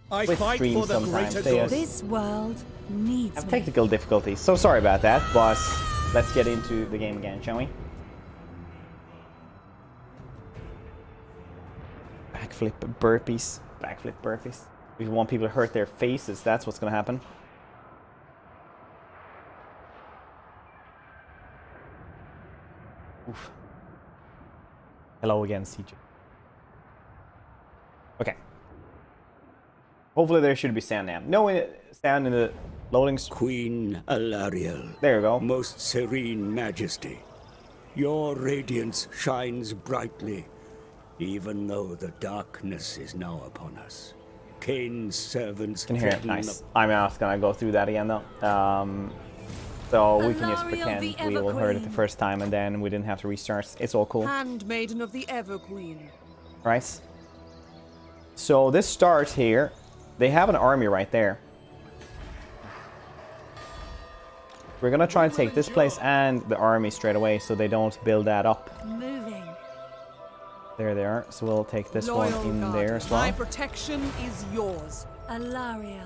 with streams sometimes. This world needs have technical difficulties, so sorry about that, but let's get into the game again, shall we? Backflip burpees. Backflip burpees. We want people to hurt their faces, that's what's gonna happen. Oof. Hello again, CJ. Okay. Hopefully there should be sound now. No sound in the loading screen. Queen Alarielle. There you go. Most serene majesty. Your radiance shines brightly, even though the darkness is now upon us. Cain's servants Can hear it. Nice. I'm not gonna go through that again though. So we can just pretend we all heard it the first time and then we didn't have to restart. It's all cool. Handmaiden of the Ever Queen. Right. So this starts here. They have an army right there. We're gonna try and take this place and the army straight away so they don't build that up. moving. There they are. So we'll take this one in there as well. My protection is yours. Alarielle.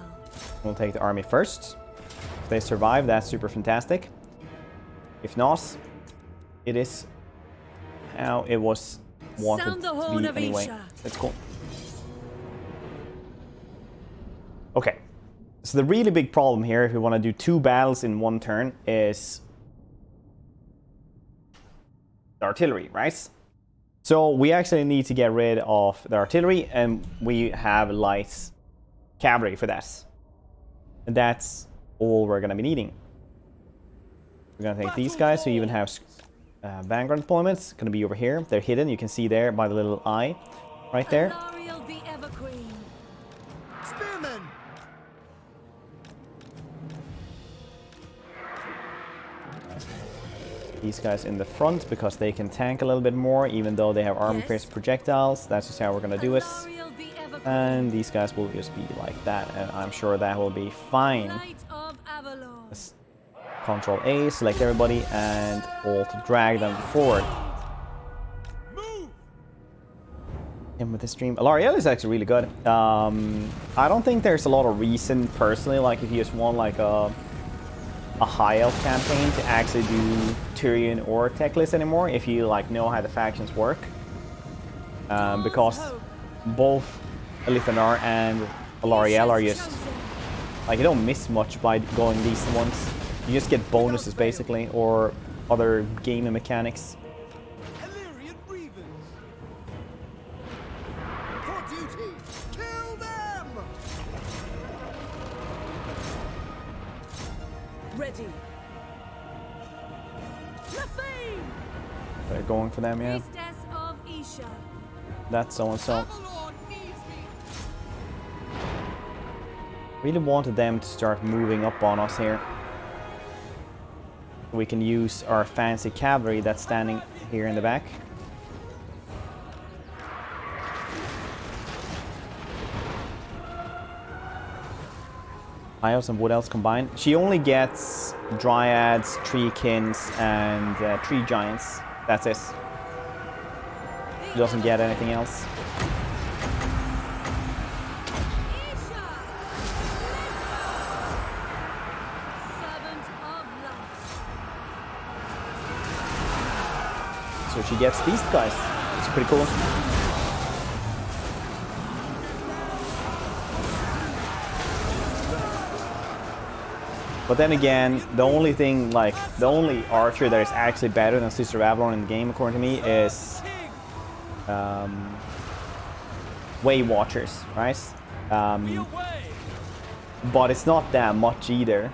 We'll take the army first. If they survive, that's super fantastic. If not, it is how it was wanted Sound the to horn be of anyway. Isha. That's cool. Okay. So the really big problem here, if we want to do 2 battles in 1 turn, is the artillery, right? So we actually need to get rid of the artillery, and we have light cavalry for that. And that's all we're going to be needing. We're going to take these guys, so you even have vanguard deployments. Going to be over here. They're hidden. You can see there by the little eye right there. Alarielle the Ever Queen. Spearmen! These guys in the front because they can tank a little bit more, even though they have armor-pierced projectiles. That's just how we're going to do it. Alarielle the Ever Queen. And these guys will just be like that, and I'm sure that will be fine. Knight of Avalon. Let's Control A, select everybody, and Alt to drag them forward. In with the stream. Alarielle is actually really good. I don't think there's a lot of reason, personally, like if you just want like a high elf campaign to actually do Tyrion or Teclis anymore, if you like know how the factions work. Because both Elithanar and Alarielle are just like, you don't miss much by going these ones. You just get bonuses basically, or other gaming mechanics. Illyrian Reavers! For duty! Kill them! Ready. Lafayne! They're going for them, yeah. Priestess of Isha. That's so-and-so. Avalon needs me! Really wanted them to start moving up on us here. We can use our fancy cavalry that's standing here in the back. Isles and Wood Elves combined. She only gets Dryads, Treekins, and Tree Giants. That's it. She doesn't get anything else. So she gets these guys. It's pretty cool. But then again, the only thing, like, the only archer that is actually better than Sister of Avalon in the game, according to me, is Way Watchers, right? But it's not that much either.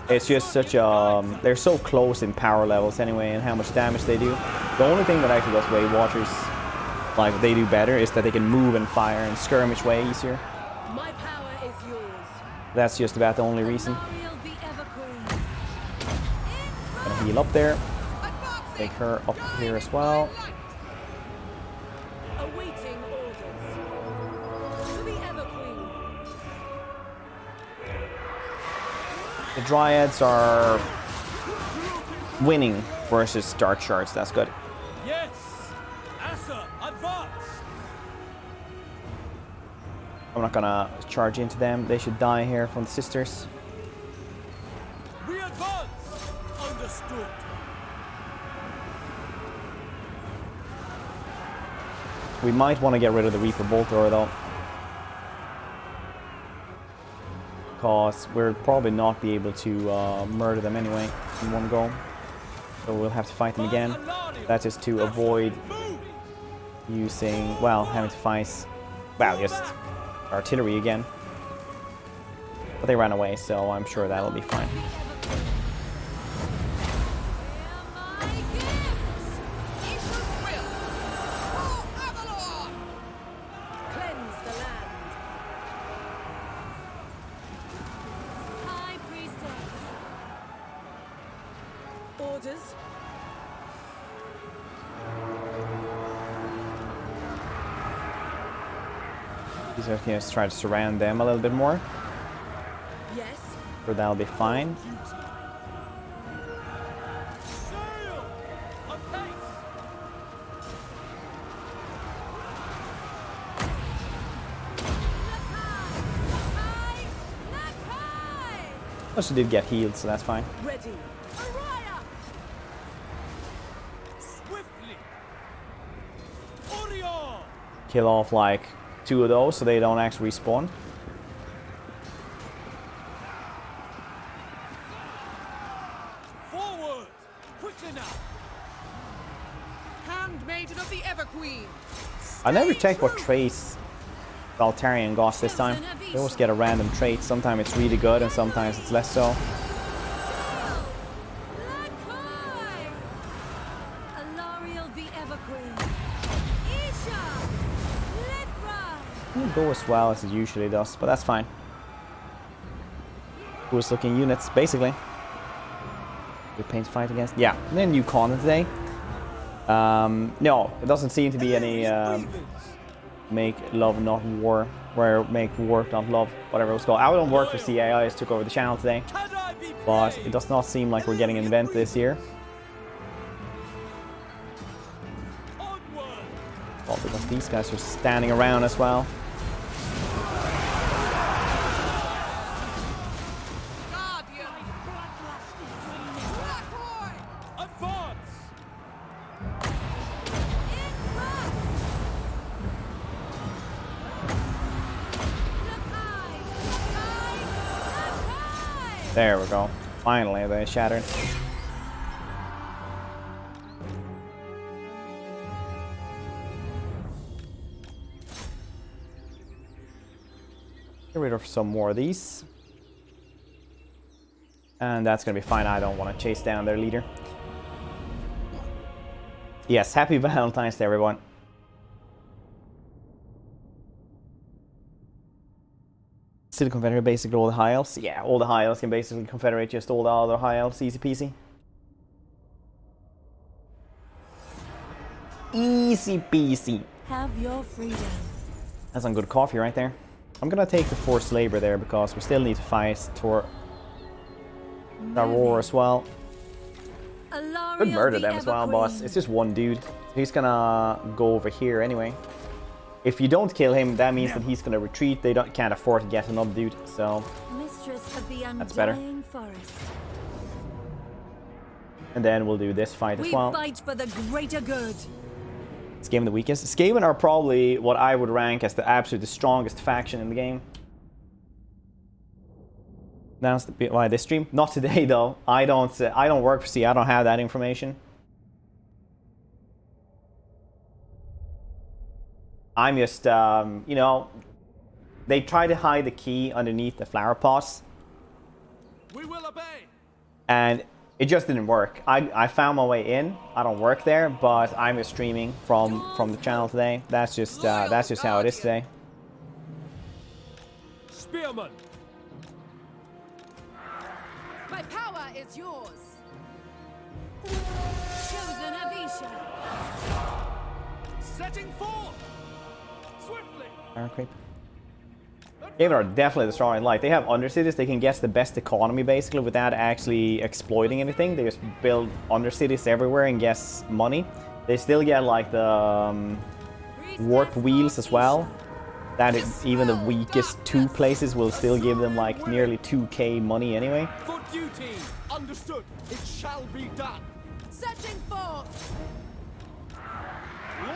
It's just such a... they're so close in power levels anyway, and how much damage they do. The only thing that actually does Way Watchers, like, they do better, is that they can move and fire and skirmish way easier. My power is yours. That's just about the only reason. Alarielle the Ever Queen. Gonna heal up there. Take her up here as well. Awaiting orders. To the Ever Queen. The Dryads are winning versus Dark Shards. That's good. Yes! Asa, advance! I'm not gonna charge into them. They should die here from the sisters. We advance! Understood. We might want to get rid of the Reaper Bolter though. Because we'll probably not be able to murder them anyway in one go. So we'll have to fight them again. That is to avoid using, well, having to fight, well, just artillery again. But they ran away, so I'm sure that'll be fine. Cleanse the land. High priestess. Orders. These are going to try to surround them a little bit more. Yes. So that'll be fine. Sail! Apace! Oh, she did get healed, so that's fine. Ready. Araya! Swiftly! Orion! Kill off like 2 of those so they don't actually respawn. Forward! Quickly now! Handmaiden of the Everqueen. I never checked what traits Valentine got this time. They always get a random trait. Sometimes it's really good and sometimes it's less so. Lakoi! Alarielle the Everqueen. Isha! Lithra! Didn't go as well as it usually does, but that's fine. Coolest looking units, basically. We paint fight against. Yeah, and then new content today. No, it doesn't seem to be any make love not war, where make war not love, whatever it was called. I don't work for CAI, I just took over the channel today, Can I be but brave? it does not seem like we're getting an event this year. Onward! Well, because these guys are standing around as well. Guardian. Advance! There we go. Finally, they shattered. Get rid of some more of these. And that's gonna be fine. I don't want to chase down their leader. Yes, happy Valentine's Day, everyone. Still confederate basically all the high elves? Yeah, all the high elves can basically confederate just all the other high elves, easy peasy. Easy peasy. Have your freedom. That's some good coffee right there. I'm gonna take the forced labor there because we still need to fight Tor Aurora as well. Alarielle Could murder the them as well, boss. Everqueen. It's just one dude. He's gonna go over here anyway. If you don't kill him, that means that he's gonna retreat. They can't afford to get another dude, so. Mistress of the That's better. Undying Forest. And then we'll do this fight as We well. fight for the greater good. Skaven the weakest. Skaven are probably what I would rank as the absolute strongest faction in the game. That's why this stream. Not today though. I don't work for C. I don't have that information. I'm just, you know, they try to hide the key underneath the flower pots, We will obey! and it just didn't work. I found my way in. I don't work there, but I'm just streaming from the channel today. That's just how it is today. Spearman! My power is yours. Chosen of Isha. Setting forth! Swiftly! Iron Creep. Skaven are definitely the strongest. Like, they have undercities, they can get the best economy basically without actually exploiting anything. They just build undercities everywhere and get money. They still get like the warp wheels as well. even the weakest 2 places will still give them like nearly 2k money anyway. For duty. Understood. It shall be done. Searching for.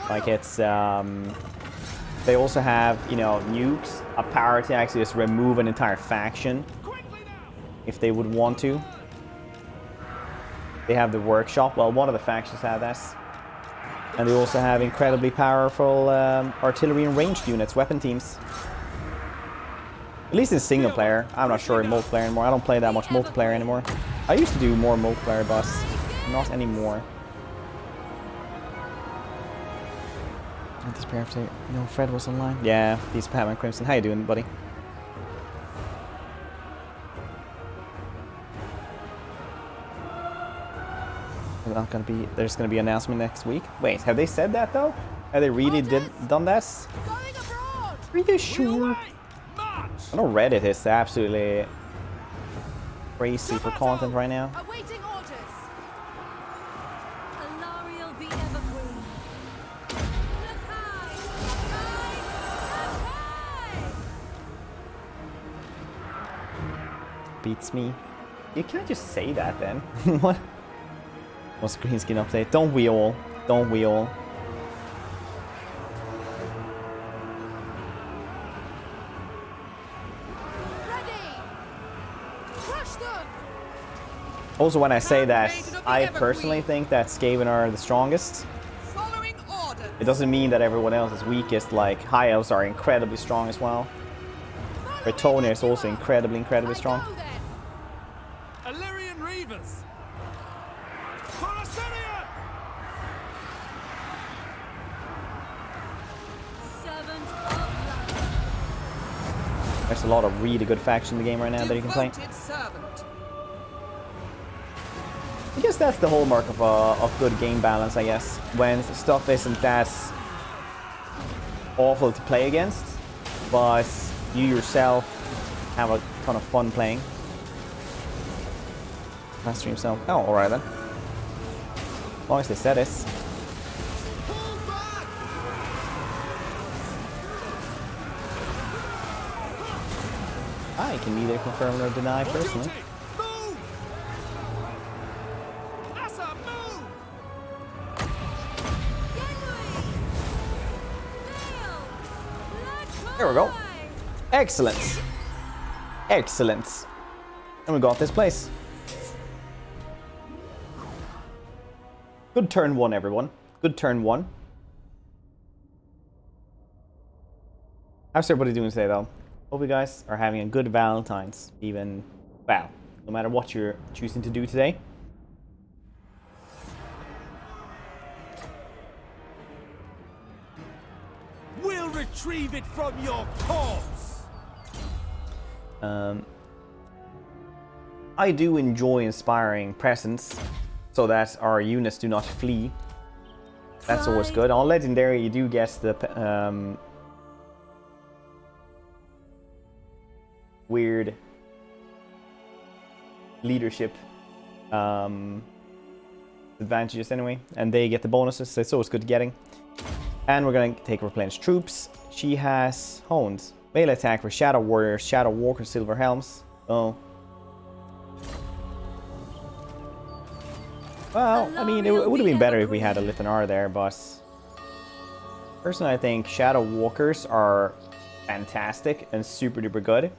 Like it's they also have, you know, nukes, a power to actually just remove an entire faction Quickly now. if they would want to. They have the workshop. Well, one of the factions have this. And they also have incredibly powerful artillery and ranged units, weapon teams. At least in single player. I'm not sure in multiplayer anymore. I don't play that much multiplayer anymore. I used to do more multiplayer, but not anymore. This pair of no, Fred was online. Yeah, he's Batman Crimson. How you doing, buddy? Not gonna be. There's gonna be an announcement next week. Wait, have they said that though? Have they really done this? Going abroad. Are you sure? March. I know Reddit is absolutely crazy for content right now. Awaiting orders. Alarielle be ever queen. Look high. Beats me. You can't just say that then. What? What's green skin update? Don't we all? Don't we all? Ready. Crush them. Also, when I say that, I personally think that Skaven are the strongest. Following orders. It doesn't mean that everyone else is weakest, like High Elves are incredibly strong as well. Bretonnia is also incredibly strong. Go then. Illyrian Reavers. For Assyria. Servant of light. There's a lot of really good faction in the game right now that you can play. Devoted servant. I guess that's the hallmark of good game balance, I guess. When stuff isn't that awful to play against, but you yourself have a ton of fun playing. Master himself. Oh, alright then. As long as they said this. I can neither confirm nor deny For personally. duty. Move. Asa, move. There we go. Excellent. Excellent. And we got this place. Good turn 1, everyone. Good turn 1. How's everybody doing today, though? Hope you guys are having a good Valentine's. Even, well, no matter what you're choosing to do today. We'll retrieve it from your corpse. I do enjoy inspiring presence so that our units do not flee. That's always good. On Legendary, you do get the weird leadership advantages anyway, and they get the bonuses, so it's always good getting. And we're going to take Replenish Troops. She has Hones. Melee attack for Shadow Warriors, Shadow Walkers, Silver Helms. Oh. Well, I mean, it would have been better if we had a Lithanar there, but personally I think Shadow Walkers are fantastic and super duper good.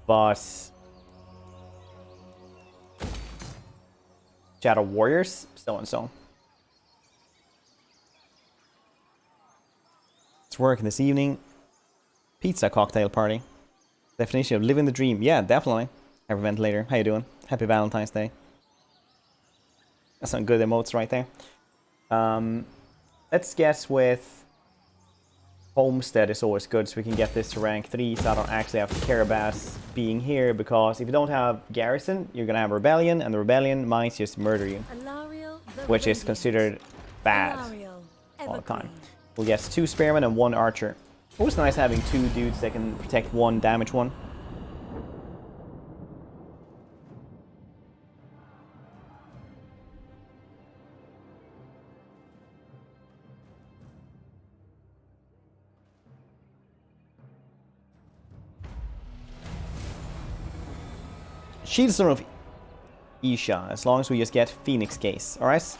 But Shadow Warriors, so and so. It's working this evening. Pizza cocktail party. Definition of living the dream. Yeah, definitely. Have a ventilator. How you doing? Happy Valentine's Day. That's some good emotes right there. Let's guess with Homestead is always good, so we can get this to rank 3, so I don't actually have to care about being here, because if you don't have Garrison, you're gonna have Rebellion, and the Rebellion might just murder you, which is considered bad all the time. We'll get 2 Spearmen and 1 Archer. Always nice having 2 dudes that can protect 1, damage 1. Shieldstone of Isha, as long as we just get Phoenix Case, alright?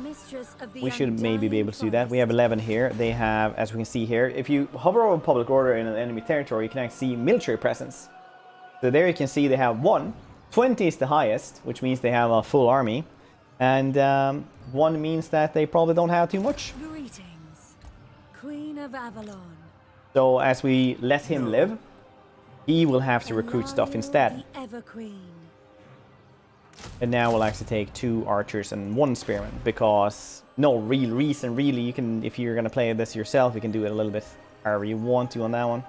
Mistress of the We should maybe be able to do that. We Undying have 11 here. They have, as we can see here, if you hover over public order in an enemy territory, you can actually see military presence. So there you can see they have 1. 20 is the highest, which means they have a full army. And 1 means that they probably don't have too much. Forest. Greetings, Queen of Avalon. So as we let him live, he will have to recruit stuff instead. The Ever Queen. And now we'll actually take 2 archers and 1 spearman, because no real reason really. You can, if you're gonna play this yourself, you can do it a little bit however you want to on that one.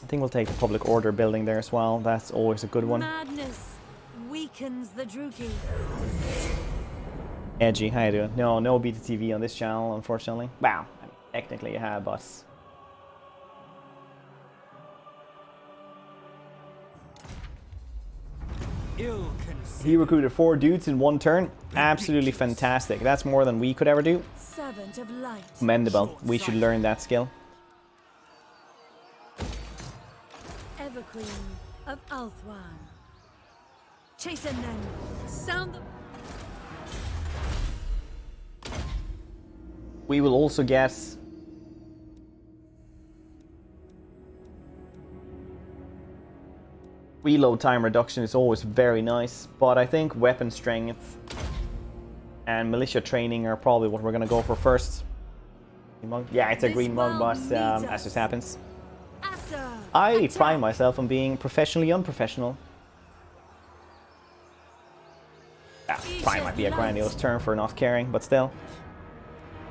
I think we'll take the public order building there as well. That's always a good one. Madness weakens the Druki. Edgy, how you doing? No BTTV on this channel, unfortunately. Wow, I mean, technically you have, but he recruited 4 dudes in 1 turn. Absolutely fantastic. That's more than we could ever do. Servant of light. Commendable. We should learn that skill. Ever Queen of Althwan. Chasten them. Sound the... We will also get reload time reduction is always very nice, but I think weapon strength and militia training are probably what we're gonna go for first. Yeah, it's a green mug, but as this happens, I pride myself on being professionally unprofessional. Pride might be a grandiose term for not caring, but still.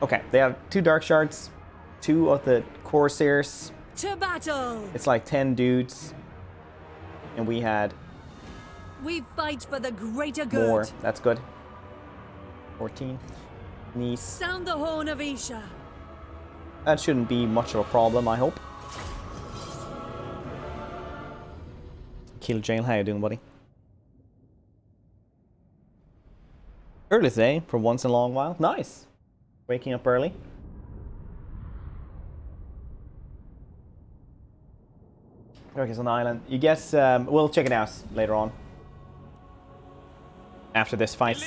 Okay, they have 2 dark shards, 2 of the corsairs. To battle. It's like 10 dudes. And we had We fight for the greater good. more. That's good. 14. Nice. Sound the horn of Isha. That shouldn't be much of a problem, I hope. Kill Jail, how you doing, buddy? Early today, for once in a long while. Nice. Waking up early. Okay, on the island. You guess, we'll check it out later on. After this fight.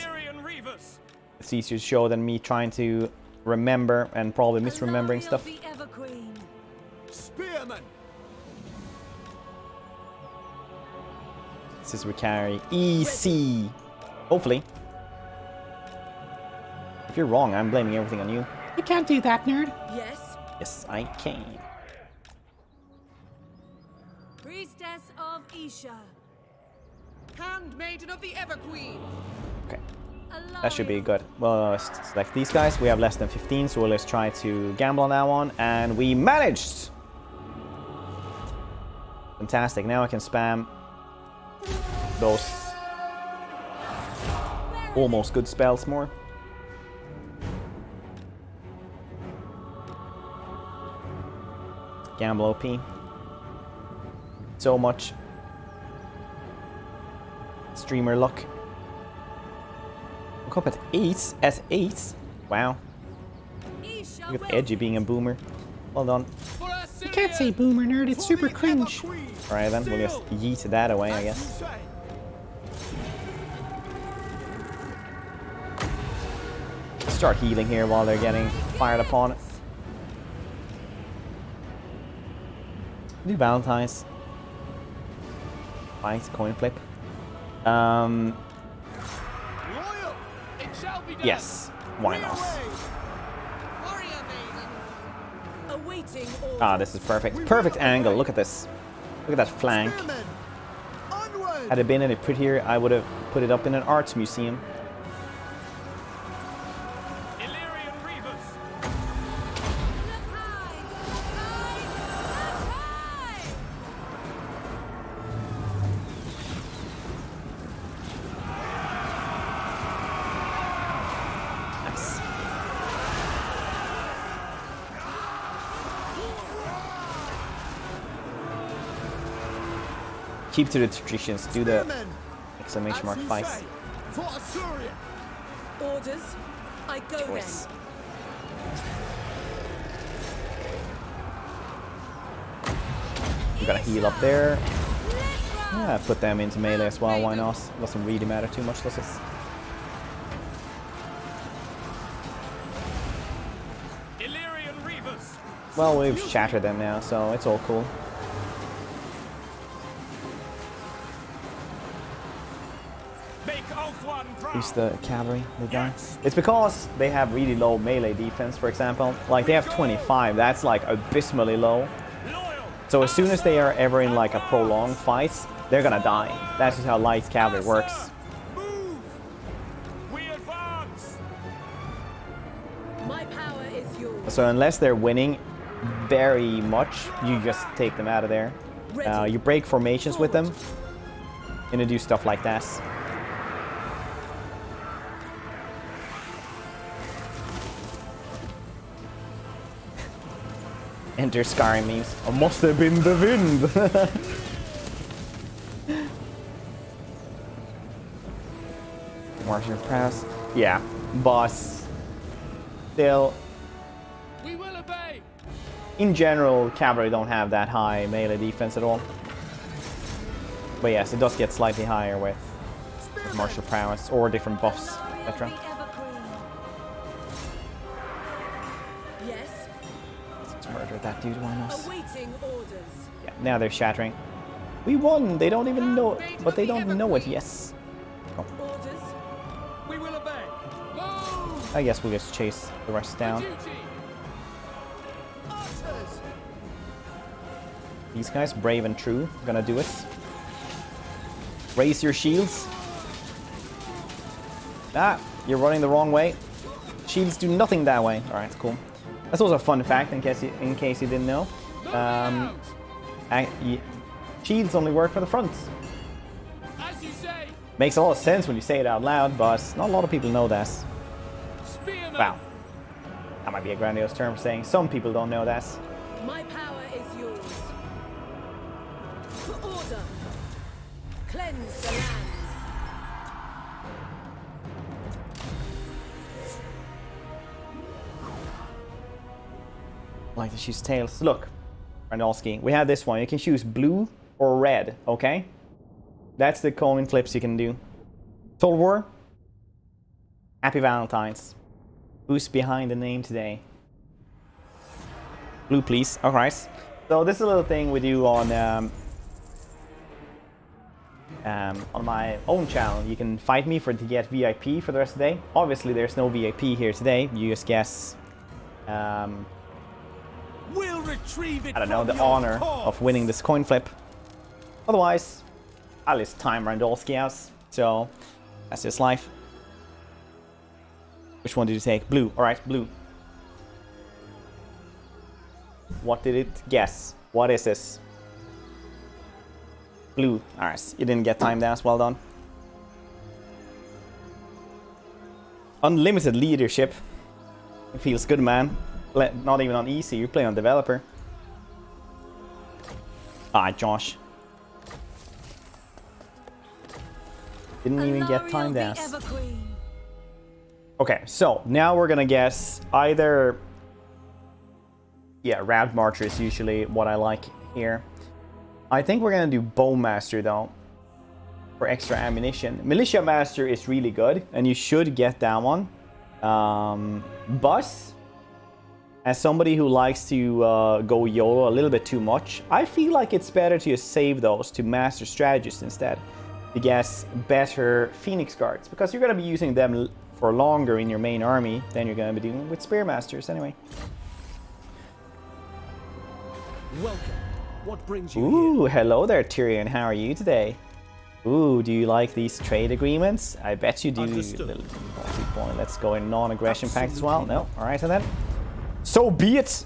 It's easier to show than me trying to remember and probably misremembering Alarielle stuff. the Ever Queen. Spearman! This is we carry EC. Hopefully. If you're wrong, I'm blaming everything on you. You can't do that, nerd. Yes. Yes, I can. Priestess of Isha. Handmaiden of the Ever Queen. Okay. That should be good. Well, let's select these guys. We have less than 15, so let's try to gamble on that one. And we managed! Fantastic. Now I can spam those almost good spells more. Gamble OP. So much streamer luck. Look up at 8. At 8. Wow. Look at Edgy being a boomer. Well done. You Can't say boomer nerd, it's super cringe. Alright then, we'll just yeet that away, I guess. Start healing here while they're getting fired upon. Do Valentine's. Fight, coin flip. Loyal! It shall be done. Yes. Why not? Warrior maiden. Awaiting orders. Ah, this is perfect. Perfect angle. Look at this. Look at that flank. Spearmen! Onward! Had it been any prettier, I would have put it up in an arts museum. Illyrian Reavers! Look high. Look high. Nice. Keep to the traditions. Do the Spearmen! exclamation mark As you fight. say, for Assyria! Orders. I go Choice. then. We gotta heal up there. Let's ride. Yeah, put them into melee as well, why not? Doesn't really matter too much, does it? Illyrian Reavers. Well, we've shattered them now, so it's all cool. Make Ulthuan proud. Use the cavalry, they die. It's because they have really low melee defense, for example. Like, they have 25, that's like abysmally low. Loyal. So as soon as they are ever in like a prolonged fight, they're gonna die. That's just how light cavalry works. Move. We advance. My power is yours. So unless they're winning very much, you just take them out of there. You break formations with them, and you do stuff like that. Enter scarring memes. Oh, must have been the wind. Martial prowess. Yeah, boss. Still, We will obey. in general, cavalry don't have that high melee defense at all. But yes, it does get slightly higher with martial prowess or different buffs, Alarielle etc. the Evergreen. Yes. Let's murder that dude, why not? Awaiting orders. Yeah, now they're shattering. We won! They don't even know it, but they don't know it, yes. Oh, Orders. We will obey. Move. I guess we'll just chase the rest down. Duty. Archers. These guys, brave and true, gonna do it. Raise your shields. Ah, you're running the wrong way. Shields do nothing that way. Alright, cool. That's also a fun fact in case you didn't know. Shields only work for the front. As you say. Makes a lot of sense when you say it out loud, but not a lot of people know that. Spearman. Wow. That might be a grandiose term for saying some people don't know that. My power is yours. Order. Cleanse the land. Like to choose tails. Look, Randolski, we have this one. You can choose blue or red, okay? That's the coin flips you can do. Total War. Happy Valentine's. Who's behind the name today? Blue, please. Alright. So this is a little thing we do on my own channel. You can fight me to get VIP for the rest of the day. Obviously, there's no VIP here today. You just guess. We'll retrieve it I don't know, from the your honor corpse. of winning this coin flip. Otherwise, I'll just time Randolski out. So, that's just life. Which one did you take? Blue. Alright, blue. What did it guess? What is this? Blue. Alright, you didn't get timed out. Well done. Unlimited leadership. It feels good, man. Not even on easy, you play on developer. Ah, Josh. Didn't even get timed Alarielle out. the Evergreen. Okay, so now we're gonna guess either... Yeah, Route Marcher is usually what I like here. I think we're gonna do Bowmaster though, for extra ammunition. Militia Master is really good, and you should get that one. But as somebody who likes to go YOLO a little bit too much, I feel like it's better to just save those to Master Strategists instead, to guess better Phoenix Guards, because you're going to be using them for longer in your main army than you're going to be doing with Spearmasters anyway. Welcome. What brings you Ooh, hello there, Tyrion. How are you today? Ooh, do you like these trade agreements? I bet you do. Understood. Little naughty boy. Let's go in non-aggression pact as well. No, all right, and then. So be it.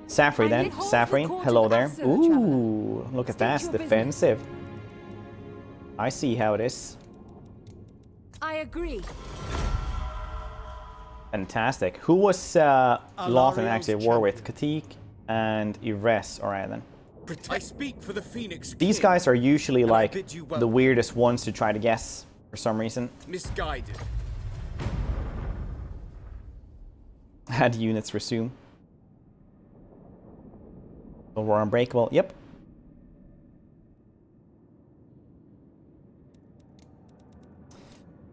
Safri then. Safri, hello there. Ooh, look at that, defensive. I see how it is. I agree. Fantastic. Who was Lawton actually at war with? champion. Katik and Ires. All right then. I speak for the Phoenix These King. guys are usually I like bid you the welcome. weirdest ones to try to guess for some reason. Misguided. Had units resume. War Unbreakable. Yep.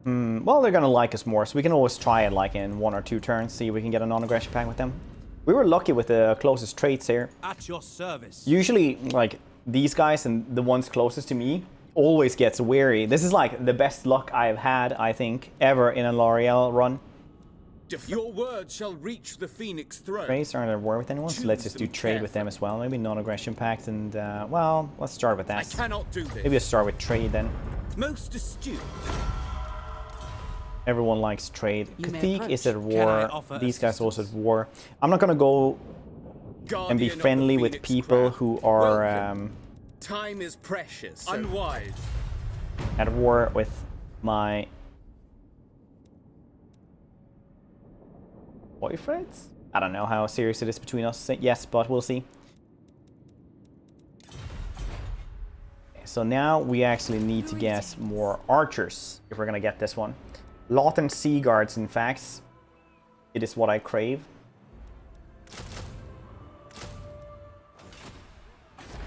Well, they're gonna like us more, so we can always try it like in 1 or 2 turns, see if we can get a non-aggression pact with them. We were lucky with the closest traits here. At your service. Usually, like, these guys and the ones closest to me always gets weary. This is like the best luck I've had, I think, ever in a Alarielle run. Your word shall reach the Phoenix throne. Trades aren't at war with anyone, so let's just do trade with them as well. Maybe non-aggression pact and, well, let's start with that. I cannot do this. Maybe let's start with trade then. Most astute. Everyone likes trade. You may Catholic is at Can I war. offer These guys are also at assistance? war. I'm not gonna go and be Guardian of the friendly with Phoenix people crown. who are Welcome. Time is precious. Unwise. at war with my boyfriends. I don't know how serious it is between us. Yes, but we'll see. So now we actually need to get more archers if we're gonna get this one. Lawton Sea Guards, in fact. It is what I crave.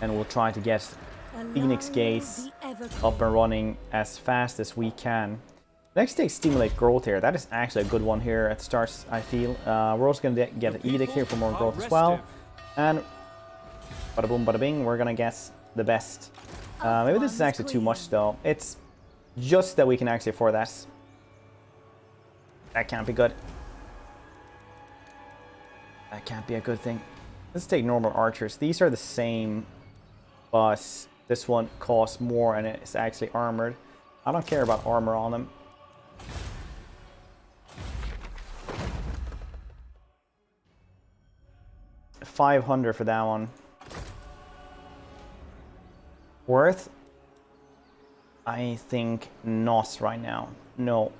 And we'll try to get Phoenix Gates up and running as fast as we can. Next take Stimulate Growth here. That is actually a good one here at the start, I feel. We're also gonna get an Edict here for more growth as well. And bada boom, bada bing, we're gonna get the best. Maybe this is actually too much though. It's just that we can actually afford that. That can't be good. That can't be a good thing. Let's take normal archers. These are the same, but this one costs more and it's actually armored. I don't care about armor on them. $500 for that one. Worth? I think not right now. No.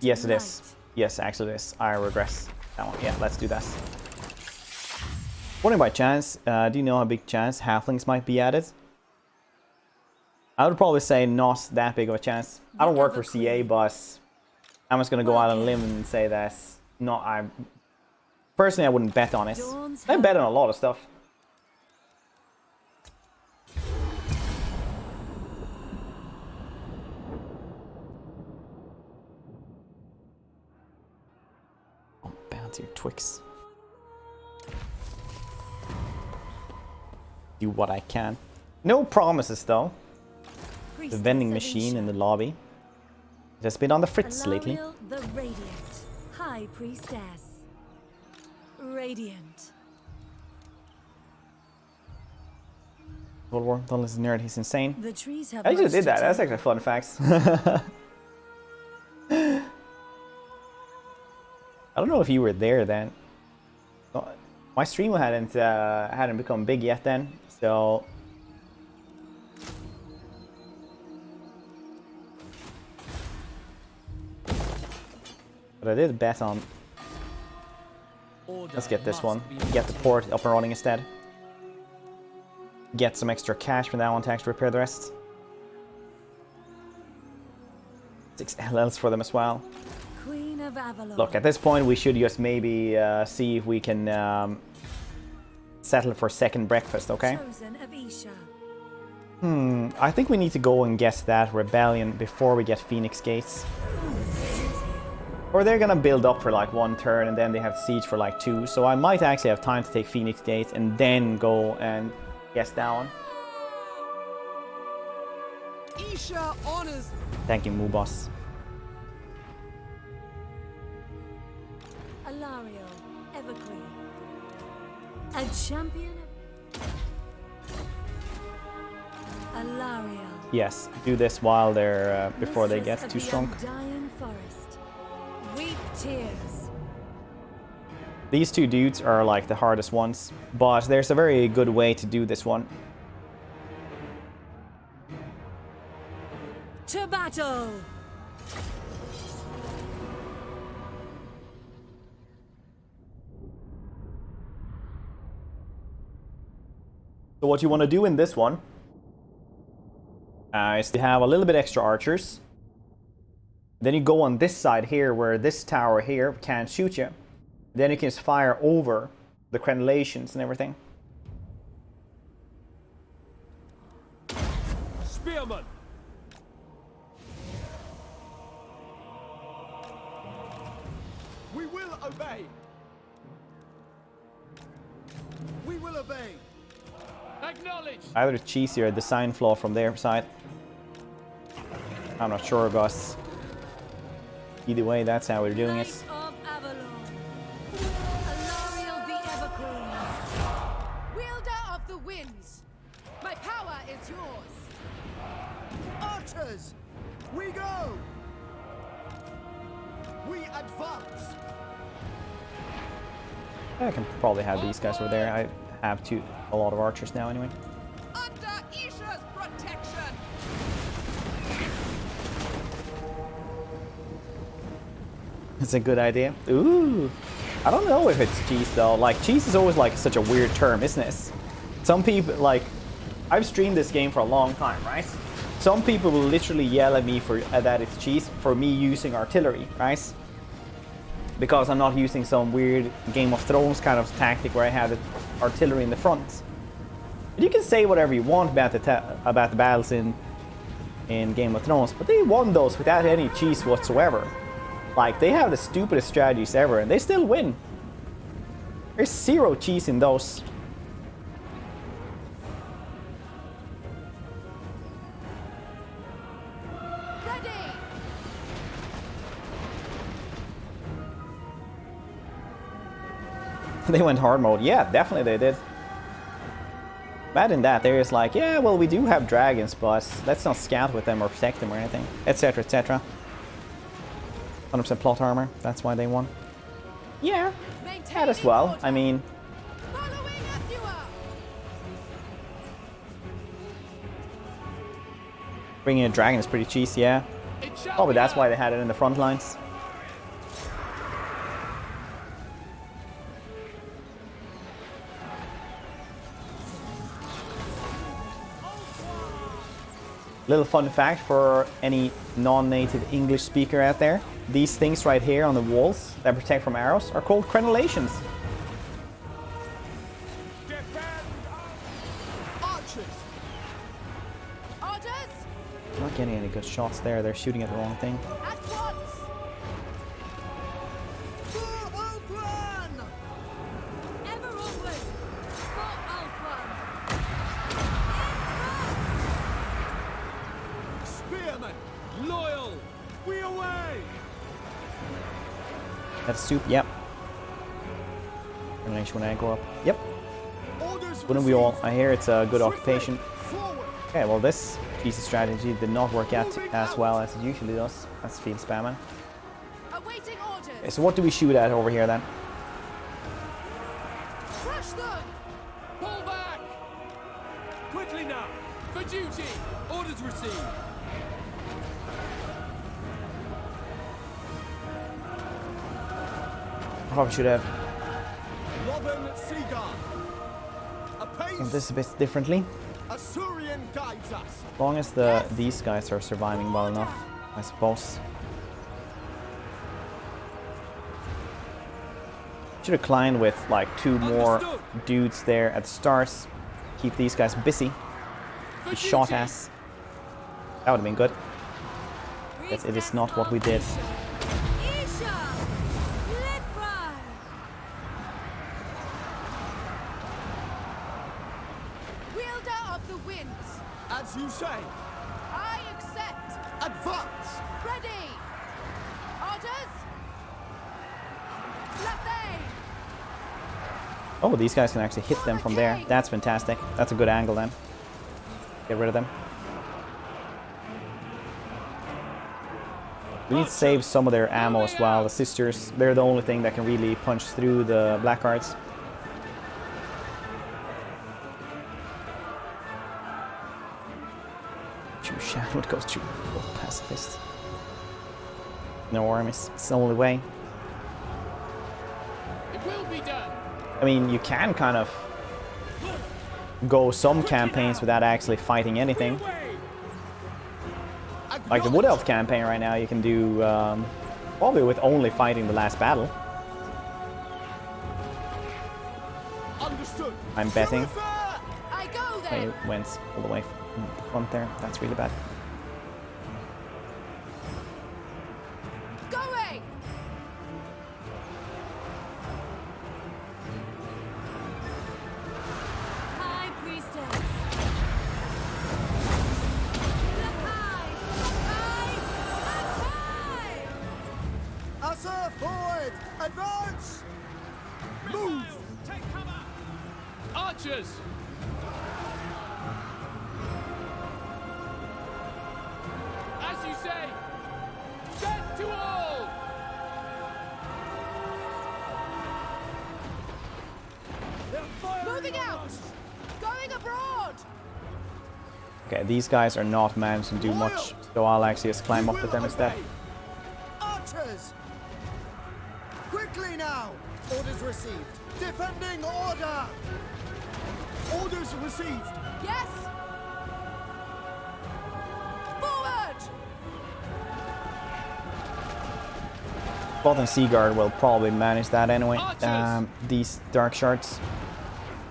Yes, it is. Yes, actually it is. I regret that one. Yeah, let's do that. Wondering by chance, do you know how big chance halflings might be added? I would probably say not that big of a chance. I don't work for CA, but I'm just gonna go out on a limb and say that not. I personally, I wouldn't bet on it. I bet on a lot of stuff. Oh, bounce your Twix. Do what I can. No promises though. The vending machine in the lobby. It has been on the fritz lately. Alarielle the Radiant, High Priestess. Radiant. World War, don't listen nerd, he's insane. The trees have I just much did to that, that's tell. actually a fun fact. I don't know if you were there then. My stream hadn't become big yet then, so but I did bet on. Let's get this one. Get the port up and running instead. Get some extra cash from that one to actually repair the rest. 6 LLs for them as well. Queen of Avalon. Look, at this point we should just maybe see if we can settle for second breakfast, okay? Chosen of Isha. I think we need to go and get that rebellion before we get Phoenix Gates. Or they're gonna build up for like 1 turn and then they have siege for like 2. So I might actually have time to take Phoenix Gates and then go and guess that one. Isha honors. Thank you, Mubos. Alarielle, Everqueen. A champion. Alarielle. Yes, do this while they're before they Mistress get of too the strong. Undying Forest. Weep tears. These 2 dudes are like the hardest ones, but there's a very good way to do this one. To battle. So what you want to do in this one is to have a little bit extra archers. Then you go on this side here where this tower here can't shoot you. Then you can just fire over the crenellations and everything. Spearman. obey. We will obey. Acknowledge. Either cheesy or a design flaw from their side. I'm not sure, boss. Either way, that's how we're doing it. Knight of Avalon. Alarielle the Everqueen. Wielder of the winds. My power is yours. Archers, we go. We advance. I can probably have these guys over there. I have a lot of archers now anyway. Under Isha's protection. It's a good idea. Ooh. I don't know if it's cheese though. Like, cheese is always like such a weird term, isn't it? Some people, like, I've streamed this game for a long time, right? Some people will literally yell at me for that it's cheese for me using artillery, right? Because I'm not using some weird Game of Thrones kind of tactic where I have the artillery in the front. But you can say whatever you want about the battles in Game of Thrones, but they won those without any cheese whatsoever. Like, they have the stupidest strategies ever, and they still win. There's zero cheese in those. Ready. They went hard mode. Yeah, definitely they did. Bad in that, they're just like, yeah, well, we do have dragons, but let's not scout with them or protect them or anything, etc., etc. 100% plot armor, that's why they won. Yeah, that as well. I mean, Following as you are. bringing a dragon is pretty cheesy, yeah. It shall Probably be that's why done. they had it in the front lines. Little fun fact for any non-native English speaker out there. These things right here on the walls that protect from arrows are called crenellations. Defend archers. Orders. I'm not getting any good shots there. They're shooting at the wrong thing. At once. For Ultron. Ever onward. For Ultron. Spearmen, loyal. We away. That's soup, yep. Crenellations when I go up. Yep. Orders Wouldn't we all? received. I hear it's a good occupation. Forward. Okay, well this piece of strategy did not work out as well as it usually does. That's field spamming. Awaiting orders. Okay, so what do we shoot at over here then? Crush them. Pull back. Quickly now. For duty. Orders received. Probably should have Lothern Seaguard. done Apace. this a bit differently. Assyrian guides us. As long as these guys are surviving well enough, I suppose. Should have climbed with like 2 more dudes there at the start. Keep these guys busy. For Be shot duty. at. That would have been good. But it is not what we did. Isha. Let fly. Wielder of the winds. As you say. I accept. Advance. Ready. Orders. Lafay. Oh, these guys can actually hit them from there. That's fantastic. That's a good angle then. Get rid of them. We need to save some of their ammo as well. The sisters, they're the only thing that can really punch through the blackguards. True shadow goes through full pacifist. No armies. It's the only way. It will be done. I mean, you can kind of go some campaigns without actually fighting anything. Away. Like the Wood Elf campaign right now, you can do probably with only fighting the last battle. Understood. I'm betting. I go They then. went all the way from the front there. That's really bad. Going. Chasseur forward! Advance! Move! Take cover! Archers! As you say! Death to all! Moving out! Going abroad! Okay, these guys are not managing to do much, so I'll actually just climb up with them instead. Archers! Quickly now! Orders received. Defending order! Orders received! Yes! Forward! Both and Seaguard will probably manage that anyway. These dark shards.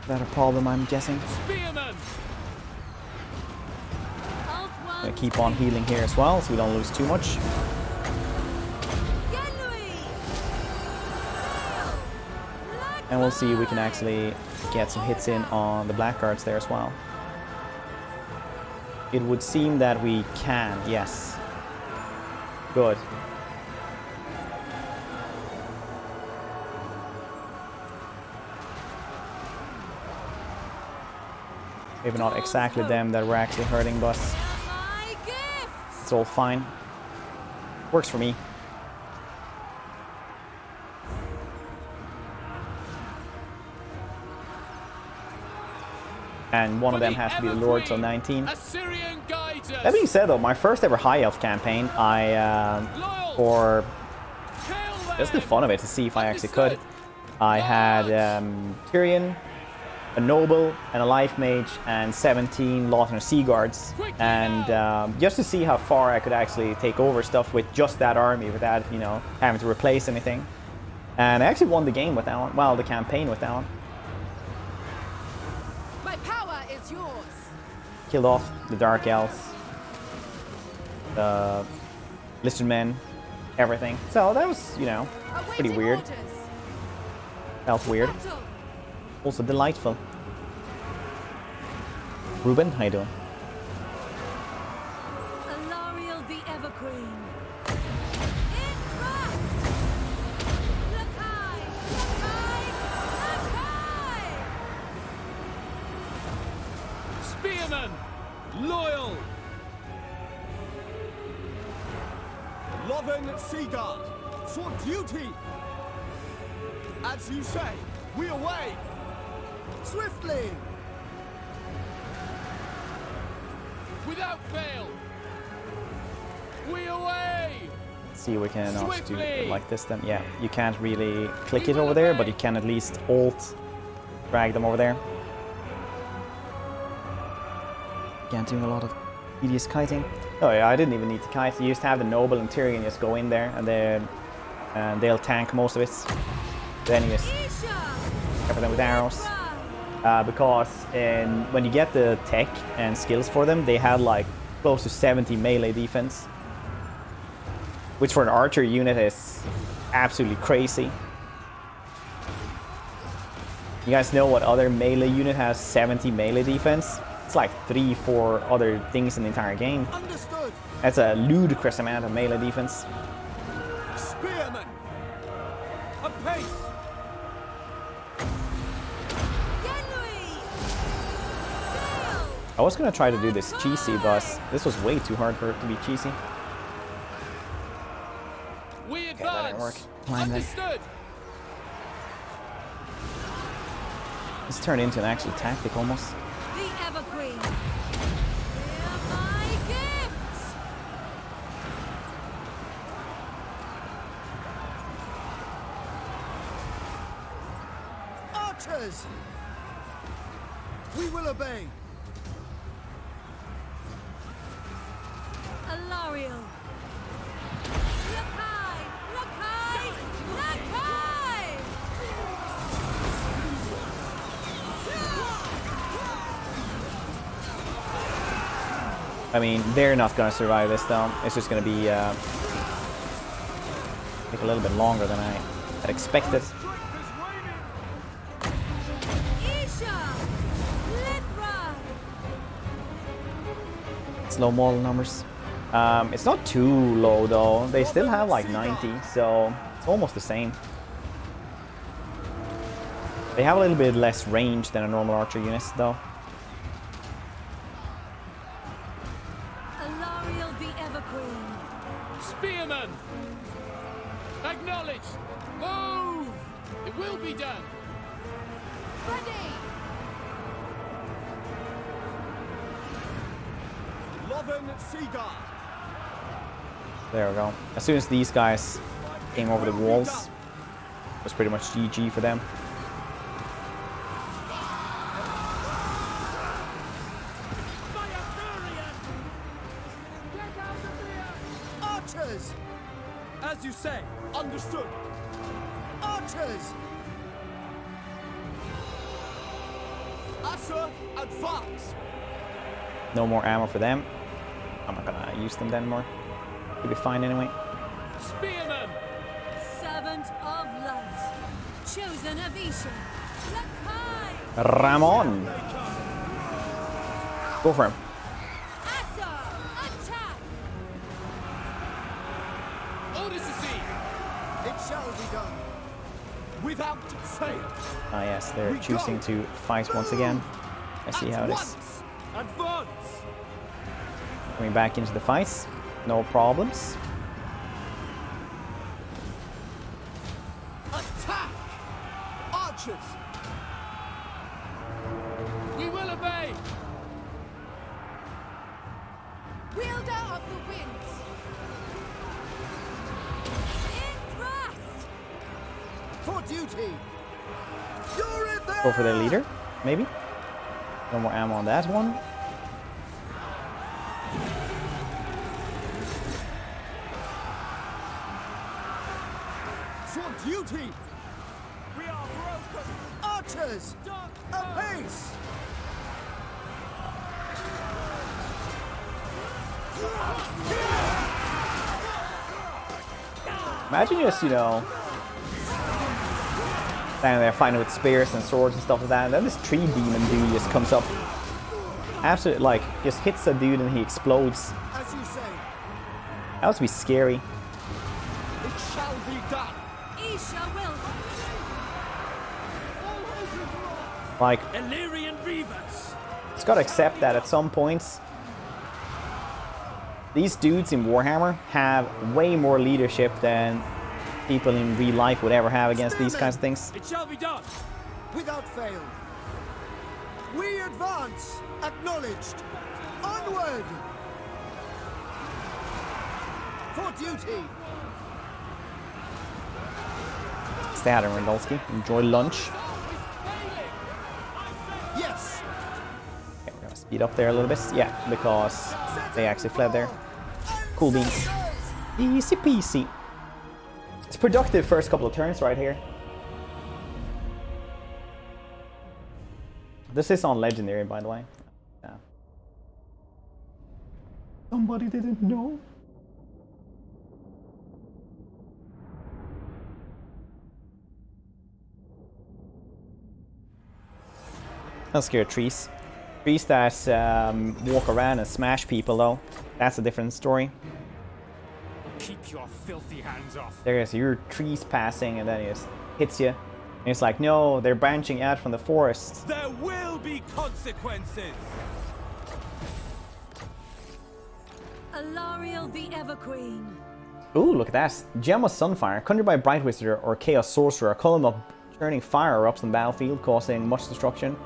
That a problem, I'm guessing. Spearmen! Gonna keep on healing here as well, so we don't lose too much. And we'll see if we can actually get some hits in on the blackguards there as well. It would seem that we can, yes. Good. Maybe not exactly them that were actually hurting, but it's all fine. Works for me. And one of them has to be the Lord, so 19. That being said though, my first ever high elf campaign, for just the fun of it, to see if I actually could, I had Tyrion, a noble, and a life mage, and 17 Lothar Sea Guards, and just to see how far I could actually take over stuff with just that army without, you know, having to replace anything. And I actually won the game with that one, well, the campaign with that one. My power is yours. Killed off the Dark Elves, the Listed Men, everything. So that was, you know, pretty weird. Felt weird. Also delightful. Ruben, how you doing? Alarielle the Evergreen. In front! Look high! Look high! Look high! Spearmen! Loyal! Lothar Seaguard! For duty! As you say, we away! Swiftly! Without fail! We away! Let's see if we can also do it like this then. Yeah, you can't really click it over there, but you can at least alt drag them over there. Again, doing a lot of tedious kiting. Oh yeah, I didn't even need to kite. You used to have the noble and Tyrion just go in there, and then they'll tank most of it. Then you just cover them with arrows. Because when you get the tech and skills for them, they had like close to 70 melee defense, which for an archer unit is absolutely crazy. You guys know what other melee unit has 70 melee defense? It's like 3-4 other things in the entire game. Understood. That's a ludicrous amount of melee defense. Spearmen! Apace! I was gonna try to do this cheesy, but this was way too hard for it to be cheesy. We Okay, that didn't work. advance! Climb then. Understood! This turned into an actual tactic almost. The Evergreen. Here are my gifts. Archers! We will obey. Alarielle. Look high! Look high! Look high! I mean, they're not gonna survive this though. It's just gonna be take a little bit longer than I had expected. Low model numbers. It's not too low though. They still have like 90, so It's almost the same. They have a little bit less range than a normal archer unit, though. Alarielle the Everqueen. Spearmen! Acknowledge! Move! It will be done! Ready! Lothern Seaguard. There we go. As soon as these guys came over the walls, it was pretty much GG for them. Archers! As you say, understood! Archers! Usher, advance! No more ammo for them. I'm not gonna use them then more. Should be fine anyway. Spearmen! Servant of light. Chosen of Isha. Lakai. Ramon! Go for him. Asa. Attack. Orders received! It shall be done. Without fail! Ah yes, they're choosing to fight once again. I see how it is. Advance! Coming back into the fights. No problems. Attack! Archers! We will obey! Wielder of the winds! In thrust. For duty! You're in there! Go for their leader, maybe. No more ammo on that one. For duty! We are broken! Archers! Apace! Imagine just, you know, standing there fighting with spears and swords and stuff like that, and then this tree demon dude just comes up. Absolutely, like, just hits a dude and he explodes. As you say. That would be scary. It shall be done! Isha will. Like, Illyrian Reavers! it's gotta accept that at some points, these dudes in Warhammer have way more leadership than people in real life would ever have against these kinds of things. It shall be done! Without fail. We advance! Acknowledged! Onward! For duty! Stay out of Randolski. Enjoy lunch. Yes! Okay, we're gonna speed up there a little bit. Yeah, because they actually fled there. Cool beans. Easy peasy. It's productive first couple of turns right here. This is on Legendary, by the way. Yeah. Somebody didn't know. Don't scare trees. Trees that walk around and smash people, though. That's a different story. Keep your filthy hands off! There is your trees passing and then it just hits you. And it's like, no, they're branching out from the forest. There will be consequences! Alarielle the Everqueen. Ooh, look at that. Gem of Sunfire, conjured by Bright Wizard or Chaos Sorcerer. A column of churning fire erupts on the battlefield, causing much destruction.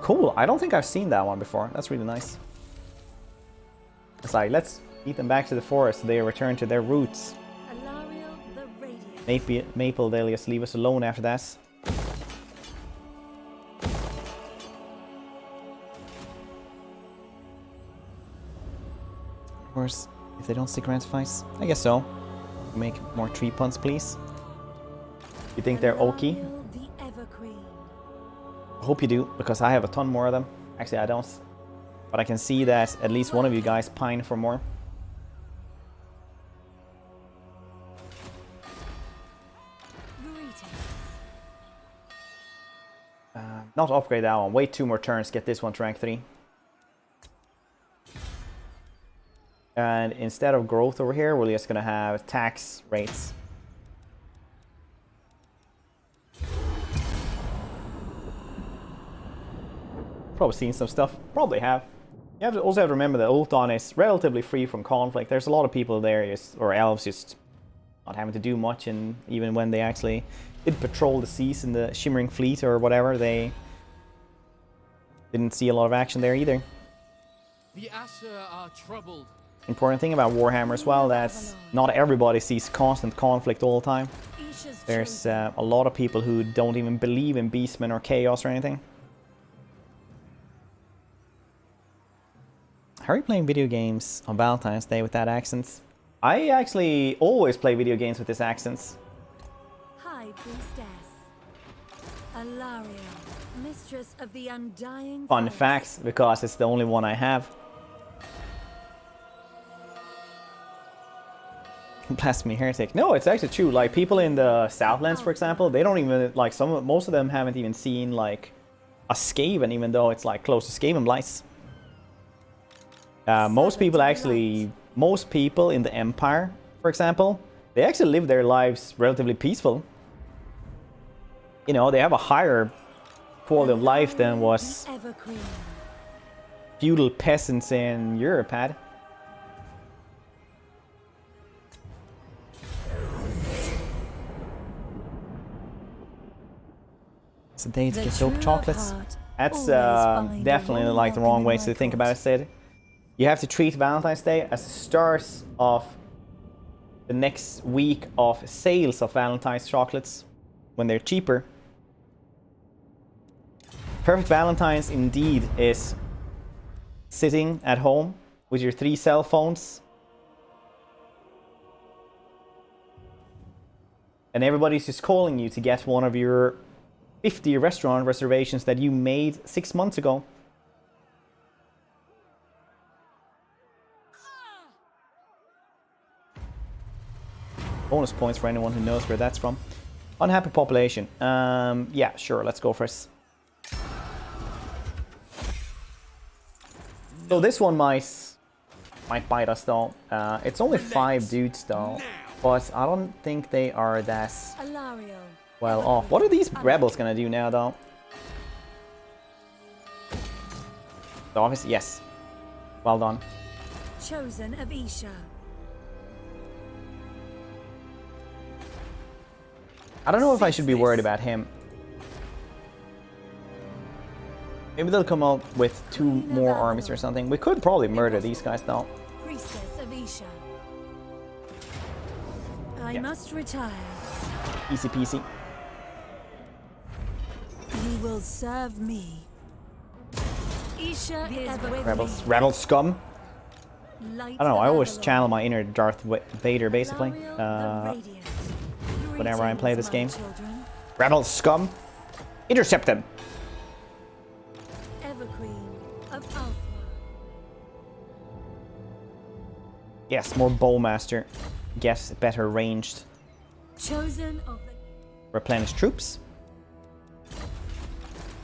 Cool, I don't think I've seen that one before. That's really nice. It's like, let's lead them back to the forest so they return to their roots. Alarielle the Radiant. Maple, they'll just leave us alone after that. Of course, if they don't stick around to fight, I guess so. Make more tree punts, please. You think they're okay? Alarielle the Everqueen. I hope you do, because I have a ton more of them. Actually, I don't. But I can see that at least one of you guys pine for more. Greetings. Not upgrade that one. Wait 2 more turns, get this one to rank 3. And instead of growth over here, we're just gonna have tax rates. Probably seen some stuff. Probably have. You have to also have to remember that Ultron is relatively free from conflict. There's a lot of people there, or elves, just not having to do much, and even when they actually did patrol the seas in the Shimmering Fleet or whatever, they didn't see a lot of action there either. The Aesir are troubled. Important thing about Warhammer as well, that's not everybody sees constant conflict all the time. There's a lot of people who don't even believe in beastmen or chaos or anything. How are you playing video games on Valentine's Day with that accent? I actually always play video games with this accent. High Priestess. Alarielle, Mistress of the Undying Fun Forest. fact, because it's the only one I have. Blasphemy heretic. No, it's actually true. Like people in the Southlands, for example, they don't even like most of them haven't even seen like a Skaven, even though it's like close to Skaven blights. Most people in the Empire, for example, they actually live their lives relatively peaceful. You know, they have a higher quality of life than was feudal peasants in Europe had. It's a day to get soaked chocolates. That's definitely like the wrong way to think about it, Sid. You have to treat Valentine's Day as the start of the next week of sales of Valentine's chocolates when they're cheaper. Perfect Valentine's indeed is sitting at home with your 3 cell phones and everybody's just calling you to get one of your 50 restaurant reservations that you made 6 months ago. Bonus points for anyone who knows where that's from. Unhappy population. Yeah, sure, let's go first. So this one might bite us though. It's only 5 dudes though, but I don't think they are that well off. What are these rebels gonna do now though? The office, yes. Well done. Chosen of Isha. I don't know if I should be worried about him. Maybe they'll come up with 2 more armies or something. We could probably murder these guys though. Priestess of Isha. I must retire. Easy peasy. You will serve me. Isha is with Rebels. me. Rebel scum. Light I don't know, I of always Avalon. channel my inner Darth Vader basically. Alarielle the Radiant. Whenever I play this game. Greetings, my children. Rebel scum. Intercept them. Everqueen of Alpha. Yes, more bowmaster. Guess better ranged. Chosen of the Replenish troops.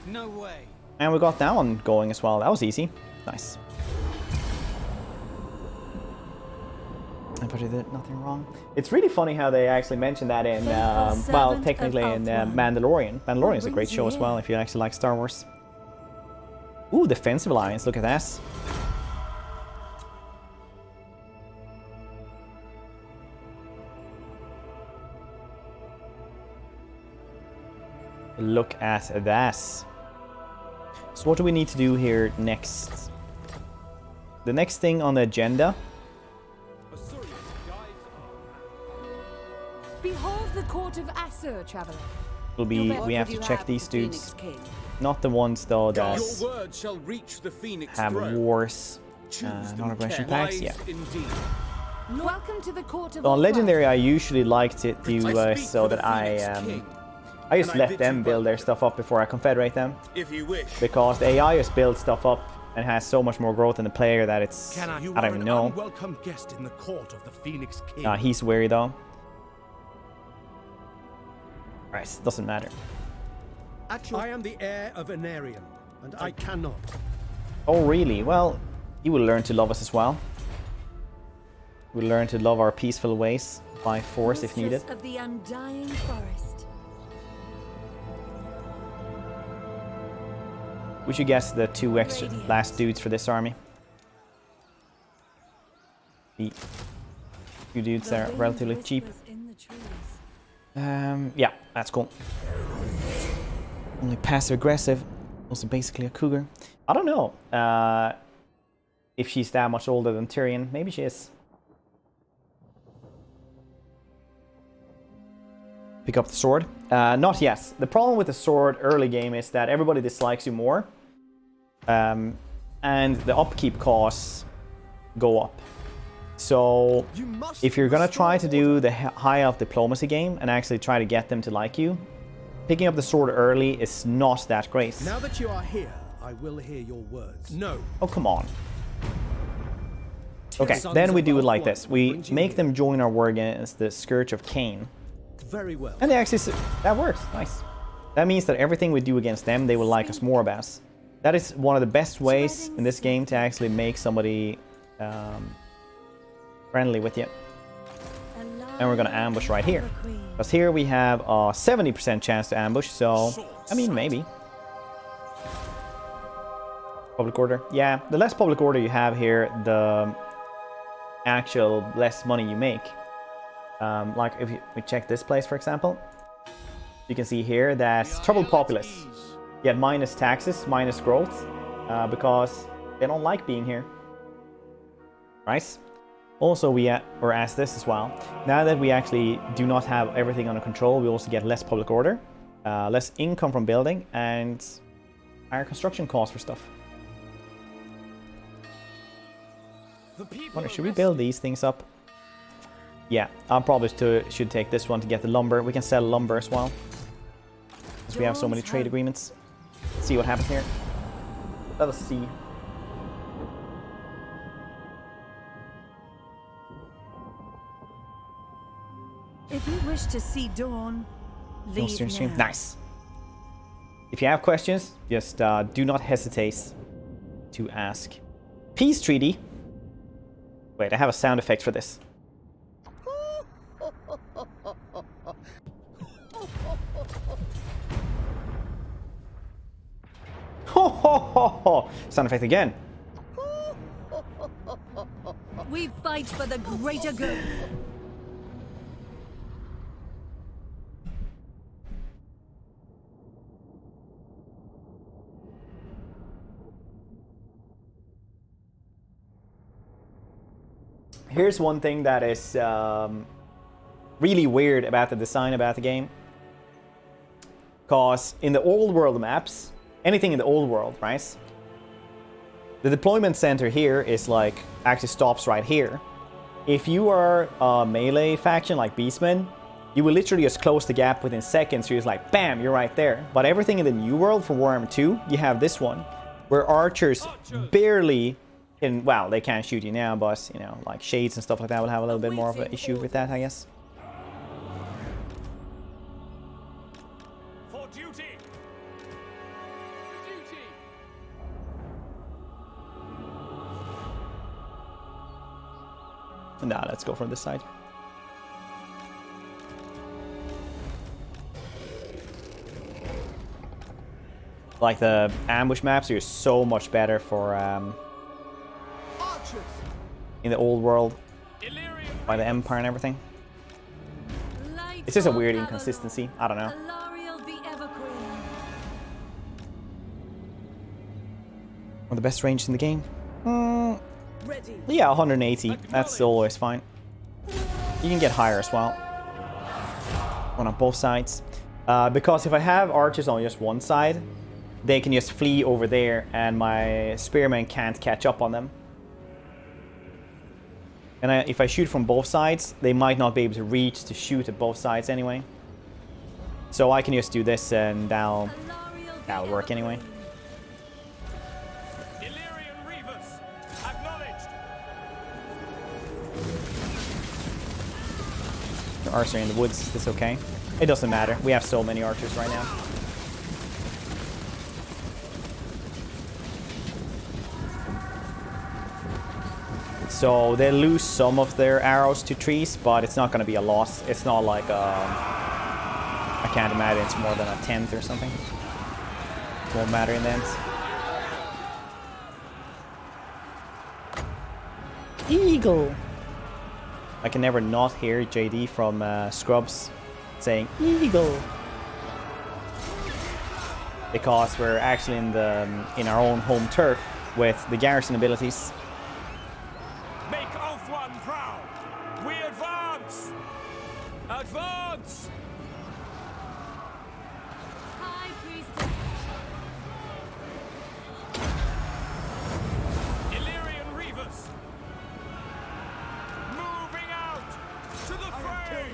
No way. And we got that one going as well. That was easy. Nice. But I did nothing wrong. It's really funny how they actually mentioned that in, well, technically in Mandalorian. Mandalorian is a great show as well if you actually like Star Wars. Ooh, Defensive Alliance. Look at that. Look at that. So what do we need to do here next? The next thing on the agenda. Behold the court of Aesir, traveler. Will be we have to check these dudes. Not the ones though that Your word shall reach the Phoenix have throne. wars. Choose them Non-aggression carefully. packs, yeah. Wise indeed. Welcome to the court of So on Ultron. Legendary, I usually like to do I speak so for the that I Phoenix King, just and I let bid them you build their welcome. stuff up before I confederate them, If you wish. because the AI just builds stuff up and has so much more growth than the player that it's You I are don't even an know. unwelcome guest in the court of the Phoenix King. He's wary though. Right, doesn't matter. I am the heir of Anarion, and I cannot. Oh really? Well, you will learn to love us as well. We'll learn to love our peaceful ways by force if needed. Mistress of the Undying Forest. We should guess the 2 extra last dudes for this army. The 2 dudes that are relatively cheap. Yeah, that's cool. Only passive aggressive. Also basically a cougar. I don't know if she's that much older than Tyrion. Maybe she is. Pick up the sword. Not yet. The problem with the sword early game is that everybody dislikes you more. And the upkeep costs go up. So if you're gonna try to do the high elf diplomacy game and actually try to get them to like you, picking up the sword early is not that great. Now that you are here, I will hear your words. No. Oh, come on. Okay, then we do it like this. We make them join our war against the Scourge of Cain. Very well. And they actually, that works. Nice. That means that everything we do against them, they will like us more about. That is one of the best ways in this game to actually make somebody friendly with you. And we're gonna ambush right here. Because here we have a 70% chance to ambush, so, I mean, maybe. Public order. Yeah, the less public order you have here, the actual less money you make. Like if we check this place, for example, you can see here that troubled populace. You get minus taxes, minus growth, because they don't like being here. Right? Also, we were asked this as well. Now that we actually do not have everything under control, we also get less public order, less income from building, and higher construction costs for stuff. Wonder, should we build these things up? Yeah, I probably should take this one to get the lumber. We can sell lumber as well, because we have so many trade agreements. Let's see what happens here. Let us see. If you wish to see dawn, leave now. Nice. If you have questions, just do not hesitate to ask. Peace treaty. Wait, I have a sound effect for this. Ho ho ho ho! Sound effect again. We fight for the greater good. Here's one thing that is really weird about the design about the game. Because in the old world maps, anything in the old world, right? The deployment center here is like, actually stops right here. If you are a melee faction like Beastmen, you will literally just close the gap within seconds. You're just like, bam, you're right there. But everything in the new world for Warhammer 2, you have this one, where archers barely can, well, they can't shoot you now, but, you know, like shades and stuff like that will have a little bit more of an issue with that, I guess. For duty. Nah, let's go from this side. Like the ambush maps are so much better for in the old world by the Empire and everything. It's just a weird inconsistency. I don't know. Alarielle the Everqueen. One of the best ranges in the game. Ready. Yeah, 180. That's always fine. You can get higher as well. One on both sides. Because if I have archers on just one side, they can just flee over there and my spearmen can't catch up on them. And if I shoot from both sides, they might not be able to reach to shoot at both sides anyway. So I can just do this and that'll work anyway. The archer in the woods, is this okay? It doesn't matter. We have so many archers right now. So they lose some of their arrows to trees, but it's not going to be a loss. It's not like I can't imagine it's more than a tenth or something. It won't matter in the end. Eagle. I can never not hear JD from Scrubs saying Eagle. Because we're actually in our own home turf with the garrison abilities. Make Ulthuan proud. We advance. Advance. High Priestess. Illyrian Reavers. Moving out to the fray.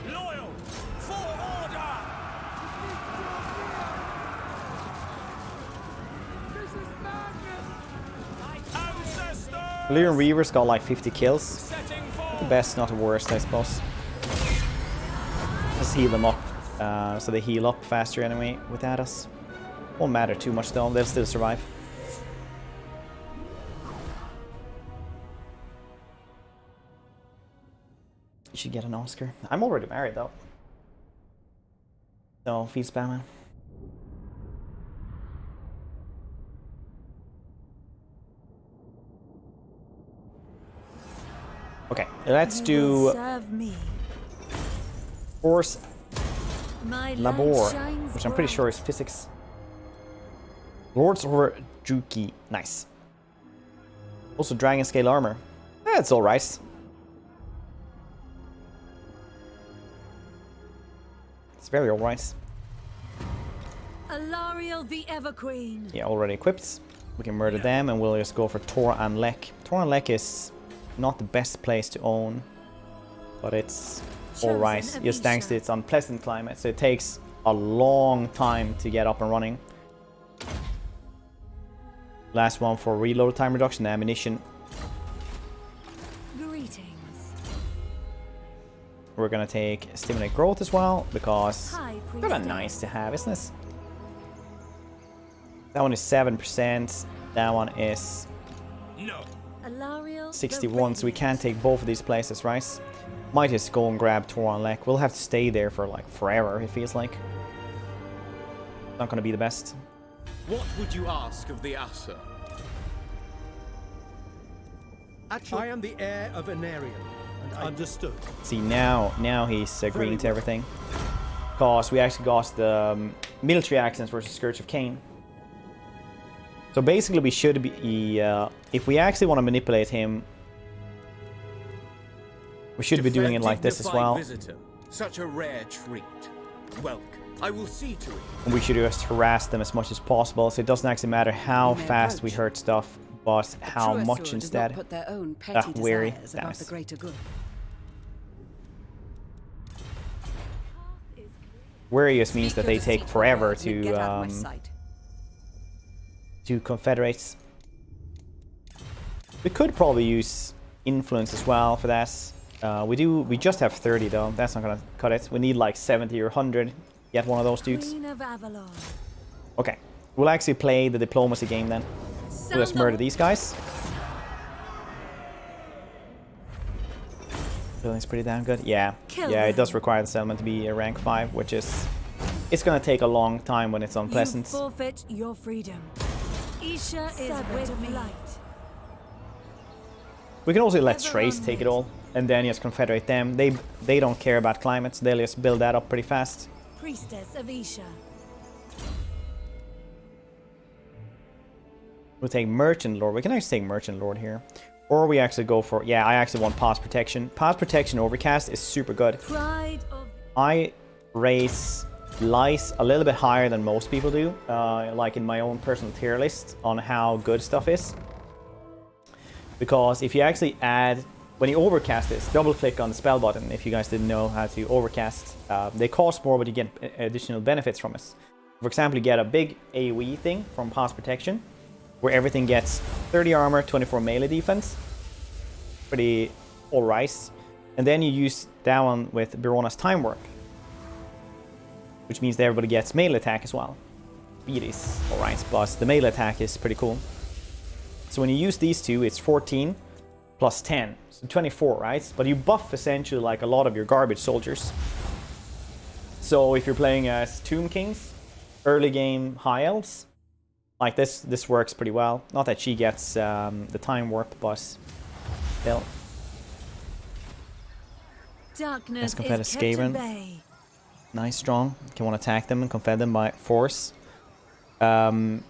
Loyal for order. Ancestors. Illyrian Reavers got like 50 kills. Setting The forth. best, not the worst, I suppose. Just heal them up. So they heal up faster anyway without us. Won't matter too much though, they'll still survive. You should get an Oscar. I'm already married though. So, feed spammer. Okay, let's You do will serve me. Force My Labor, light shines which I'm pretty sure is bright. physics. Lords over Juki, nice. Also Dragon Scale Armor. That's alright. It's very alright. Alarielle the Everqueen. Yeah, already equipped. We can murder them and we'll just go for Tor and Lek. Tor and Lek is not the best place to own, but it's alright. Chosen Just thanks to Avisha. its unpleasant climate, so it takes a long time to get up and running. Last one for reload time reduction, ammunition. Greetings. We're gonna take Stimulate Growth as well, because High kind of Priestess. nice to have, isn't it? That one is 7%, that one is No. Alarielle the 61, so we Radiant. can't take both of these places, right? Might just go and grab Tor and Lek. We'll have to stay there for like forever, it feels like. Not gonna be the best. What would you ask of the Asa? I am the heir of Anarion, and I understood. See, now he's agreeing to everything. Because we actually got the military accents versus Scourge of Cain. So basically we should be, if we actually want to manipulate him, we should be doing it like this as well. Visitor. Such a rare treat. Welcome. I will see to it. And we should just harass them as much as possible, so it doesn't actually matter how You may fast we approach. hurt stuff, but how True much Asura instead. Does not put their own petty Weary. desires above Nice. the greater good. Weary just means Speak that they your take deceitful forever words and get out of my sight. to confederate. We could probably use influence as well for that. We just have 30 though. That's not gonna cut it. We need like 70 or 100. Get one of those dudes. Queen of Avalon. Okay, we'll actually play the diplomacy game then. We'll just murder these guys. Feeling's pretty damn good. Yeah, Kill yeah, it does them. require the settlement to be a rank 5, which is it's gonna take a long time when it's You unpleasant. forfeit your freedom. Isha is with light. We can also let Trace take it all and then just confederate them. They don't care about climates. They'll just build that up pretty fast. Priestess of Isha. We'll take Merchant Lord. We can actually take Merchant Lord here. Or we actually go for... Yeah, I actually want Pass Protection. Pass Protection Overcast is super good. Pride of I raise Lice a little bit higher than most people do. Like in my own personal tier list on how good stuff is. Because if you actually add... When you overcast this, double click on the spell button if you guys didn't know how to overcast. They cost more, but you get additional benefits from it. For example, you get a big AoE thing from Pass Protection, where everything gets 30 armor, 24 melee defense. Pretty alright. And then you use that one with Birona's Time Work, which means that everybody gets melee attack as well. speedies. Alright, but the melee attack is pretty cool. So when you use these two, it's 14 plus 10. So 24, right? But you buff essentially like a lot of your garbage soldiers. So if you're playing as Tomb Kings, early game High Elves, like this works pretty well. Not that she gets the time warp, but still. Darkness Confed is kept at Skaven. bay. Nice, strong. Can want to attack them and confed them by force. The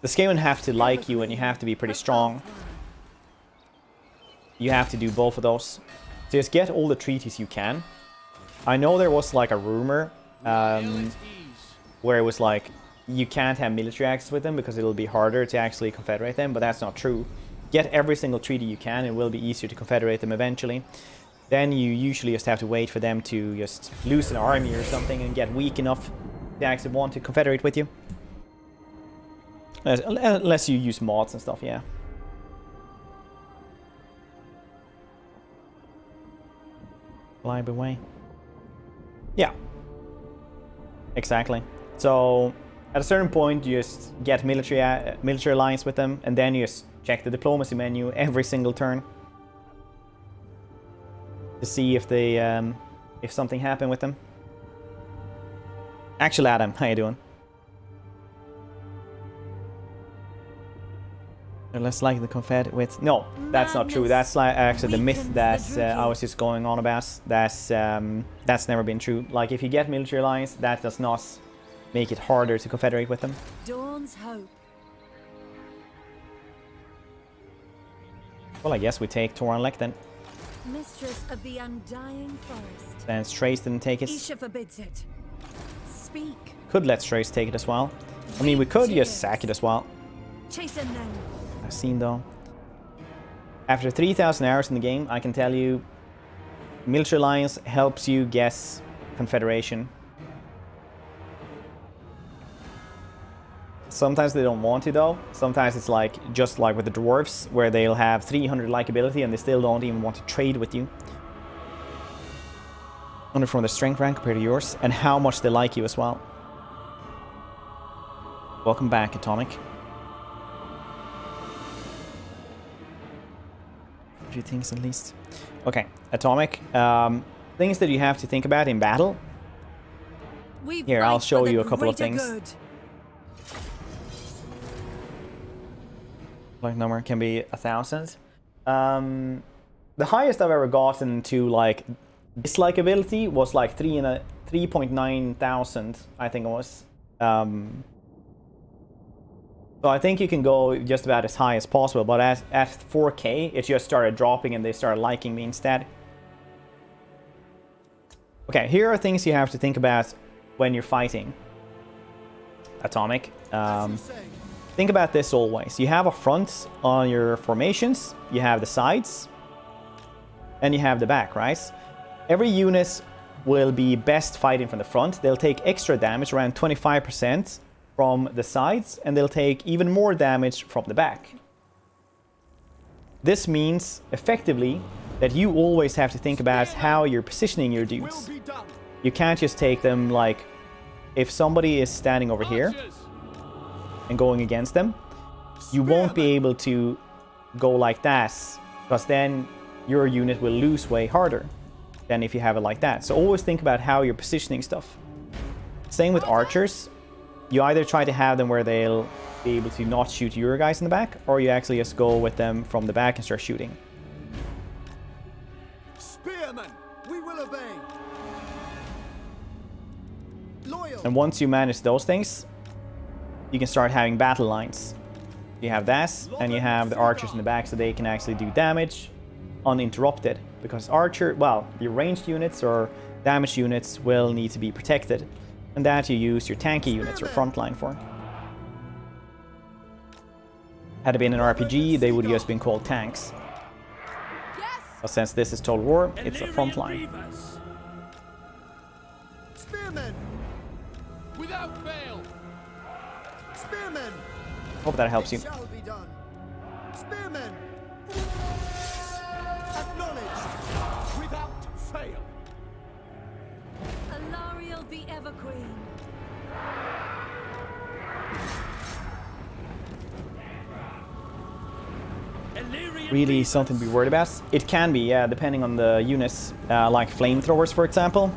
Skaven have to like you and you have to be pretty strong. You have to do both of those. So just get all the treaties you can. I know there was like a rumor where it was like you can't have military access with them because it'll be harder to actually confederate them, but that's not true. Get every single treaty you can, it will be easier to confederate them eventually. Then you usually just have to wait for them to just lose an army or something and get weak enough to actually want to confederate with you. Unless you use mods and stuff, yeah. Blind away. Yeah. Exactly. So at a certain point you just get military alliance with them, and then you just check the diplomacy menu every single turn to see if they if something happened with them. Actually, Adam, how you doing? They're less likely to confed with. No, that's not true. That's like actually the myth that I was just going on about. That's never been true. Like if you get military alliance, that does not make it harder to confederate with them. Dawn's hope. Well, I guess we take Toranlek then. Mistress of the undying forest. Then Strace didn't take it. Isha forbids it. Speak. Could let Strace take it as well. I mean, we could just sack it as well. Chasten them. I've seen though. After 3,000 hours in the game, I can tell you, military alliance helps you guess Confederation. Sometimes they don't want to though. Sometimes it's like, just like with the dwarves, where they'll have 300 likability and they still don't even want to trade with you. Only from the strength rank compared to yours, and how much they like you as well. Welcome back, Atomic. A few things at least. Okay, Atomic. Things that you have to think about in battle. Here, I'll show you a couple of things. Good. Like number can be 1,000. The highest I've ever gotten to like dislikability was like 3.9 thousand, I think it was. So I think you can go just about as high as possible, but at 4K it just started dropping and they started liking me instead. Okay, here are things you have to think about when you're fighting. Atomic. Think about this always. You have a front on your formations, you have the sides, and you have the back, right? Every unit will be best fighting from the front. They'll take extra damage, around 25% from the sides, and they'll take even more damage from the back. This means, effectively, that you always have to think about how you're positioning your dudes. You can't just take them like, if somebody is standing over here and going against them, you won't be able to go like that, because then your unit will lose way harder than if you have it like that. So always think about how you're positioning stuff. Same with archers. You either try to have them where they'll be able to not shoot your guys in the back, or you actually just go with them from the back and start shooting. Spearmen, we will obey. Loyal. And once you manage those things, you can start having battle lines. You have that, and you have the archers in the back, so they can actually do damage uninterrupted. Because archer, well, your ranged units or damage units will need to be protected, and that you use your tanky units or frontline for. Had it been an RPG, they would have just been called tanks. But since this is Total War, it's a frontline. Spearmen, without fail. Spearmen. Hope that helps you. It shall be done. Spearmen. Acknowledged. Without fail. Alarielle the Ever Queen. Really something to be worried about? It can be, yeah, depending on the units. Like flamethrowers, for example.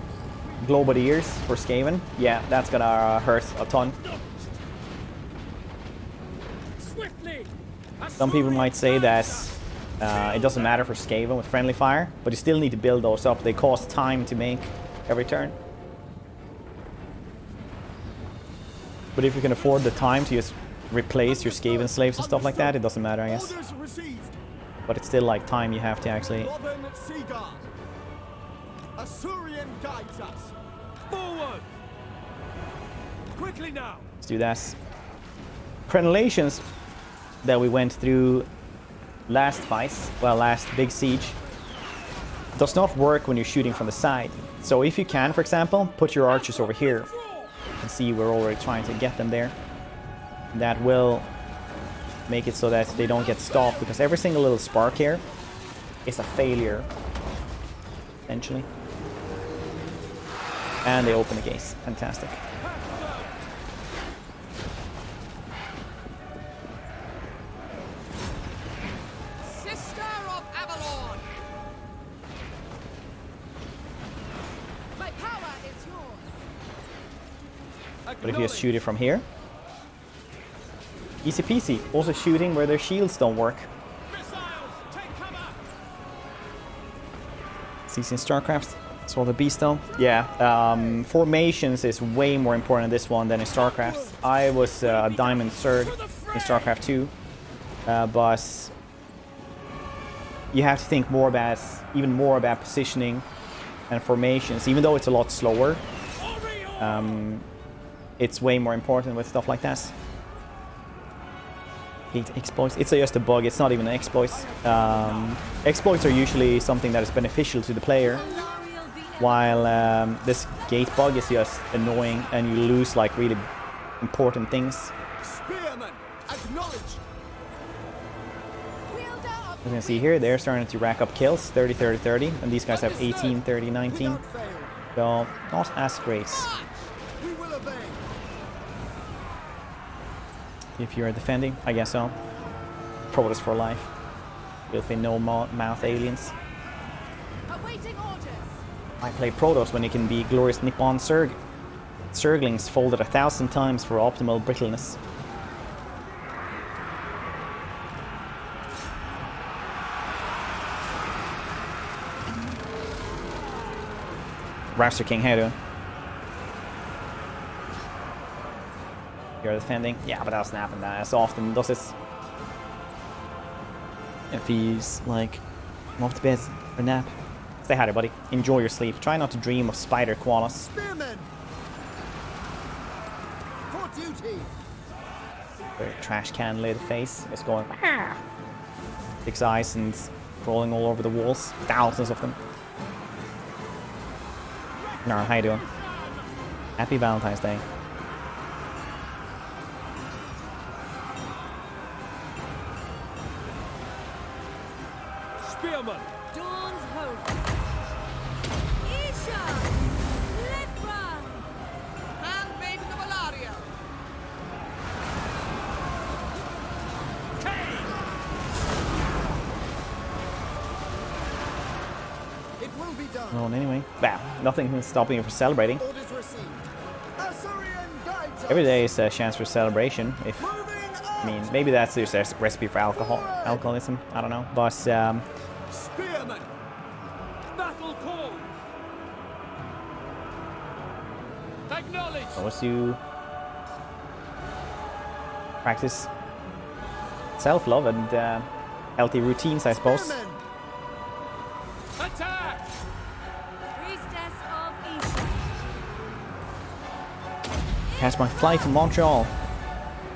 Glow by the ears for Skaven. Yeah, that's gonna hurt a ton. Some people might say that it doesn't matter for Skaven with friendly fire, but you still need to build those up. They cost time to make every turn. But if you can afford the time to just replace your Skaven slaves and stuff like that, it doesn't matter, I guess. But it's still like time you have to actually... Assyrian guides us. Forward! Quickly now. Let's do that. Crenellations that we went through last fight, well, last big siege, does not work when you're shooting from the side. So if you can, for example, put your archers over here. You can see we're already trying to get them there. That will make it so that they don't get stopped, because every single little spark here is a failure, essentially. And they open the gates. Fantastic. Sister of Avalon. My power is yours. But if you just shoot it from here, easy peasy. Also shooting where their shields don't work. Sees in StarCraft. So the beast though. Yeah, formations is way more important in this one than in StarCraft. I was a diamond Zerg in StarCraft 2, but you have to think more about, even more about positioning and formations. Even though it's a lot slower, it's way more important with stuff like that. Exploits. It's just a bug. It's not even an exploit. Exploits are usually something that is beneficial to the player, while this gate bug is just annoying, and you lose like really important things. Spearman, acknowledge. As you can see here, they're starting to rack up kills, 30, 30, 30, and these guys have 18, 30, 19. So not as great. We will obey. If you're defending, I guess so. Protoss for life. Filthy no-mouth aliens. Awaiting orders. I play Protoss when it can be glorious Nippon Zerglings folded 1,000 times for optimal brittleness. Raptor King, how you doing? You're defending? Yeah, but that doesn't happen as often, does it? If he's like, I'm off to bed for a nap. Stay high, buddy. Enjoy your sleep. Try not to dream of spider koalas. Spearmen. For duty. Very trash can lid face. It's going. Six eyes and crawling all over the walls. Thousands of them. Nara, how you doing? Happy Valentine's Day. Spearman. Dawn's hope. Isha! Lepra! Handmaiden of Alarielle. It will be done. Well, anyway. Wow, nothing is stopping you from celebrating. Orders received. Assyrian guides us. Every day is a chance for celebration. If Moving I mean, maybe that's just a recipe for alcoholism. I don't know. But Spearmen. Battle call. Acknowledge. always you practice self-love and healthy routines, I suppose. Spearmen. Attack. Priestess of Isha. Catch my flight to Montreal.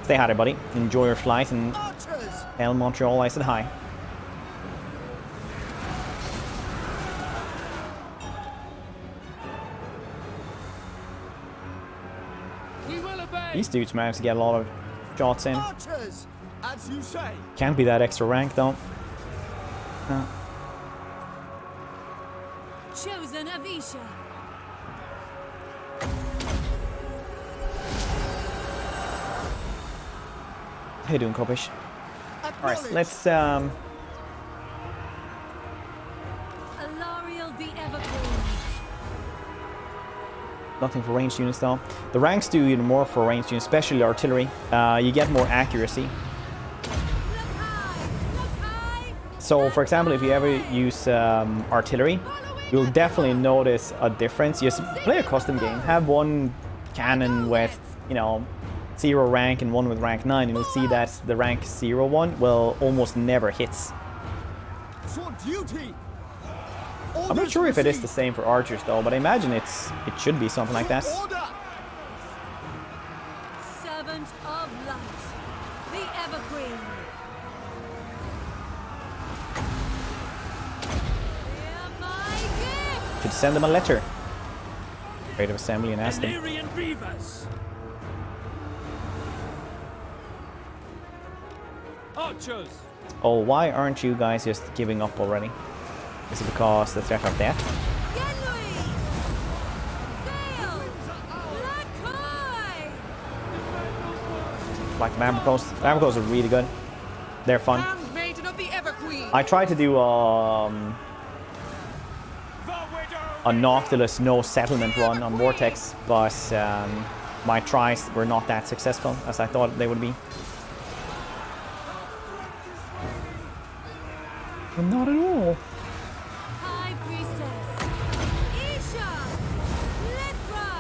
Stay high there, buddy. Enjoy your flight, and Archers. tell Montreal I said hi. We will obey. These dudes managed to get a lot of shots in. Archers. As you say. Can't be that extra rank though. Chosen of Isha. How you doing, Kopish? Alright, let's Alarielle the Evergreen. nothing for ranged units though. The ranks do even more for ranged units, especially artillery. You get more accuracy. So, for example, if you ever use artillery, you'll definitely notice a difference. You play a custom game, have one cannon with, you know, 0 rank and one with rank 9, and you'll see that the rank 0 one will almost never hits. For duty. I'm not sure if it is the same for archers though, but I imagine it should be something like that. Order. Servant of light, the Evergreen. Hear my gift. Should send them a letter. Rate of assembly and ask them. Alarielle Reavers. Archers. Oh, why aren't you guys just giving up already? Is it because the threat of death? Like the Ambercoats. The Ambercoats are really good. They're fun. Handmaiden of the Evergreen. I tried to do a Noctilus no settlement run on Vortex, but my tries were not that successful as I thought they would be. Not at all. High Priestess. Isha. Lithra.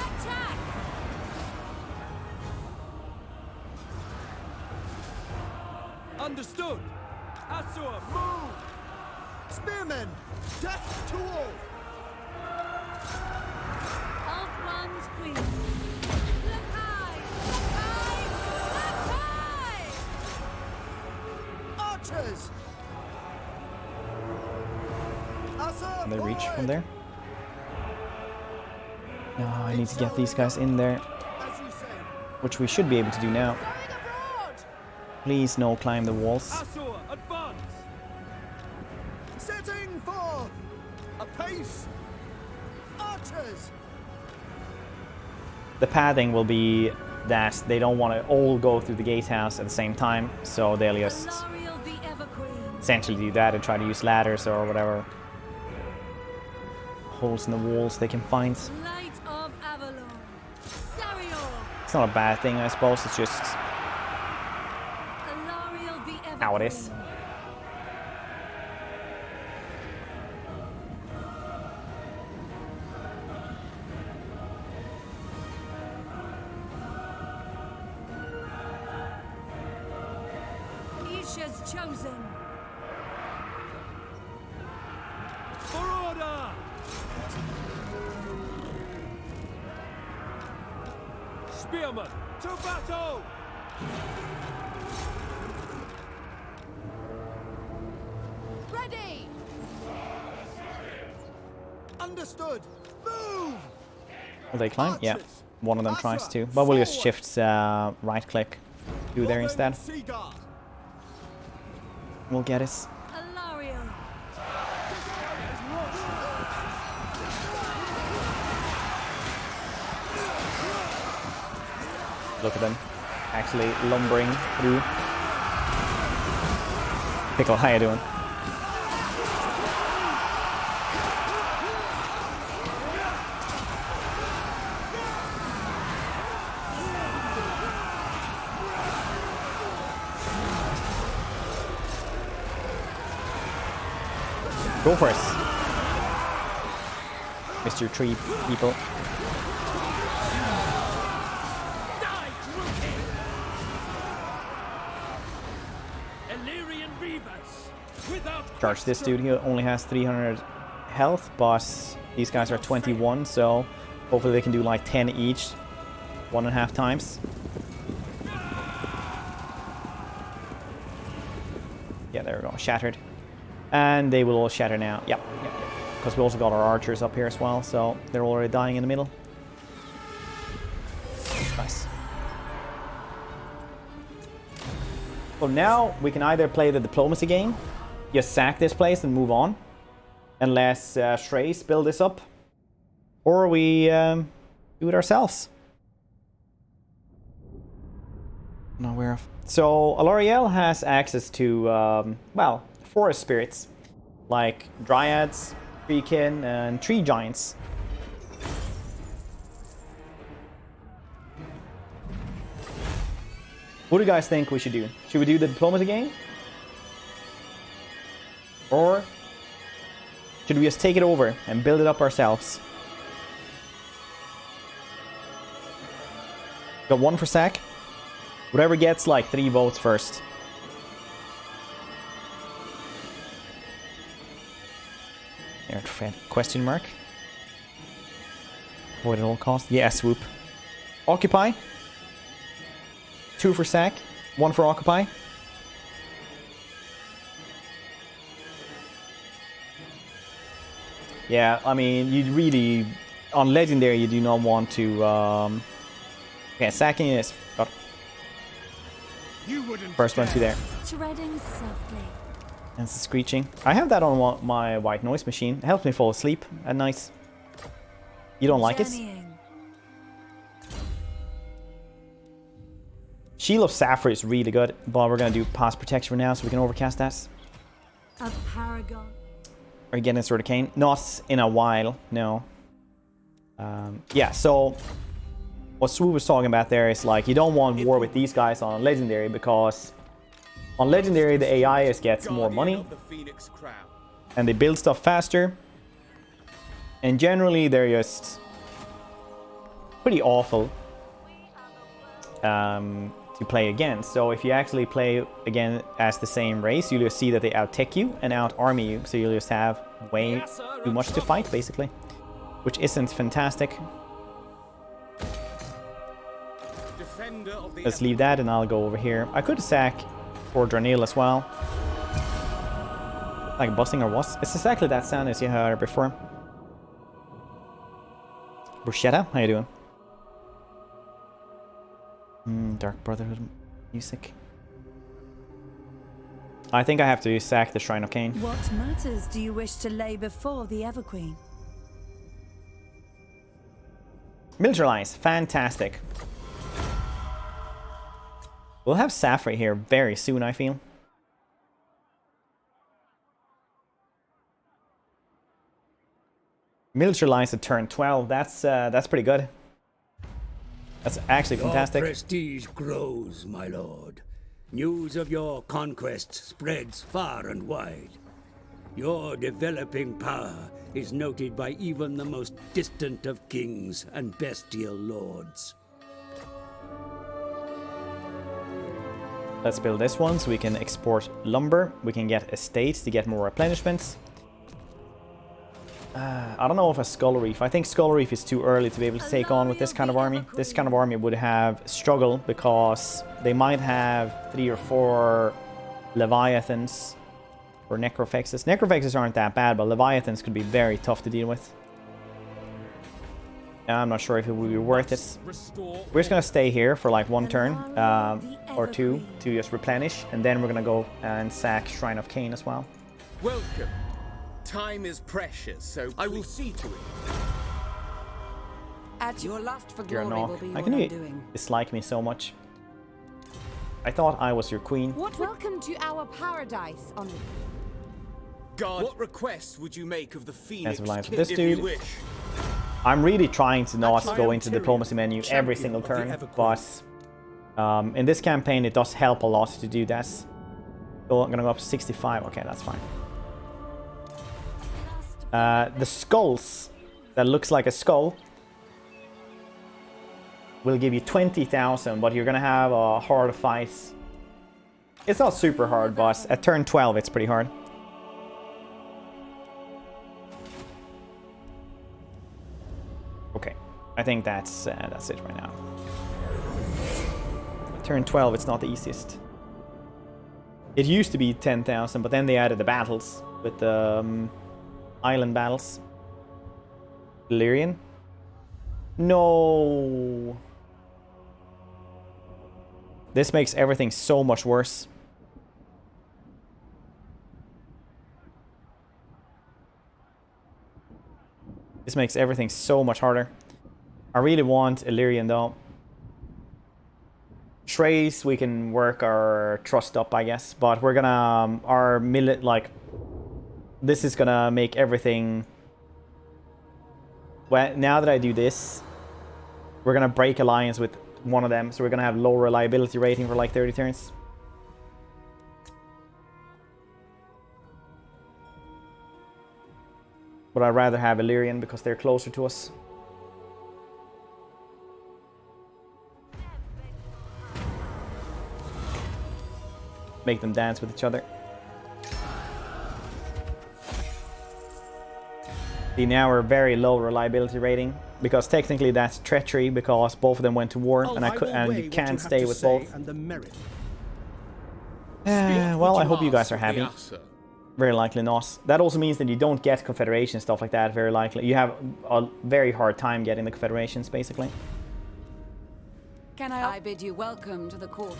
Attack. Understood. Asur, move. Spearmen, death to all. Alt one's queen. Look high. Look high. Look high. Archers. Can they reach from there? No, I need to get these guys in there, As you say. which we should be able to do now. Please no climb the walls. Asur, advance. Setting forth. Apace. Archers. The pathing will be that they don't want to all go through the gatehouse at the same time, so they'll just Alarielle the Evergreen. essentially do that and try to use ladders or whatever holes in the walls they can find. Light of Avalon. Sarior. It's not a bad thing, I suppose. It's just Alarielle the Evergreen. how it is. Isha's chosen. For order. Spearmen, to battle. Ready. Understood. Move. Will they climb? Yeah. One of them tries to. But we'll just shift right click. Do there instead. Seaguard. We'll get it. Alarielle. Look at them. Actually lumbering through. Pickle, how you doing? Go for it. Mr. Tree people. Alarielle Reavers. Without Charge this dude. He only has 300 health, but these guys are 21, so hopefully they can do like 10 each, 1.5 times. Yeah, there we go. Shattered. And they will all shatter now. Yep. Because we also got our archers up here as well, so they're already dying in the middle. Nice. So now we can either play the diplomacy game, just sack this place and move on, unless Shrey's build this up, or we do it ourselves. Not aware of. So Alarielle has access to, well, forest spirits, like dryads, treekin, and tree giants. What do you guys think we should do? Should we do the diplomacy game? Or should we just take it over and build it up ourselves? Got one for sack. Whatever gets like 3 votes first. NerdRageFred, question mark. Avoid at all costs. Yeah, swoop. Occupy. 2 for sack. 1 for occupy. Yeah, I mean, you really, on legendary, you do not want to. Okay, sacking is. Got first one to there. Treading softly. That's the screeching. I have that on my white noise machine. It helps me fall asleep at night. You don't like it? Shield of Sapphire is really good, but we're gonna do pass protection for now, so we can overcast that. A paragon. Are you getting a Sword of Cain? Not in a while, no. Yeah, so what Swoop was talking about there is like you don't want war with these guys on Legendary, because on Legendary the AI just gets more money and they build stuff faster, and generally they're just pretty awful to play against. So if you actually play again as the same race, you'll just see that they out-tech you and out-army you, so you'll just have way too much to fight basically, which isn't fantastic. Let's leave that and I'll go over here. I could sack for Dranil as well. Like busting or what? It's exactly that sound as you heard before. Bruschetta, how you doing? Dark Brotherhood music. I think I have to sack the Shrine of Cain. What matters do you wish to lay before the Everqueen? Militarize, fantastic. We'll have Sapphire here very soon, I feel. Militarize at turn 12. That's pretty good. That's actually fantastic. Your prestige grows, my lord. News of your conquests spreads far and wide. Your developing power is noted by even the most distant of kings and bestial lords. Let's build this one so we can export lumber. We can get estates to get more replenishments. I don't know if a Skull Reef. I think Skull Reef is too early to be able to take on with this kind of army. This kind of army would have struggle because they might have 3 or 4 Leviathans or Necrophexes. Necrophexes aren't that bad, but Leviathans could be very tough to deal with. I'm not sure if it would be worth it. We're just going to stay here for like 1 turn or 2 to just replenish, and then we're going to go and sack Shrine of Cain as well. Welcome. Time is precious, so I will see to it. At your lust for You're glory not. will be How your can you undoing. dislike me so much? I thought I was your queen. Welcome to our paradise, on God, what requests would you make of the Phoenix alliance with Kid this if dude. you wish? I'm really trying to not go into the diplomacy menu every single turn, but in this campaign it does help a lot to do that. So I'm gonna go up to 65. Okay, that's fine. The skulls that looks like a skull will give you 20,000, but you're gonna have a hard fight. It's not super hard, but at turn 12 it's pretty hard. Okay, I think that's it right now. Turn 12, it's not the easiest. It used to be 10,000, but then they added the battles with the island battles. Illyrian? No. This makes everything so much worse. This makes everything so much harder. I really want Illyrian though. Trace, we can work our trust up, I guess. But we're gonna this is gonna make everything. Well, now that I do this, we're gonna break alliance with one of them, so we're gonna have low reliability rating for like 30 turns. But I'd rather have Illyrian because they're closer to us. Make them dance with each other. See, now we're very low reliability rating because technically that's treachery because both of them went to war and you can't stay with both. Well, I hope you guys are happy. Very likely not. That also means that you don't get Confederation stuff like that. Very likely you have a very hard time getting the Confederations, basically. Can I bid you welcome to the court?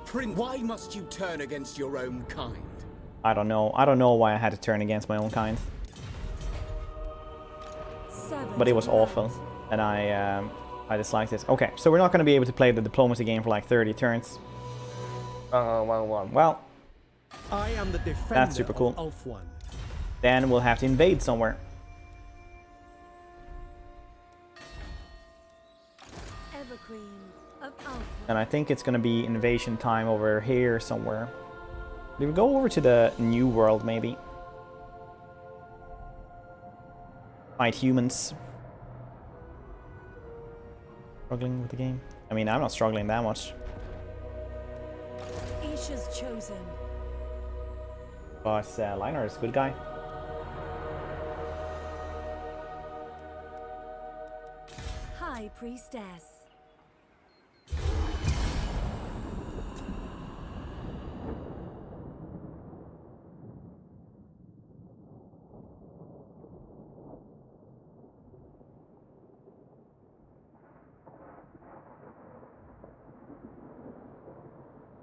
Prince, why must you turn against your own kind? I don't know. I don't know why I had to turn against my own kind. But it was awful, and I disliked it. Okay, so we're not going to be able to play the diplomacy game for like 30 turns. Well. I am the defender. That's super cool. Of Ulf One. Then we'll have to invade somewhere. And I think it's going to be invasion time over here somewhere. We will go over to the New World, maybe. Fight humans. Struggling with the game. I mean, I'm not struggling that much. Isha's chosen. But Liner is a good guy. High Priestess.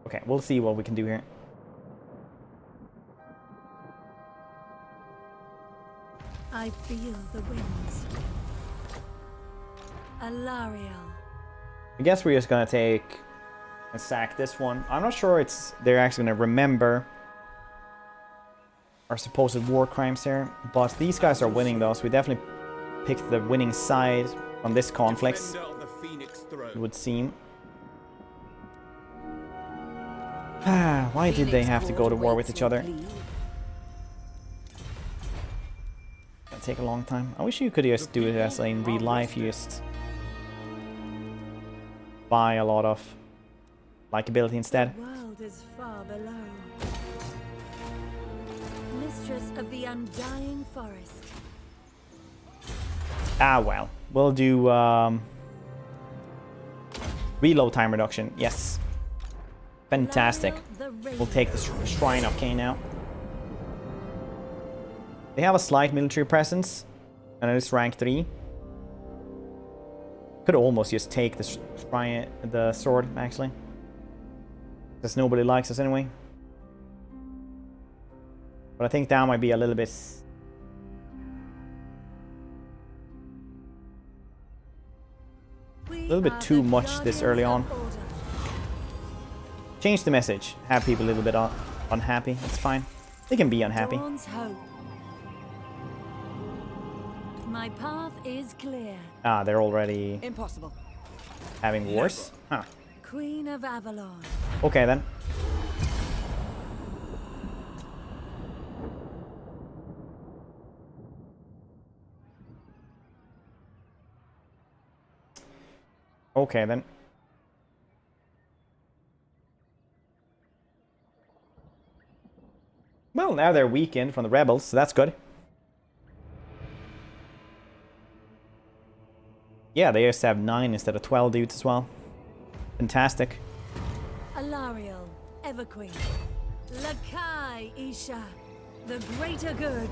Okay, we'll see what we can do here. I feel the winds. Alarielle. I guess we're just gonna take and sack this one. I'm not sure they're actually gonna remember our supposed war crimes here, but these guys are winning though, so we definitely picked the winning side on this conflict. It would seem. Why did they have to go to war with each other? That'll take a long time. I wish you could just do it as in real life. You just buy a lot of likability instead. The world is far below. Mistress of the undying forest. Ah, well. We'll do reload time reduction. Yes. Fantastic. We'll take the Shrine of Cain now. They have a slight military presence, and it's rank 3. Could almost just take the Shrine, the sword, actually. Because nobody likes us anyway. But I think that might be a little bit... too much this early on. Change the message. Have people a little bit unhappy. It's fine. They can be unhappy. My path is clear. Ah, they're already Impossible. having wars? Huh. Queen of Avalon. Okay then. Okay then. Well, now they're weakened from the rebels, so that's good. Yeah, they used to have 9 instead of 12 dudes as well. Fantastic. Alarielle, Everqueen. Lakai, Isha. The greater good.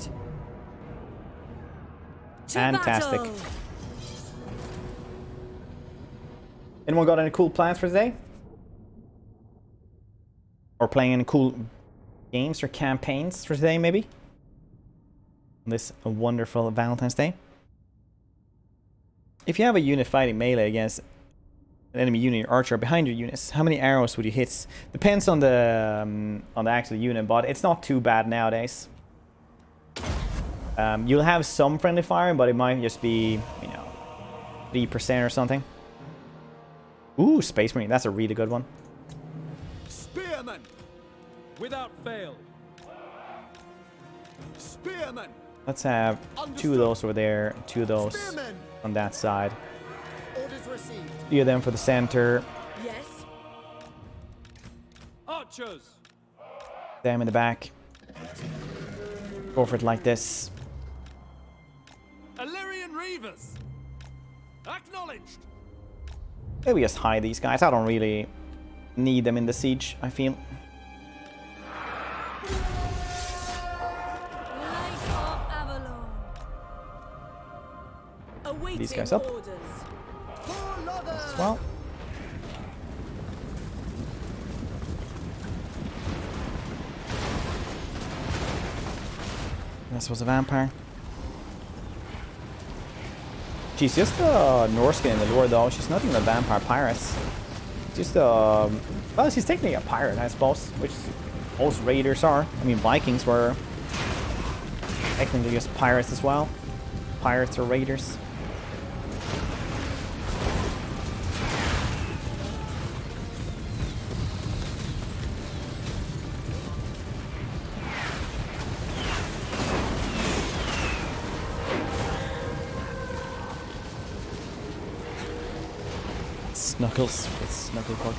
Fantastic. Anyone got any cool plans for today? Or playing any cool games or campaigns for today, maybe? On this wonderful Valentine's Day. If you have a unit fighting melee against an enemy unit, your archer, behind your units. How many arrows would you hit? Depends on the actual unit, but it's not too bad nowadays. You'll have some friendly fire, but it might just be, you know, 3% or something. Ooh, Space Marine. That's a really good one. Spearman! Without fail. Spearman! Let's have 2 of those over there, 2 of those Spearman! on that side. Orders received. 3 of them for the center. Yes. Archers! Them in the back. Go for it like this. Illyrian Reavers! Acknowledged! Maybe just hide these guys. I don't really need them in the siege, I feel. Light of Avalon. Awaiting These guys up. orders. As well. This was a vampire. She's just a Norskin in the lore though. She's not even a vampire pirate. Just well, she's technically a pirate, I suppose, which most raiders are. I mean, Vikings were technically just pirates as well. Pirates or raiders. Snuggles with Snugglepug.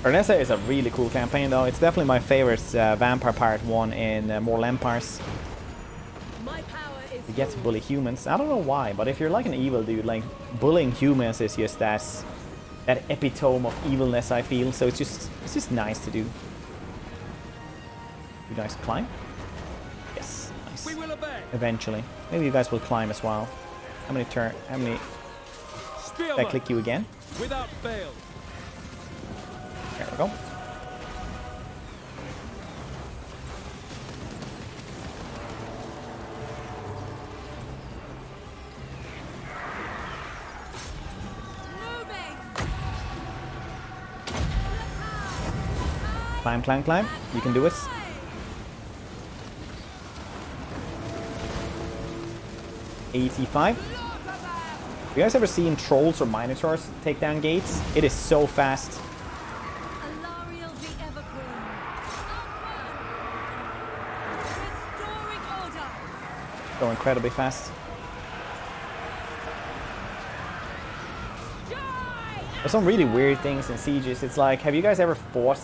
Ernessa is a really cool campaign though. It's definitely my favorite Vampire Pirate one in Mortal Empires. My power is You get to bully humans. I don't know why, but if you're like an evil dude, like bullying humans is just that epitome of evilness, I feel. So it's just nice to do. You guys climb? Yes, nice. We will obey. Eventually. Maybe you guys will climb as well. How many Did I Spearman! click you again? Without fail. There we go. Climb, climb, climb. You can do it. $85. Have you guys ever seen trolls or minotaurs take down gates? It is so fast. Alarielle the Evergreen. Restoring order. So incredibly fast. There's some really weird things in sieges. It's like, have you guys ever fought,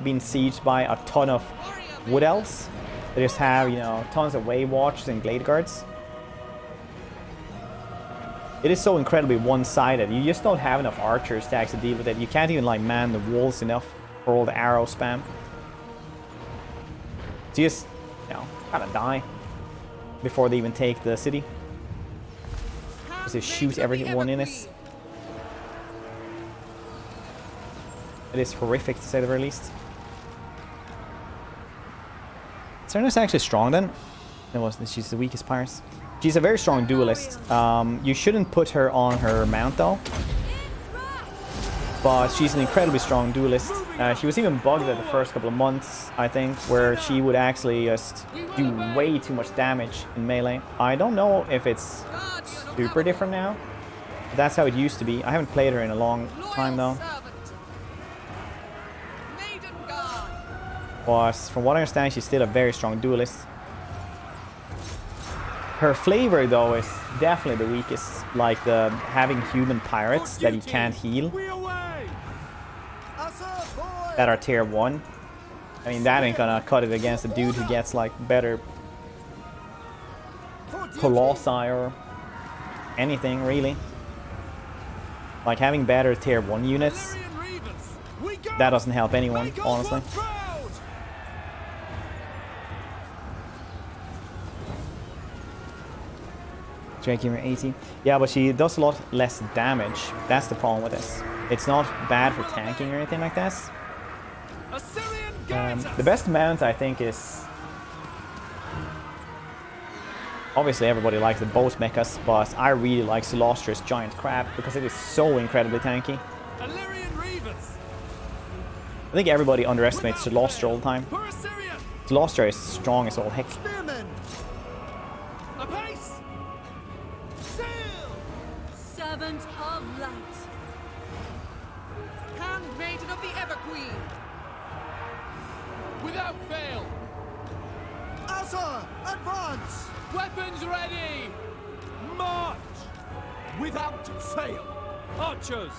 been sieged by a ton of wood elves? They just have, you know, tons of Way Watchers and Glade Guards. It is so incredibly one-sided. You just don't have enough archers to actually deal with it. You can't even like man the walls enough for all the arrow spam. So you just, you know, gotta die before they even take the city. Because they shoot everyone in it. It is horrific to say the very least. Serna's actually strong then. It wasn't. She's the weakest pirate. She's a very strong duelist. You shouldn't put her on her mount though. But she's an incredibly strong duelist. She was even bugged at the first couple of months, I think, where she would actually just do way too much damage in melee. I don't know if it's super different now. But that's how it used to be. I haven't played her in a long time though. But from what I understand, she's still a very strong duelist. Her flavor though is definitely the weakest, like the having human pirates that you can't heal, that are tier 1. I mean, that ain't gonna cut it against a dude who gets like better Colossi or anything really. Like having better tier 1 units, that doesn't help anyone, honestly. Drakegamer 80. Yeah, but she does a lot less damage. That's the problem with this. It's not bad for tanking or anything like that. The best mount, I think, is Obviously, everybody likes the both mechas, but I really like Celostro's giant crab because it is so incredibly tanky. Illyrian Reavers. I think everybody underestimates Celostro all the time. For Assyrian. Celostro is strong as all heck. Spearmen. Apace. Sail. Servant of light. Handmaiden of the Everqueen. Without fail. Asa, advance! Weapons ready. March. Without fail. Archers.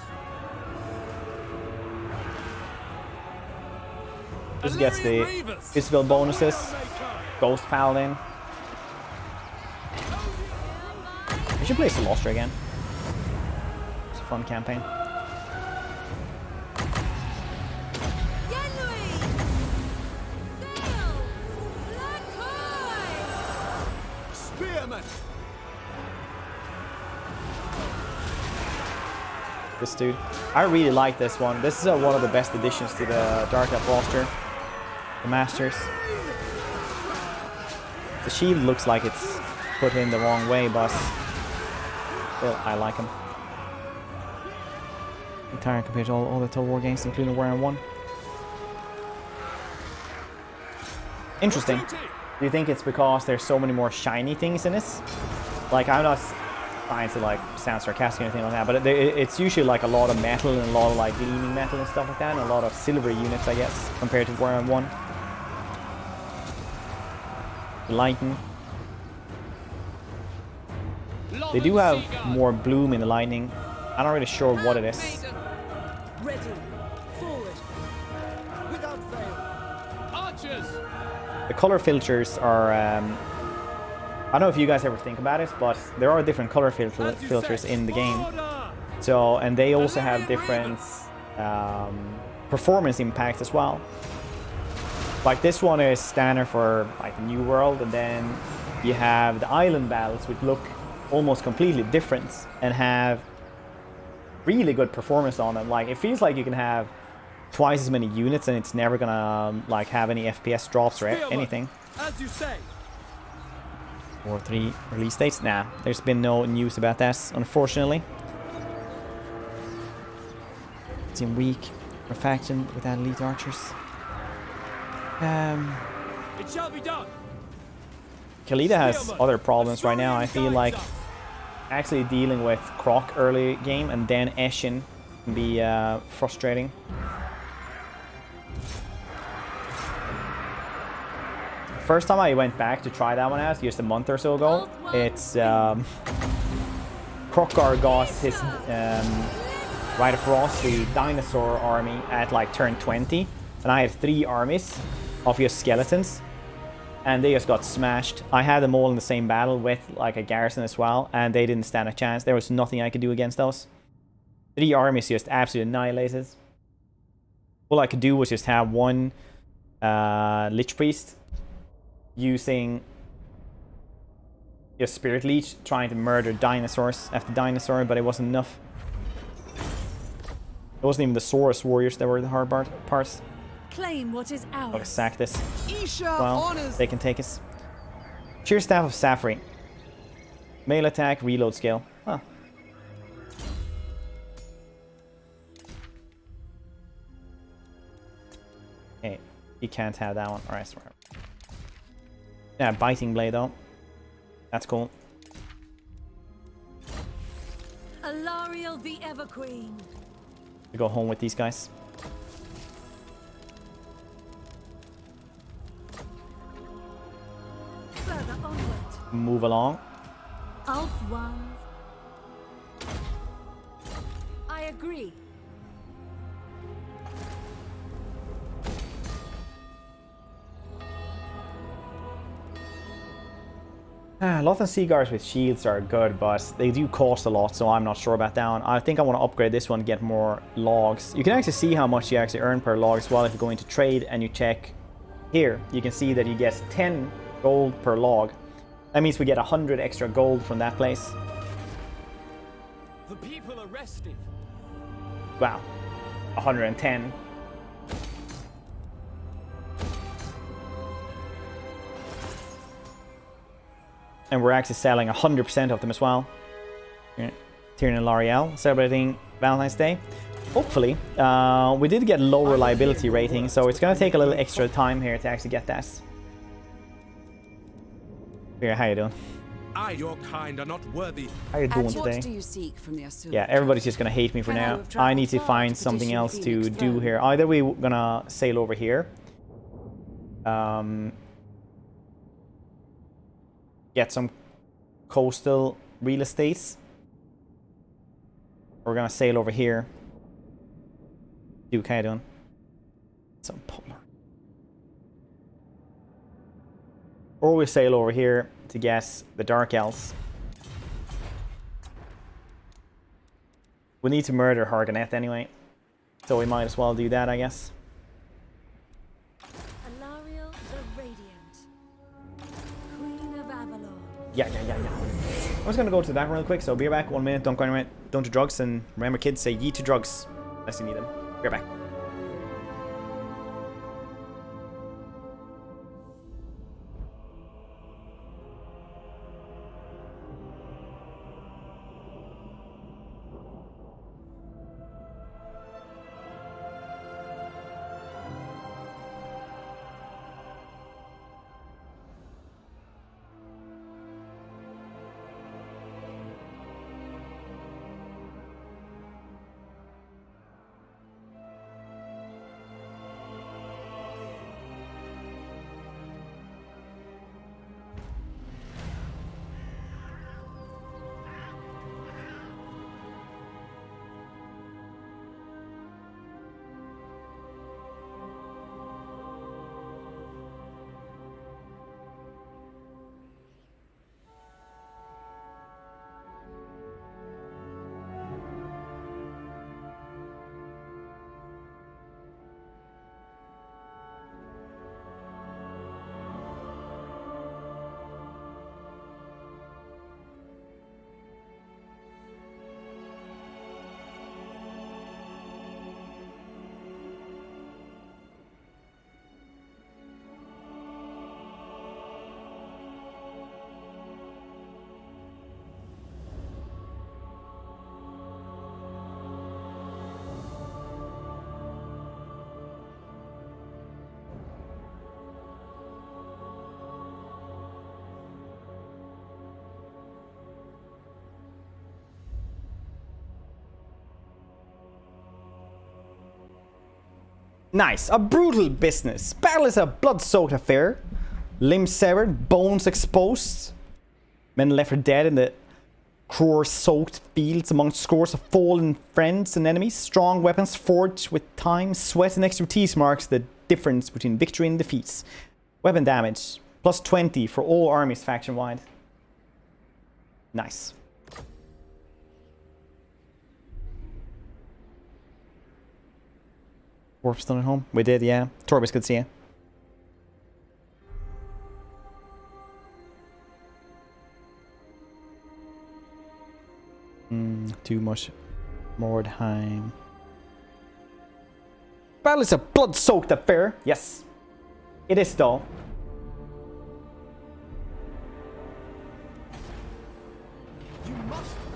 This gets the physical bonuses. Ghost Paladin. We should play Celostra again. It's a fun campaign. Spearmen. This dude. I really like this one. This is one of the best additions to the Dark Elf roster. The Masters. The shield looks like it's put in the wrong way, but still, I like him. Entire compared to all the Total War games, including Warhammer 1. Interesting. Do you think it's because there's so many more shiny things in this? Like, I'm not trying to like sound sarcastic or anything like that, but it's usually like a lot of metal and a lot of like gleaming metal and stuff like that, and a lot of silver units, I guess, compared to Warhammer 1. Lightning. They do have more bloom in the lightning. I'm not really sure what it is. Ready. Forward. Without fail. Archers. The color filters are I don't know if you guys ever think about it, but there are different color filters in the game. So, and they also have different performance impacts as well. Like this one is standard for like New World, and then you have the island battles, which look almost completely different and have really good performance on them. Like it feels like you can have twice as many units and it's never gonna like have any FPS drops or anything. As you say. War 3 release dates? Nah, there's been no news about that, unfortunately. Seem weak. Faction without elite archers. It shall be done. Khalida has other problems right now. I feel like actually dealing with Croc early game and then Eshin can be frustrating. First time I went back to try that one out, just a month or so ago, it's Krokar got his right across the dinosaur army at like turn 20, and I had 3 armies of just skeletons, and they just got smashed. I had them all in the same battle with like a garrison as well, and they didn't stand a chance. There was nothing I could do against those. 3 armies just absolutely annihilated. All I could do was just have one Lich Priest using your Spirit Leech, trying to murder dinosaurs after dinosaur, but it wasn't enough. It wasn't even the Saurus warriors that were the hard parts. Claim what is ours. I'll sack this. Isha Well, honors. they can take us. Sheer Staff of Safri. Melee attack, reload skill. Huh. Okay, you can't have that one. Alright, sorry. Yeah, Biting Blade though. That's cool. Alarielle the Everqueen. To go home with these guys. Further onward. Move along. Alt ones. I agree. Lothan Seagars with shields are good, but they do cost a lot, so I'm not sure about that one. I think I want to upgrade this one to get more logs. You can actually see how much you actually earn per log as well if you go into trade and you check here. You can see that you get 10 gold per log. That means we get 100 extra gold from that place. The people are restive. Wow. 110. And we're actually selling 100% of them as well. Yeah. Tyrion and Alarielle celebrating Valentine's Day. Hopefully. We did get low reliability rating, so it's going to take a little extra time here to actually get that. Here, how you doing? Your kind are not worthy. How you doing What today? do you seek from the Asur? Yeah, everybody's just going to hate me for Can I now. have I need to traveled far find to something petition else to Phoenix do throne? here. Either we're going to sail over here. Get some coastal real estates. We're going to sail over here. How you doing? Some polar. Or we sail over here to get the Dark Elves. We need to murder Hargoneth anyway. So we might as well do that, I guess. Alarielle the Radiant, Queen of Avalon. Yeah. I'm just gonna go to the back real quick, so be right back. 1 minute, don't go anywhere. Don't do drugs, and remember kids, say yeet to drugs unless you need them. Be right back. Nice. A brutal business. Battle is a blood-soaked affair. Limbs severed, bones exposed. Men left for dead in the gore-soaked fields amongst scores of fallen friends and enemies. Strong weapons forged with time, sweat, and expertise marks the difference between victory and defeats. Weapon damage. Plus 20 for all armies faction-wide. Nice. Warp's done at home? We did, yeah. Torbis, good to see you. Too much Mordheim. Battle is a blood-soaked affair. Yes. It is, though.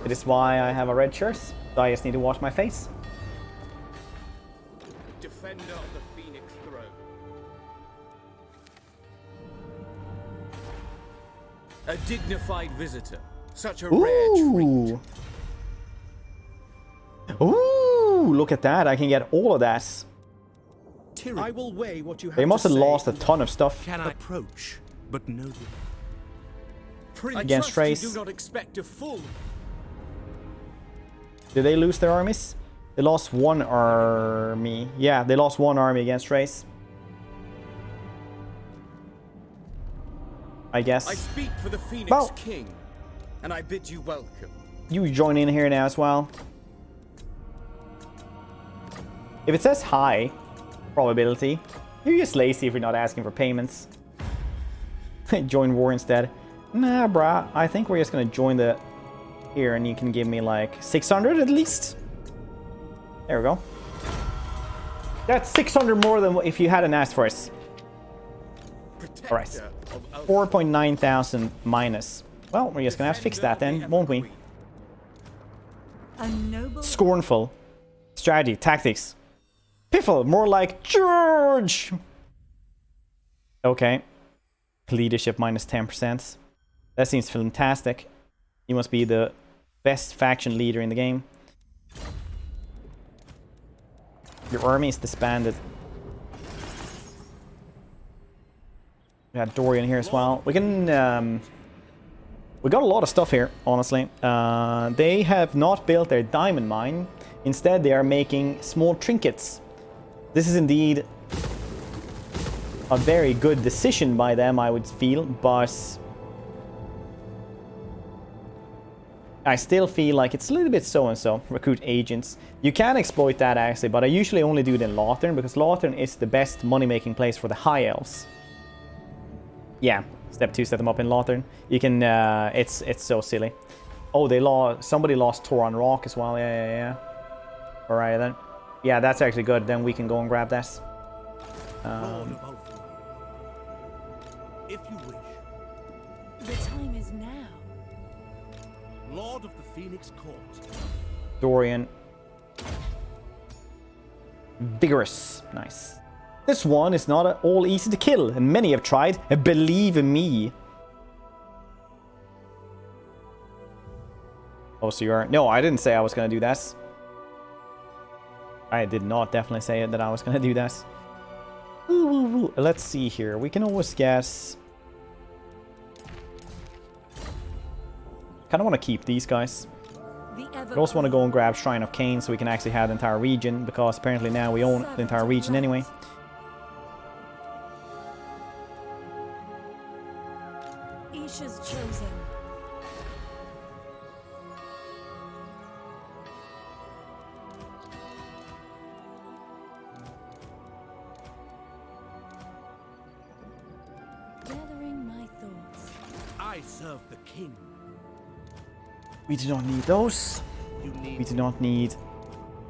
It is why I have a red shirt. So I just need to wash my face. Defender of the Phoenix throne. A dignified visitor. Such a rare treat. Ooh, look at that. I can get all of that. I will weigh what you have They must to have say. lost a ton of stuff. Can I approach, but no. Against Trace. You do not expect a full. Did they lose their armies? They lost one army. Yeah, they lost one army against Trace. I guess. I speak for the Phoenix Well, King, and I bid you welcome. you join in here now as well. If it says high probability, you're just lazy if you're not asking for payments. Join war instead. Nah, brah. I think we're just gonna join the here, and you can give me like 600 at least. There we go. That's 600 more than if you hadn't asked for us. Alright. 4.9 thousand minus Well, we're just gonna have to fix that then, won't we? A noble Scornful. Strategy, tactics. Piffle, more like George! Okay. Leadership minus 10%. That seems fantastic. He must be the best faction leader in the game. Your army is disbanded. We got Dorian here as well. We can... we got a lot of stuff here, honestly. They have not built their diamond mine. Instead, they are making small trinkets. This is indeed a very good decision by them, I would feel, but I still feel like it's a little bit so-and-so. Recruit agents. You can exploit that, actually, but I usually only do it in Lothern, because Lothern is the best money-making place for the High Elves. Yeah, step 2, set them up in Lothern. You can, it's so silly. Oh, somebody lost Toron Rock as well. Yeah. Alright then. Yeah, that's actually good. Then we can go and grab that. If you wish. The time is now. Lord of the Phoenix Court. Dorian. Vigorous. Nice. This one is not at all easy to kill, and many have tried. Believe me. Oh, so you are... No, I didn't say I was going to do that. I did not definitely say that I was going to do that. Ooh. Let's see here. We can always guess... Kind of want to keep these guys. I also want to go and grab Shrine of Cain so we can actually have the entire region, because apparently now we own the entire region anyway. Isha's chosen. Gathering my thoughts. I serve the king. We do not need those. We do not need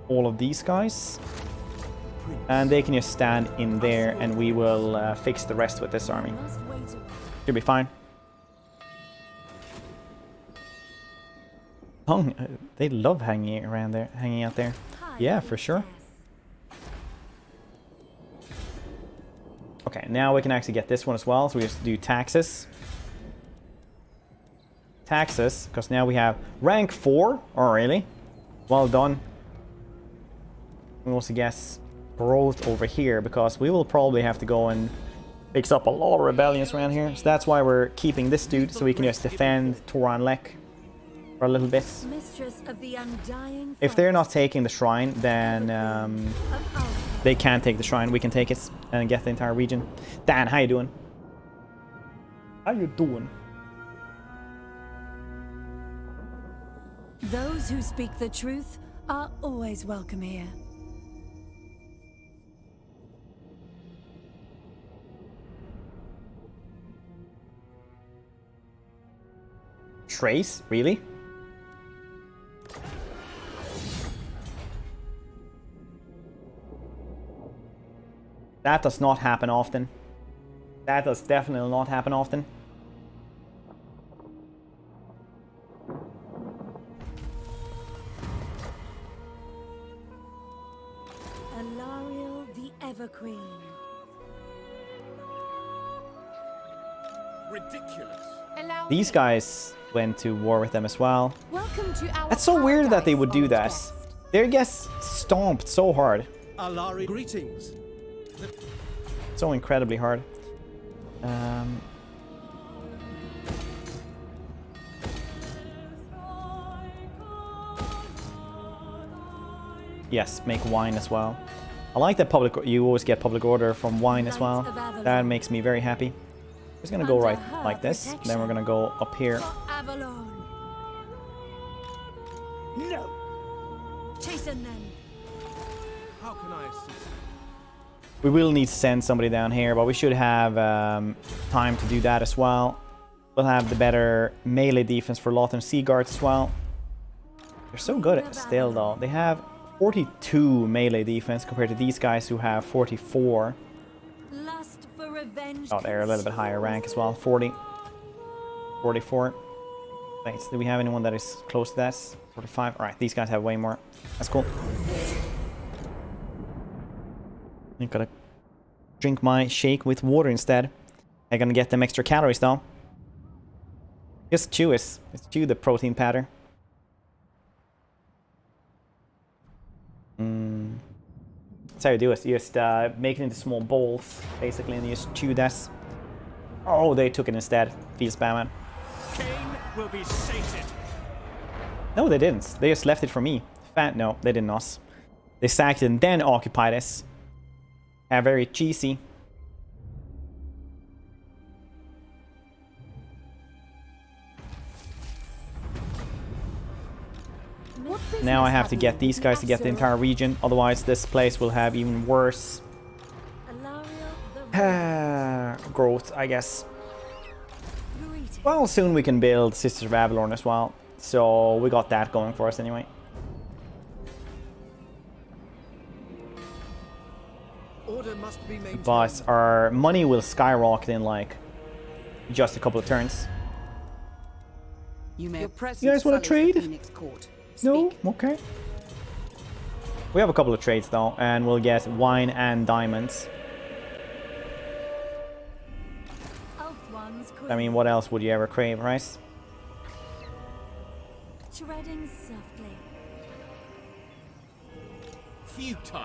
all of these guys. And they can just stand in there, and we will fix the rest with this army. Must wait a while. Should be fine. They love hanging around there, hanging out there. Yeah, for sure. Okay, now we can actually get this one as well. So we just do taxes. Taxes, because now we have rank 4. Oh, really? Well done. We also guess growth over here, because we will probably have to go and fix up a lot of rebellions around here. So that's why we're keeping this dude, so we can just defend Toran Lek for a little bit. Mistress of the undying If they're not taking the shrine, then they can't take the shrine. We can take it and get the entire region. Dan, how you doing? How you doing? Those who speak the truth are always welcome here. Trace? Really? That does not happen often. That does definitely not happen often. Alarielle the Everqueen. Ridiculous. Allow These me. guys went to war with them as well. Welcome to our That's so weird that they paradise, would do old that. guest. They gets stomped so hard. Alarielle, greetings. So incredibly hard. Yes, make wine as well. I like that you always get public order from wine as well. That makes me very happy. We're just gonna go right like this. Then we're gonna go up here. Avalon. No! Chasten them. How can I assist? We will need to send somebody down here, but we should have time to do that as well. We'll have the better melee defense for Lothern Sea Guards as well. They're so good at still though. They have 42 melee defense compared to these guys who have 44. Lust for revenge. Oh, they're a little bit higher rank as well. 40. 44. Wait, do we have anyone that is close to that? 45. All right, these guys have way more. That's cool. I'm gonna drink my shake with water instead. I'm gonna get them extra calories though. Just chew it. Just chew the protein powder. That's how you do it. You just make it into small balls, basically, and you just chew that. Oh, they took it instead. Feels bad, man. Cain will be sated. No, they didn't. They just left it for me. No, they didn't us. They sacked it and then occupied us. Very cheesy. Now I have to get these guys to get the entire region. Otherwise, this place will have even worse growth, I guess. Well, soon we can build Sisters of Avalorn as well. So we got that going for us anyway. Order must be maintained. But our money will skyrocket in like just a couple of turns. You guys want to trade? No? Okay. We have a couple of trades though, and we'll get wine and diamonds. I mean, what else would you ever crave, right? Treading softly. Futile.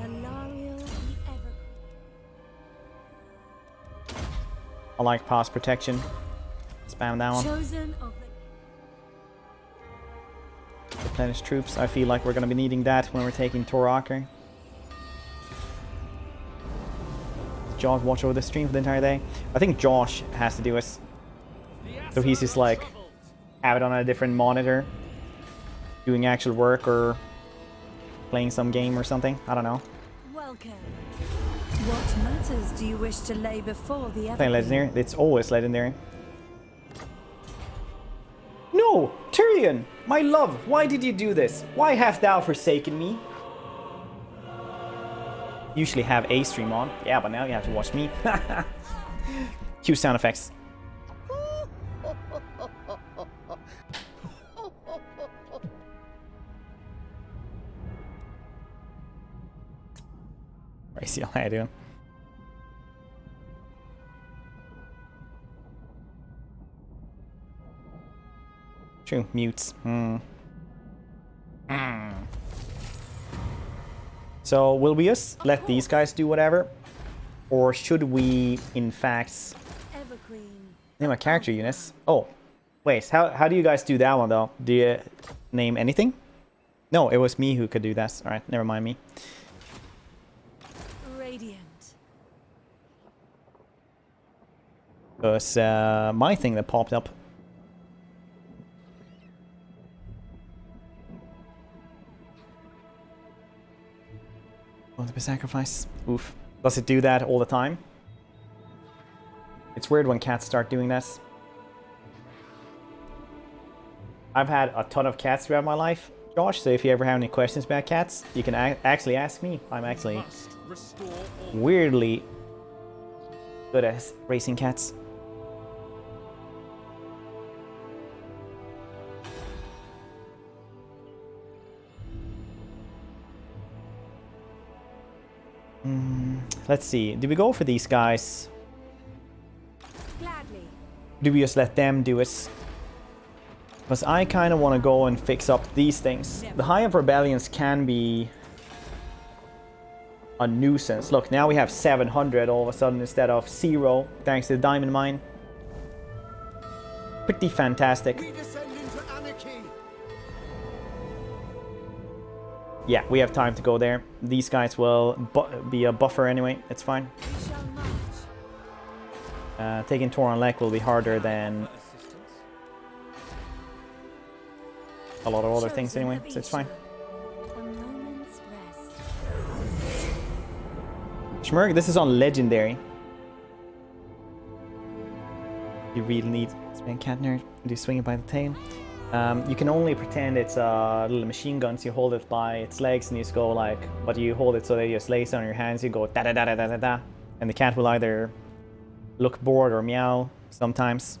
Alarielle the ever. I like pass protection. Spam that one. Chosen of the Replenish troops. I feel like we're going to be needing that when we're taking Toraker. Josh watch over the stream for the entire day. I think Josh has to do it. So he's just like have it on a different monitor, doing actual work or playing some game or something. I don't know. welcome. What matters do you wish to lay before the Playing legendary. It's always legendary. No, Tyrion, my love, why did you do this? Why hast thou forsaken me? Usually have a stream on. Yeah, but now you have to watch me. Cue sound effects. Crazy, how you doing? True, mutes. So, will we just let these guys do whatever? Or should we, in fact... name a character units? Oh, wait, how do you guys do that one, though? Do you name anything? No, it was me who could do that. Alright, never mind me. Radiant. It was my thing that popped up. Going to be sacrificed. Oof. Does it do that all the time? It's weird when cats start doing this. I've had a ton of cats throughout my life, Josh, so if you ever have any questions about cats, you can actually ask me. I'm actually weirdly good at racing cats. Let's see. Do we go for these guys? Gladly. Do we just let them do it? Because I kind of want to go and fix up these things. The Hive Rebellions can be a nuisance. Look, now we have 700 all of a sudden instead of 0, thanks to the Diamond Mine. Pretty fantastic. We descend into anarchy. Yeah, we have time to go there. These guys will be a buffer anyway. It's fine. We shall march. Taking Toron Lek will be harder than a lot of other things anyway, so it's fine. A moment's rest. Shmurg, this is on Legendary. You really need Spin Cat Nerd. Do swing it by the tail. You can only pretend it's a little machine gun, so you hold it by its legs and you just go like, but you hold it so they just lays on your hands, you go da da da da da da da. And the cat will either look bored or meow sometimes.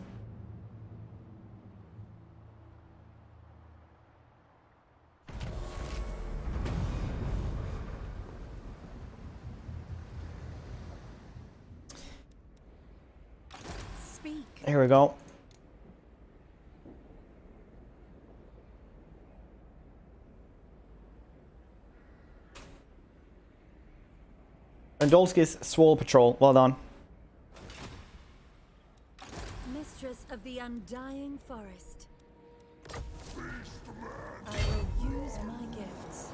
speak. Here we go. Andolski's Swole Patrol. Well done. Mistress of the undying forest. I will use my gifts.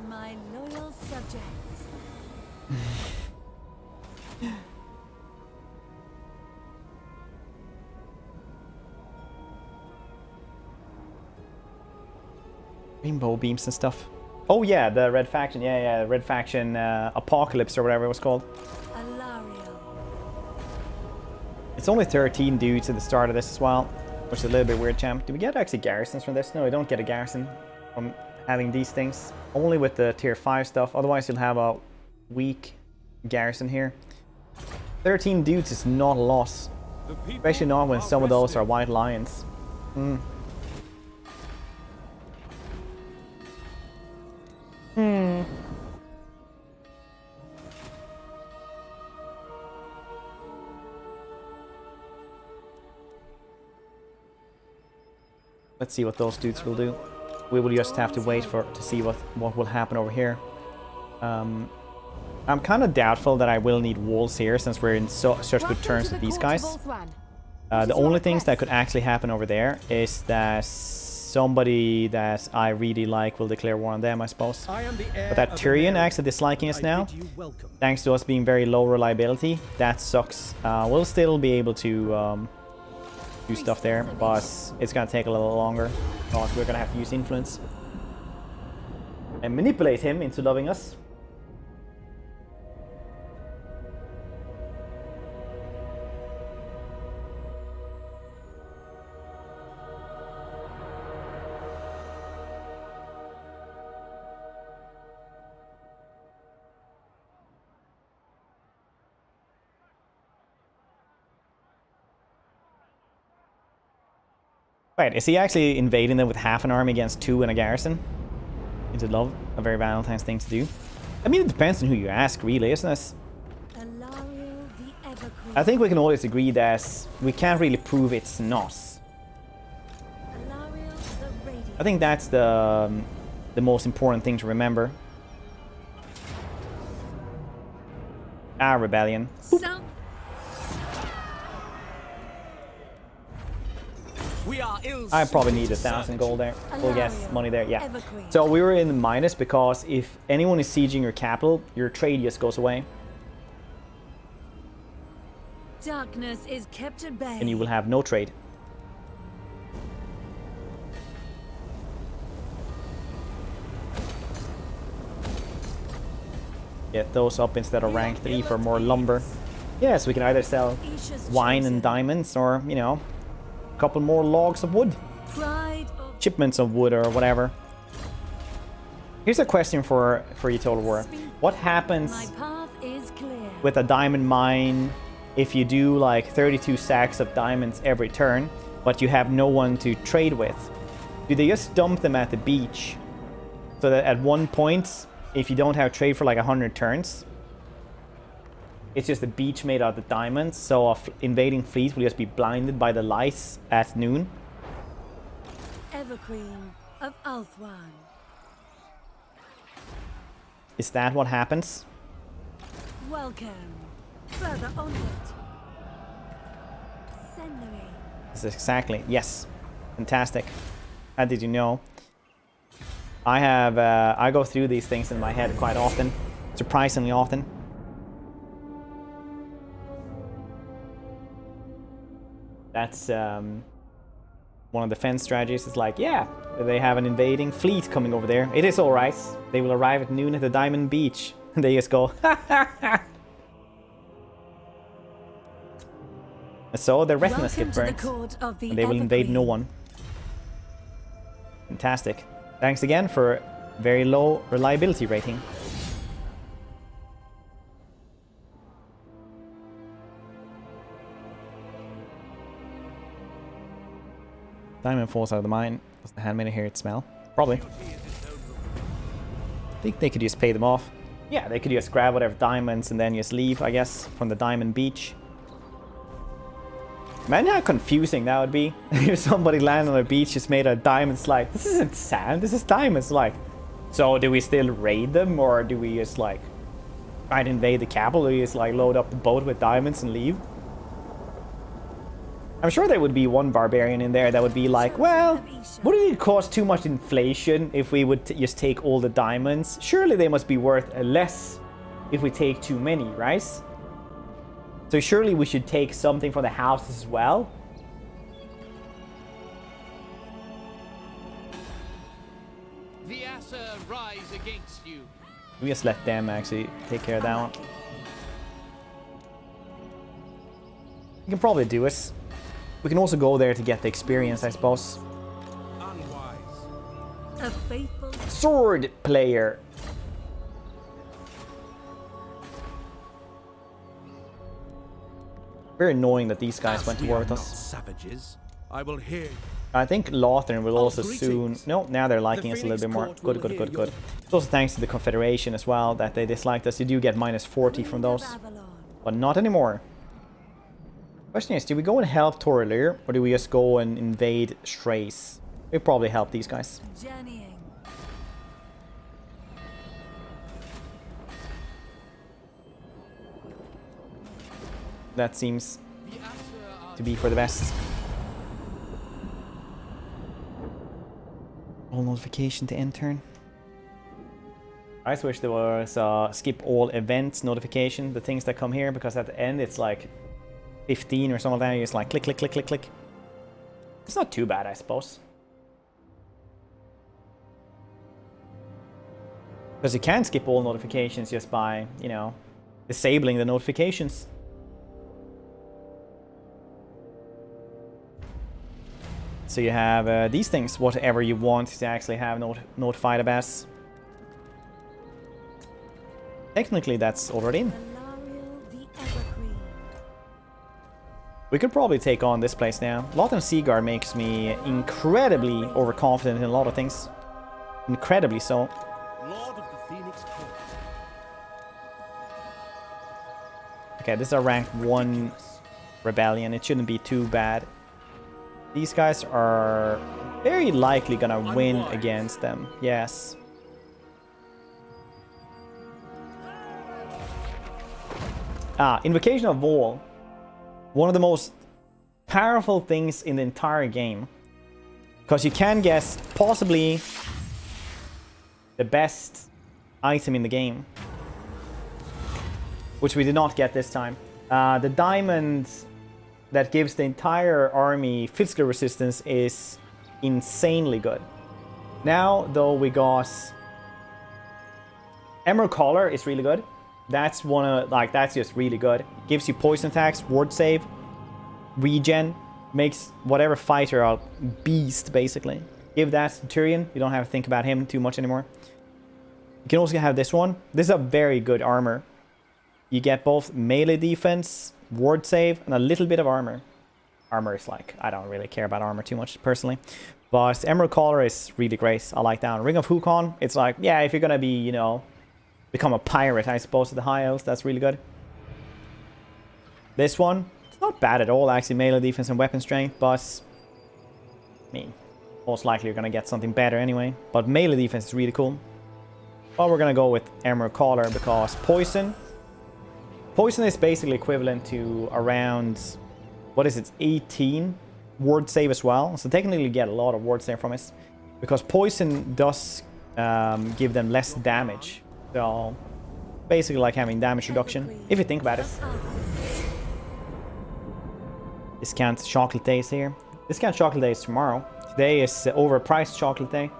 My loyal subjects. Rainbow beams and stuff. Oh yeah, the Red Faction. Yeah, Red Faction Apocalypse or whatever it was called. Alarielle. It's only 13 dudes at the start of this as well, which is a little bit weird, champ. Do we get actually garrisons from this? No, we don't get a garrison from having these things. Only with the tier 5 stuff. Otherwise, you'll have a weak garrison here. 13 dudes is not a loss. Especially not when some of those are white lions. Let's see what those dudes will do. We will just have to wait to see what will happen over here. I'm kind of doubtful that I will need walls here since we're in such good terms with these guys. The only things that could actually happen over there is that somebody that I really like will declare war on them, I suppose. But that Tyrion actually disliking us now, thanks to us being very low reliability, that sucks. We'll still be able to do stuff there, but it's gonna take a little longer because we're gonna have to use influence and manipulate him into loving us. Wait, is he actually invading them with half an army against 2 and a garrison? Into love, a very Valentine's thing to do. I mean, it depends on who you ask, really, isn't it? Alarielle the Evergreen. I think we can always agree that we can't really prove it's not. Alarielle the Radiant. I think that's the most important thing to remember. Ah, rebellion. Some I probably need 1,000 gold there. Well, yes, Alarielle, money there, yeah. Evergreen. So we were in the minus because if anyone is sieging your capital, your trade just goes away. Darkness is kept at bay. And you will have no trade. Get those up instead of rank 3 for more lumber. Yes, we can either sell Isha's wine chosen. and diamonds or, you know, a couple more logs of wood. Pride of Shipments of wood or whatever. Here's a question for you, Total War. What happens my path is clear. with a diamond mine if you do like 32 sacks of diamonds every turn, but you have no one to trade with? Do they just dump them at the beach so that at one point, if you don't have trade for like 100 turns, it's just a beach made out of diamonds, so an invading fleet will just be blinded by the lights at noon? Evergreen of Althwan. Is that what happens? Welcome. Further onward. Sennery. This is exactly, yes. Fantastic. How did you know? I go through these things in my head quite often. Surprisingly often. That's one of the defense strategies. It's like, yeah, they have an invading fleet coming over there. It is alright. They will arrive at noon at the Diamond Beach. And they just go, so their retinas get burnt. And they will invade no one. Fantastic. Thanks again for very low reliability rating. Diamond falls out of the mine. Does the handmaiden hear it smell? Probably. I think they could just pay them off. Yeah, they could just grab whatever diamonds and then just leave, I guess, from the Diamond Beach. Imagine how confusing that would be if somebody landed on a beach just made a diamond slide. This isn't sand, this is diamonds. Like, so do we still raid them, or do we just like try to invade the capital? Or do we just like load up the boat with diamonds and leave? I'm sure there would be one barbarian in there that would be like, well, wouldn't it cause too much inflation if we would just take all the diamonds? Surely they must be worth less if we take too many, right? So surely we should take something from the houses as well. The Asa rise against you. We just let them actually take care of that one. We can probably do it. We can also go there to get the experience, I suppose. Unwise. A faithful Sword player. Very annoying that these guys went to war with us. Savages. I will hear. I think Lothern will also soon... greetings. No, now they're liking us a little bit more. Good, good, good, good. It's also thanks to the Confederation as well that they disliked us. You do get minus 40 from those. But not anymore. Question is, do we go and help Torrelir, or do we just go and invade Strays? We probably help these guys. journeying. That seems to be for the best. All notification to end turn. I just wish there was skip all events notification, the things that come here, because at the end it's like 15 or something like that. You just like click, click, click, click, click. It's not too bad, I suppose. Because you can skip all notifications just by, you know, disabling the notifications. So you have these things, whatever you want to actually have notified about. Technically, that's already in. Alarielle the Evergreen. We could probably take on this place now. Lothern Seaguard makes me incredibly overconfident in a lot of things. Incredibly so. Lord of the Phoenix Court. Okay, this is a rank 1 rebellion. It shouldn't be too bad. These guys are very likely gonna win against them. Yes. Invocation of Vol. One of the most powerful things in the entire game. Because you can guess possibly the best item in the game. Which we did not get this time. The diamond that gives the entire army physical resistance is insanely good. Now, though, we got Emerald Collar is really good. That's one of that's just really good. Gives you poison attacks, ward save, regen, makes whatever fighter a beast basically. Give that to Centurion. You don't have to think about him too much anymore. You can also have this one. This is a very good armor. You get both melee defense, ward save, and a little bit of armor. Armor is like, I don't really care about armor too much personally. But Emerald Collar is really great. I like that. Ring of Hukon, it's like, yeah, if you're gonna be, you know, become a pirate, I suppose, at the high elves, that's really good. This one, it's not bad at all, actually, melee defense and weapon strength, but I mean, most likely you're gonna get something better anyway. But melee defense is really cool. But we're gonna go with Emerald Collar because poison. Poison is basically equivalent to around, what is it, 18 ward save as well. So technically you get a lot of ward save from it. Because poison does give them less damage. So basically like having damage reduction, if you think about it. Discount chocolate days here. Discount chocolate days tomorrow. Today is overpriced chocolate day.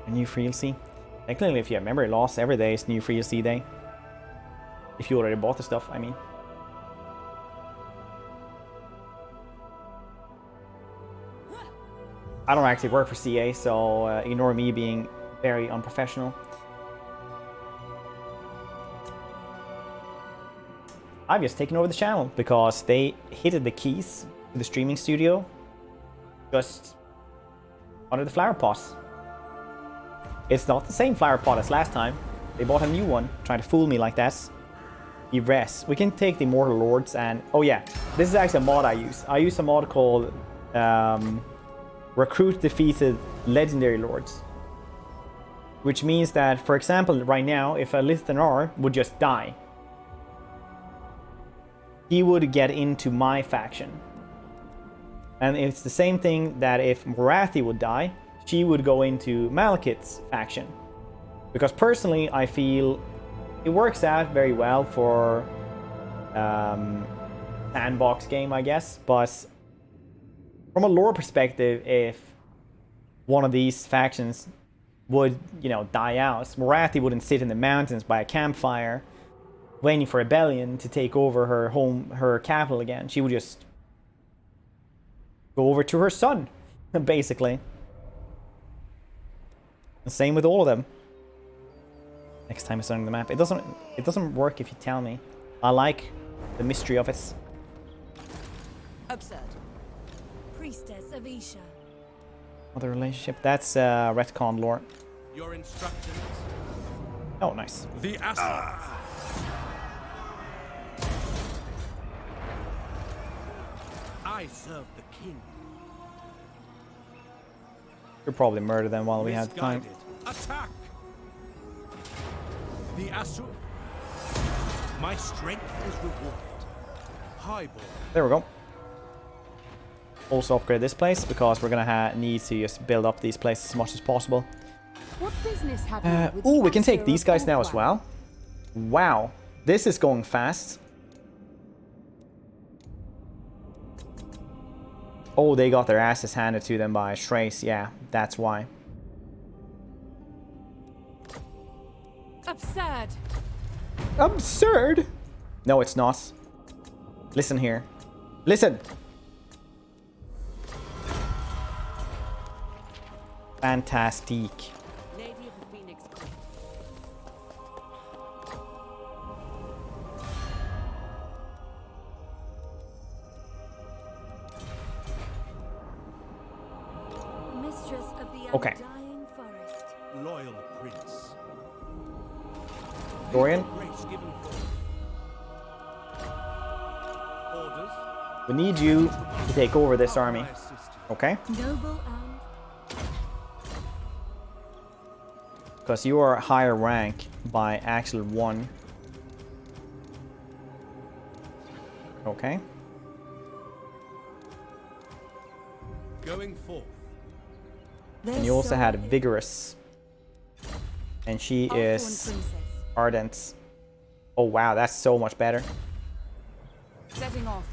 New free DLC. Technically, if you have memory loss, every day is new free DLC day. If you already bought the stuff, I mean. I don't actually work for CA, so ignore me being very unprofessional. I've just taken over the channel because they hit the keys to the streaming studio just under the flower pot. It's not the same flower pot as last time. They bought a new one, trying to fool me like that. Erase. We can take the Immortal Lords and... Oh yeah, this is actually a mod I use. I use a mod called Recruit Defeated Legendary Lords. Which means that, for example, right now, if a Listener would just die, he would get into my faction. And it's the same thing that if Morathi would die, she would go into Malekith's faction. Because personally, I feel it works out very well for sandbox game, I guess. But from a lore perspective, if one of these factions would, you know, die out, Morathi wouldn't sit in the mountains by a campfire waiting for rebellion to take over her home, her capital again. She would just go over to her son, basically. The same with all of them. Next time it's on the map. It doesn't work if you tell me. I like the mystery of it. Absurd. Priestess of Isha. Other relationship. That's retcon lore. Your instructions. Oh, nice. The Astra. I serve the king. We'll probably murder them while we have time. Misguided. Attack! The Astra. My strength is rewarded. Highborn. There we go. Also upgrade this place because we're gonna need to just build up these places as much as possible. What business have you with Oh, the we can take Astra these of guys now as Orthrad? well. Wow, this is going fast. Oh, they got their asses handed to them by Trace. Yeah, that's why. Absurd. Absurd? No, it's not. Listen here. Listen. Fantastic. Lady of the Phoenix. Mistress of the Okay. undying forest. Loyal prince. Dorian, Grace given forth. Orders. we need you to take over this army. I assist you. Okay? Noble and Because you are higher rank by actual 1. Okay. Going forth. And you also had Vigorous. And she is Ardent. Oh wow, that's so much better. Setting off.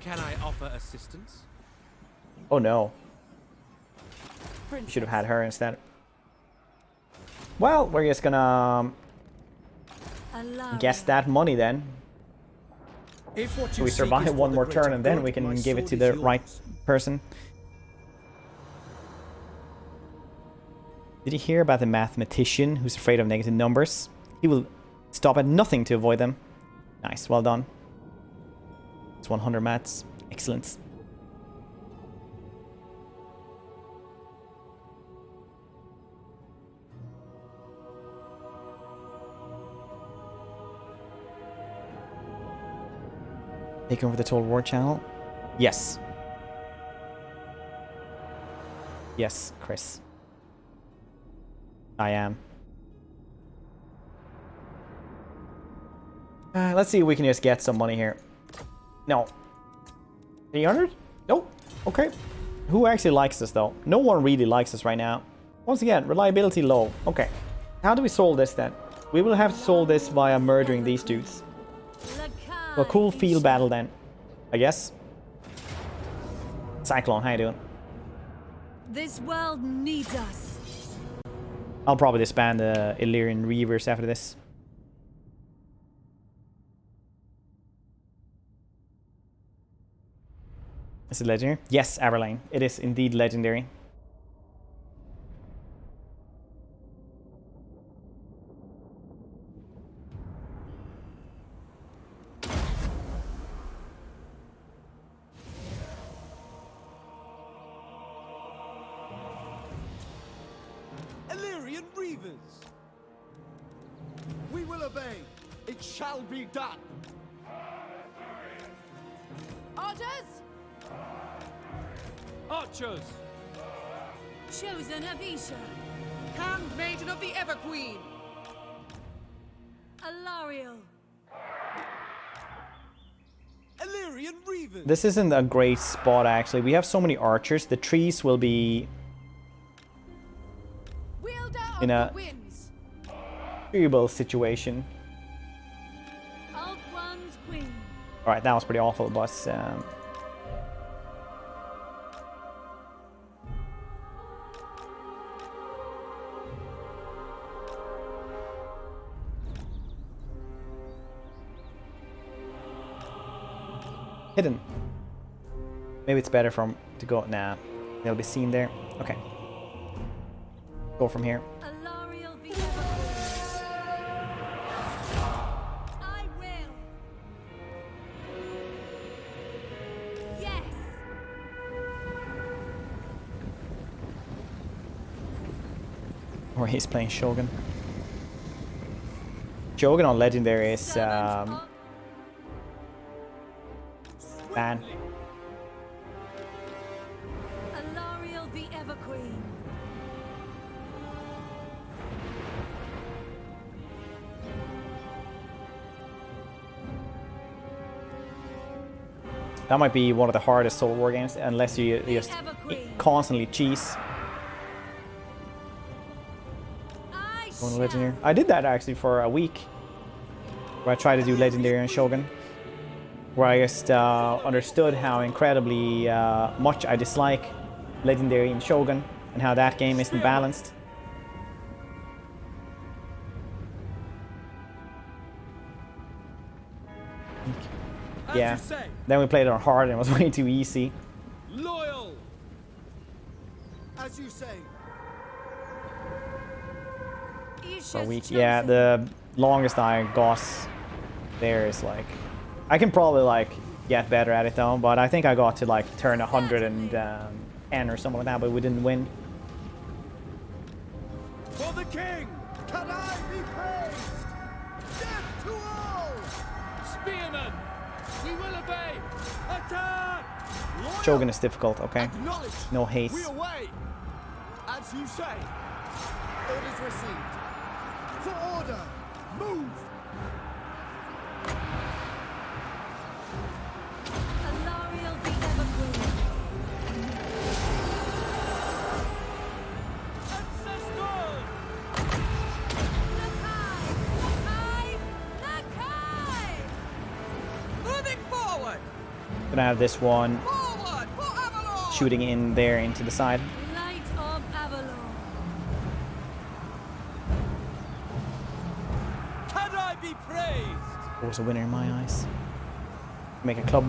Can I offer assistance? Oh no. Princess. Should have had her instead. Well, we're just gonna guess that money then. If what So you we seek survive is for one the more greater turn and then good, we can my give it sword to is the yours. right person. Did you hear about the mathematician who's afraid of negative numbers? He will stop at nothing to avoid them. Nice, well done. It's 100 maths. Excellent. Taking over the Total War channel? Yes. Yes, Chris. I am. Let's see if we can just get some money here. No. 300? Nope. Okay. Who actually likes us though? No one really likes us right now. Once again, reliability low. Okay. How do we solve this then? We will have to solve this via murdering these dudes. So a cool field battle then, I guess. Cyclone, how you doing? this world needs us. I'll probably disband the Illyrian Reavers after this. Is it legendary? Yes, Aberlane. It is indeed legendary. Reavers! We will obey. It shall be done. Orders! Archers! Chosen of Isha. Handmaiden of the Everqueen. Alarielle. Illyrian Reavers! This isn't a great spot, actually. We have so many archers. The trees will be Wielder of in a the winds. terrible situation. Alt One's Queen. Alright, that was pretty awful, but... hidden. Maybe it's better to go... Nah, they'll be seen there. Okay. Go from here. Alarielle the Everqueen. I will. Yes. Or he's playing Shogun. Shogun on Legendary is... Servant of ban. Alarielle the Everqueen. That might be one of the hardest Soul War games, unless you just constantly cheese. I Going shall. Legendary. I did that actually for a week, where I tried to do Legendary and Shogun, where I just understood how incredibly much I dislike Legendary and Shogun, and how that game isn't balanced. As Yeah. you say, Then we played it on hard and it was way too easy. loyal! As you say. Isha's For a week. chosen. Yeah, the longest I got there is like... I can probably like get better at it though, but I think I got to like turn 110 or something like that, but we didn't win. For the king! Can I be praised? Death to all! Spearmen! We will obey! Attack! Loyal! Shogun is difficult, okay? Acknowledged! No haste. We away! As you say. Orders received. For order! Move! Alarielle the Everqueen. Ancestral! Nakai! Moving forward. Gonna have this one Forward for Avalon. shooting in there into the side. Light of Avalon. Can I be praised? Always a winner in my eyes. Make a club.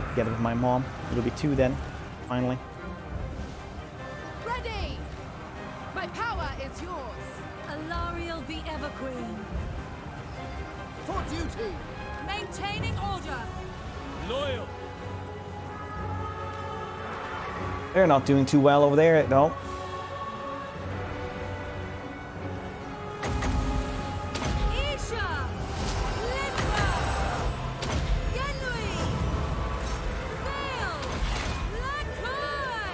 Together with my mom. It'll be 2 then, finally. Ready! My power is yours. Alarielle the Everqueen. For duty! Maintaining order. Loyal! They're not doing too well over there, though. Isha! Linda! Yenui! Sail! Lakai!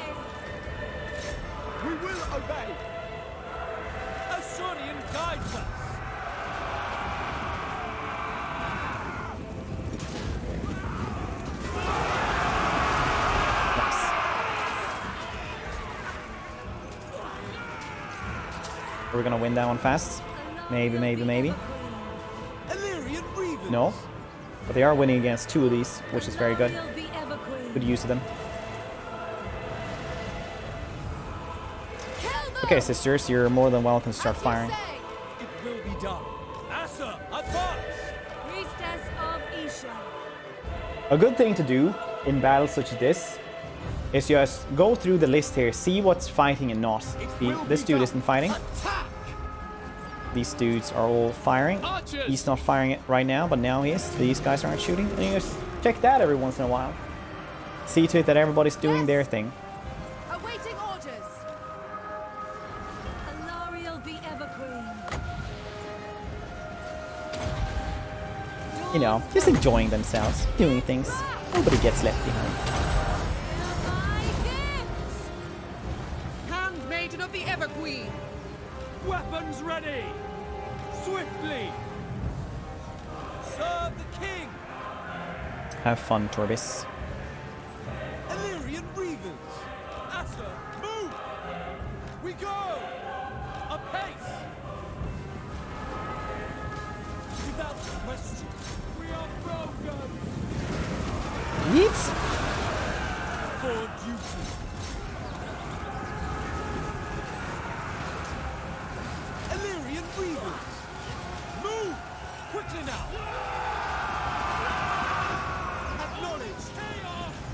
We will obey! Asurian guides us! Nice. Are we gonna win that one fast? Maybe, maybe, maybe. Illyrian Reavers! No. But they are winning against 2 of these, which is very good. Alarielle the Everqueen. Good use of them. Kill them! Okay, sisters, you're more than welcome to start As you firing. say. It will be done. Asa, advance! Priestess of Isha. A good thing to do in battles such as this is just go through the list here, see what's fighting and not. This dude isn't fighting. Attack! These dudes are all firing. Archers! He's not firing it right now, but now he is. These guys aren't shooting. And you just check that every once in a while. See to it that everybody's doing their thing. Awaiting orders. Alarielle you know, just enjoying themselves, doing things. Nobody gets left behind. My gifts! Handmaiden of the Everqueen! Weapons ready! Swiftly! Serve the king! Have fun, Torbis. Illyrian Reavers! Asa, move! We go! Apace! Without question, we are broken! Yeet! For duty! Illyrian Reavers! Move! Quickly now! Acknowledge!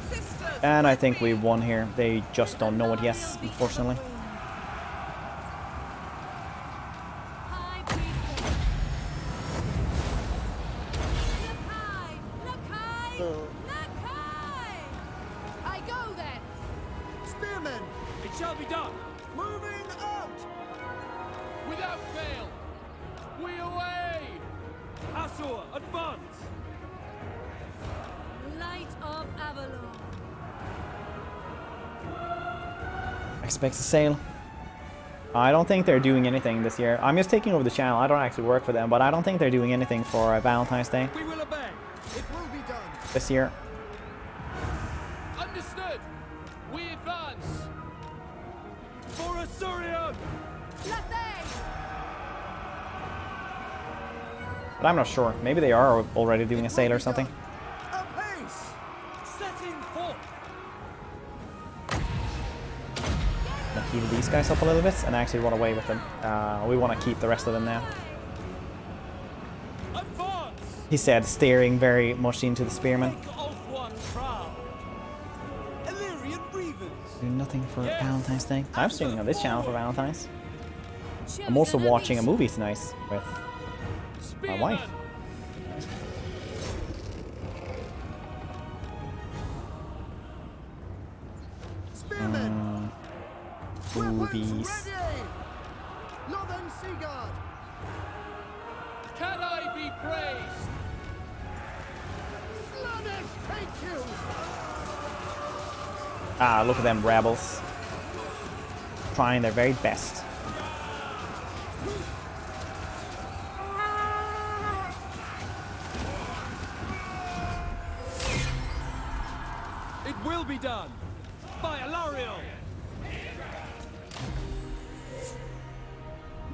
Sisters! And I think we won here. They just don't know it yet, unfortunately. High priestess. Lakai! Lakai! Lakai! I go then! Spearmen! It shall be done! Moving out! Without fail! We away! Asur, advance! Light of Avalon. Expects a sale. I don't think they're doing anything this year. I'm just taking over the channel. I don't actually work for them, but I don't think they're doing anything for Valentine's Day We will obey! It will be done. this year. Understood! We advance! For Asurion! Lathay! But I'm not sure. Maybe they are already doing a sale or something. Apace! Setting forth! Gonna heal these guys up a little bit and actually run away with them. We want to keep the rest of them now. Advance! He said, staring very much into the spearmen. Make of one proud! Illyrian Reavers! Do nothing for Valentine's Day. I'm streaming on this channel for Valentine's. I'm also watching a movie tonight with my wife. Spearmen! Movies. Ready! Northern Seaguard! Can I be praised? Slanners, take you! Ah, look at them rebels. Trying their very best. It will be done! By Alarielle!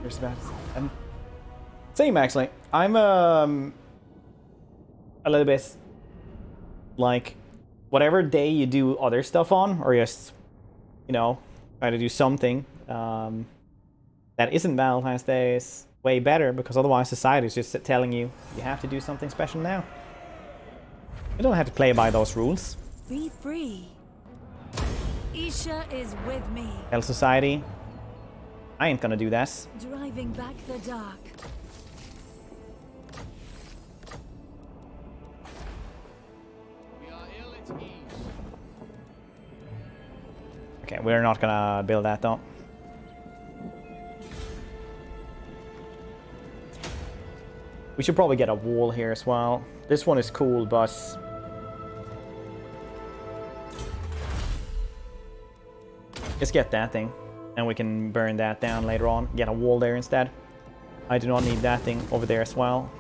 Here's about same actually. I'm a little bit like whatever day you do other stuff on, or just, you know, try to do something that isn't Valentine's Day is way better, because otherwise society is just telling you you have to do something special now. You don't have to play by those rules. Be free. Isha is with me, Tell society, I ain't gonna do that. driving back the dark. We are ill at ease. Okay, we're not gonna build that though. We should probably get a wall here as well. This one is cool, but just get that thing, and we can burn that down later on. Get a wall there instead. I do not need that thing over there as well.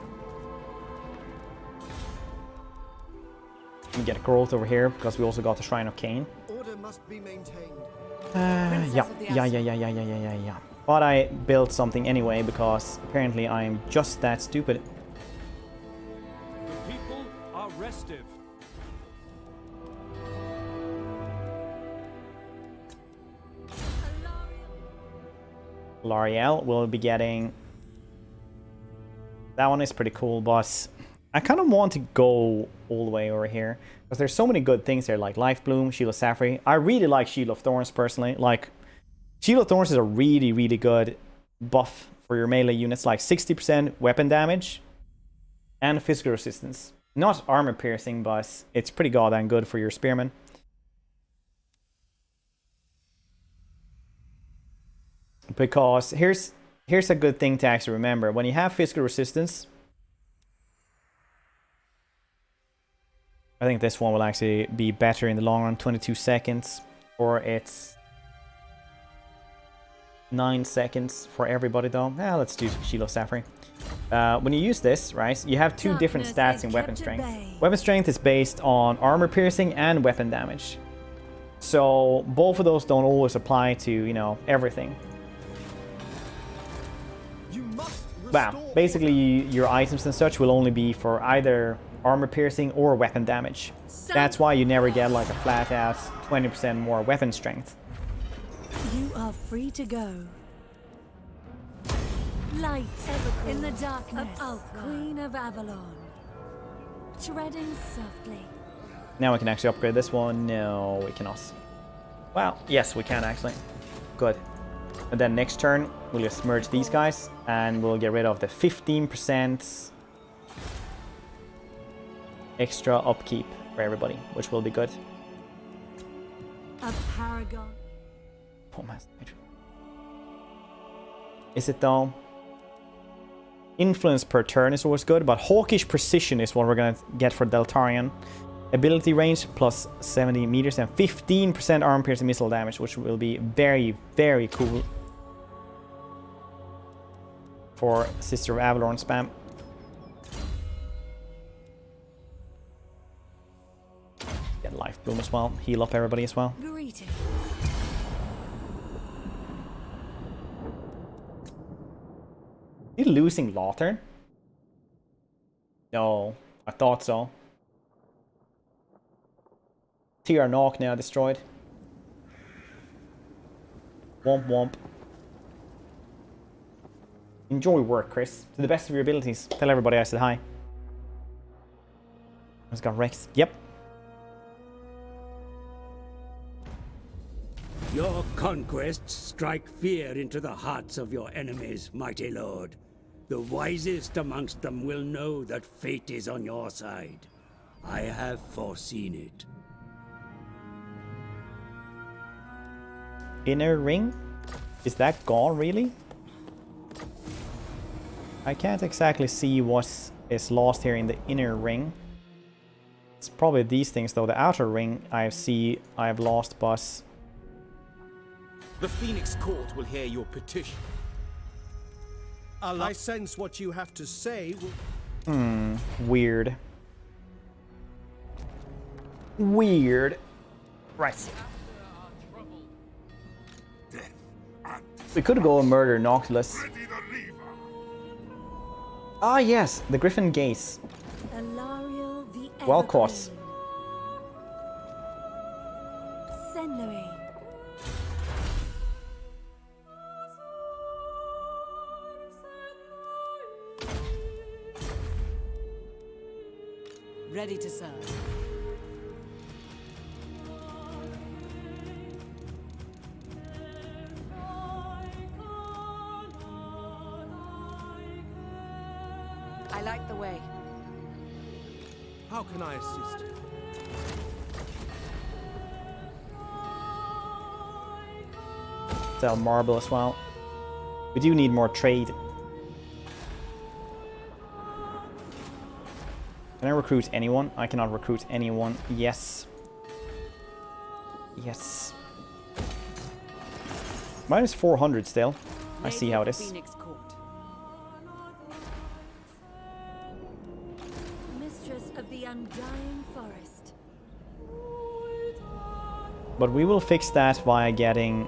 We get growth over here because we also got the Shrine of Cain. Order must be maintained. Yeah. But I built something anyway because apparently I'm just that stupid. The people are restive. Alarielle will be getting... That one is pretty cool, but I kind of want to go all the way over here because there's so many good things there, like Life Bloom, Shield of Sapphire. I really like Shield of Thorns personally. Like, Shield of Thorns is a really, really good buff for your melee units, like 60% weapon damage and physical resistance. Not armor piercing, but it's pretty goddamn good for your spearmen. Because here's a good thing to actually remember. When you have physical resistance, I think this one will actually be better in the long run. 22 seconds, or it's 9 seconds for everybody though. Let's do Shield of Sapphire. When you use this, right, you have two different stats in weapon strength. Weapon strength is based on armor piercing and weapon damage. So both of those don't always apply to, you know, everything. Wow, basically your items and such will only be for either armor piercing or weapon damage. That's why you never get like a flat out 20% more weapon strength. You are free to go. Light in the darkness, Queen of Avalon. Treading softly. Now we can actually upgrade this one. No, we cannot. Well, yes, we can actually. Good. And then next turn, we'll just merge these guys, and we'll get rid of the 15% extra upkeep for everybody, which will be good. A paragon. Oh, is it though? Influence per turn is always good, but Hawkish Precision is what we're gonna get for Deltarian. Ability range plus 70 meters and 15% armor piercing missile damage, which will be very, very cool for Sister of Avalon spam. Get Life Bloom as well. Heal up everybody as well. Greetings. Are you losing Lothar? No, I thought so. TR Knock now destroyed. Womp womp. Enjoy work, Chris. To the best of your abilities. Tell everybody I said hi. I just got wrecked. Yep. Your conquests strike fear into the hearts of your enemies, mighty lord. The wisest amongst them will know that fate is on your side. I have foreseen it. Inner ring? Is that gone, really? I can't exactly see what is lost here in the inner ring. It's probably these things, though. The outer ring I've lost, but... The Phoenix Court will hear your petition. I sense what you have to say. Weird. Weird. Right. We could go and murder Noctilus. Ah, yes, the Griffin Gaze. Alarielle the Well caught. Senlory. Ready to serve. I like the way. How can I assist? Sell marble as well. We do need more trade. Can I recruit anyone? I cannot recruit anyone. Yes. Yes. Minus 400 still. I see how it is. Phoenix Court. Mistress of the Undying Forest. But we will fix that via getting...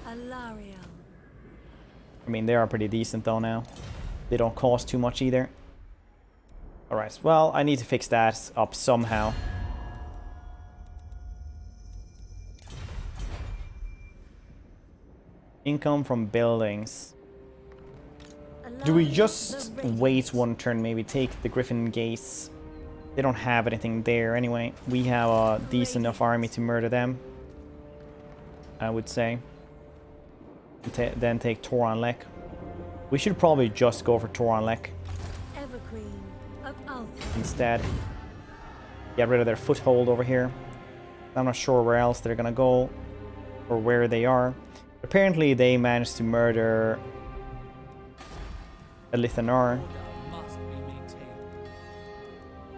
Alarielle. I mean, they are pretty decent though now. They don't cost too much either. Alright, well, I need to fix that up somehow. Income from buildings. Do we just wait one turn, maybe take the Griffin Gates? They don't have anything there anyway. We have a decent enough army to murder them, I would say. Then take Toran Lek. We should probably just go for Toran Lek instead. Get rid of their foothold over here. I'm not sure where else they're gonna go or where they are. Apparently they managed to murder a Lithanar. Order must be maintained.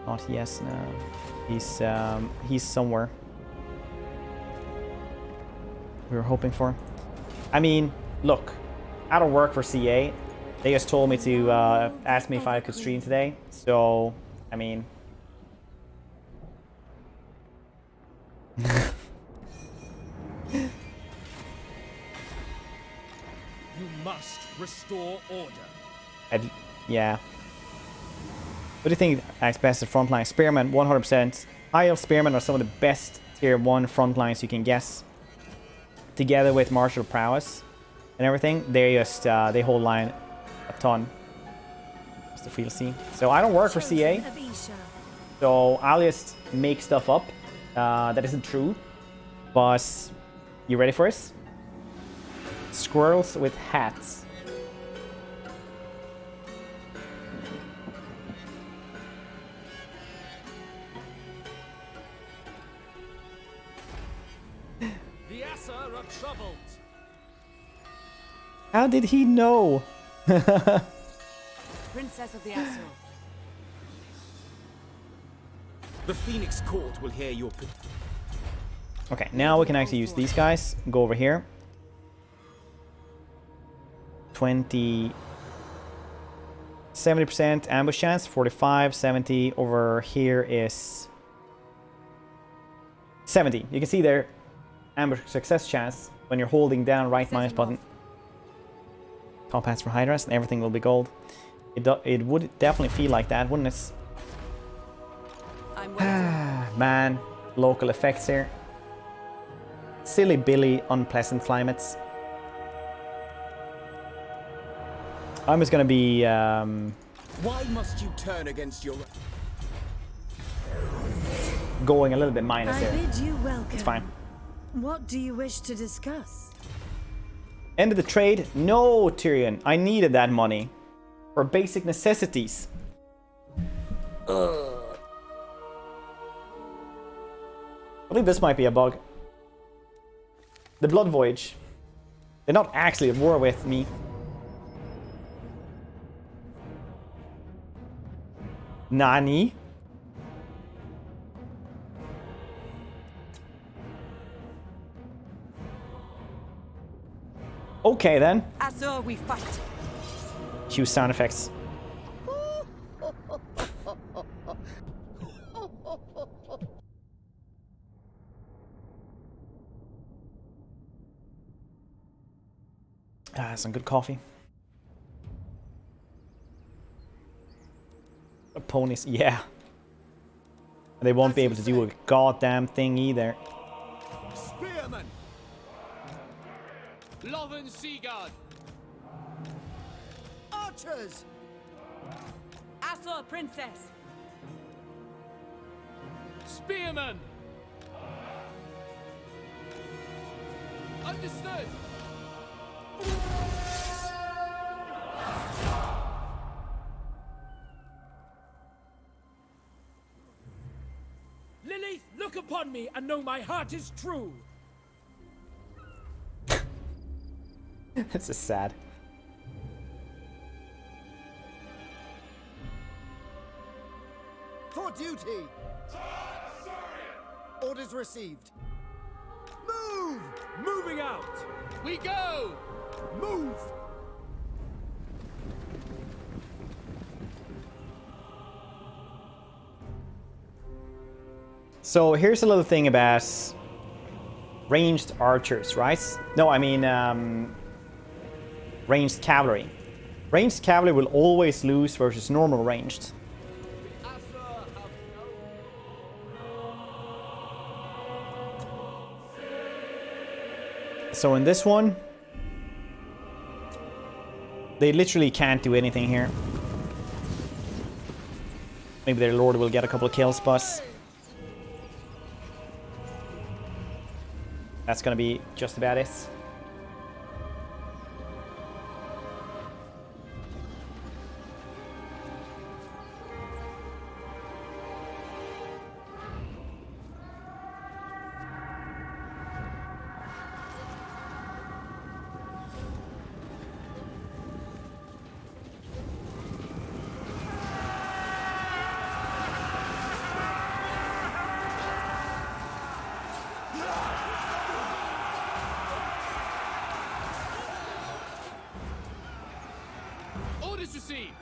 Not yes, no. He's somewhere. We were hoping for. I mean, look, I don't work for CA. They just told me to ask me if I could stream today. So, I mean. You must restore order. Yeah. What do you think acts best at frontline? Spearmen, 100%. High Elf Spearmen are some of the best tier 1 frontlines you can guess. Together with martial prowess and everything, they just they hold line a ton. Just the feel C. So I don't work for CA. So I'll just make stuff up that isn't true. But you ready for this? Squirrels with hats. The Assa are troubled. How did he know? Princess of the Assa. The Phoenix Court will hear your... Okay, now we can actually use these guys. Go over here. 20... 70% ambush chance, 45, 70. Over here is 70. You can see there, ambush success chance when you're holding down right minus button. Top hats for Hydras, and everything will be gold. It would definitely feel like that, wouldn't it? I'm waiting. Man, local effects here. Silly Billy, unpleasant climates. I'm just gonna be Why must you turn against your... going a little bit minus I here. bid you welcome. It's fine. What do you wish to discuss? End of the trade? No, Tyrion. I needed that money for basic necessities. I think this might be a bug. The Blood Voyage. They're not actually at war with me. Nani? Okay then. Assa, we fight. Cue sound effects. Ah, some good coffee. Ponies, yeah. They won't be able to do a goddamn thing either. Spearman! Loven Seaguard! Archers! Assa, princess. Spearman! Understood! Lily, look upon me and know my heart is true. This is sad. For duty! Orders received. Move! Moving out! We go! Move! So here's a little thing about ranged archers, right? No, I mean ranged cavalry. Ranged cavalry will always lose versus normal ranged. So in this one, they literally can't do anything here. Maybe their lord will get a couple of kills, but that's gonna be just about it. Orders received.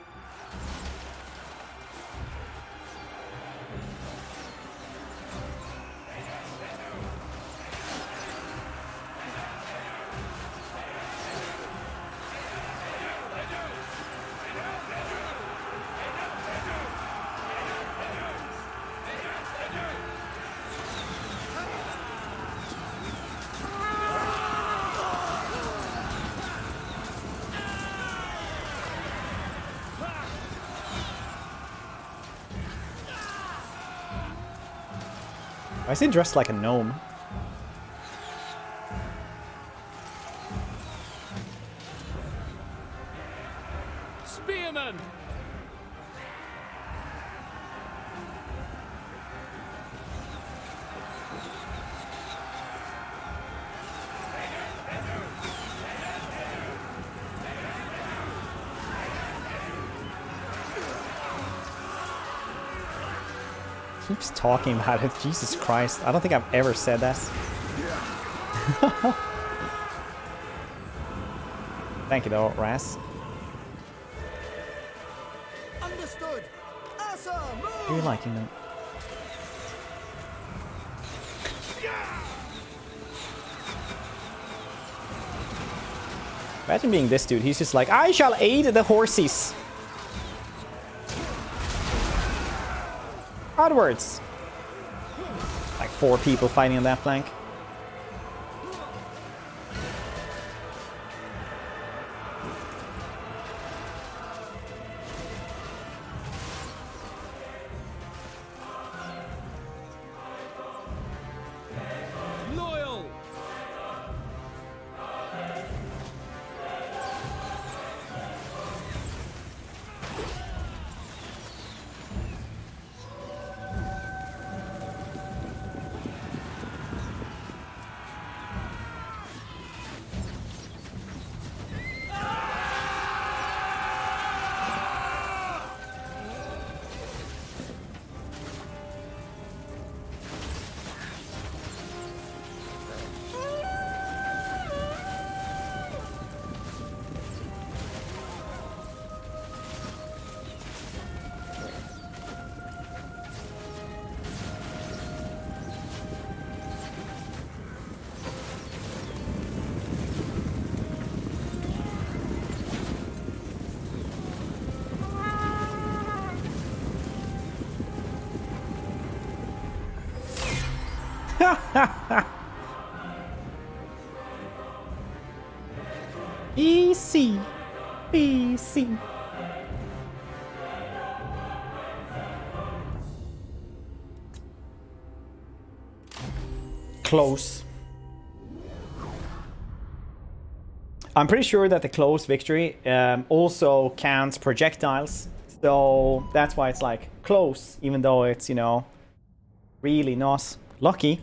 Why is he dressed like a gnome? Spearman. Keeps talking about it. Jesus Christ. I don't think I've ever said that. Thank you though, Ras. Understood. Asa, move. Are you liking them? Imagine being this dude. He's just like, I shall aid the horses. Onwards. Like 4 people fighting on that flank. Loyal. Easy. Easy. Close. I'm pretty sure that the close victory also counts projectiles. So that's why it's like close, even though it's, you know, really not lucky.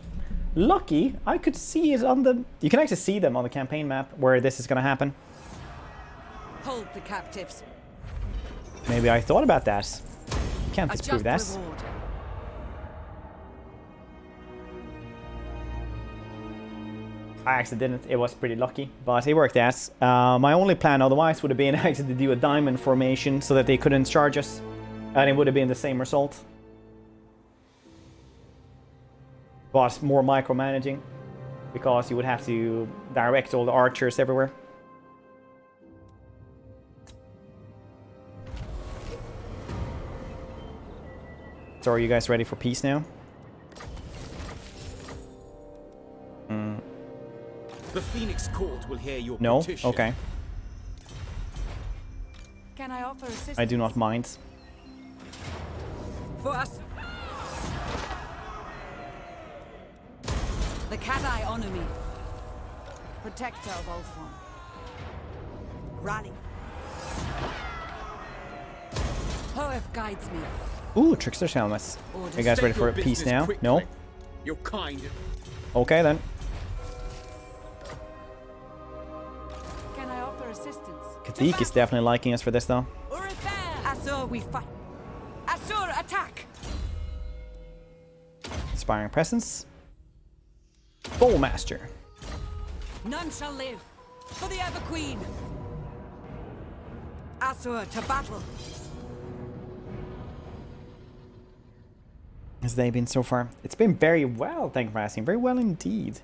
Lucky, I could see it on the... You can actually see them on the campaign map where this is going to happen. Hold the captives. Maybe I thought about that. Can't A disprove just that. reward. I actually didn't. It was pretty lucky, but it worked out. My only plan otherwise would have been actually to do a diamond formation so that they couldn't charge us. And it would have been the same result. But more micromanaging, because you would have to direct all the archers everywhere. So are you guys ready for peace now? The Phoenix Court will hear your No? petition. Okay. Can I offer assistance? I do not mind. For us. The Cat-Eye honor me. Protector of Ultron. Rally. Poef guides me. Ooh, Trickster's helmets. Are you guys ready for a peace now? Quickly. No? You're kind. Okay then. Can I offer assistance? Katik is definitely liking us for this though. Azure we fight. Azure attack. Inspiring presence. Bowmaster. None shall live. For the Ever Queen. Asur to battle. Has they been so far? It's been very well, thank you for asking. Very well indeed.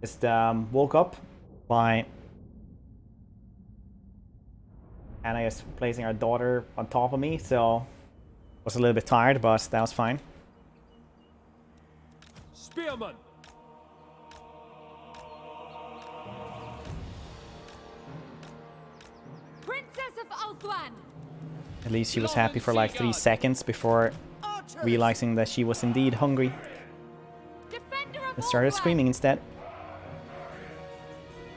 Just woke up by Anna is placing our daughter on top of me, so was a little bit tired, but that was fine. Spearman! Princess of Alquan! At least she was happy for like 3 seconds before realizing that she was indeed hungry and started screaming instead.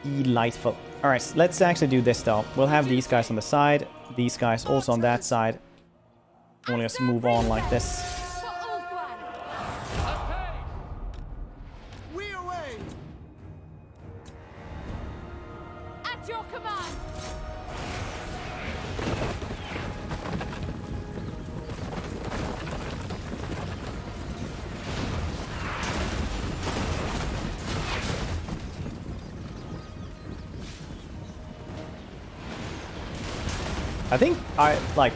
Delightful. Alright, let's actually do this though. We'll have these guys on the side, these guys also on that side. We'll just move on like this. We away! At your command! I think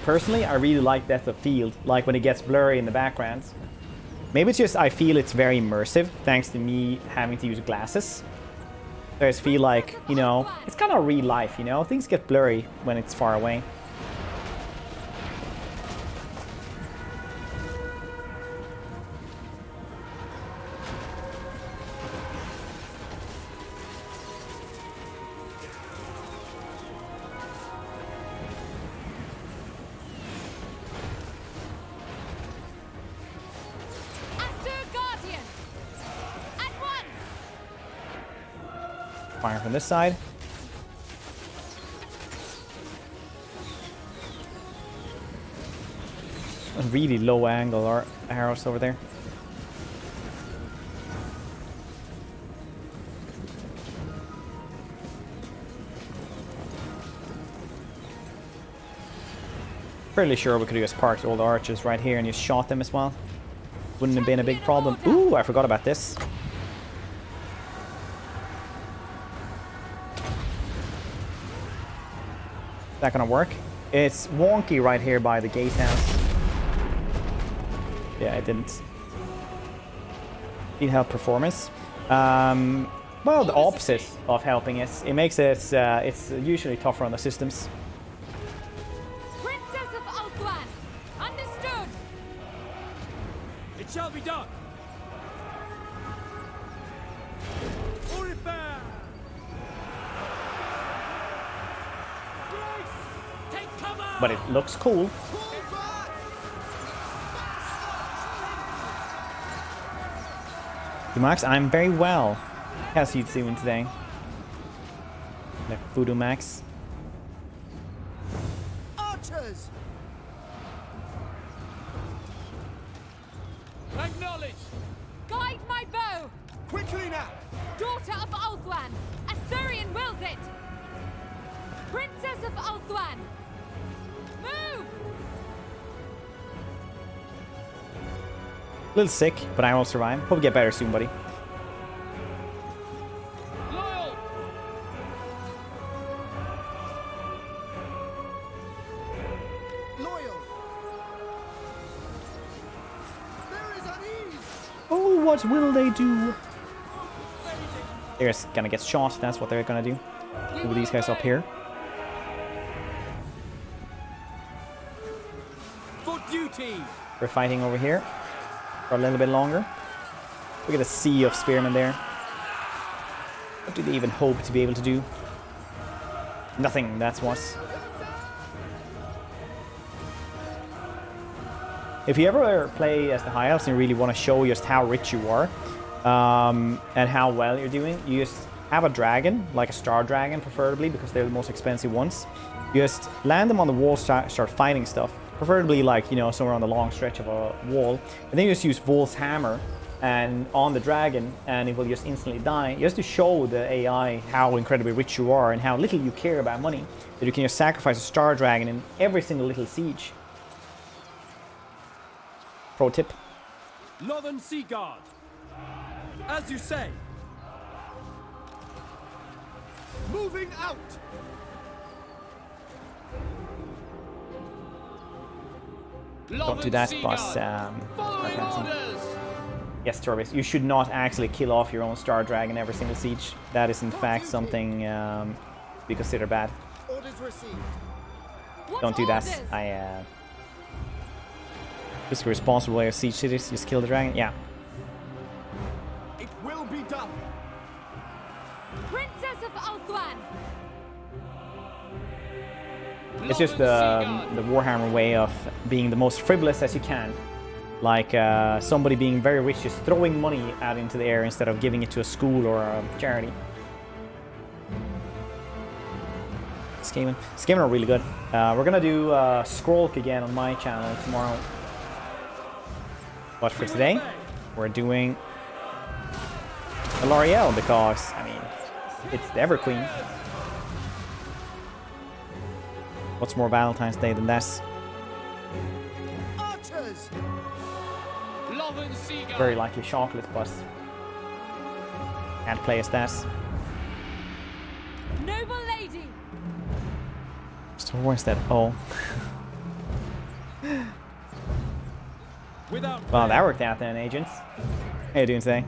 personally I really like depth of field, like when it gets blurry in the background. Maybe it's just I feel it's very immersive thanks to me having to use glasses. I just feel like, you know, it's kind of real life, you know, things get blurry when it's far away. Fire from this side. A really low angle arrows over there. Fairly sure we could have just parked all the archers right here and just shot them as well. Wouldn't have been a big problem. Ooh, I forgot about this. That gonna work? It's wonky right here by the gatehouse. Yeah, it didn't. Didn't help performance. Well, the opposite of helping it. It makes it. It's usually tougher on the systems. Princess of Alquan! Understood! It shall be done! Orifare! Take cover! But it looks cool. Max, I'm very well. How's you doing today? Like Voodoo Max. Archers! Acknowledge! Guide my bow! Quickly now! Daughter of Alquan! Assyrian wills it! Princess of Alquan! Move! A little sick, but I will survive. Hope you get better soon, buddy. Loyal! Loyal! There is unease! Oh, what will they do? They're just gonna get shot. That's what they're gonna do. Move these guys up here. For duty! We're fighting over here for a little bit longer. Look at the sea of spearmen there. What do they even hope to be able to do? Nothing, that's what. If you ever play as the High Elves and you really want to show just how rich you are and how well you're doing, you just have a dragon, like a star dragon preferably, because they're the most expensive ones. You just land them on the wall, start fighting stuff. Preferably like, you know, somewhere on the long stretch of a wall. And then you just use Wolf's hammer and on the dragon and it will just instantly die. Just to show the AI how incredibly rich you are and how little you care about money. That you can just sacrifice a star dragon in every single little siege. Pro tip. Northern Sea Guard! As you say. Moving out. Don't do that, boss. Yes, Torbis, you should not actually kill off your own Star Dragon every single siege. That is in fact something we consider bad. Orders received. Don't do that. Just responsible way of siege cities. Just kill the dragon. Yeah. It will be done. Princess of Althwan. It's just the Warhammer way of being the most frivolous as you can. Like somebody being very rich, just throwing money out into the air instead of giving it to a school or a charity. Skaven are really good. We're gonna do Skrolk again on my channel tomorrow. But for today, we're doing Alarielle because, I mean, it's the Ever Queen. What's more Valentine's Day than that? Archers. Very likely chocolate, but can't play as that. Noble lady. So where's that? Oh. Well, that worked out then, agents. How you doing today?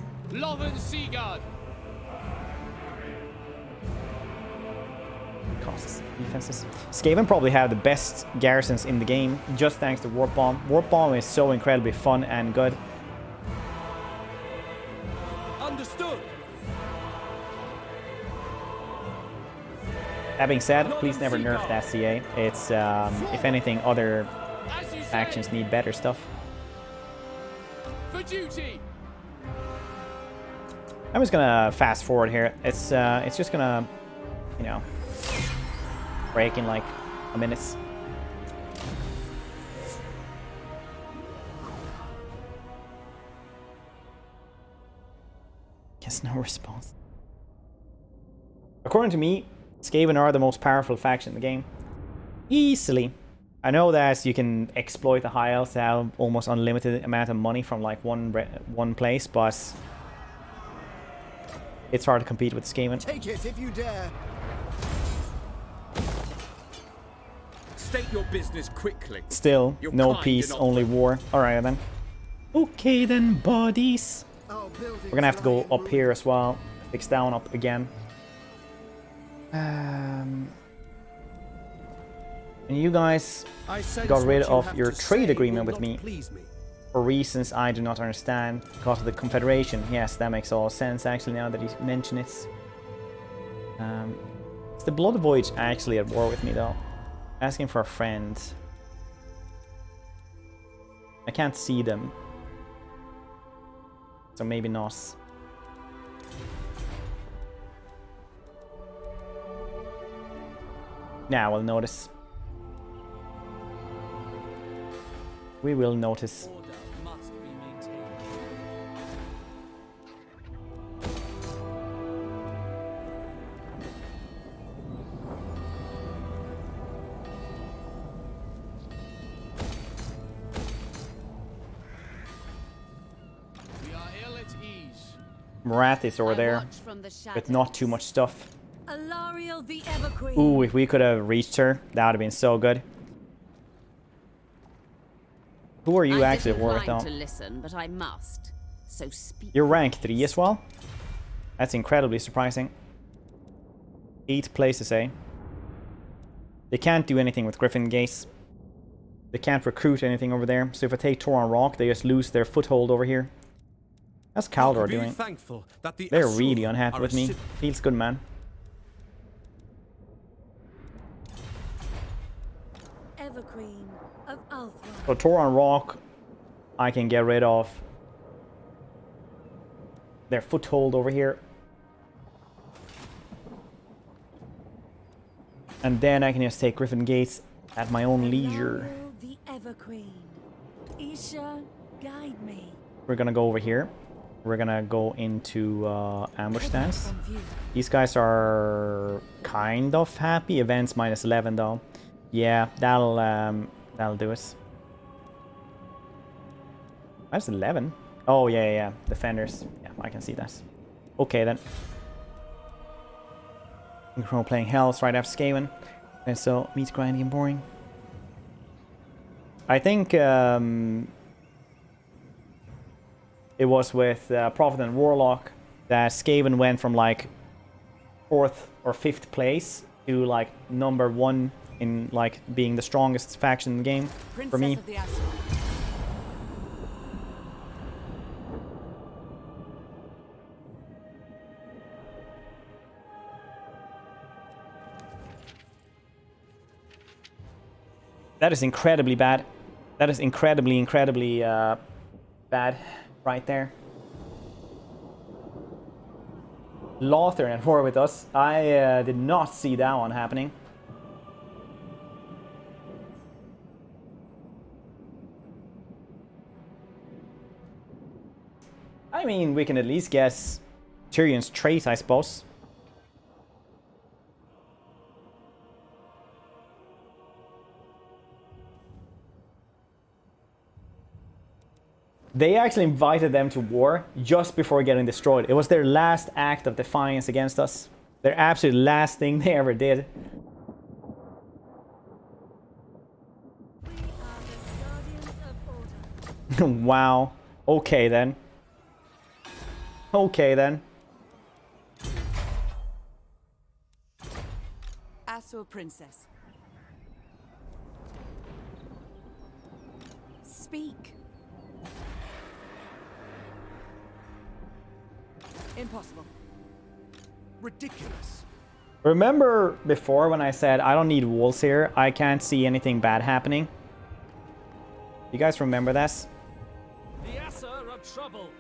Costs defenses. Skaven probably have the best garrisons in the game, just thanks to Warp Bomb. Warp Bomb is so incredibly fun and good. Understood. That being said, please never nerf that CA. It's, if anything, other factions need better stuff. For duty. I'm just gonna fast forward here. It's just gonna, you know, break in like a minute. Guess no response. According to me, Skaven are the most powerful faction in the game. Easily. I know that you can exploit the high elves to have almost unlimited amount of money from like one place, but it's hard to compete with Skaven. Take it if you dare. State your business quickly. Still, no peace, only war. Alright then. Okay then, buddies. We're gonna have to go up here as well. Fix down up again. And you guys got rid of your trade agreement with me for reasons I do not understand because of the Confederation. Yes, that makes all sense actually now that you mention it. Is the Blood Voyage actually at war with me though? Asking for a friend. I can't see them. So maybe not. Now we'll notice. We will notice. Order must be maintained. We are ill at ease. Marath is over I there watch from the with not too much stuff. Alarielle the Ever Queen. Ooh, if we could have reached her, that would have been so good. Who are you actually at war with though? To listen, but I must. So speak. You're rank 3 as well? That's incredibly surprising. 8 places, eh? They can't do anything with Griffin Gates. They can't recruit anything over there. So if I take Toron Rock, they just lose their foothold over here. How's Kaldor doing? They're really unhappy with me. Feels good, man. Ever Queen of Althwan. So Toron Rock, I can get rid of their foothold over here. And then I can just take Griffin Gates at my own leisure. Alarielle the Ever Queen. Isha, guide me. We're gonna go over here. We're gonna go into ambush stance. These guys are kind of happy. Events -11 though. Yeah, that'll do us. That's 11. Oh, yeah, yeah, yeah. Defenders. Yeah, I can see that. Okay, then. Crow playing Hells right after Skaven. And so, meets grindy and boring. I think it was with Prophet and Warlock that Skaven went from like 4th or 5th place to like number 1 in like being the strongest faction in the game for me. Of the Asur. That is incredibly bad. That is incredibly bad right there. Lothar at war with us. I did not see that one happening. I mean, we can at least guess Tyrion's trait, I suppose. They actually invited them to war just before getting destroyed. It was their last act of defiance against us. Their absolute last thing they ever did. We are the guardians of order. Wow. Okay then. Okay then. Asur princess. Speak. Impossible. Ridiculous. Remember before when I said I don't need walls here, I can't see anything bad happening? You guys remember this? The Asur are troubled.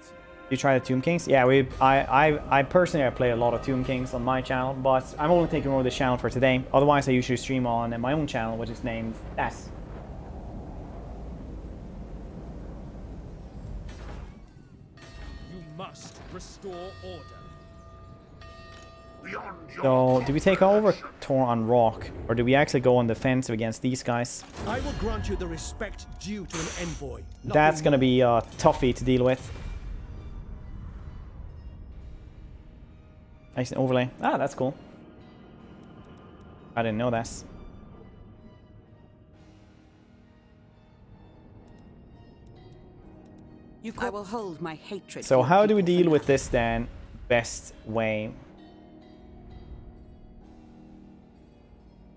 You try the Tomb Kings? Yeah, I personally play a lot of Tomb Kings on my channel, but I'm only taking over this channel for today. Otherwise I usually stream on my own channel, which is named S. You must restore order. So, do we take over Tor on Rock, or do we actually go on defensive against these guys? I will grant you the respect due to an envoy. That's gonna be a toughie to deal with. Nice overlay. Ah, that's cool. I didn't know that. I will hold my hatred. So for how do we people deal for with now. this then? Best way.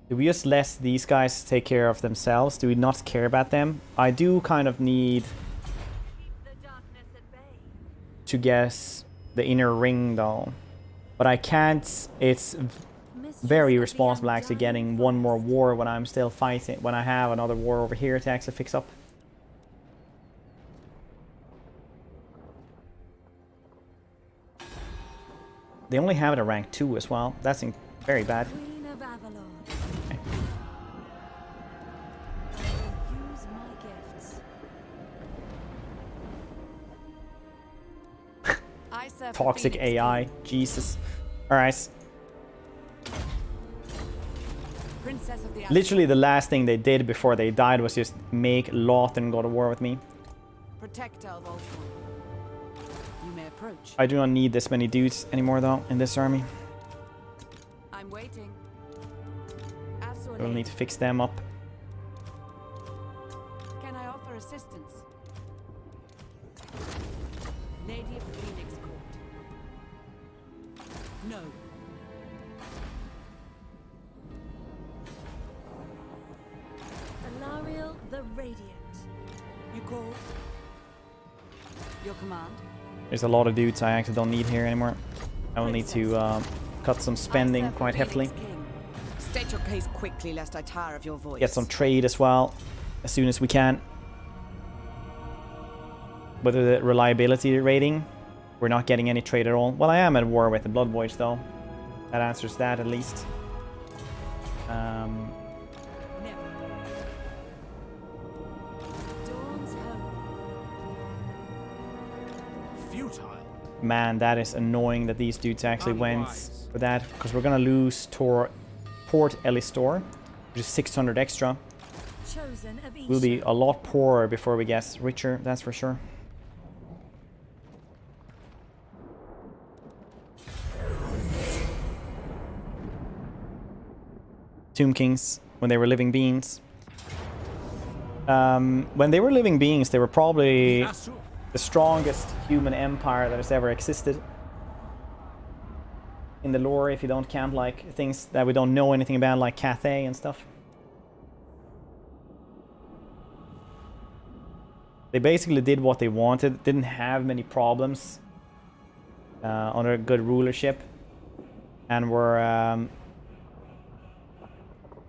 Do we just let these guys take care of themselves? Do we not care about them? I do kind of need Keep the darkness at bay. to guess the inner ring though. But I can't. It's very irresponsible actually getting one more war when I'm still fighting, when I have another war over here to actually fix up. They only have it at rank 2 as well. That's very bad. Queen of Avalon. Okay. I will use my gifts. I serve the Toxic Phoenix AI. King. Jesus. Alright. Princess of the Asur. Literally the last thing they did before they died was just make Lothar go to war with me. Protector of Ultron. You may approach. I do not need this many dudes anymore though in this army. I'm waiting. Asur We'll lady, need to fix them up. can I offer assistance? Lady of Phoenix Court. No. Alarielle the Radiant. You call? Your command? There's a lot of dudes I actually don't need here anymore. I will need to cut some spending I serve the quite heavily. Phoenix King. State your case quickly, lest I tire of your voice. Get some trade as well, as soon as we can. But the reliability rating, we're not getting any trade at all. Well, I am at war with the Blood Voyage though. That answers that at least. Never. Dawn's hope. Futile. Man, that is annoying that these dudes actually went Unwise. for that, because we're gonna lose Port Elistor, which is 600 extra. Chosen of Esher. We'll be a lot poorer before we get richer, that's for sure. Tomb Kings when they were living beings. When they were living beings, they were probably the strongest human empire that has ever existed. In the lore, if you don't count like things that we don't know anything about, like Cathay and stuff. They basically did what they wanted, didn't have many problems under good rulership, and were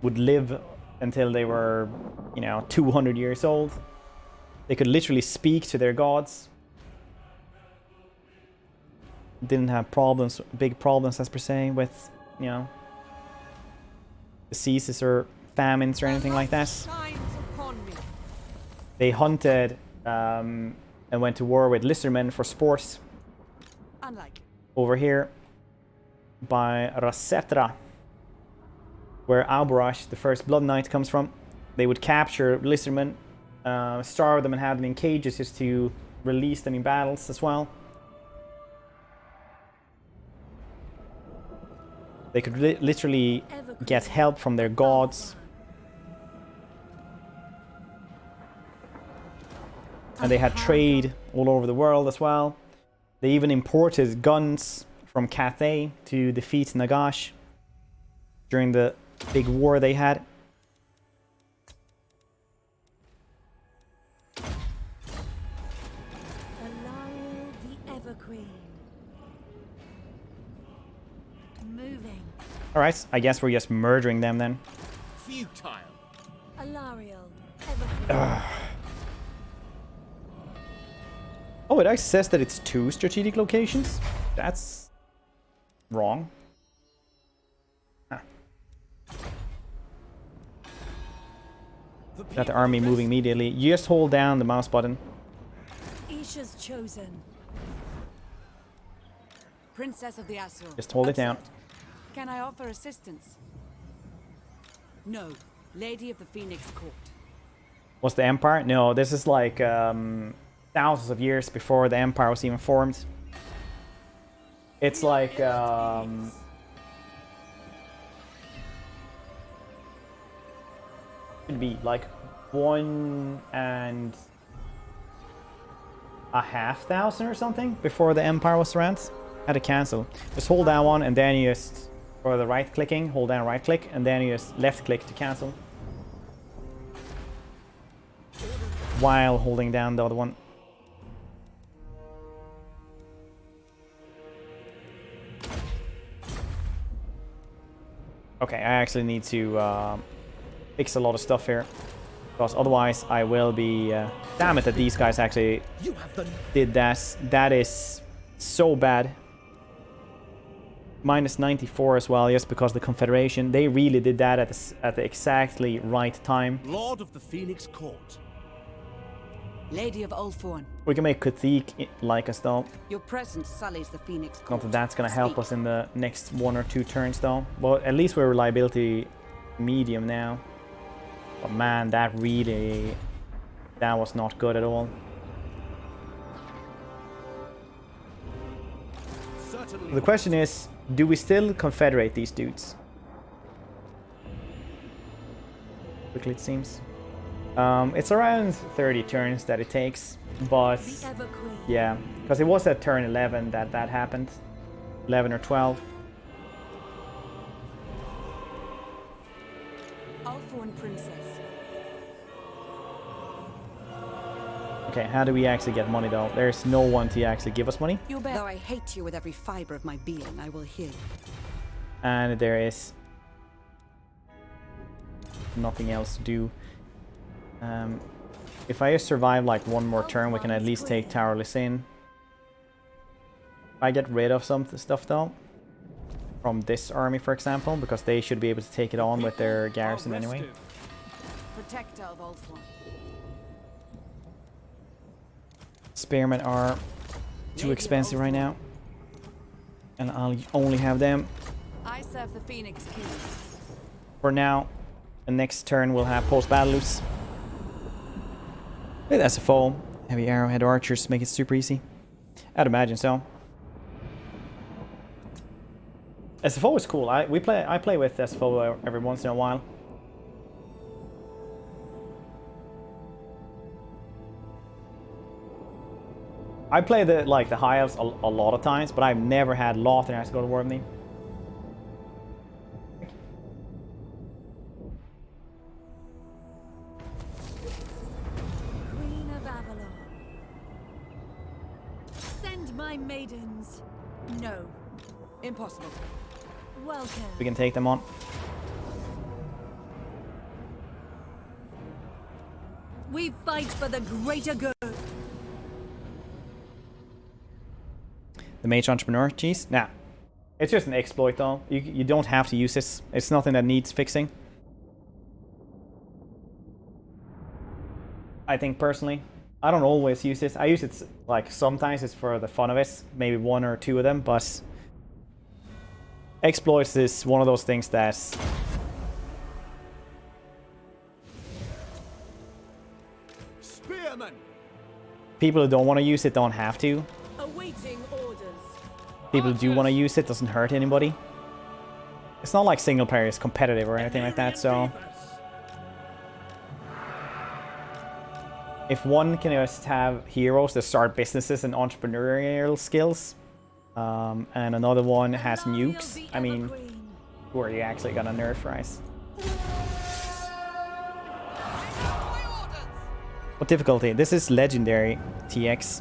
would live until they were, you know, 200 years old. They could literally speak to their gods. Didn't have problems, big problems as per se, with, you know, diseases or famines or anything like that. They hunted and went to war with lizardmen for sport. Over here by Rasetra, where Albarash, the first Blood Knight, comes from. They would capture lizardmen, starve them and have them in cages just to release them in battles as well. They could literally get help from their gods. And they had trade all over the world as well. They even imported guns from Cathay to defeat Nagash during the big war they had. Alarielle the Evergreen. Moving. Alright, I guess we're just murdering them then. Futile. Alarielle Evergreen. Oh, it actually says that it's 2 strategic locations? That's wrong. Huh. Got the army moving immediately. You just hold down the mouse button. Isha's chosen. Princess of the Azure. Just hold it down. Can I offer assistance? No. Lady of the Phoenix Court. What's the Empire? No, this is like thousands of years before the Empire was even formed. It's like it'd be like 1,500 or something before the Empire was around. Had to cancel. Just hold down one and then you just, for the right clicking, hold down right click and then you just left click to cancel. While holding down the other one. Okay, I actually need to fix a lot of stuff here. Because otherwise I will be... damn it that these guys actually did that. That is so bad. Minus 94 as well, just because the Confederation, they really did that at the exactly right time. Lord of the Phoenix Court. Lady of Ulthorn. We can make Kathik like us though. Your presence sullies the Phoenix Court. Not that that's gonna help us in the next 1 or 2 turns though. Well, at least we're reliability medium now. But man, that was not good at all. Certainly. The question is, do we still confederate these dudes? Quickly it seems. It's around 30 turns that it takes, but yeah, because it was at turn 11 that happened. 11 or 12. Ulthorn Princess. Okay, how do we actually get money though? There's no one to actually give us money. Though I hate you with every fiber of my being, I will hear you. And there is nothing else to do. If I just survive like 1 more turn, we can at least take Tower Lysin. If I get rid of some stuff though, from this army for example, because they should be able to take it on with their garrison anyway. Protector of Ulthorn. Spearmen are too expensive right now, and I'll only have them I serve the Phoenix King. for now. The next turn we'll have post-battle loops. Hey, that's a foe. Heavy arrowhead archers make it super easy. I'd imagine so. SFO is cool. I play with SFO every once in a while. I play the high elves a lot of times, but I've never had Lothar has to go to war with me. Queen of Avalon. Send my maidens. No. Impossible. Welcome. We can take them on. We fight for the greater good. The mage entrepreneur, jeez. Nah. It's just an exploit though. You don't have to use this. It's nothing that needs fixing. I think personally. I don't always use this. I use it like sometimes it's for the fun of it. Maybe 1 or 2 of them, but exploits is one of those things that Spearman. people who don't want to use it don't have to. Awaiting orders. People who do want to use it doesn't hurt anybody. It's not like single player is competitive or anything like that, so if one can just have heroes that start businesses and entrepreneurial skills, and another one has nukes, I mean, who are you actually gonna nerf, Rice? What difficulty? This is legendary TX.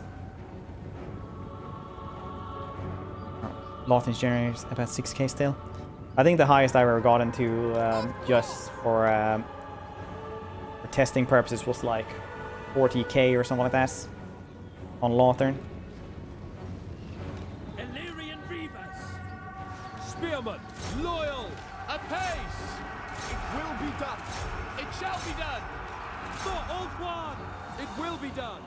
Lothan's generators about 6k still. I think the highest I ever got into just for testing purposes was like 40k or something like that on Lothern. Illyrian Reavers. Spearman, loyal, at pace. It will be done. It shall be done. For Old One, it will be done.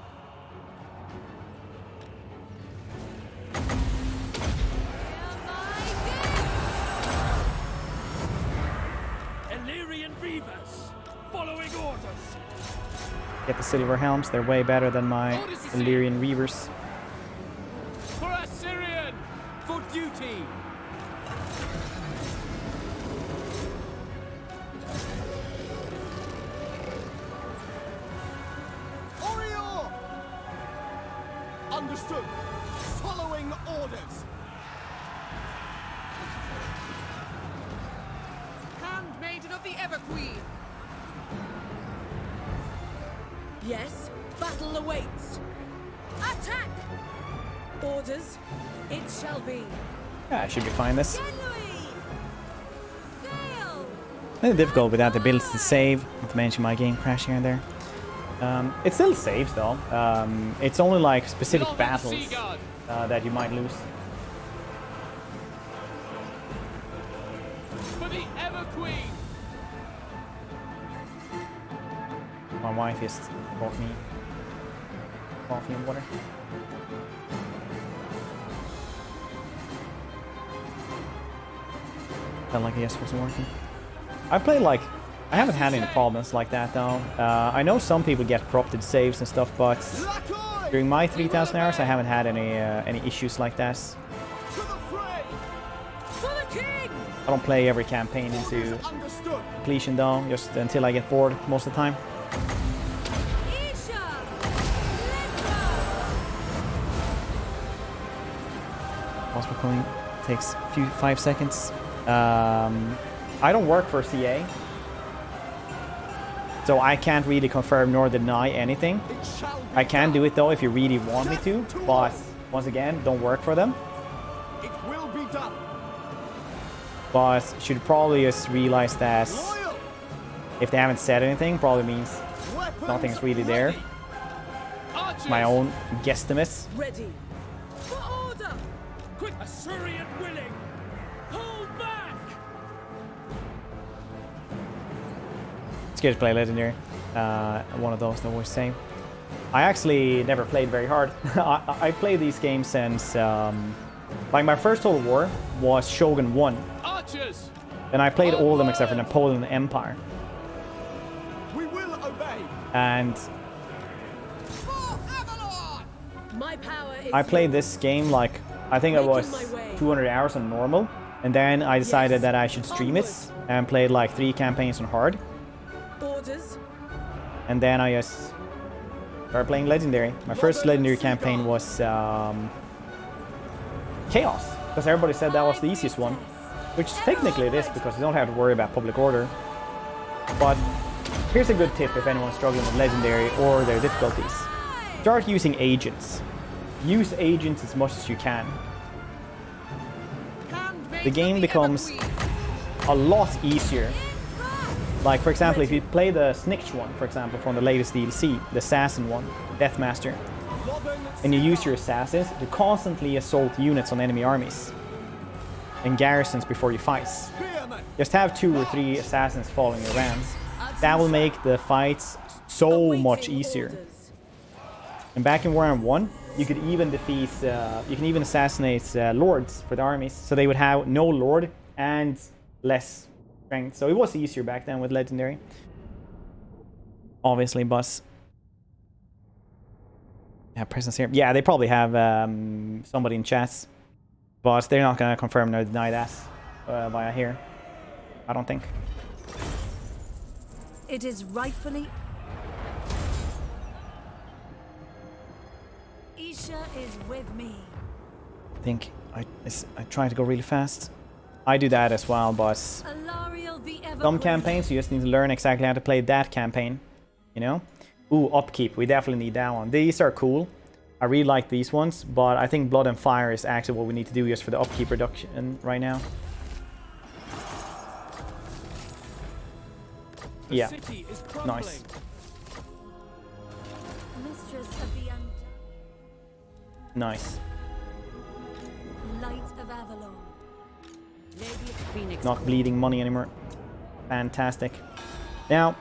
Illyrian Reavers, following orders. Get the Silver Helms, they're way better than my Illyrian Reavers. For Assyrian, for duty. Oriole! Understood. Following orders. Handmaiden of the Everqueen. Yes, battle awaits. Attack! Orders, it shall be. Yeah, I should be fine this. Sail! A little difficult without the ability to save, not to mention my game crash here and there. It still saves though. It's only like specific battles that you might lose. For the Everqueen. My wife just bought me coffee and water. Felt like yes wasn't working. I play like I haven't had any problems like that though. I know some people get corrupted saves and stuff, but during my 3,000 hours I haven't had any issues like that. I don't play every campaign into completion though, just until I get bored most of the time. Possible coin takes 5 seconds. I don't work for CA, so I can't really confirm nor deny anything. I can do it though if you really want me to, but once again, don't work for them. It will be done. But should probably just realize that if they haven't said anything, probably means nothing's really there. My own guesstimates. Ready. For order! Quick, Assyrian willing. Hold back. Scared to play legendary. One of those that always say. I actually never played very hard. I played these games since like my first Total War was Shogun 1. Archers. And I played all of them except for Napoleon Empire. We will obey. And My power is I played this game like I think it was 200 hours on normal, And then I decided that I should stream it and played like 3 campaigns on hard. Orders. And then I just started playing Legendary. My first Legendary campaign was Chaos, because everybody said that was the easiest one. Which technically it is, because you don't have to worry about public order. But here's a good tip if anyone's struggling with Legendary or their difficulties. Start using agents. Use agents as much as you can. The game becomes a lot easier. Like, for example, if you play the Snitch one, for example, from the latest DLC, the Assassin one, Deathmaster, and you use your assassins to constantly assault units on enemy armies and garrisons before you fight. Just have 2 or 3 assassins following your rounds. That will make the fights so much easier. And back in Warhammer 1, you could even defeat, you can even assassinate lords for the armies, so they would have no lord and less strength. So it was easier back then with Legendary. Obviously, boss. Yeah, presence here. Yeah, they probably have somebody in chats, but they're not gonna confirm or deny that via here. I don't think. It is rightfully. Isha is with me. I think I try to go really fast. I do that as well, boss. Alarielle the ever Some campaigns you just need to learn exactly how to play that campaign, you know? Ooh, upkeep, we definitely need that one. These are cool. I really like these ones, but I think Blood and Fire is actually what we need to do just for the upkeep reduction right now. Yeah, nice. Mistress of the Nice. Light of Avalon. Lady of the Phoenix. Not bleeding money anymore. Fantastic. Now,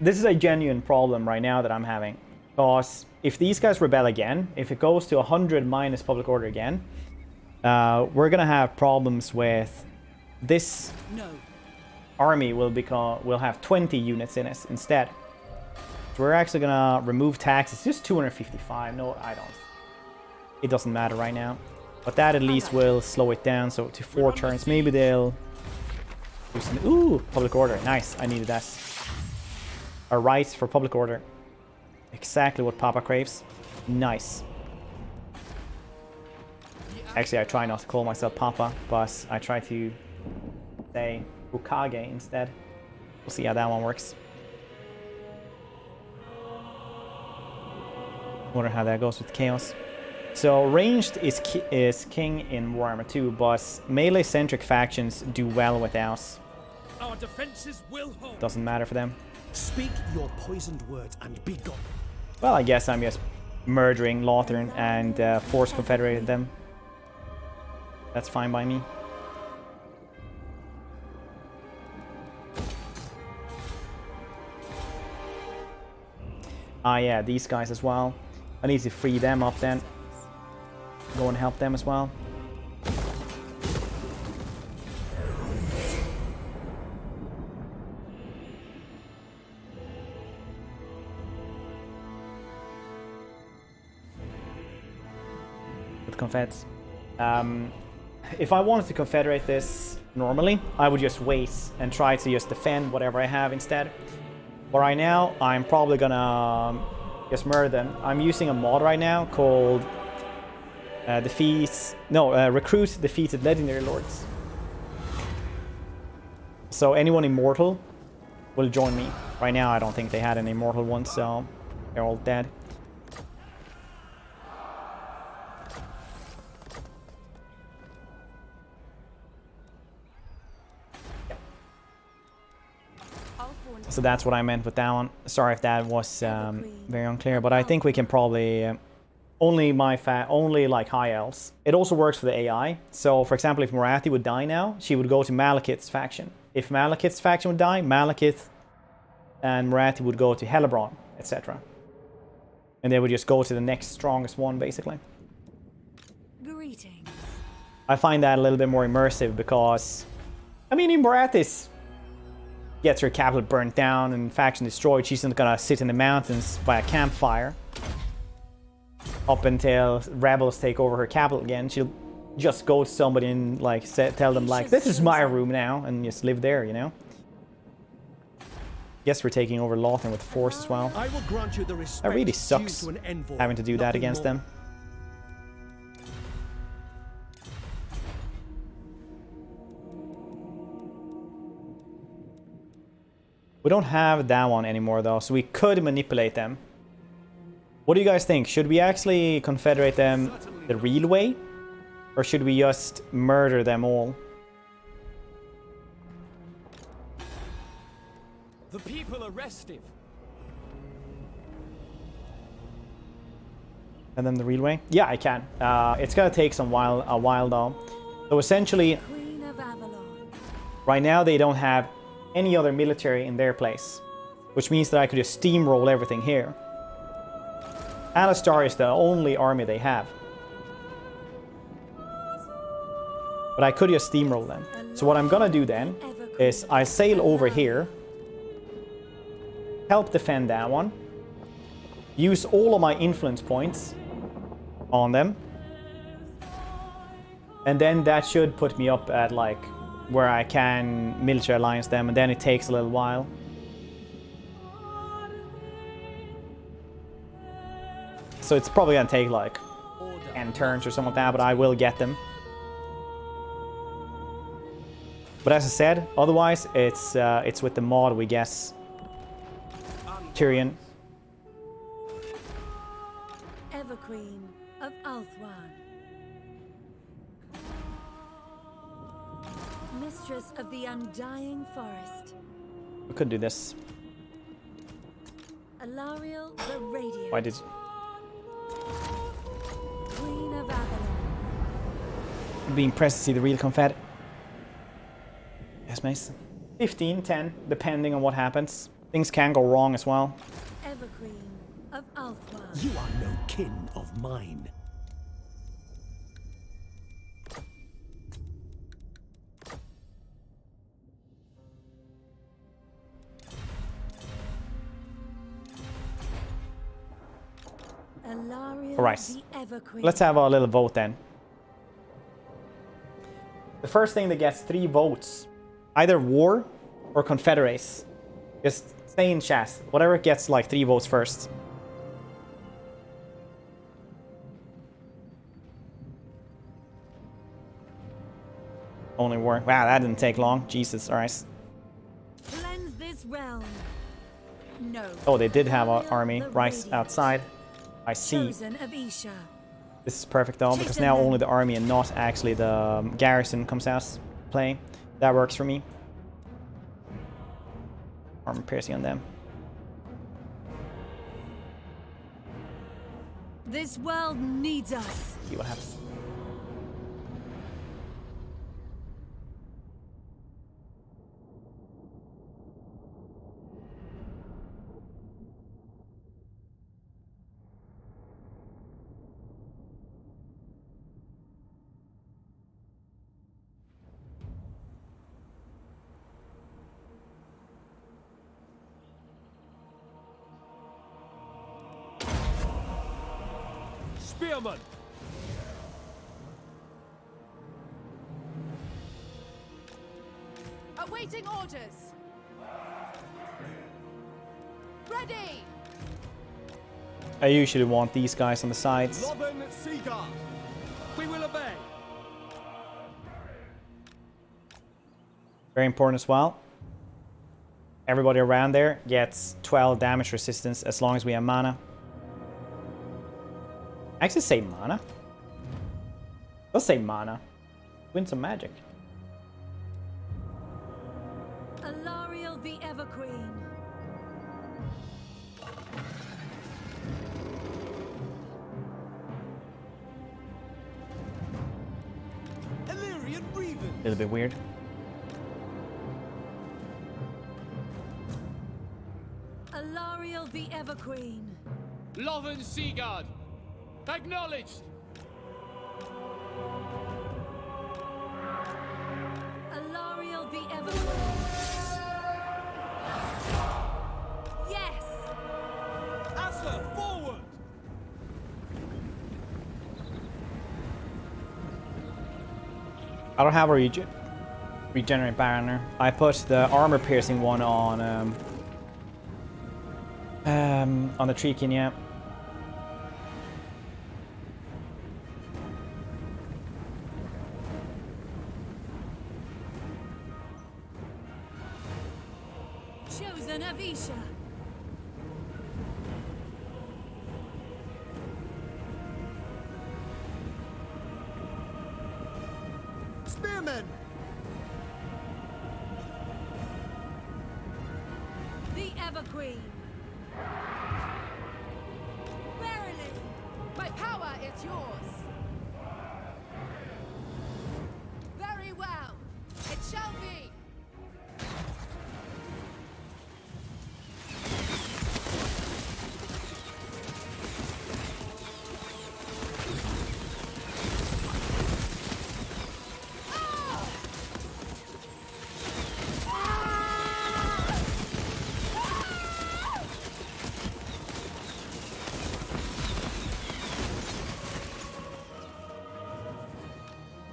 this is a genuine problem right now that I'm having. Because if these guys rebel again, if it goes to 100 minus public order again, we're gonna have problems with this army will have 20 units in it instead. So we're actually gonna remove taxes. Just 255. No, I don't. It doesn't matter right now. But that at least will slow it down, so to 4 turns. Maybe they'll do some... Ooh, public order. Nice, I needed that. A rights for public order. Exactly what Papa craves. Nice. Actually, I try not to call myself Papa, but I try to say Ukage instead. We'll see how that one works. Wonder how that goes with Chaos. So ranged is king in Warhammer 2, but melee-centric factions do well with ours. Our defenses will hold. Doesn't matter for them. Speak your poisoned words and be gone. Well, I guess I'm just murdering Lothern and force confederated them. That's fine by me. Ah, yeah, these guys as well. I need to free them up then. Go and help them as well. With confeds. If I wanted to confederate this normally, I would just wait and try to just defend whatever I have instead. But right now, I'm probably gonna just murder them. I'm using a mod right now called recruit defeated legendary lords. So anyone immortal will join me. Right now, I don't think they had an immortal one, so they're all dead. So that's what I meant with that one. Sorry if that was very unclear, but I think we can probably only like high elves. It also works for the AI. So for example, if Morathi would die now, she would go to Malekith's faction. If Malekith's faction would die, Malekith and Morathi would go to Helebron, etc. And they would just go to the next strongest one, basically. Greetings. I find that a little bit more immersive because, I mean, if Morathi gets her capital burnt down and faction destroyed, she's not gonna sit in the mountains by a campfire up until rebels take over her capital again. She'll just go to somebody and like tell them like, this is my room now, and just live there, you know? Guess we're taking over Lothar with force as well. I will grant you the respect That really due sucks, to an envoy, having to do that nothing against more. them. We don't have that one anymore though, so we could manipulate them. What do you guys think? Should we actually confederate them the real way? Or should we just murder them all? The people are restive. And then the real way? Yeah, I can. It's gonna take a while though. So essentially, Queen of Avalon. right now they don't have any other military in their place, which means that I could just steamroll everything here. Alistar is the only army they have, but I could just steamroll them. So what I'm gonna do then is I sail over here, help defend that one, use all of my influence points on them, and then that should put me up at like where I can military alliance them, and then it takes a little while. So it's probably gonna take like 10 turns or something like that, but I will get them. But as I said, otherwise it's with the mod we guess Tyrion. Everqueen of Althwan. Mistress of the Undying Forest. We could do this. Alarielle the Radiant. Why did Queen of Avalon. be impressed to see the real Confed? Yes, Mace. 15, 10, depending on what happens. Things can go wrong as well. Everqueen of Althwan. You are no kin of mine. Alarielle All right. the Everqueen. Let's have our little vote then. The first thing that gets 3 votes, either war or confederates. Just stay in chat. Whatever gets like 3 votes first. Only war. Wow, that didn't take long. Jesus, alright. Cleanse this realm. No. Oh, they did have an Alarielle army the right Radiant. outside. I see. Chosen of Isha. This is perfect though, because now only the army and not actually the garrison comes out play. That works for me. Armor piercing on them. This world needs us. See what happens. Spearman! Awaiting orders. Ready. I usually want these guys on the sides. Lothern Seaguard! We will obey! Very important as well. Everybody around there gets 12 damage resistance as long as we have mana. I actually say mana. Let's say mana. Win some magic. Alarielle the Everqueen. Illyrian Reavens! A little bit weird. Alarielle the Everqueen. Lothern Seaguard! Acknowledged! Alarielle the Everqueen. Yes! Asher, forward! I don't have a regenerate banner. I put the armor piercing one on the Treekin, yeah. Chosen Avisha. Spearmen! The Everqueen. Verily. My power is yours. Very well. It shall be.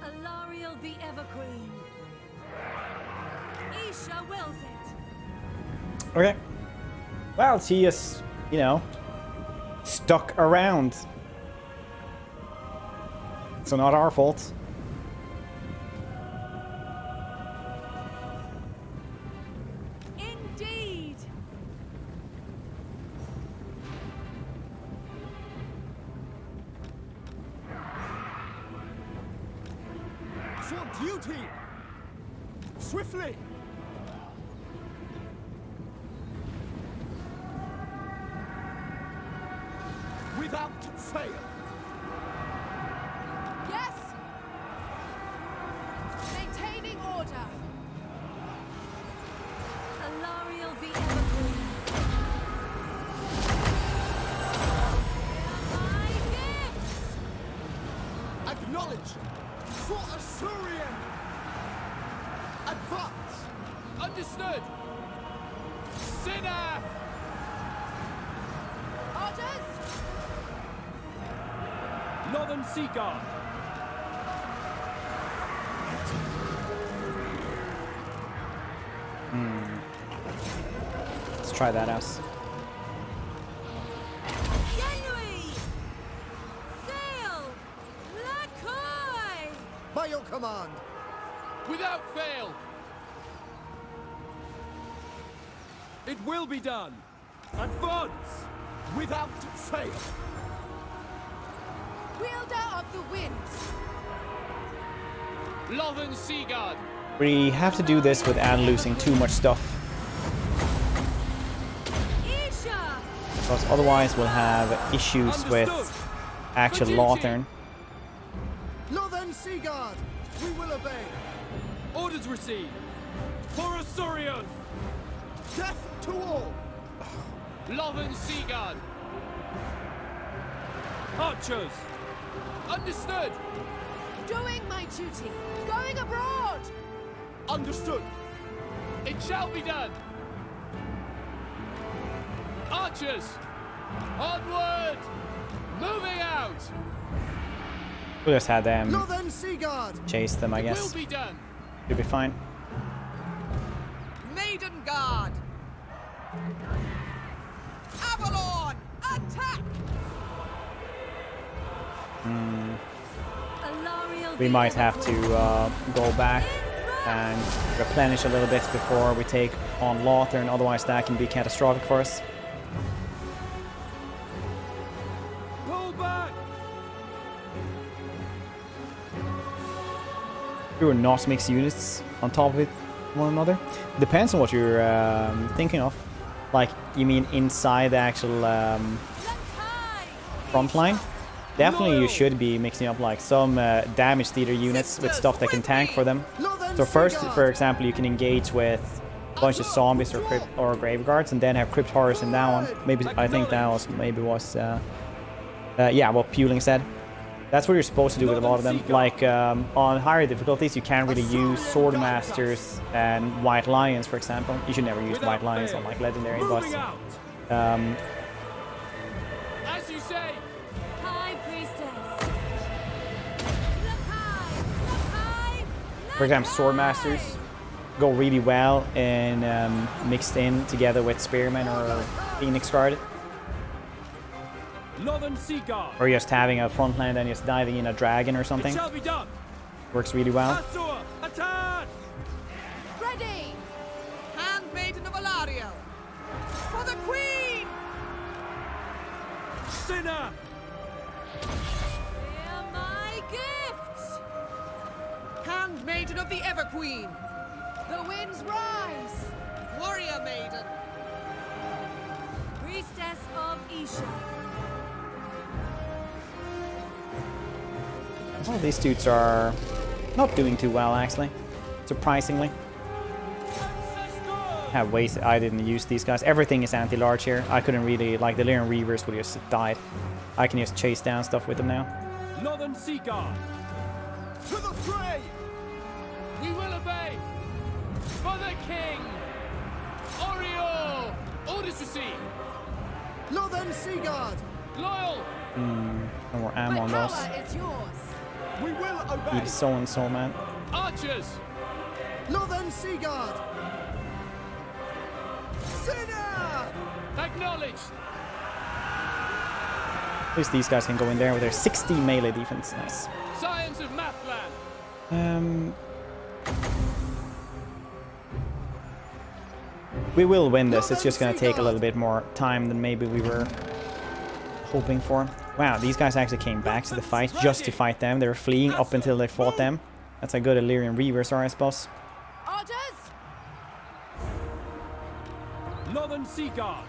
Alarielle the Everqueen. Isha wills it. Okay. Well, she is, you know, stuck around. So not our fault. Indeed. For duty! Swiftly! Without fail! Yes. Maintaining order. Alarielle the Everqueen. My gifts. Acknowledge! For Assyrian! Advance! Understood! Sinner! Orders. Northern Sea Guard! Let's try that out. Genui. Sail. Lacoy. By your command! Without fail! It will be done! Advance! Without fail! Wielder of the winds. Northern Sea Guard! We have to do this without losing too much stuff, Isha. because otherwise we'll have issues with actual Lothern. Northern Sea Guard! We will obey! Orders received! For Assyrian! Death to all! Northern Sea Guard! Archers! Understood! Doing my duty. Going abroad. Understood! It shall be done! Archers! Onward! Moving out! We'll just have them Northern Sea Guard! chase them, I Will guess. be done! Should be fine. Maiden Guard! Avalon! Attack! Alarielle We the might have to Everqueen. go back and replenish a little bit before we take on Lothern, otherwise that can be catastrophic for us. Pull back! We will not mix units on top of it one another. Depends on what you're thinking of. Like, you mean inside the actual Lakai. front line? Definitely you should be mixing up like some damage theater units with stuff that can tank for them. So first, for example, you can engage with a bunch of zombies or grave guards, and then have crypt horrors in that one. Maybe I think that was yeah, what Puling said. That's what you're supposed to do with a lot of them. Like on higher difficulties, you can't really use sword masters and white lions, for example. You should never use white lions on like legendary, but Moving out! As you say! High Priestess. Lakai. Lakai. For example, Swordmasters go really well in mixed in together with Spearmen or Phoenix Guard. Northern Sea Guard. Or just having a front line and then just diving in a dragon or something. It shall be done. Works really well. Azure, attack! Ready! Handmaiden of Alarielle! For the Queen! Sinner! Hear my gifts! Handmaiden of the Ever-Queen! The winds rise! Warrior Maiden! Priestess of Isha. Well, these dudes are not doing too well, actually. Surprisingly. Have wasted. I didn't use these guys. Everything is anti-large here. I couldn't really, like, the Lyrian Reavers would just died. I can just chase down stuff with them now. Northern Sea Guard. To the fray! We will obey! For the king! Oriole! Orders received! Northern Sea Guard! Loyal! No more ammo My on those. power is yours! We will obey! Need so and so, man. Archers! Northern Sea Guard! Sinner! Acknowledged! At least these guys can go in there with their 60 melee defense. Nice. Science of Mathland! We will win this. It's just gonna take a little bit more time than maybe we were hoping for. Wow, these guys actually came back to the fight just to fight them. They were fleeing up until they fought them. That's how good Illyrian Reavers are, I suppose. Orders! Northern Sea Guard!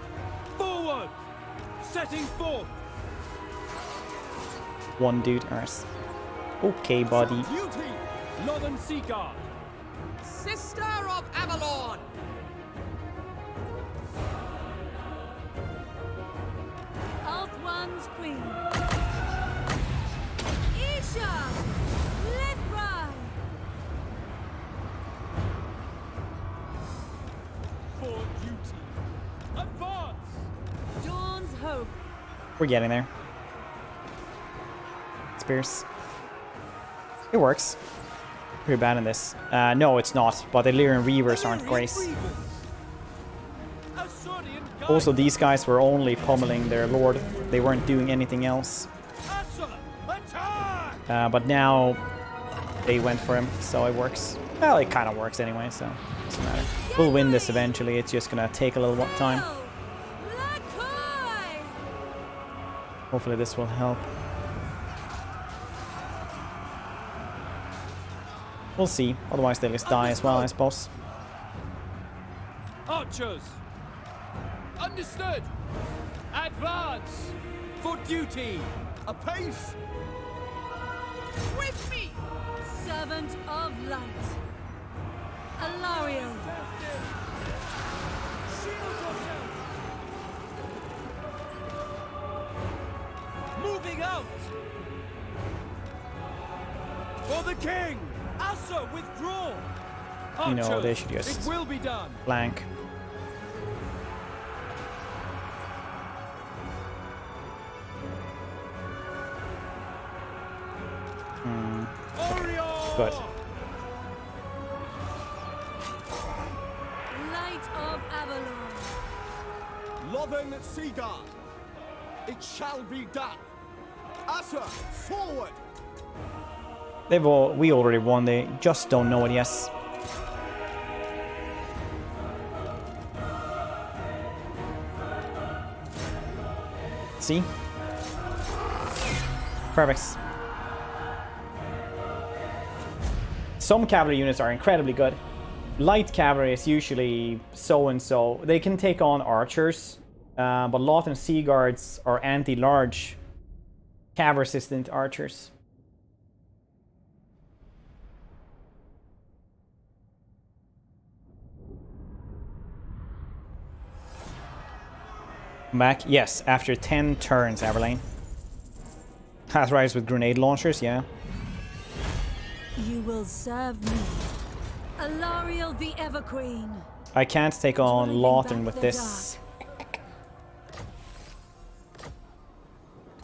Forward! Setting forth! One dude. Alright. Okay, buddy. Duty! Northern Sea Guard! Sister of Avalon! One's Queen. Isha! Let ride! For duty! Advance! Dawn's Hope. We're getting there. Spears. It works. Pretty bad in this. No, it's not. But the Illyrian Reavers aren't great. Also, these guys were only pummeling their lord. They weren't doing anything else. But now they went for him, so it works. Well, it kind of works anyway, so it doesn't matter. We'll win this eventually. It's just gonna take a little time. Hopefully this will help. We'll see. Otherwise they'll just die as well, I suppose. Archers! Understood! Advance! For duty! Apace! With me! Servant of Light. Alarielle. Shield yourself! Moving out! For the king! Asa, withdraw! You know, Archers, they should just it will be done! flank. Good. Light of Avalon. Northern Sea Guard! It shall be done! Asa, forward! We already won. They just don't know it. Yes. See? Perfect. Some cavalry units are incredibly good. Light cavalry is usually so-and-so. They can take on archers, but Lothern Sea Guards are anti-large cav-resistant archers. Back? Yes, after 10 turns, Everlane. Has riders with grenade launchers, yeah. You will serve me. Alarielle the Everqueen. I can't take on Lothern with this.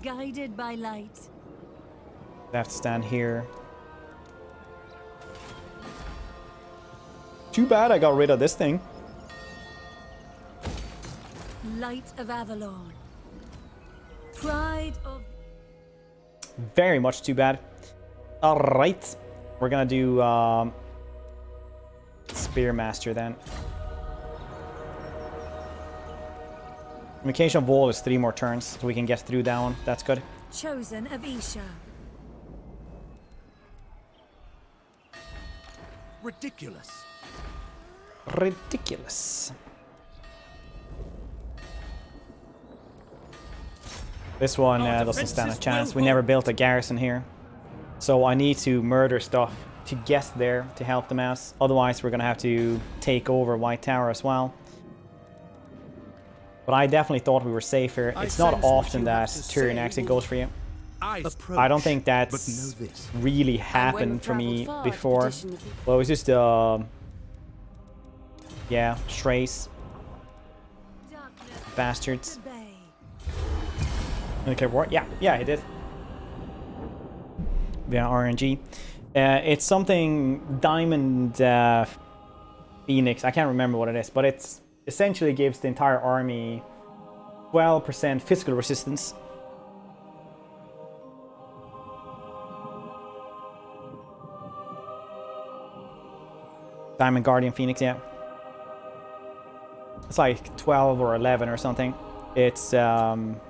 Guided by light. I have to stand here. Too bad I got rid of this thing. Light of Avalon. Pride of... Very much too bad. Alright. We're gonna do Spearmaster then. Communication Wall is 3 more turns, so we can get through that one. That's good. Chosen of Isha. Ridiculous. Ridiculous. This one doesn't stand a chance. We never built a garrison here. So I need to murder stuff to get there to help them out. Otherwise, we're going to have to take over White Tower as well. But I definitely thought we were safe here. It's not often that Tyrion actually goes for you. I don't think that's really happened for me before. Well, it was just, yeah, strays. Bastards. Okay, what? Yeah, it did. Yeah, RNG. It's something Diamond Phoenix. I can't remember what it is, but it's essentially gives the entire army 12% physical resistance. Diamond Guardian Phoenix, yeah. It's like 12 or 11 or something. It's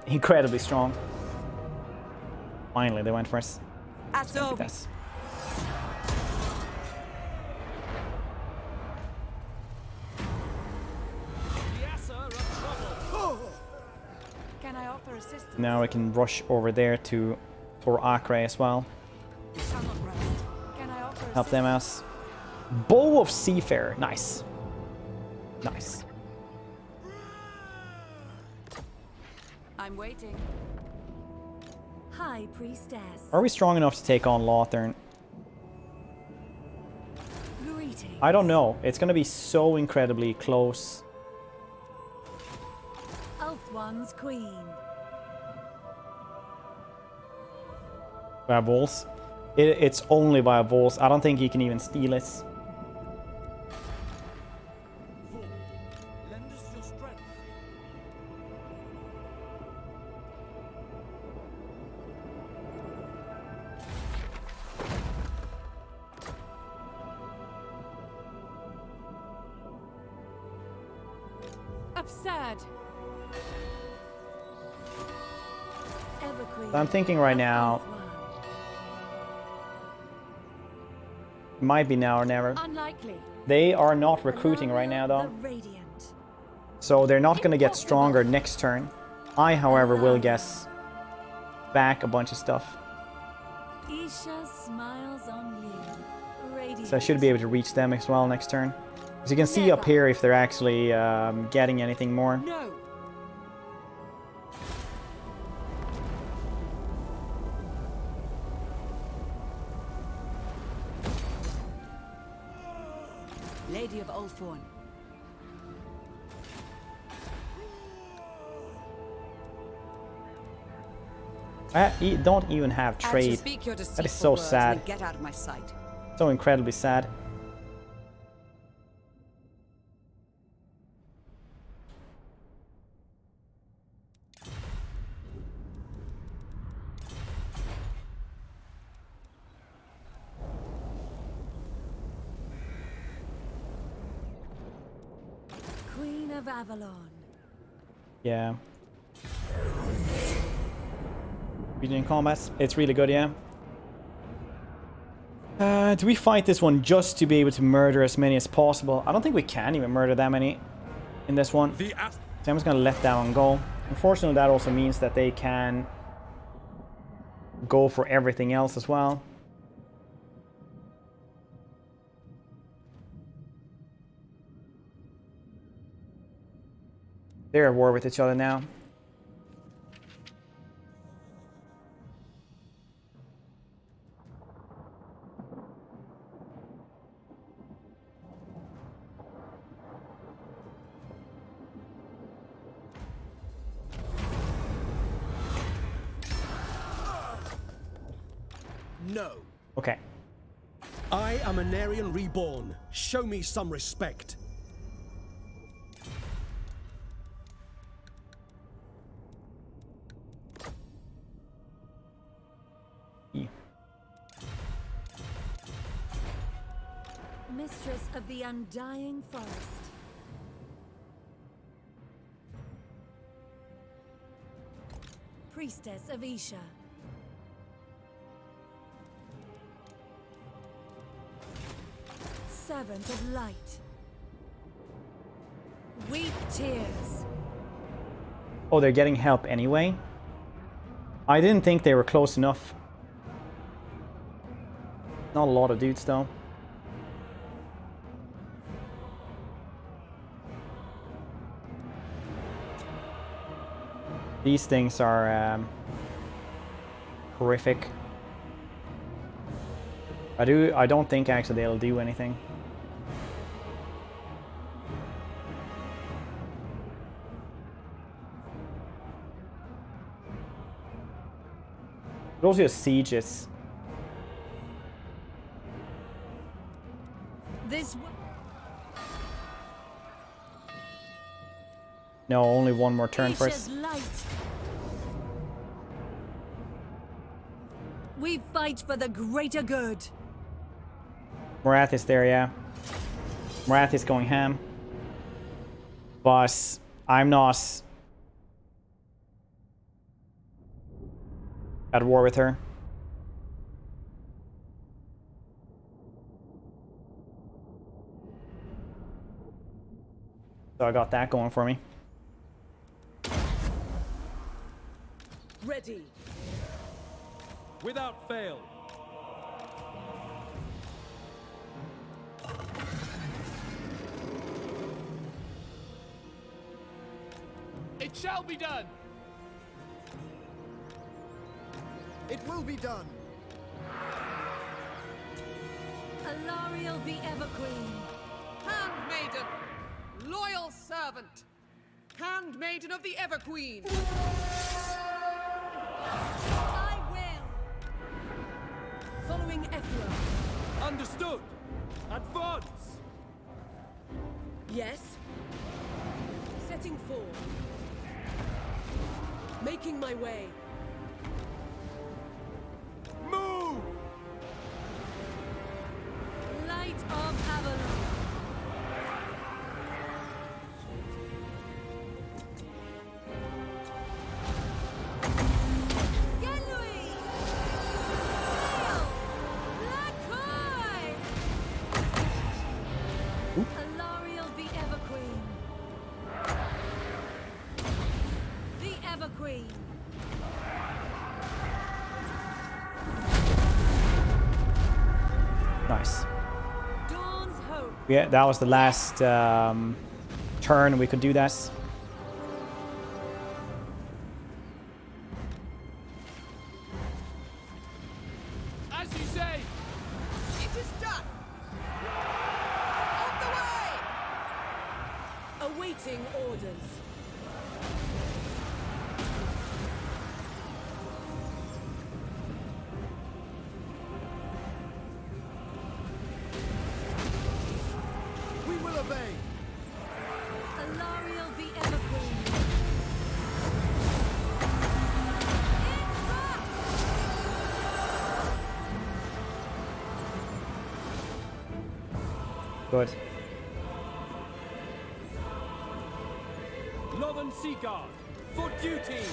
incredibly strong. Finally, they went for us. Yes. Can I offer assistance? Now we can rush over there to Tor Akre as well. Shall not rest. Can I offer Help them out. Bow of Seafarer. Nice. Nice. I'm waiting. High Priestess. Are we strong enough to take on Lothern? Greetings. I don't know. It's going to be so incredibly close. Ulthuan's Queen. Via Vols. It's only via Vols. I don't think he can even steal it. Lend us your strength. Absurd. Everqueen. I'm thinking right now, might be now or never. Unlikely. They are not recruiting right now though. The Radiant. So they're not going to get stronger next turn. I, however, will guess back a bunch of stuff. Isha smiles on you. Radiant. So I should be able to reach them as well next turn. As you can see up here if they're actually getting anything more. No. Lady of Ulthuan. I don't even have trade. That is so sad. Get out of my sight. So incredibly sad. Queen of Avalon. Yeah. Region in combat. It's really good, yeah. Do we fight this one just to be able to murder as many as possible? I don't think we can even murder that many in this one. So I'm just going to let that one go. Unfortunately, that also means that they can go for everything else as well. They're at war with each other now. No. Okay. I am Anarian reborn. Show me some respect. Mistress of the Undying Forest. Priestess of Isha. Servant of Light. Weep tears. Oh, they're getting help anyway? I didn't think they were close enough. Not a lot of dudes though. These things are horrific. I don't think actually they'll do anything. Those are sieges. This No, only one more turn Isha's first. light. We fight for the greater good. Morath is there, yeah. Morath is going ham. But I'm not at war with her. So I got that going for me. Ready. Without fail. It shall be done. It will be done. Alarielle the Everqueen. Handmaiden, loyal servant, handmaiden of the Everqueen. I will. Following Ephra. Understood. Advance. Yes. Setting forward. Making my way. Move. Light of Avalon. Genui! Sail! Lacoy! Alarielle the Everqueen. The Everqueen. Nice. Dawn's hope. Yeah, that was the last turn we could do that. As you say. It is done. On the way. Awaiting orders. We will obey. Alarielle the Everqueen. Good. Lothern Seaguard, for duty!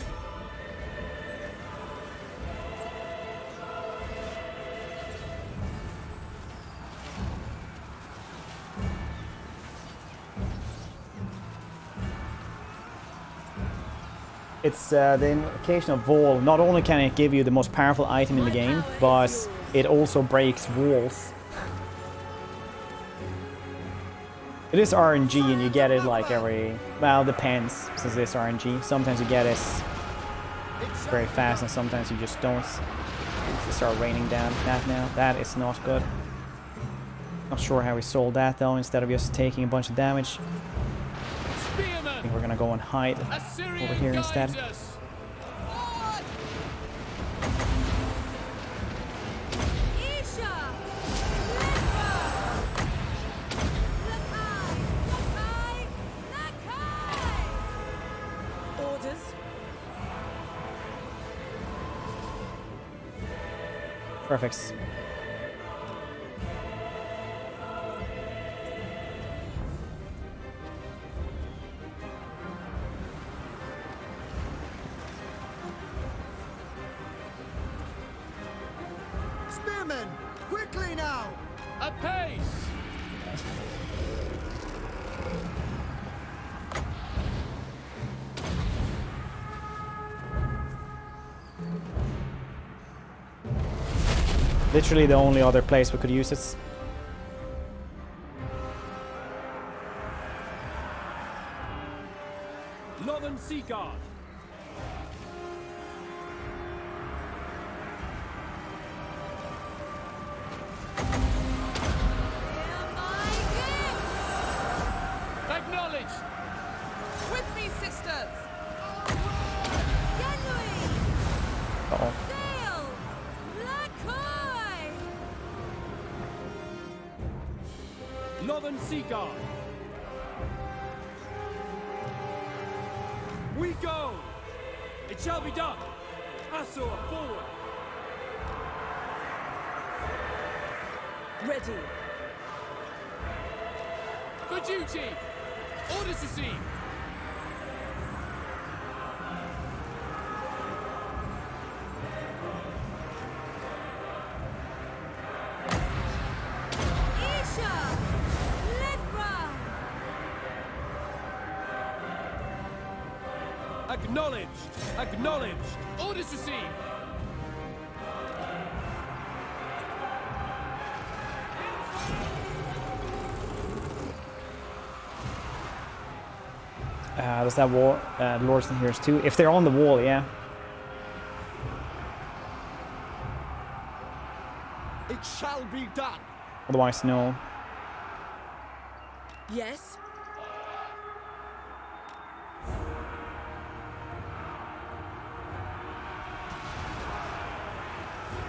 It's the invocation of Vol. Not only can it give you the most powerful item in the game, but it also breaks walls. It is RNG and you get it like every... Well, depends, since it's RNG. Sometimes you get it very fast and sometimes you just don't. If you start raining down that now, that is not good. Not sure how we sold that though, instead of just taking a bunch of damage. I think we're gonna go and hide over here instead. Isha! Perfect. Spearmen, quickly now! At pace! Literally the only other place we could use it. Northern Sea Guard! Acknowledged! With me, sisters! Uh-oh. Sail! Lacoy! Northern Sea Guard! We go! It shall be done! Assor, forward! Ready. For duty! Orders received! Isha! Lidra! Acknowledged! Acknowledged! Orders received! Does that wall, Lords and Heroes too? If they're on the wall, yeah. It shall be done! Otherwise, no. Yes.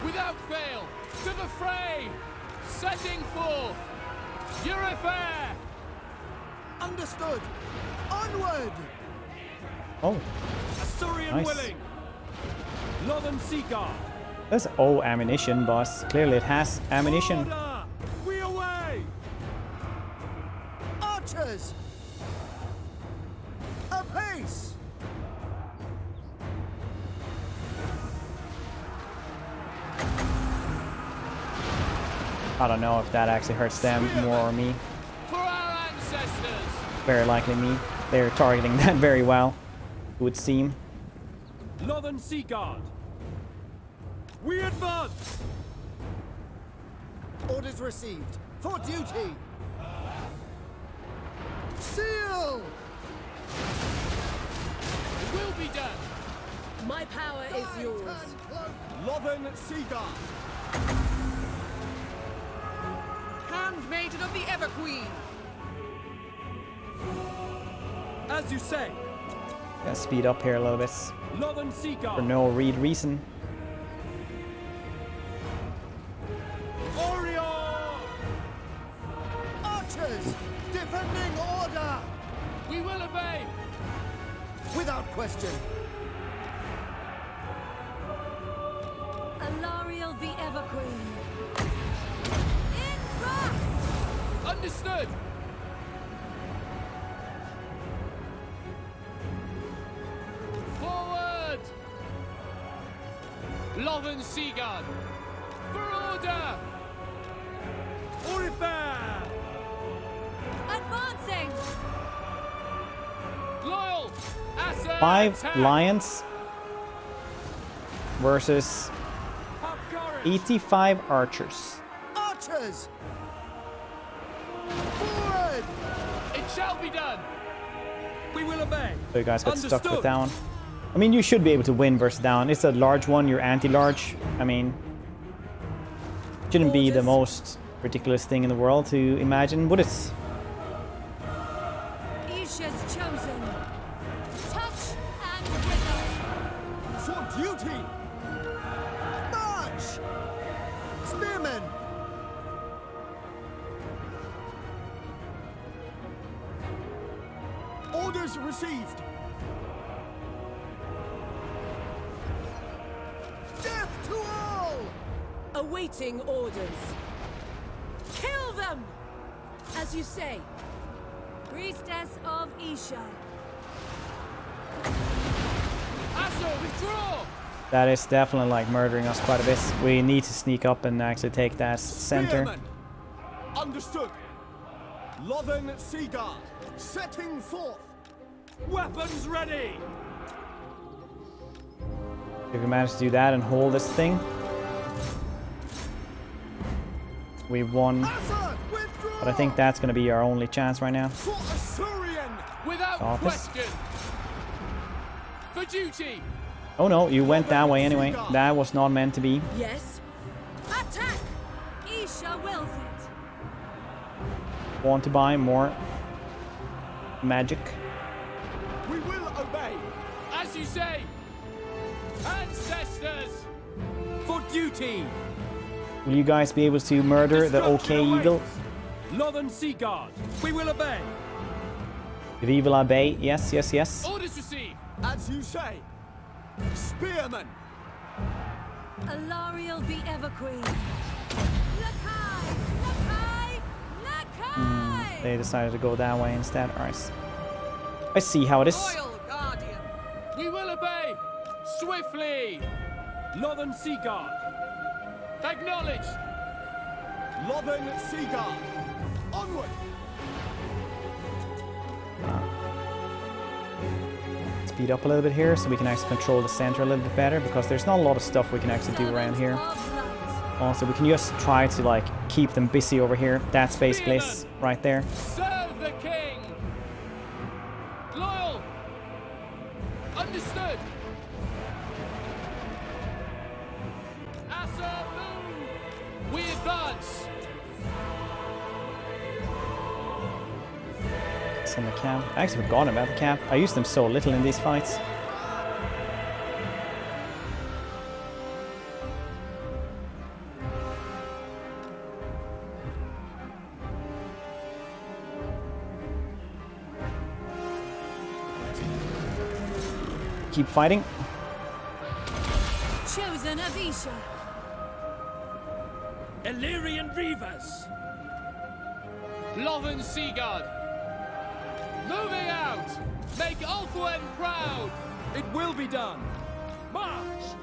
Without fail, to the fray! Setting forth! Your affair! Understood! Onward! Oh, Asturian Nice. willing! Northern Sea Guard! that's ammunition, boss. Clearly it has ammunition. Order! We away! Archers! Apace! I don't know if that actually hurts them more or me. For our ancestors! Very likely me. They're targeting that very well, it would seem. Northern Sea Guard! We advance! Orders received. For duty! Seal! It will be done! My power is yours. Lothern Seaguard! Handmaiden of the Everqueen. As you say, Gonna speed up here a little bit Northern Sea for Guard! no reason. Orion! Archers! Defending order! We will obey! Without question! Alarielle the Everqueen! In thrust! Understood! Forward! Lothern Sea Guard! For order! Orifare! Advancing! Loyal! Assert 5 attack! lions versus Have courage! 85 archers. Archers! Forward! It shall be done! We will obey! So you guys got stuck with Understood. down. I mean, you should be able to win versus down. It's a large one, you're anti-large. I mean, shouldn't be the most ridiculous thing in the world to imagine, would it? Isha's chosen. Touch and wither. For duty! March! Spearmen! Orders received! Death to all! Awaiting orders. Kill them! As you say. Priestess of Isha. Asso, withdraw! That is definitely like murdering us quite a bit. We need to sneak up and actually take that center. Spearmen. Understood. Lothen Seaguard, setting forth. Weapons ready! If we manage to do that and hold this thing, we won. Assa, withdraw! But I think that's going to be our only chance right now. For Assyrian! Without Office. question! For duty! Oh no, you went that way anyway. That was not meant to be. Yes. Attack! Isha wills it. Want to buy more magic. We will obey! As you say! Ancestors! For duty! Will you guys be able to murder the OK Eagle? Lothen Seaguard, we will obey! If Evil obey, yes, yes, yes. Orders received! As you say. Spearmen! Alarielle the Everqueen. Lakai! Lakai! Lakai! They decided to go that way instead. Alright. I see how it is. Royal Guardian! We will obey! Swiftly! Lothen Seaguard! Acknowledged! Lothen Seaguard! Onward! Speed up a little bit here so we can actually control the center a little bit better, because there's not a lot of stuff we can actually do around here. Of light. Also, we can just try to like keep them busy over here. That space place right there. Serve the king! Loyal! Understood! Assa move! We advance! It's in the camp. I actually forgot about the camp. I use them so little in these fights. Keep fighting. Chosen of Isha. Illyrian Reavers! Lothen Seaguard! Moving out! Make Ulthuan proud! It will be done! March!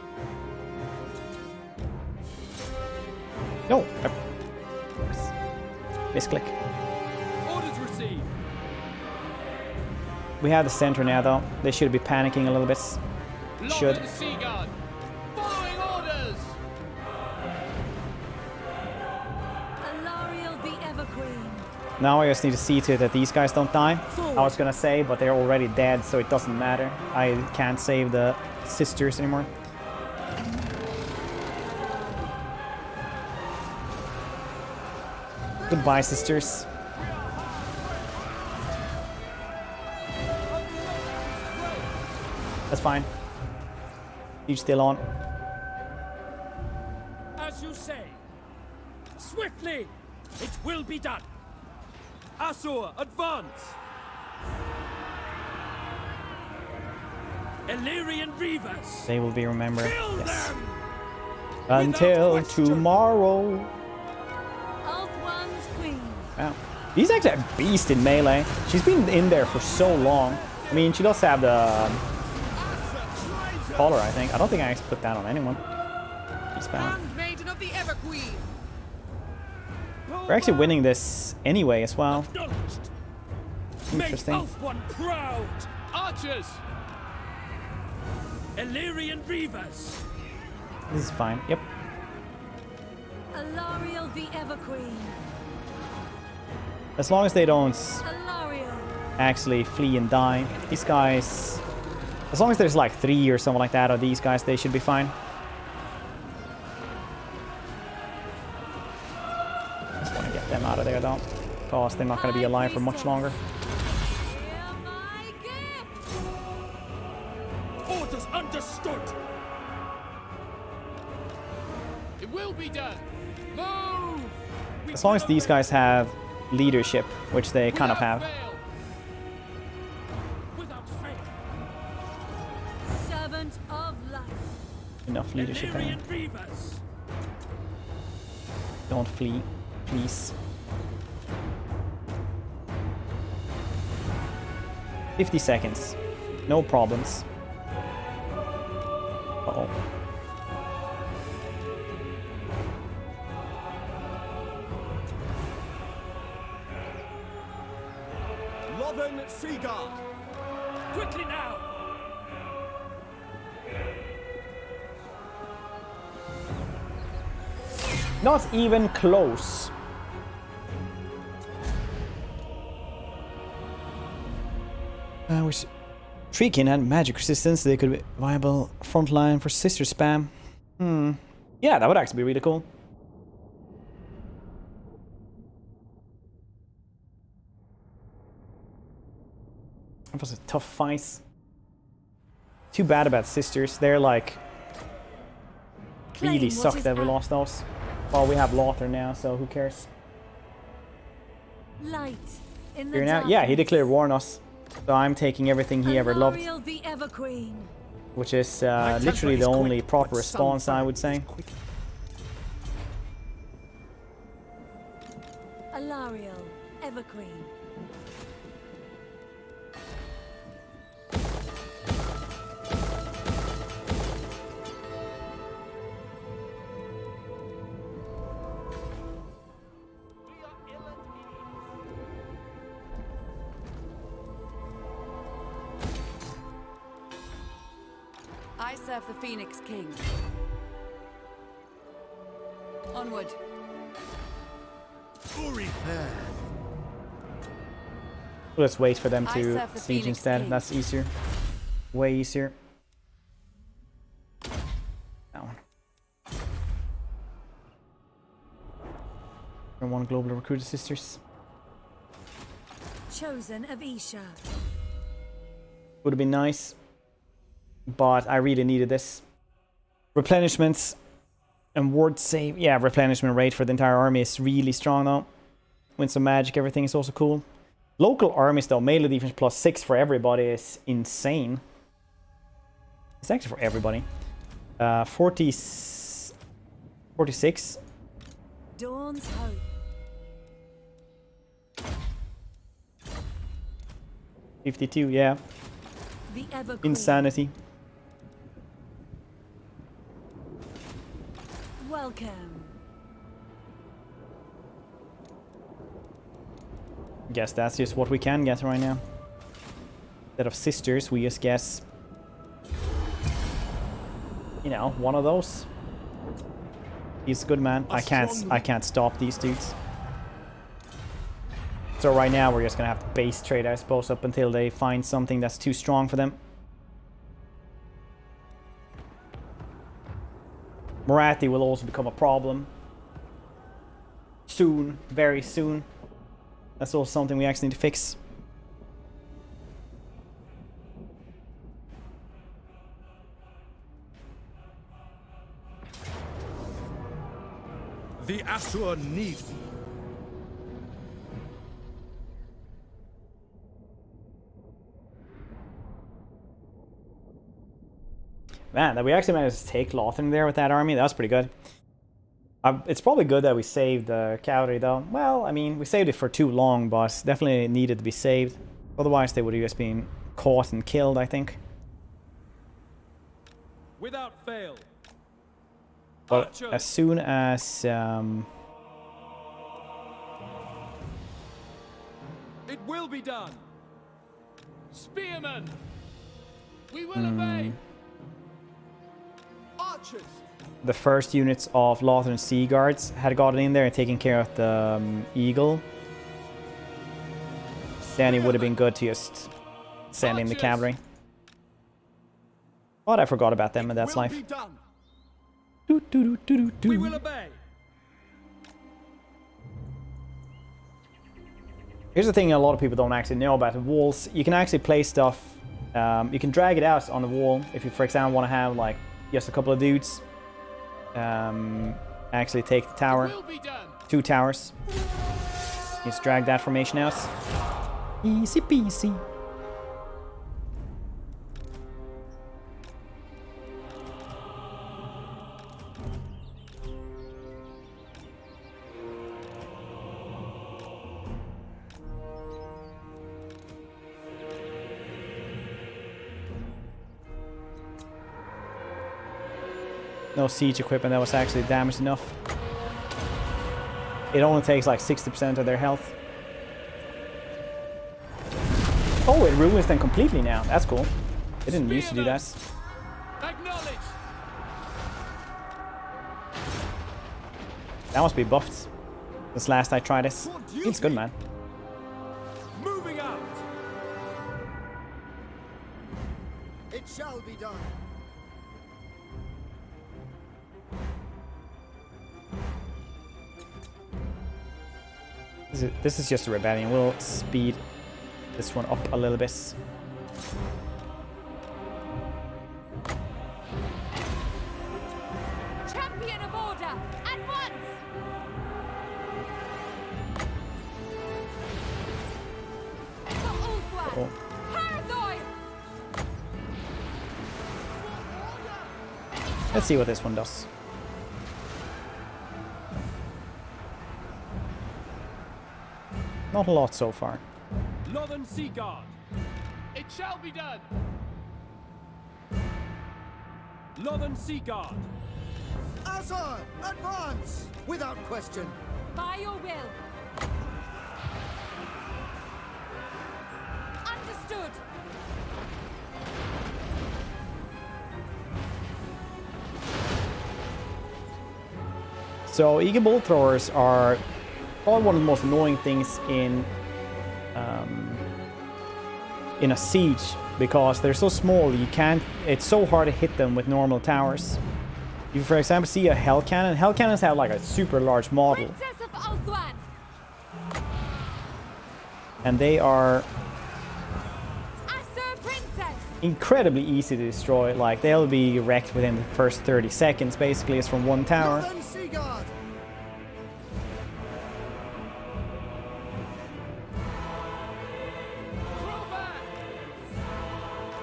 No. Misclick. Orders received! We have the center now though. They should be panicking a little bit. Should. Lothen Seaguard! Following orders! Alarielle the Everqueen. Now I just need to see to it that these guys don't die. I was gonna say, but they're already dead, so it doesn't matter. I can't save the sisters anymore. Goodbye, sisters. That's fine. He's still on. As you say. Swiftly! It will be done! Assur, advance! Illyrian Reavers! They will be remembered. Kill Yes. them! Until Without question. tomorrow. Ulthuan's queen. Wow. He's actually a beast in melee. She's been in there for so long. I mean, she does have the collar, I think. I don't think I actually put that on anyone. He's bad. Handmaiden of the Everqueen. We're actually winning this anyway as well. Acknowledged. Interesting. Make Ulthuan proud! Archers! Illyrian Reavers! This is fine. Yep. Alarielle the Everqueen. As long as they don't Alarielle. actually flee and die. These guys... As long as there's like 3 or something like that of these guys, they should be fine. Just want to get them out of there though. Because they're not going to be alive for much longer. Hear my gift. Orders understood! It will be done! Move! As long as these guys have leadership, which they kind of have. Without fail! Servant of light. Enough leadership. Illyrian Reavers! Don't flee, please. 50 seconds. No problems. Uh-oh. Lothern Seaguard. Quickly now. Not even close. Which Treekin had magic resistance. They could be viable frontline for sister spam. Yeah, that would actually be really cool. That was a tough fight. Too bad about sisters. They're like really sucked that we lost those. Well, we have Lothar now, so who cares? Light in the Here now, yeah, he declared war on us. So I'm taking everything he ever loved, Alarielle the Everqueen. which is literally the only proper response, I would say. Alarielle, Everqueen. I serve the Phoenix King. Onward. Let's wait for them I to serve the siege Phoenix instead. King. That's easier. Way easier. That one. I want global recruiter sisters. Chosen of Isha. Would have been nice, but I really needed this. Replenishments and ward save. Yeah, replenishment rate for the entire army is really strong though. Win some magic, everything is also cool. Local armies though, melee defense +6 for everybody is insane. It's actually for everybody. 46. Dawn's hope. $52, yeah. The Everqueen. Insanity. Welcome. Guess that's just what we can get right now. Instead of sisters, we just guess, you know, one of those. He's a good man. I can't stop these dudes. So right now we're just gonna have to base trade, I suppose, up until they find something that's too strong for them. Marathi will also become a problem. Soon, very soon. That's also something we actually need to fix. The Asur need me. Man, that we actually managed to take Lothar there with that army. That was pretty good. It's probably good that we saved the cavalry, though. Well, I mean, we saved it for too long, but definitely needed to be saved. Otherwise, they would have just been caught and killed, I think. Without fail. But Archer. as soon as... It will be done. Spearmen. We will obey. Archers. the first units of Lothar Sea Guards had gotten in there and taken care of the Eagle, then it would have been good to just send in the cavalry. But I forgot about them, and that's life. We will obey. Here's the thing a lot of people don't actually know about the walls. You can actually place stuff, you can drag it out on the wall if you, for example, want to have like just a couple of dudes actually take the tower. 2 towers. Just drag that formation out. Easy peasy. No siege equipment that was actually damaged enough. It only takes like 60% of their health. Oh, it ruins them completely now. That's cool. It didn't used to do that. Acknowledge. That must be buffed. Since last I tried this. It's good, man. Moving out. It shall be done. This is just a rebellion. We'll speed this one up a little bit. Champion of order, at once! For Ulfwan! Oh. Parathoy! Let's see what this one does. Not a lot so far. Northern Sea Guard. It shall be done. Northern Sea Guard. Azar, advance! Without question. By your will. Understood. So Eagle Bolt Throwers are probably one of the most annoying things in a siege, because they're so small you can't. It's so hard to hit them with normal towers. You, for example, see a Hell Cannon. Hell Cannons have like a super large model, Princess of Ulfwan! and they are Asur Princess! incredibly easy to destroy. Like, they'll be wrecked within the first 30 seconds. Basically, it's from one tower. Northern Sea Guard.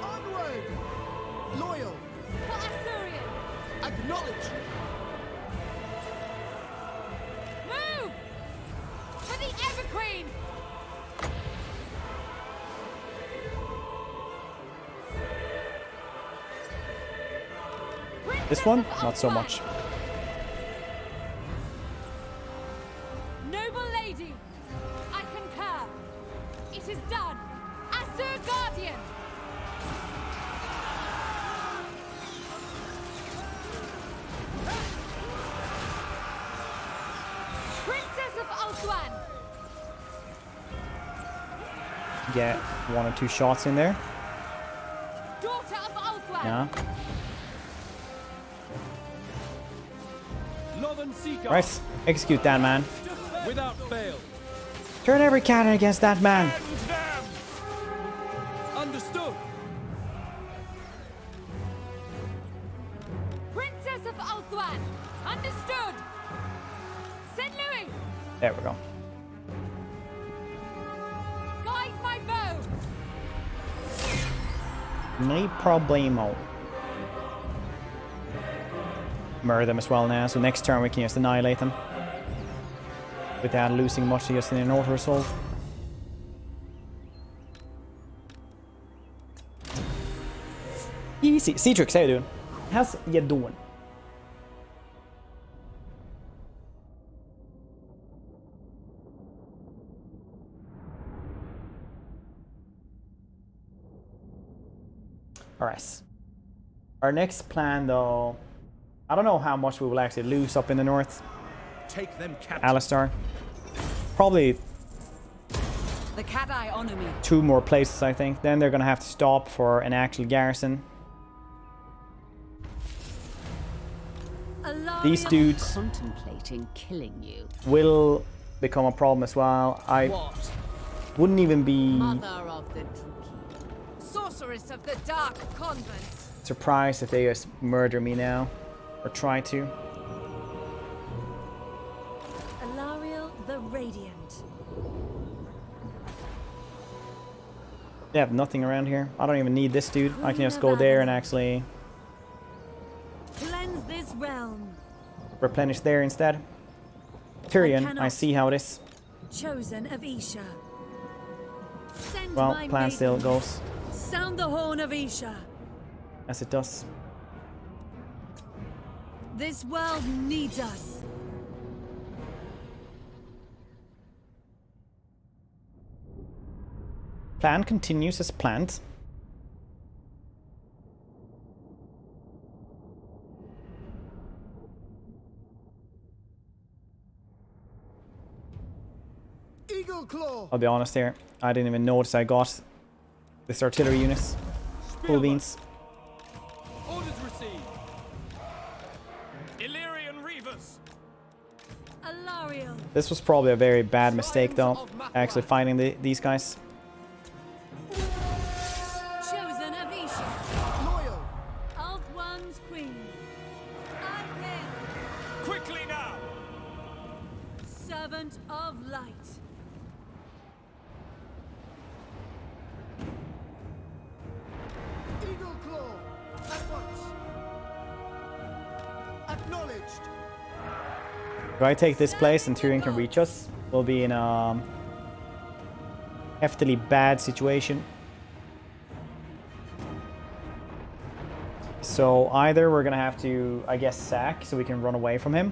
Onward! Loyal. For Asurian! Acknowledge. Move! For the Everqueen! This one, not so much. Noble lady, I concur. It is done. Asur Guardian. Princess of Ulfwan. Get one or two shots in there. Daughter of Ulfwan. Yeah. Northern Sea Guard. Right, execute that man. Without fail. Turn every cannon against that man. End them. Understood. Princess of Ulfwan. Understood. St. Louis. There we go. Guide my bow. No problemo. Murder them as well now, so next turn we can just annihilate them without losing much just in an auto resolve. Easy. Citrix, how you doing? How's you doing? Alright. Our next plan, though, I don't know how much we will actually lose up in the north. Take them captive. Alistar. Probably The Cat-Eye honor me. 2 more places, I think. Then they're gonna have to stop for an actual garrison. These dudes Contemplating killing you. will become a problem as well. I What? wouldn't even be Mother of the Druki. Sorceress of the Dark Convent. surprised if they just murder me now. Or try to. Alarielle the Radiant. They have nothing around here. I don't even need this dude. I can just go there and actually Cleanse this realm. replenish there instead. Tyrion, I cannot. see how it is. Chosen of Isha. Send Well, my plan still maidens. goes Sound the horn of Isha. as it does. This world needs us. Plan continues as planned. Eagle Claw. I'll be honest here. I didn't even notice I got this artillery unit. Full beans. Orders received. Illyrian Reavers. Alarielle. This was probably a very bad mistake though, actually fighting these guys. Chosen of Isha. Loyal. Alt One's Queen. I hail. Quickly now. Servant of Light. Eagle Claw. At once. Acknowledged. If I take this place and Tyrion can reach us, we'll be in a heftily bad situation. So either we're gonna have to, I guess, sack so we can run away from him.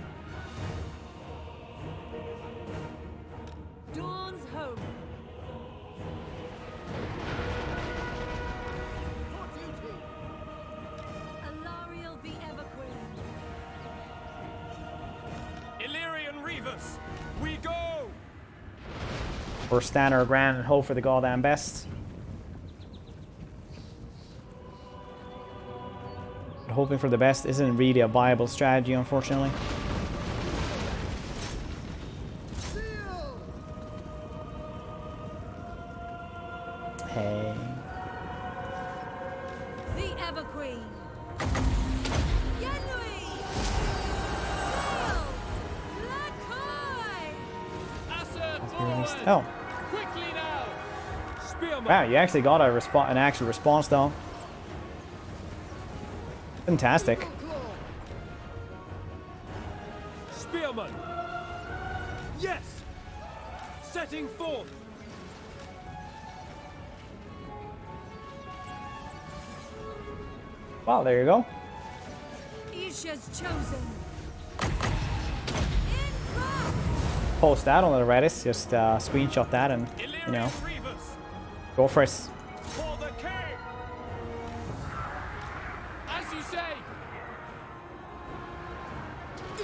Dawn's Hope. For duty. Alarielle the Everqueen. Illyrian Reavers. We go. Or stand our ground and hope for the goddamn best. But hoping for the best isn't really a viable strategy, unfortunately. Seal. Hey. The Everqueen. Yenui. Lacoy. Asser Released. forward. Oh, Quickly now. Spearman. wow! You actually got a an actual response though. Fantastic. Eagle Claw. Spearman. Yes. Setting forth. Well, there you go. Isha's chosen. In front. Post that on the Reddit. Just screenshot that and, you know, Illyrian Reavers. go for it. For the king. As you say.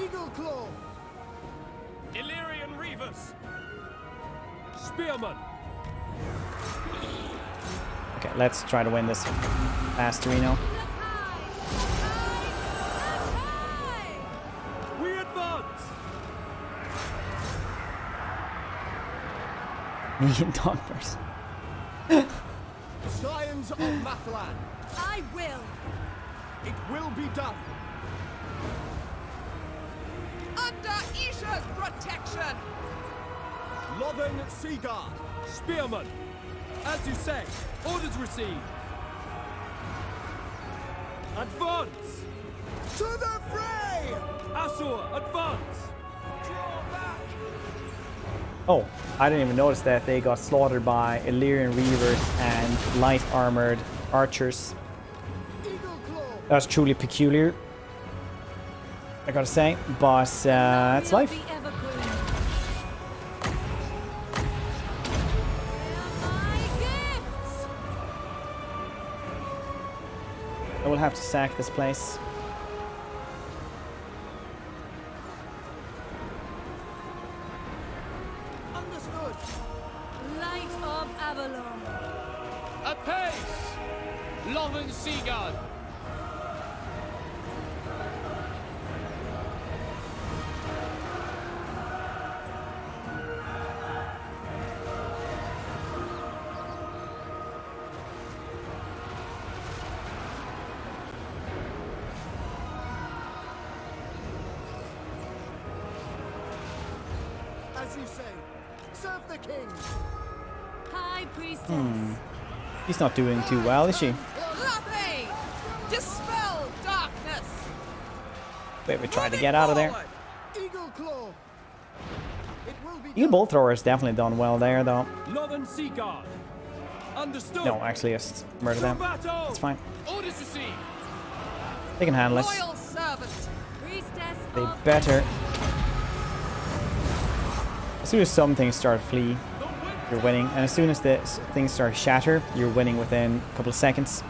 Eagle Claw. Illyrian Reavers. Spearman. Okay, let's try to win this fast, Reno. We advance. Me and Doctors. Scions of Mathlan. I will. It will be done. Under Isha's protection! Lothern Seaguard. Spearman. As you say. Orders received. Advance. To the fray! Assur, advance. Draw back. Oh, I didn't even notice that they got slaughtered by Illyrian Reavers and light armored archers. Eagle Claw. That's truly peculiar, I gotta say, but it's life. The Everqueen. My gifts. I will have to sack this place. Understood. Light of Avalon. Apace. Lothern Seaguard. As you say. Serve the king. High Priestess. She's not doing too well, is she? Lappe! Dispel darkness! Wait, we tried to get out of there. Forward. Eagle Claw. It will be Eagle Bolt Thrower's definitely done well there, though. Lothern Seaguard. Understood. No, actually, just murder them. Battle. It's fine. Orders received. They can handle it. Loyal servant! Priestess They of better. As soon as some things start to flee, you're winning. And as soon as the things start to shatter, you're winning within a couple of seconds.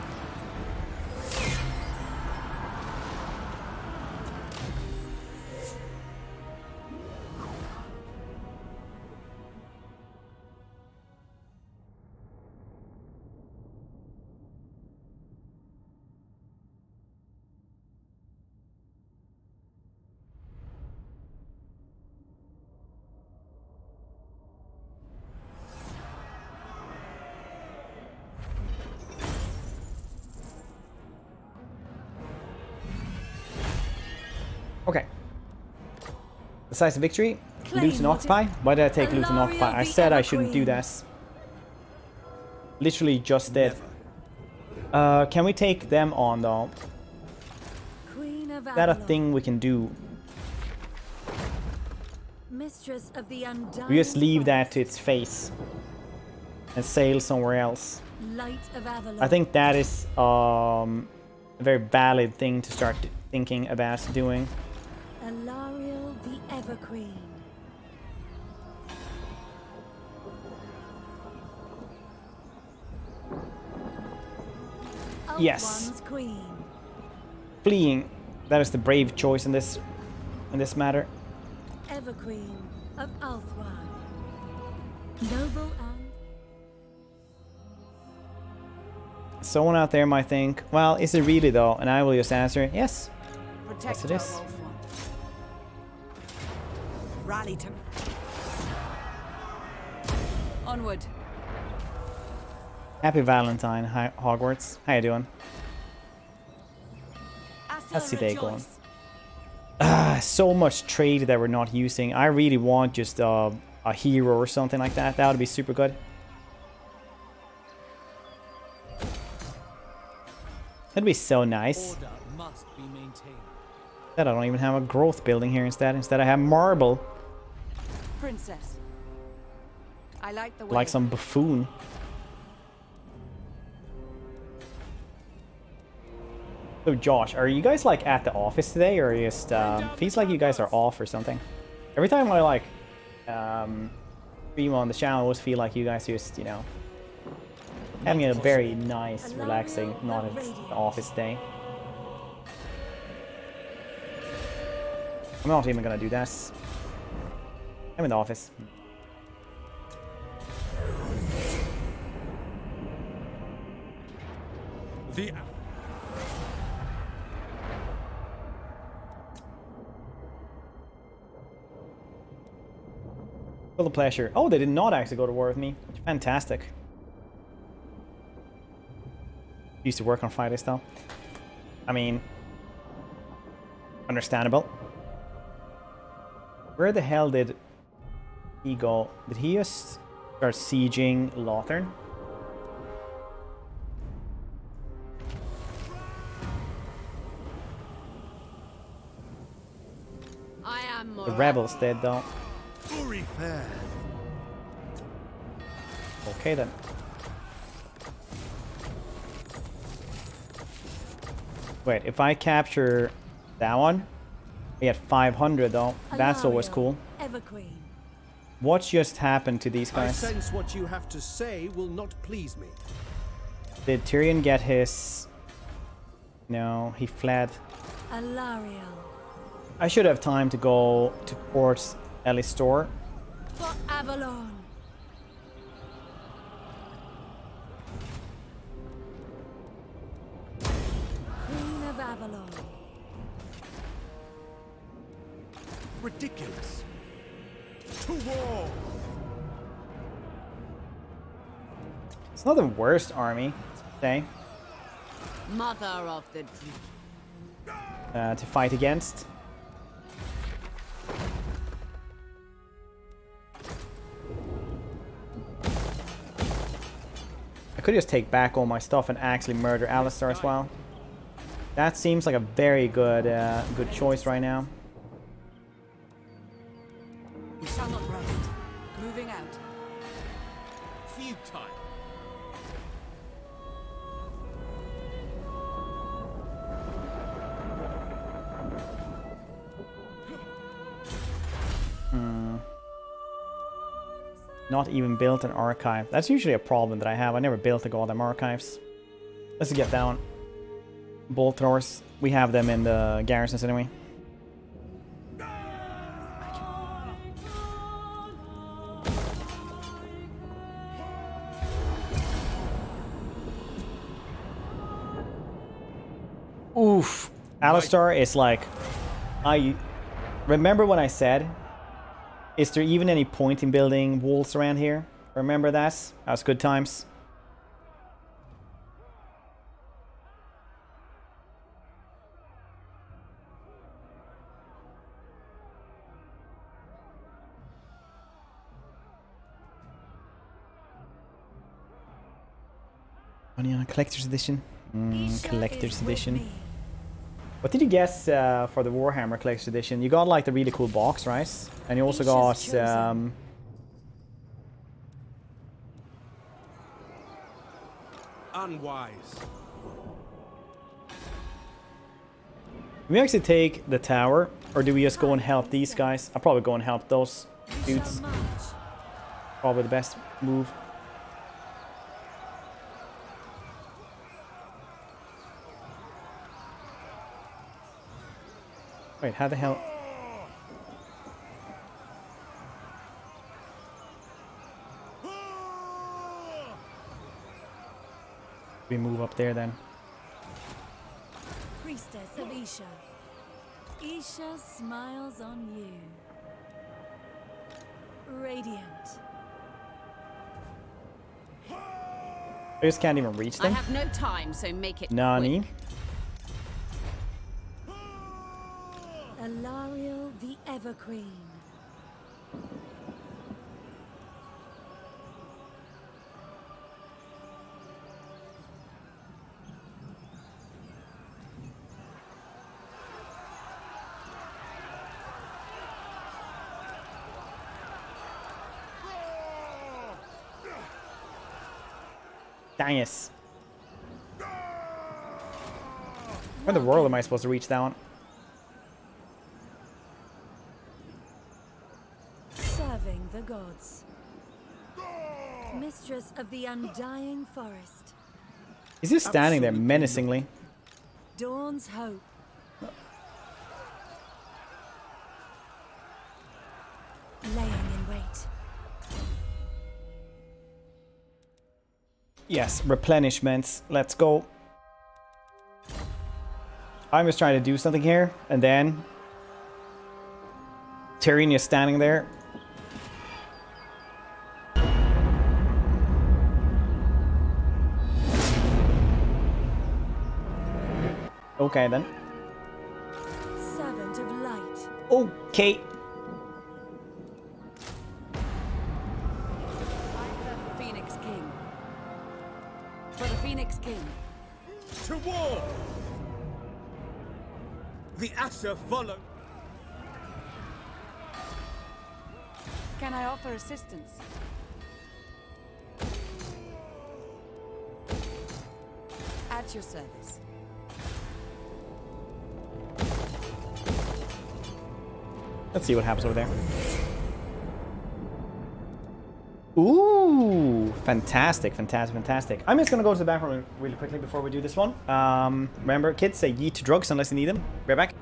Okay. Decisive victory. Loot and occupy. Why did I take loot and occupy? I said I shouldn't do this. Literally just did. Can we take them on though? Queen of Is that a Avalon, thing we can do? Mistress of the undying We just leave that forest, to its face and sail somewhere else. Light of Avalon. I think that is a very valid thing to start thinking about doing. Alarielle the Everqueen. Yes. One's queen. Fleeing. That is the brave choice in this matter. Everqueen of Althwan. Noble and Someone out there might think, well, is it really though? And I will just answer, yes. Protect it our is. Ulthuan. Rally to... Onward. Happy Valentine, hi, Hogwarts. How you doing? How's your day going? So much trade that we're not using. I really want just a hero or something like that. That would be super good. That'd be so nice. Order must be maintained. That I don't even have a growth building here instead. Instead I have marble. Princess. I like the way... Like some buffoon. So Josh, are you guys like at the office today, or just feels like you guys are off or something? Every time I like stream on the channel, I always feel like you guys just, you know, having a very nice, relaxing, not at the office day. I'm not even gonna do this. I'm in the office. The For the pleasure. Oh, they did not actually go to war with me. Fantastic. Used to work on Fridays though. I mean, understandable. Where the hell did he go? Did he just start sieging Lothern? I am more The rebels did though. Fury fair. Okay then. Wait, if I capture that one, I get 500 though. That's always Alarielle, cool. Everqueen. What just happened to these I guys? sense what you have to say will not please me. Did Tyrion get his... No, he fled. Alarielle. I should have time to go to Port Elistor. For Avalon. Queen of Avalon. Ridiculous. To war. It's not the worst army, say, mother of the dream. to fight against. I could just take back all my stuff and actually murder Alistar as well. That seems like a very good good choice right now. We shall not rest. Moving out. Futile. Not even built an archive. That's usually a problem that I have. I never built the goddamn archives. Let's get down. Bolt throwers. We have them in the garrisons anyway. Oof. Alistar is like... I remember when I said, is there even any point in building walls around here? Remember that? That was good times. Money on a collector's edition. Collector's edition. What did you guess for the Warhammer collector's edition? You got like the really cool box, right? And you also got Unwise. do we actually take the tower, or do we just go and help these guys? I'll probably go and help those dudes. Probably the best move. Wait, how the hell? We move up there then. Priestess of Isha. Isha smiles on you. Radiant. I just can't even reach them. I have no time, so make it Nani? quick. Alarielle the Everqueen. Dang it. Where in the world am I supposed to reach that one? Serving the gods. Mistress of the undying forest. He's just standing there menacingly. Dawn's hope. Laying in wait. Yes, replenishments. Let's go. I'm just trying to do something here, and then Tyrion is standing there. Okay then. Servant of light. Okay. Phoenix King. For the Phoenix King. To war! The Asher follow. Can I offer assistance? At your service. Let's see what happens over there. Ooh, fantastic, fantastic, fantastic. I'm just gonna go to the bathroom really quickly before we do this one. Remember, kids, say yeet to drugs unless you need them. Right back.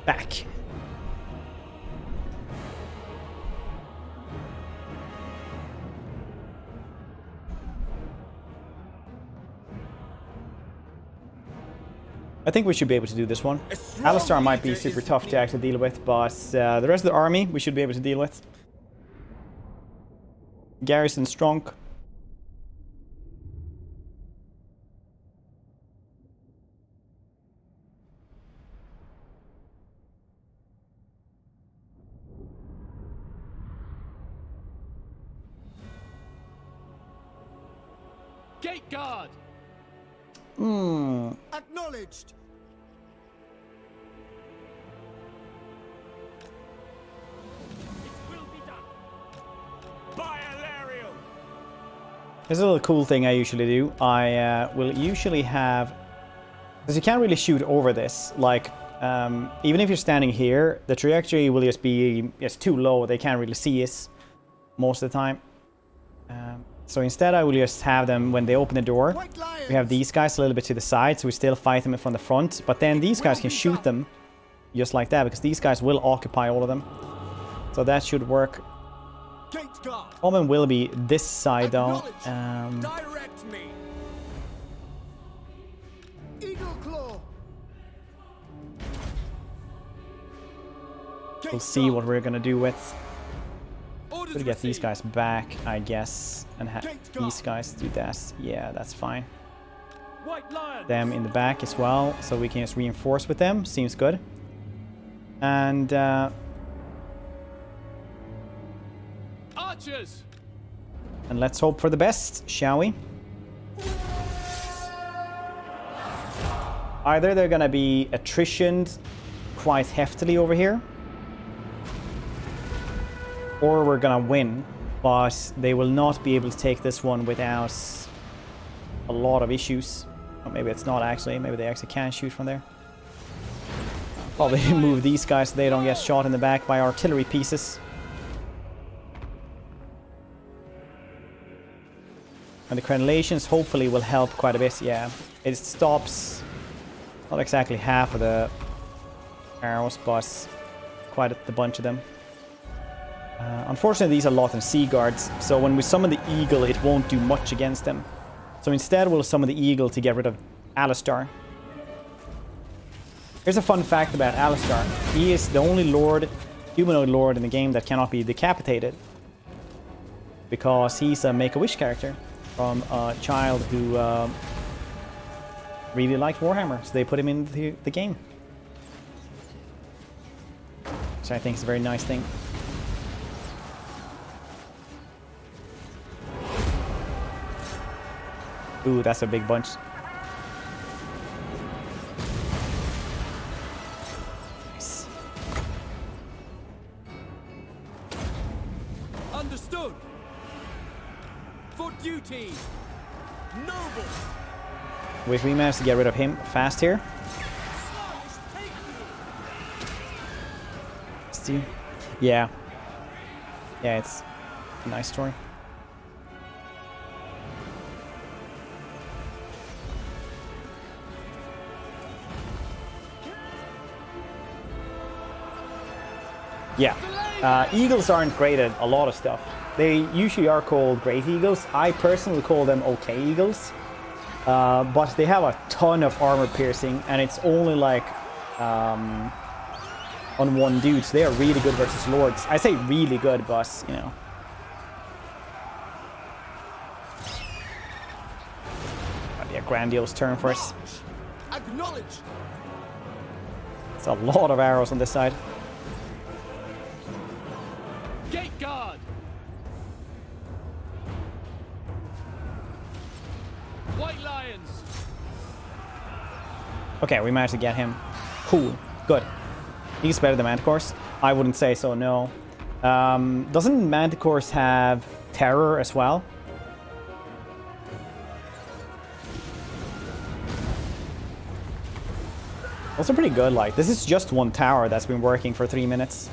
back. I think we should be able to do this one. Alistar might be super tough to actually deal with, but the rest of the army we should be able to deal with. Garrison strong. Gate guard! Acknowledged. It will be done. By Alarielle! Here's a little cool thing I usually do. I will usually have... Because you can't really shoot over this. Like, even if you're standing here, the trajectory will just be just too low. They can't really see us most of the time. So instead I will just have them, when they open the door, we have these guys a little bit to the side, so we still fight them from the front. But then these guys can shoot them just like that, because these guys will occupy all of them. So that should work. Omen will be this side though. Direct me. Eagle claw. We'll see what we're gonna do with. Gonna get these guys back, I guess, and have these guys do that. Yeah, that's fine. Them in the back as well, so we can just reinforce with them. Seems good. And Archers! and let's hope for the best, shall we? Either they're gonna be attritioned quite heftily over here, or we're gonna win, but they will not be able to take this one without a lot of issues. Or maybe it's not actually, maybe they actually can shoot from there. Probably move these guys so they don't get shot in the back by artillery pieces. And the crenellations hopefully will help quite a bit. Yeah, it stops not exactly half of the arrows, but quite a bunch of them. Unfortunately, these are Lothan Sea Guards, so when we summon the Eagle, it won't do much against them. So instead, we'll summon the Eagle to get rid of Alistar. Here's a fun fact about Alistar. He is the only lord, humanoid lord in the game that cannot be decapitated. Because he's a Make-A-Wish character from a child who really liked Warhammer, so they put him in the game. Which I think is a very nice thing. Ooh, that's a big bunch. Nice. Understood! For duty! Noble! Wait, we managed to get rid of him fast here. Yeah. Yeah, it's a nice story. Yeah, eagles aren't great at a lot of stuff. They usually are called great eagles. I personally call them okay eagles. But they have a ton of armor piercing, and it's only like on one dude, so they are really good versus lords. I say really good, but you know. Might be a grandiose turn for us. Acknowledge. It's a lot of arrows on this side. Gate guard! White lions! Okay, we managed to get him. Cool. Good. He's better than Manticores. I wouldn't say so, no. Doesn't Manticores have terror as well? Also pretty good, like, this is just one tower that's been working for 3 minutes.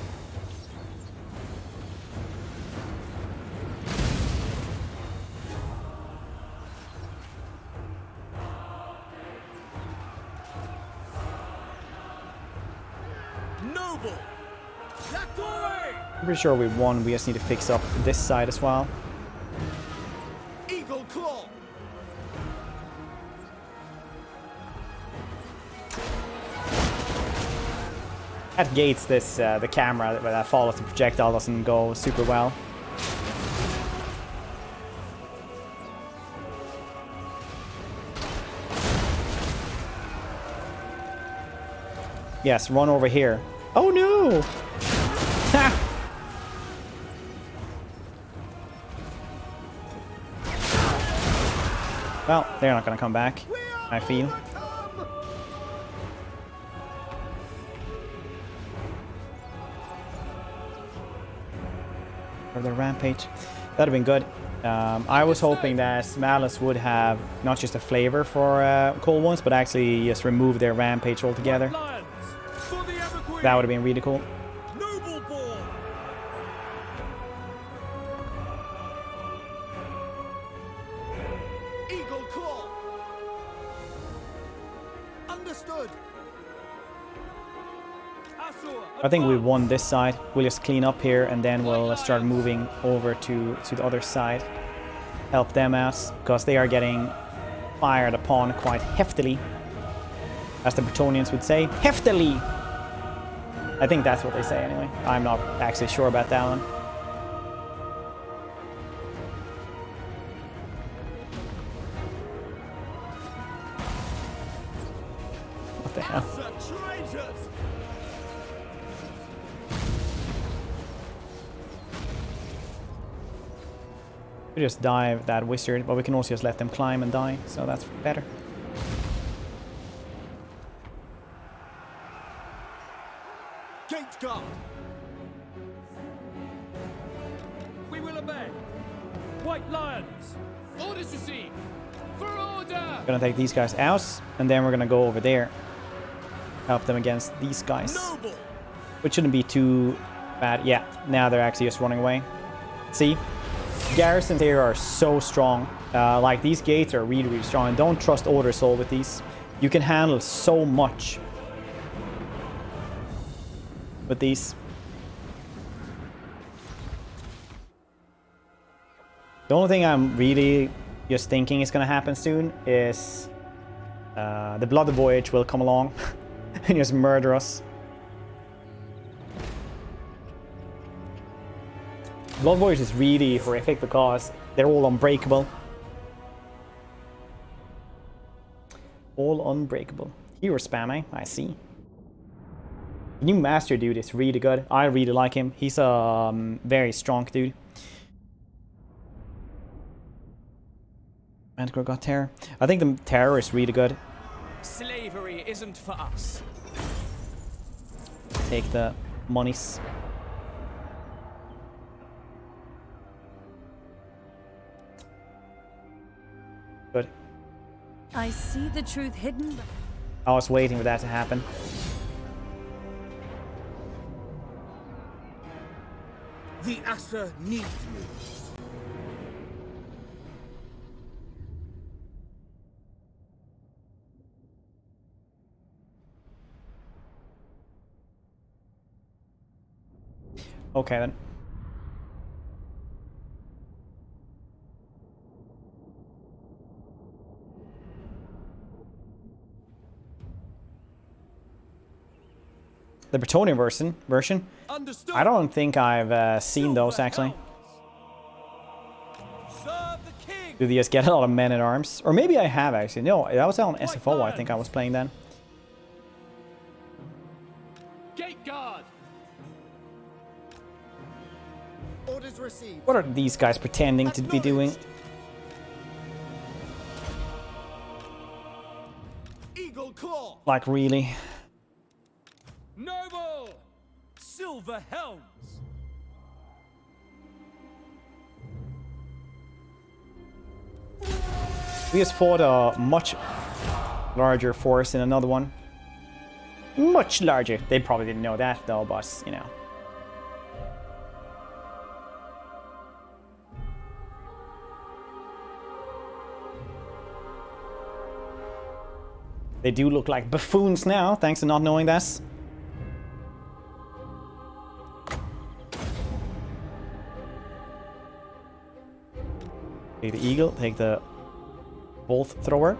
Noble! I'm pretty sure we won. We just need to fix up this side as well. Eagle claw. At gates, this the camera that follows the projectile doesn't go super well. Yes, run over here. Oh no! Ha! Well, they're not gonna come back, I feel. For the rampage. That'd have been good. I was hoping that Malice would have not just a flavor for cold ones, but actually just remove their rampage altogether. That would have been really cool. Noble born. Eagle claw. Understood. I think we won this side. We'll just clean up here and then we'll start moving over to the other side. Help them out, because they are getting fired upon quite heftily. As the Bretonians would say, heftily! I think that's what they say anyway. I'm not actually sure about that one. What the hell? We just dive that wizard, but we can also just let them climb and die, so that's better. Gate guard. We will obey. White lions. Orders received. For order. Gonna take these guys out, and then we're gonna go over there. Help them against these guys. Noble. Which shouldn't be too bad. Yeah, now they're actually just running away. See? Garrisons here are so strong. Like, these gates are really, really strong. And don't trust Order Soul with these. You can handle so much with these. The only thing I'm really just thinking is going to happen soon is the Blood Voyage will come along and just murder us. Blood Voyage is really horrific because they're all unbreakable. All unbreakable. Hero spam, eh? I see. The new Master dude is really good. I really like him. He's a very strong dude. Manticore got Terror. I think the Terror is really good. Slavery isn't for us. Take the monies. Good. I see the truth hidden. I was waiting for that to happen. The Asa needs me. Okay then. The Bretonian version? Understood. I don't think I've seen those actually. Serve the king. Do they just get a lot of men at arms? Or maybe I have actually. No, that was on SFO, I think I was playing then. Gate guard. Orders received. What are these guys pretending to be doing? Eagle claw. Like, really? Noble. Silver helms. We just fought a much larger force in another one. Much larger. They probably didn't know that though, but, you know. They do look like buffoons now, thanks to not knowing this. Take the eagle, take the bolt thrower.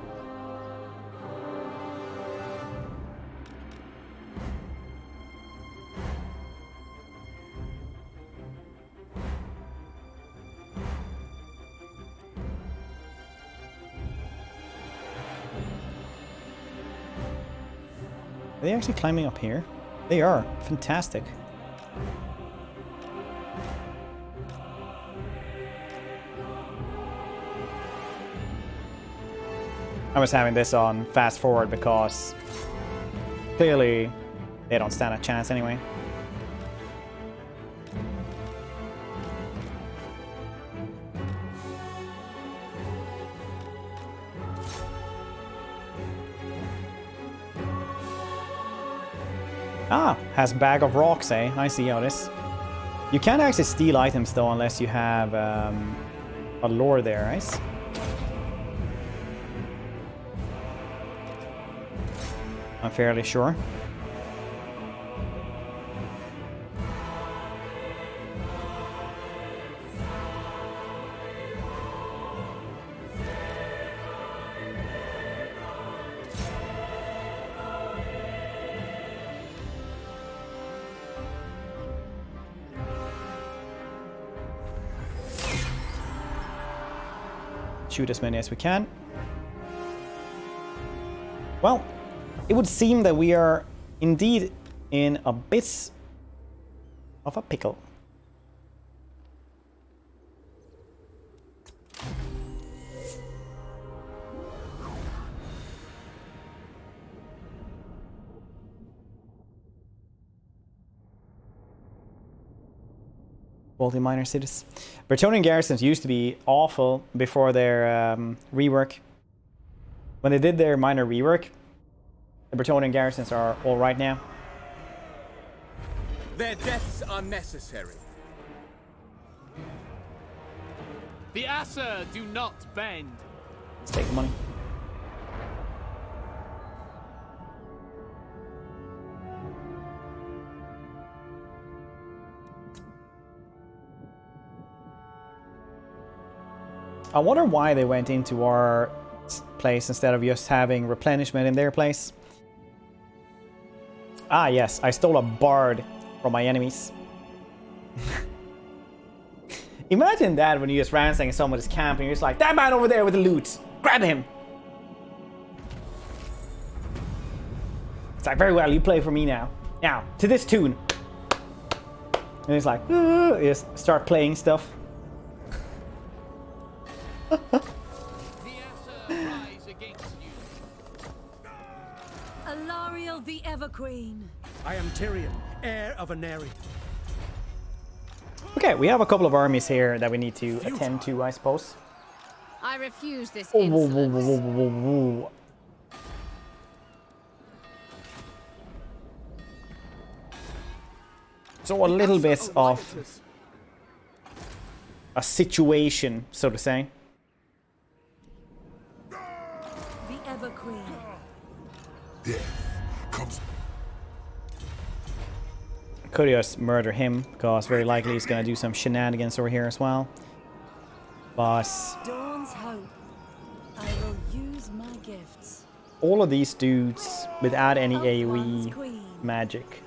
Are they actually climbing up here? They are. Fantastic. I was having this on fast forward because clearly they don't stand a chance anyway. Ah, has bag of rocks, eh? I see how this. You can't actually steal items though unless you have a lore there, right? I'm fairly sure. Shoot as many as we can. Well, it would seem that we are indeed in a bit of a pickle. Wealthy minor cities. Bretonian garrisons used to be awful before their rework. When they did their minor rework, the Bretonian garrisons are all right now. Their deaths are necessary. The Aesir do not bend. Let's take the money. I wonder why they went into our place instead of just having replenishment in their place. Ah, yes, I stole a bard from my enemies. Imagine that when you just ransacking someone's camp and you're just like, that man over there with the loot, grab him. It's like, very well, you play for me now. Now, to this tune. And it's like, you just start playing stuff. The Aesir rise against you. Alarielle the Everqueen. I am Tyrion, heir of Anarion. Okay, we have a couple of armies here that we need to attend to, I suppose. I refuse this Whoa, whoa, insolence. whoa, whoa, whoa, whoa. So a little bit of a situation, so to say. The Everqueen. Death comes. Could just murder him, because very likely he's going to do some shenanigans over here as well. But Dawn's hope. I will use my gifts. all of these dudes without any One's AoE queen. magic.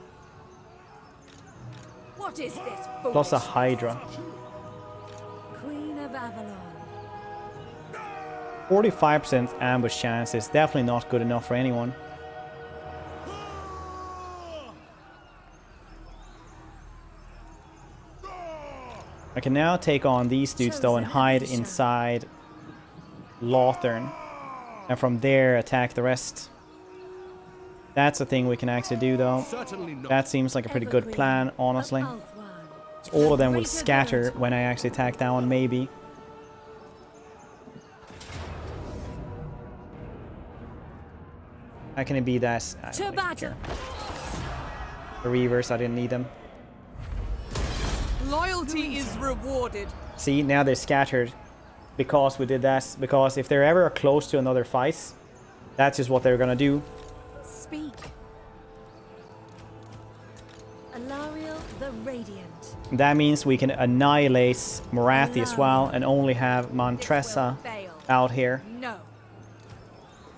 What is this? Plus a Hydra. Queen of Avalon. 45% ambush chance is definitely not good enough for anyone. I can now take on these dudes though and hide inside Lothern. And from there attack the rest. That's a thing we can actually do though. Certainly not. That seems like a pretty good plan, honestly. So all of them will scatter when I actually attack that one, maybe. How can it be that? I don't even care. The Reavers, I didn't need them. Loyalty is rewarded. See, now they're scattered because we did that. Because if they're ever close to another fight, that's just what they're gonna do. Speak. Alarielle the Radiant. That means we can annihilate Morathi as well and only have Montressa out here. No.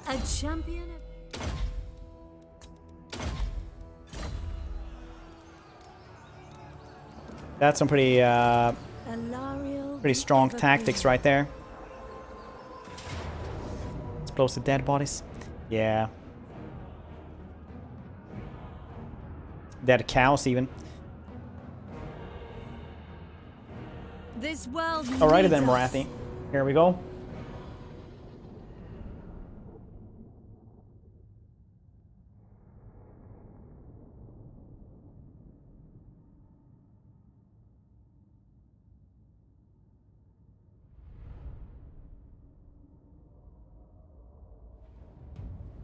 A champion of... That's some pretty Alarielle, pretty strong the tactics Evergreen. right there. Explosive dead bodies. Yeah. Dead cows even. This world Alrighty needs then, us. Morathi. Here we go.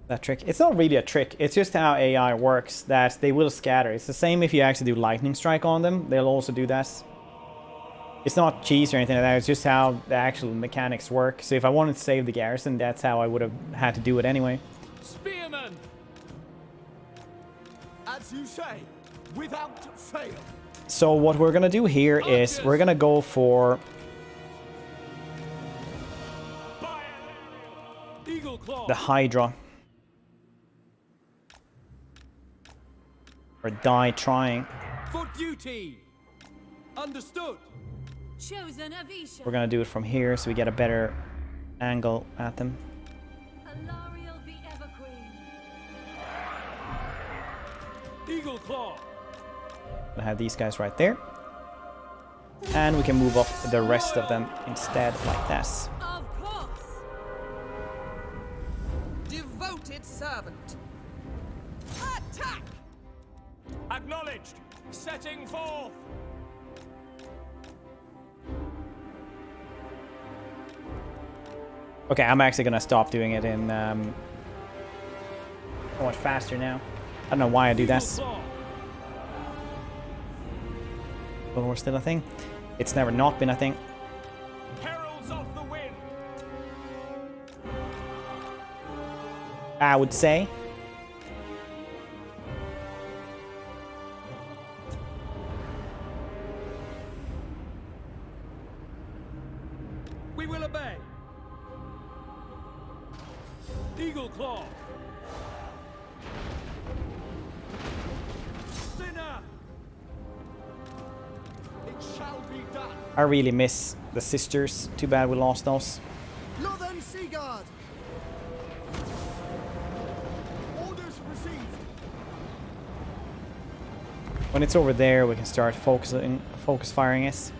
That trick. It's not really a trick. It's just how AI works, that they will scatter. It's the same if you actually do lightning strike on them. They'll also do that. It's not cheese or anything like that. It's just how the actual mechanics work. So if I wanted to save the garrison, that's how I would have had to do it anyway. Spearman! As you say, without fail. So what we're gonna do here is we're gonna go for Eagle Claw! the Hydra. Or die trying. For duty! Understood! Chosen of Isha. We're gonna do it from here so we get a better angle at them. Alarielle, the Everqueen. Eagle Claw! We'll have these guys right there. And we can move up the rest of them instead like this. Of course. Devoted servant. Attack! Acknowledged! Setting forth! Okay, I'm actually gonna stop doing it in so much faster now. I don't know why I do Eagle that. Claw! But we're still a thing. It's never not been a thing. Heralds of the wind! I would say. We will obey! Eagle Claw! Sinner! It shall be done. I really miss the sisters. Too bad we lost those. Northern Seaguard. Orders received. When it's over there, we can start focus firing it.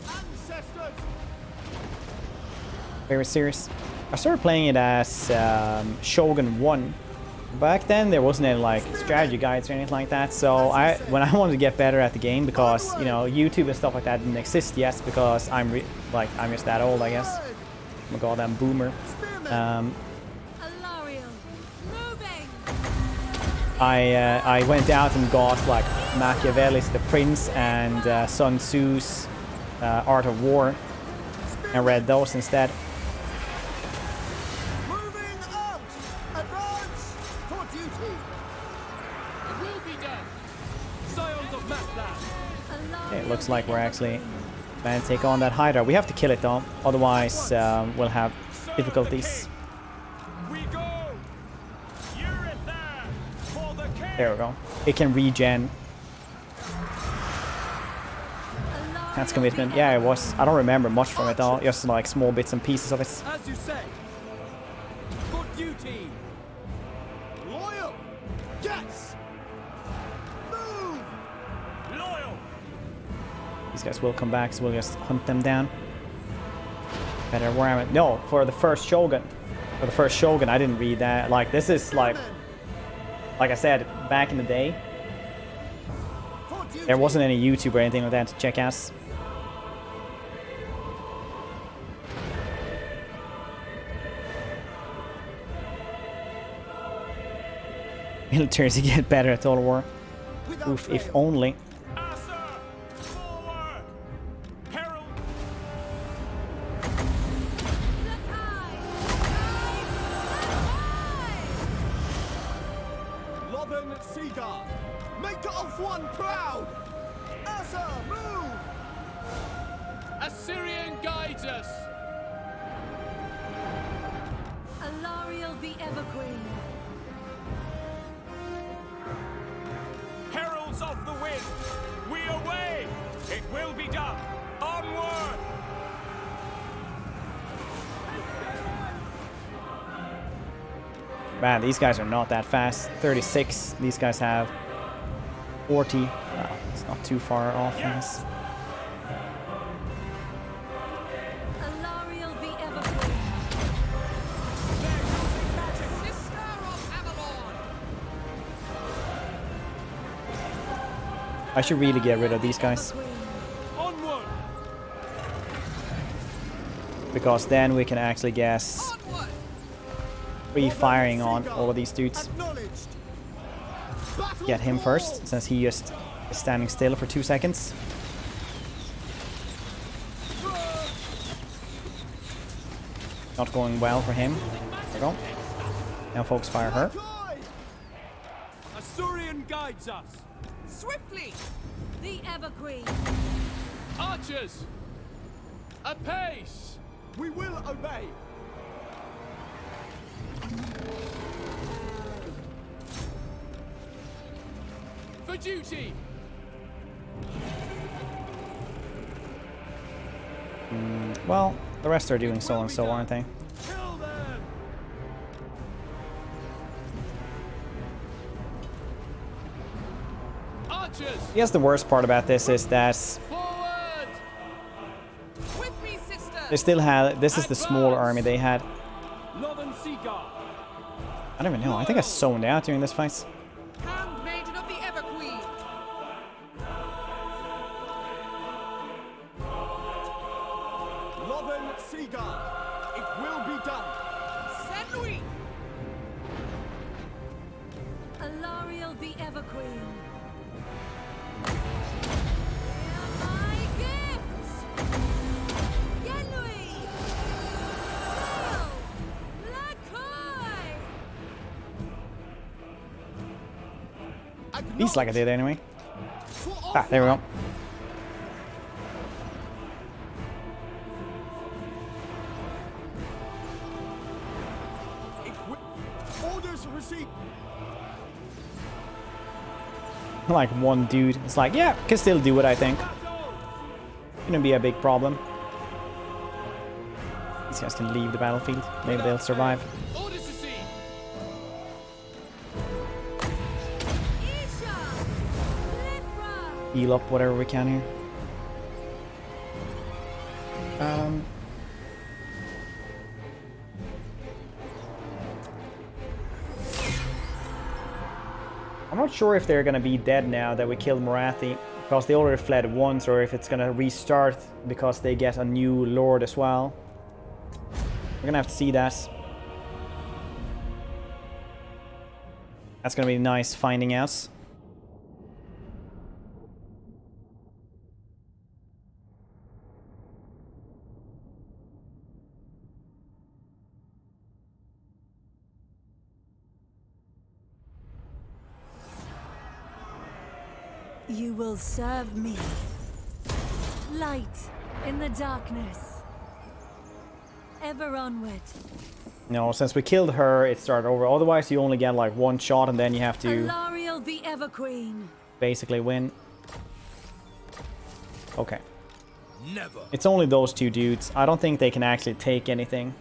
Ancestors. Very serious. I started playing it as Shogun 1. Back then there wasn't any like strategy guides or anything like that, so when I wanted to get better at the game, because you know YouTube and stuff like that didn't exist yet, because I'm just that old, I guess. I'm a goddamn boomer. Alarielle, moving. I went out and got like Machiavelli's The Prince and Sun Tzu's Art of War and read those instead. Moving out. Advance for duty. It will be done! Scions of Matland! Okay, it looks like we're actually going to take on that Hydra. We have to kill it though, otherwise we'll have difficulties. We go! Eurythar for the king! There we go. It can regen. That's commitment. Yeah, it was. I don't remember much from it though. Just like small bits and pieces of it. As you say! For duty! Loyal. Yes. Move. Loyal! These guys will come back, so we'll just hunt them down. Better Warhammer. No, for the first Shogun. For the first Shogun, I didn't read that. Like, this is like I said, back in the day, For duty. there wasn't any YouTube or anything like that to check out. Militaries to get better at Total War. Without Oof, if fail. only. Asa! Forward! Herald! Northern Seaguard. Make of one proud! Ursa, move! Assyrian guides us! Alarielle the Everqueen. Heralds of the wind, we away! It will be done! Onward! Man, these guys are not that fast. 36. These guys have 40. Wow, it's not too far off from this. Alarielle the Everqueen. Sister of Avalon! I should really get rid of these guys. Onward! Because then we can actually guess Onward! free firing on all of these dudes. Acknowledged. Battle Get him call! first, since he just is standing still for 2 seconds. Not going well for him. There we go. Now folks fire her. Assyrian guides us! Swiftly! The Everqueen. Archers! Apace! We will obey. For duty! Well, the rest are doing so and so, aren't they? Kill them! Archers! I guess the worst part about this is that Forward! With me, sister! they still had. This is the small army they had. Northern Sea Guard! I don't even know. I think I zoned out during this fight. Handmaiden of the Everqueen! Lothern Seaguard. It will be done. Saint Louis! Alarielle the Everqueen. My gifts! Yenui! Lacoy! At least like I did anyway. Ah, there we go. Orders received. Like one dude. It's like, yeah, can still do it, I think. Shouldn't be a big problem. These guys can leave the battlefield. Maybe they'll survive. Orders received! Isha! Lipra! Heal up whatever we can here. I'm not sure if they're gonna be dead now that we killed Morathi, because they already fled once, or if it's gonna restart because they get a new lord as well. We're gonna have to see that. That's gonna be nice finding out. You will serve me. Light in the darkness. Ever onward. No, since we killed her, it started over. Otherwise, you only get like one shot, and then you have to Alarielle the Everqueen. basically win. Okay. Never. It's only those two dudes. I don't think they can actually take anything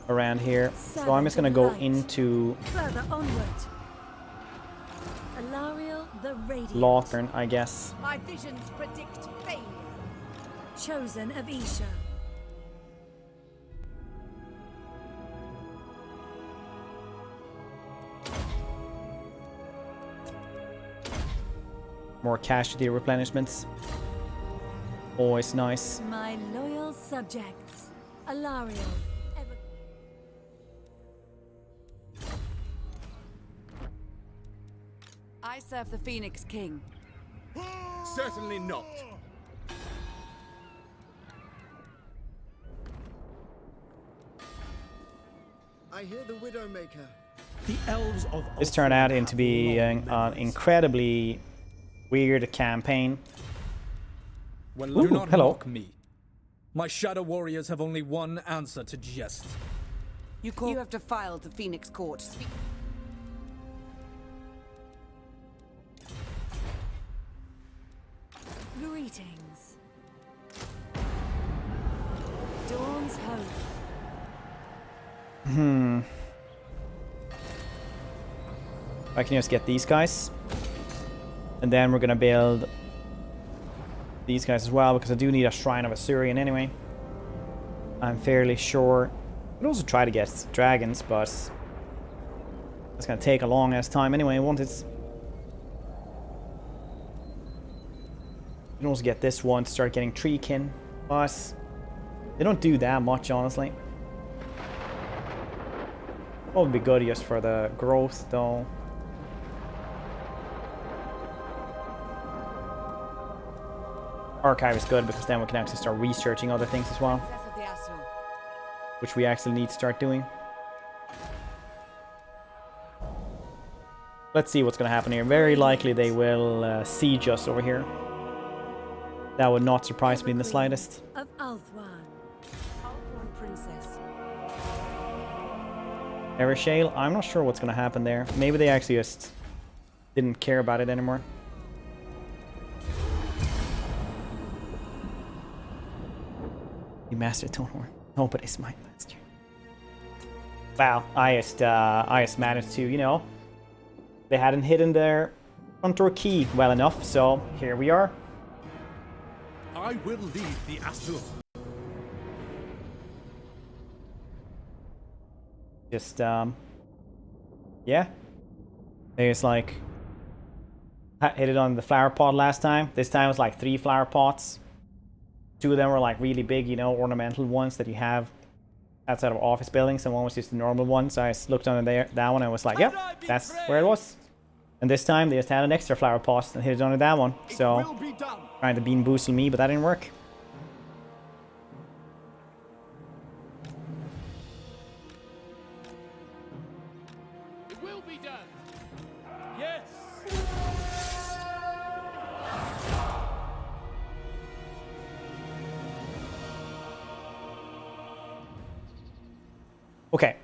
around here. So I'm just gonna go into Further onward. Alarielle the Radiant. Lothern, I guess. My visions predict failure. Chosen of Isha. More casualty replenishments. Always nice. My loyal subjects. Alarielle. I serve the Phoenix King. Certainly not. I hear the Widowmaker. The elves of This turned out into be an incredibly weird campaign. Well, Ooh, do not hello. mock me. My shadow warriors have only one answer to jest. You have to file to Phoenix Court. Greetings. Dawn's hope. I can just get these guys. And then we're gonna build these guys as well, because I do need a Shrine of Assyrian anyway. I'm fairly sure. I could also try to get dragons, but it's gonna take a long ass time anyway, won't it? You can also get this one to start getting treekin, but they don't do that much, honestly. What would be good just for the growth, though? Archive is good because then we can actually start researching other things as well, which we actually need to start doing. Let's see what's going to happen here. Very likely they will siege us over here. That would not surprise me in the slightest. Of Althwan. Althwan Princess. Evershale, I'm not sure what's going to happen there. Maybe they actually just didn't care about it anymore. You mastered Tonehorn. Nobody's my master. Wow, I just managed to, you know, they hadn't hidden their front door key well enough, so here we are. I will lead the Asur. Just, yeah. They just like hit it on the flower pot last time. This time it was like 3 flower pots. 2 of them were like really big, you know, ornamental ones that you have outside of office buildings, and one was just a normal one. So I just looked under there, that one, and I was like, yep, that's where it was. And this time they just had an extra flower pot and hit it under that one. So trying to bean boozle me, but that didn't work. It will be done. Yes. Okay.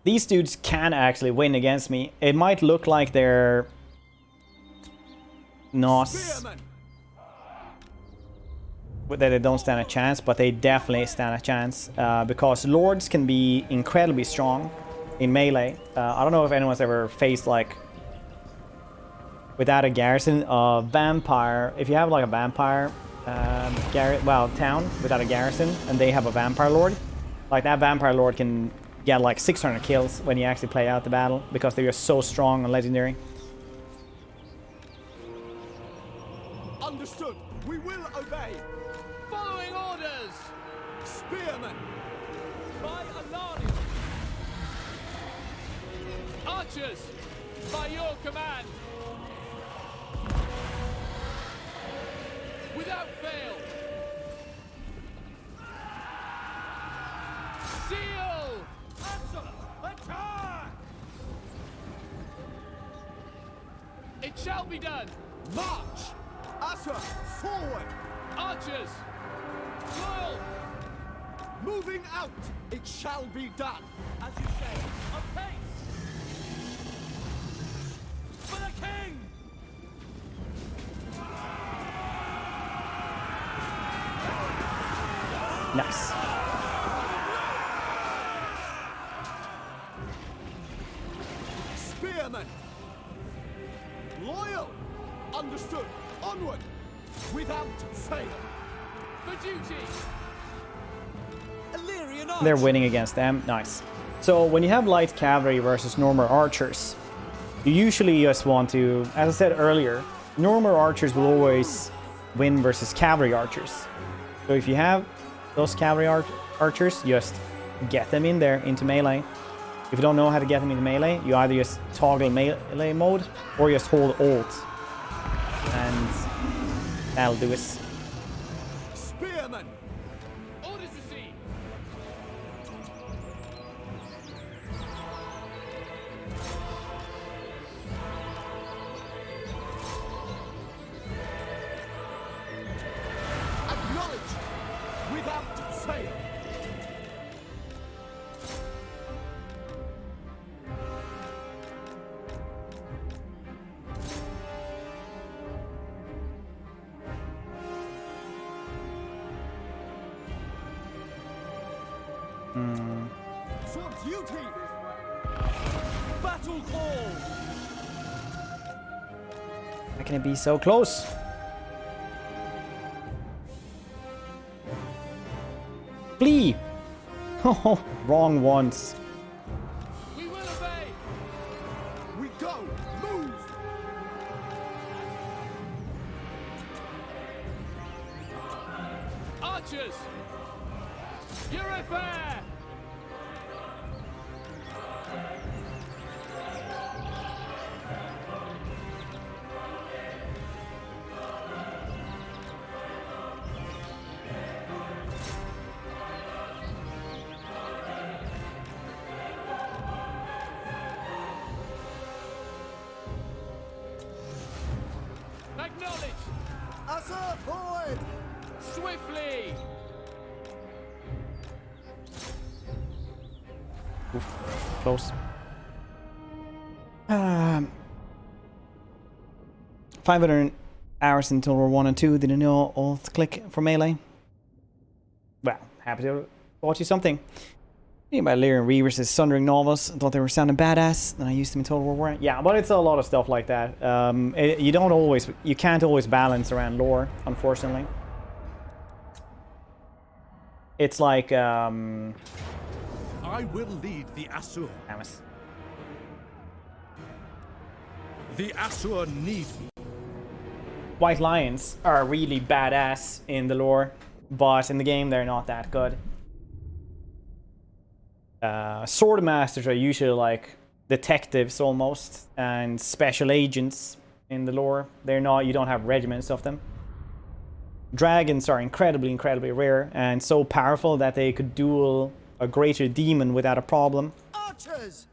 These dudes can actually win against me. It might look like they're not, that they don't stand a chance, but they definitely stand a chance, because lords can be incredibly strong in melee. I don't know if anyone's ever faced, like, without a garrison, vampire. If you have like a vampire town without a garrison, and they have a vampire lord, like that vampire lord can get like 600 kills when you actually play out the battle, because they're just so strong and legendary. Understood. We will obey. Following orders. Spearmen. By Alarielle. Archers. By your command. Without fail. Seal. Answer. Attack. It shall be done. March. Asur, forward! Archers! Loyal! Moving out! It shall be done! As you say, a pace! For the king! Nice. Spearmen! Loyal! Understood! Onward! Without fail! For duty! Illyrian archers! They're winning against them. Nice. So when you have light cavalry versus normal archers, you usually just want to, as I said earlier, normal archers will always win versus cavalry archers. So if you have those cavalry archers, just get them in there into melee. If you don't know how to get them into melee, you either just toggle melee mode or just hold Alt. And that'll do it. Spearmen! Orders received! For duty! Battle call! How can it be so close? Flee! Oh, wrong once. We will obey! We go! Move! Archers! You're a fair! Acknowledge! Assert forward! Swiftly! Oof, close. 500 hours in Total War 1 and 2. Did you know alt click for melee? Well, happy to bought you something. Reading about Lyrian Reavers' Sundering novels. I thought they were sounding badass, and I used them in Total War 1. Yeah, but it's a lot of stuff like that. You can't always balance around lore, unfortunately. It's like, I will lead the Asur. Amos. The Asur need me. White Lions are really badass in the lore, but in the game they're not that good. Sword Masters are usually like detectives almost, and special agents in the lore. They're not, you don't have regiments of them. Dragons are incredibly rare and so powerful that they could duel a greater demon without a problem. Archers!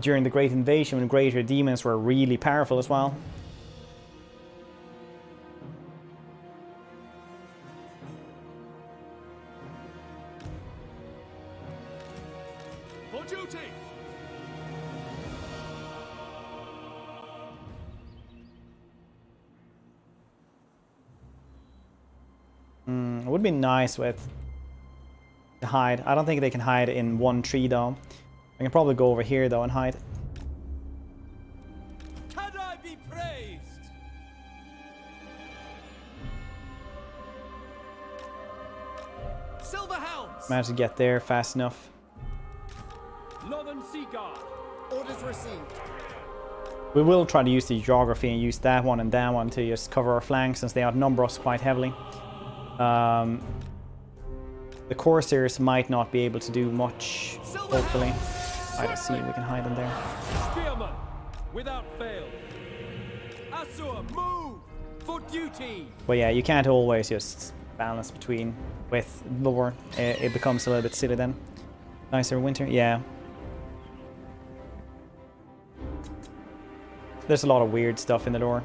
During the Great Invasion, when greater demons were really powerful as well. For duty! It would be nice with to hide. I don't think they can hide in one tree though. I can probably go over here though and hide. Can I be praised? Silver Hounds! Managed to get there fast enough. Northern Sea Guard! Orders received. We will try to use the geography and use that one and that one to just cover our flanks since they outnumber us quite heavily. The Corsairs might not be able to do much, hopefully. I don't see if we can hide them there. Spearmen, without fail. Asur, move! For duty! But yeah, you can't always just balance between with lore. It becomes a little bit silly then. Nicer winter, yeah. There's a lot of weird stuff in the lore.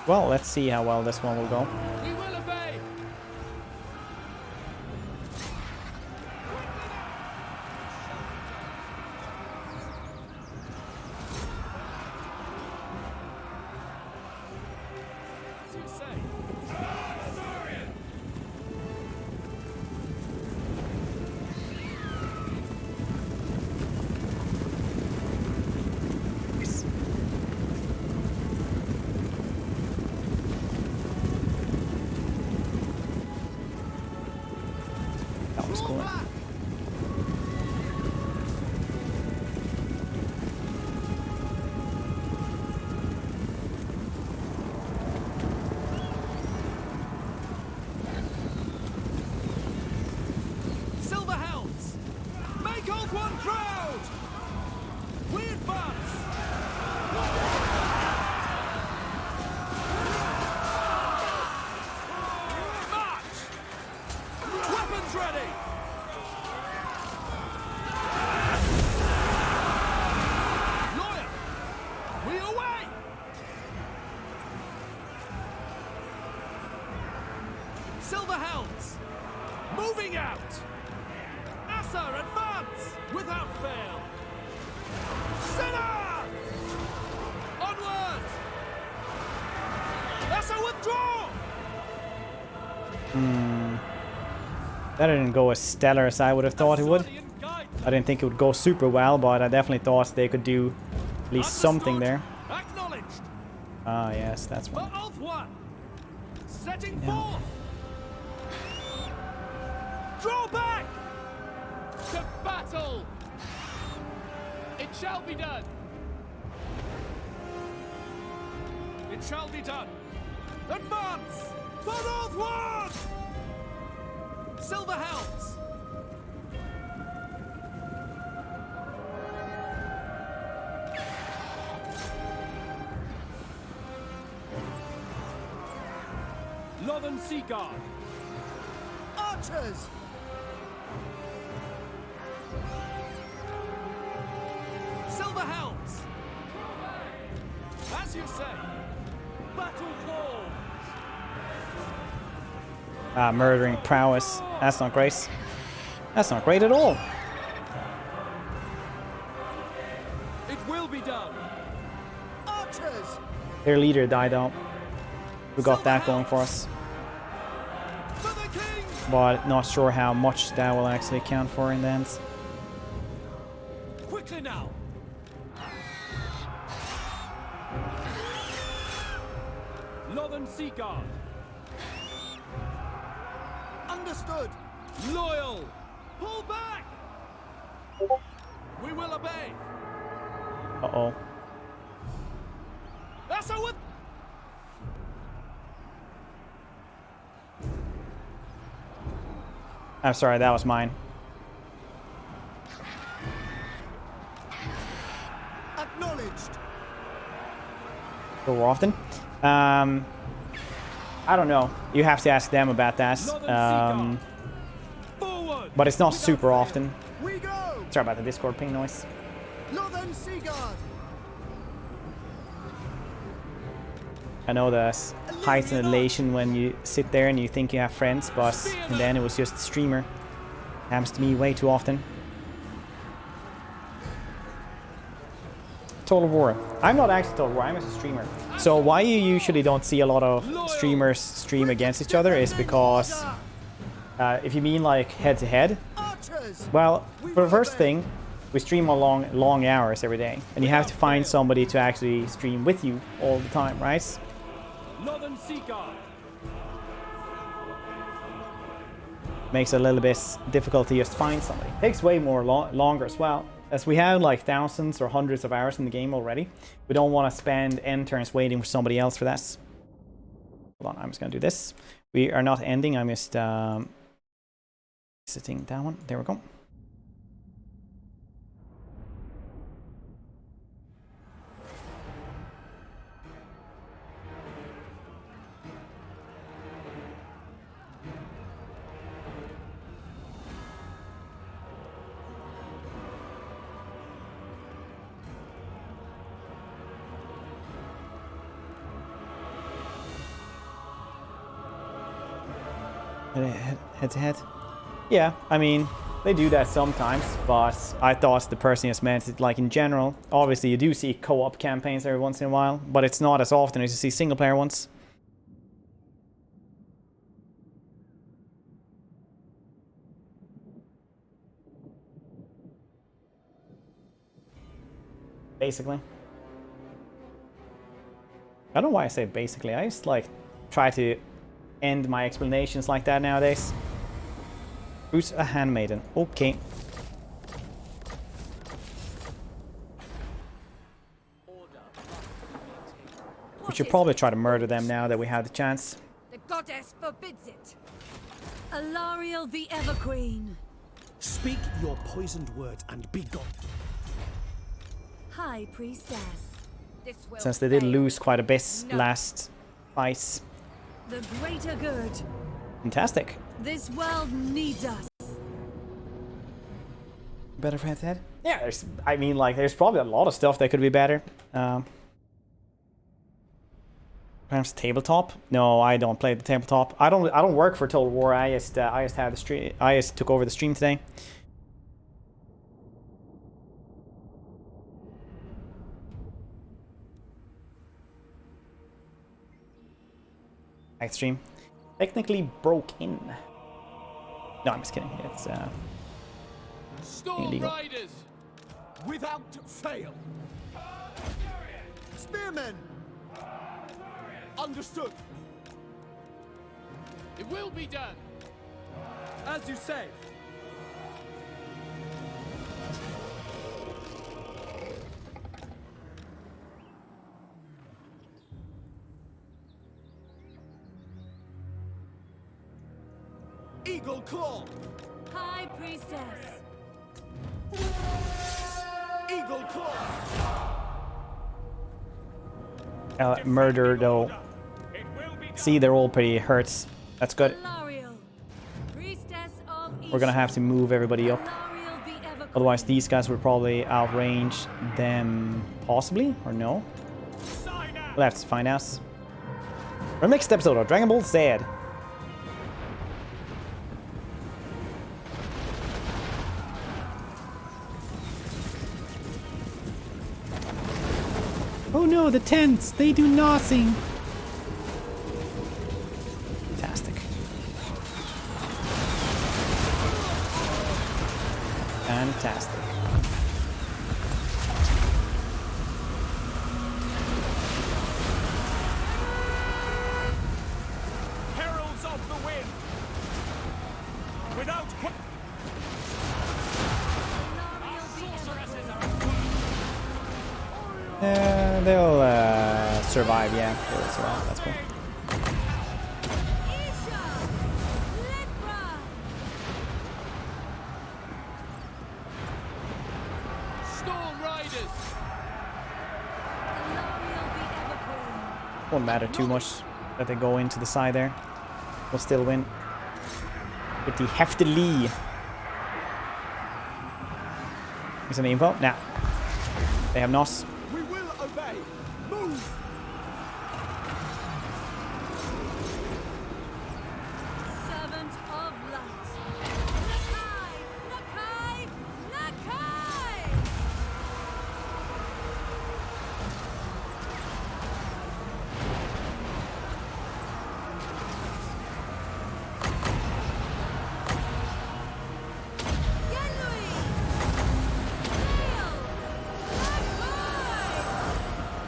Well, let's see how well this one will go. We will obey! As you say. Silver helms! Moving out! Asser, advance! Without fail! Senna! Onward! Asser, withdraw! That didn't go as stellar as I would have thought it would. I didn't think it would go super well, but I definitely thought they could do at least something there. Acknowledged! Ah, yes, that's For one. Oath One! Setting Yeah. forth! Draw back! To battle! It shall be done! It shall be done! Advance! For Oath One! Silver helms! Northern Sea Guard! Archers! Silver helms! As you say! Battle call! Ah, murdering prowess. That's not great. That's not great at all. It will be done! Archers! Their leader died out. We got that going for us. For the king! But not sure how much that will actually count for in the end. Quickly now! Northern Sea Guard! Understood! Loyal! Pull back! We will obey! Uh-oh. Asser with... I'm sorry, that was mine. Acknowledged! Go often. I don't know. You have to ask them about that. Forward! But it's not super often. We go! Sorry about the Discord ping noise. Northern Sea Guard! I know there's heightened elation when you sit there and you think you have friends, but in the end it was just a streamer. Happens to me way too often. Total War. I'm not actually Total War, I'm just a streamer. So why you usually don't see a lot of streamers stream against each other is because if you mean like head to head, well, for the first thing, we stream on long hours every day, and you have to find somebody to actually stream with you all the time, right? Northern Sea Guard! Makes it a little bit difficult to just find somebody. Takes way more longer as well. As we have like thousands or hundreds of hours in the game already, we don't want to spend end turns waiting for somebody else for that. Hold on, I'm just going to do this. We are not ending, I'm just sitting that one. There we go. Head to head? Yeah, I mean, they do that sometimes, but I thought the person just meant it like in general. Obviously, you do see co-op campaigns every once in a while, but it's not as often as you see single-player ones. Basically. I don't know why I say basically. I just like try to end my explanations like that nowadays. Who's a handmaiden? Okay. We should probably try to murder them now that we have the chance. The goddess forbids it. Alarielle the Everqueen. Speak your poisoned words and be gone. High Priestess. This will Since they did fail. lose quite a bit last fight. The greater good. Fantastic. This world needs us. Better for head-to-head? Yeah, there's, I mean, like, there's probably a lot of stuff that could be better. Perhaps tabletop? No, I don't play the tabletop. I don't work for Total War. I just had the stream. I just took over the stream today. Night stream. Technically broke in. No, I'm just kidding. It's Storm illegal. Riders, without fail. Spearmen! Understood. It will be done. As you say. Eagle Claw. High Priestess. Eagle Claw. Murder though. See, they're all pretty hurts. That's good. Alarielle, Priestess of We're gonna have to move everybody up. Alarielle the ever Otherwise, these guys would probably outrange them, possibly, or no? We'll have to find out. For the next episode of Dragon Ball Z. Oh no, the tents! They do nothing! Fantastic. Fantastic. Heralds of the wind. Without They'll survive, yeah. They'll survive. That's cool. Storm Riders. Won't matter too much that they go into the side there. We'll still win. With the heftily. Is any info? Nah. They have NOS. We will obey. Move. servant of light. Nakai! Nakai! Nakai!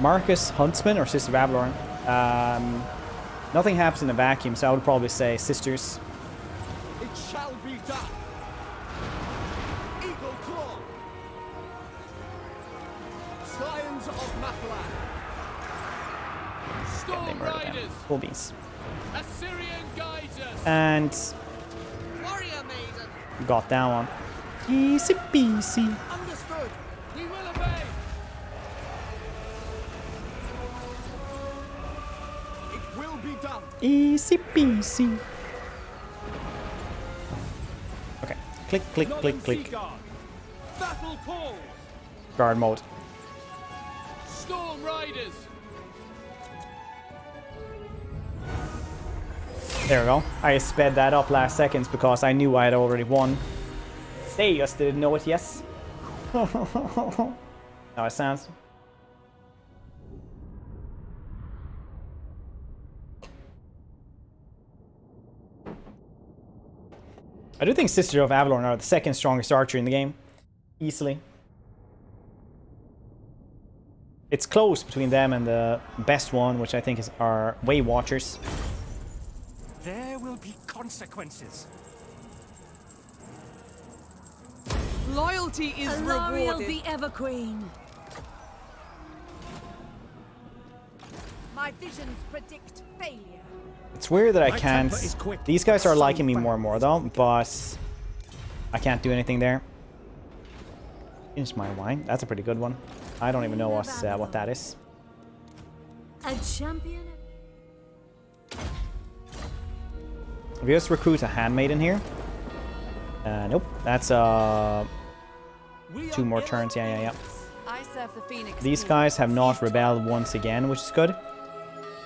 Marcus Huntsman or Sister Babylon? Nothing happens in a vacuum, so I would probably say Sisters. It shall be done. Eagle Claw. Scions of Maplan. They Storm murder them. Riders. Cool beans. Assyrian guides us. And Warrior Maiden. got that one. Easy peasy. Understood. We will obey. It will be done. Easy peasy. Okay. Click, click, click, click. Battle call. Guard mode. Storm Riders. There we go. I sped that up last seconds because I knew I had already won. They just didn't know it, yes. How it sounds. I do think Sister of Avalon are the second strongest archer in the game. Easily. It's close between them and the best one, which I think is our Way Watchers. There will be consequences. Loyalty is Alarielle rewarded. the Ever Queen. My visions predict failure. It's weird that I My can't... temper is quick, These guys are some liking me fast. more and more though, but I can't do anything there. Finish my wine. That's a pretty good one. I don't even know what that is. A champion. If you just recruit a handmaiden here. Nope. That's 2 more turns. Yeah. I serve the Phoenix. These guys have not rebelled once again, which is good.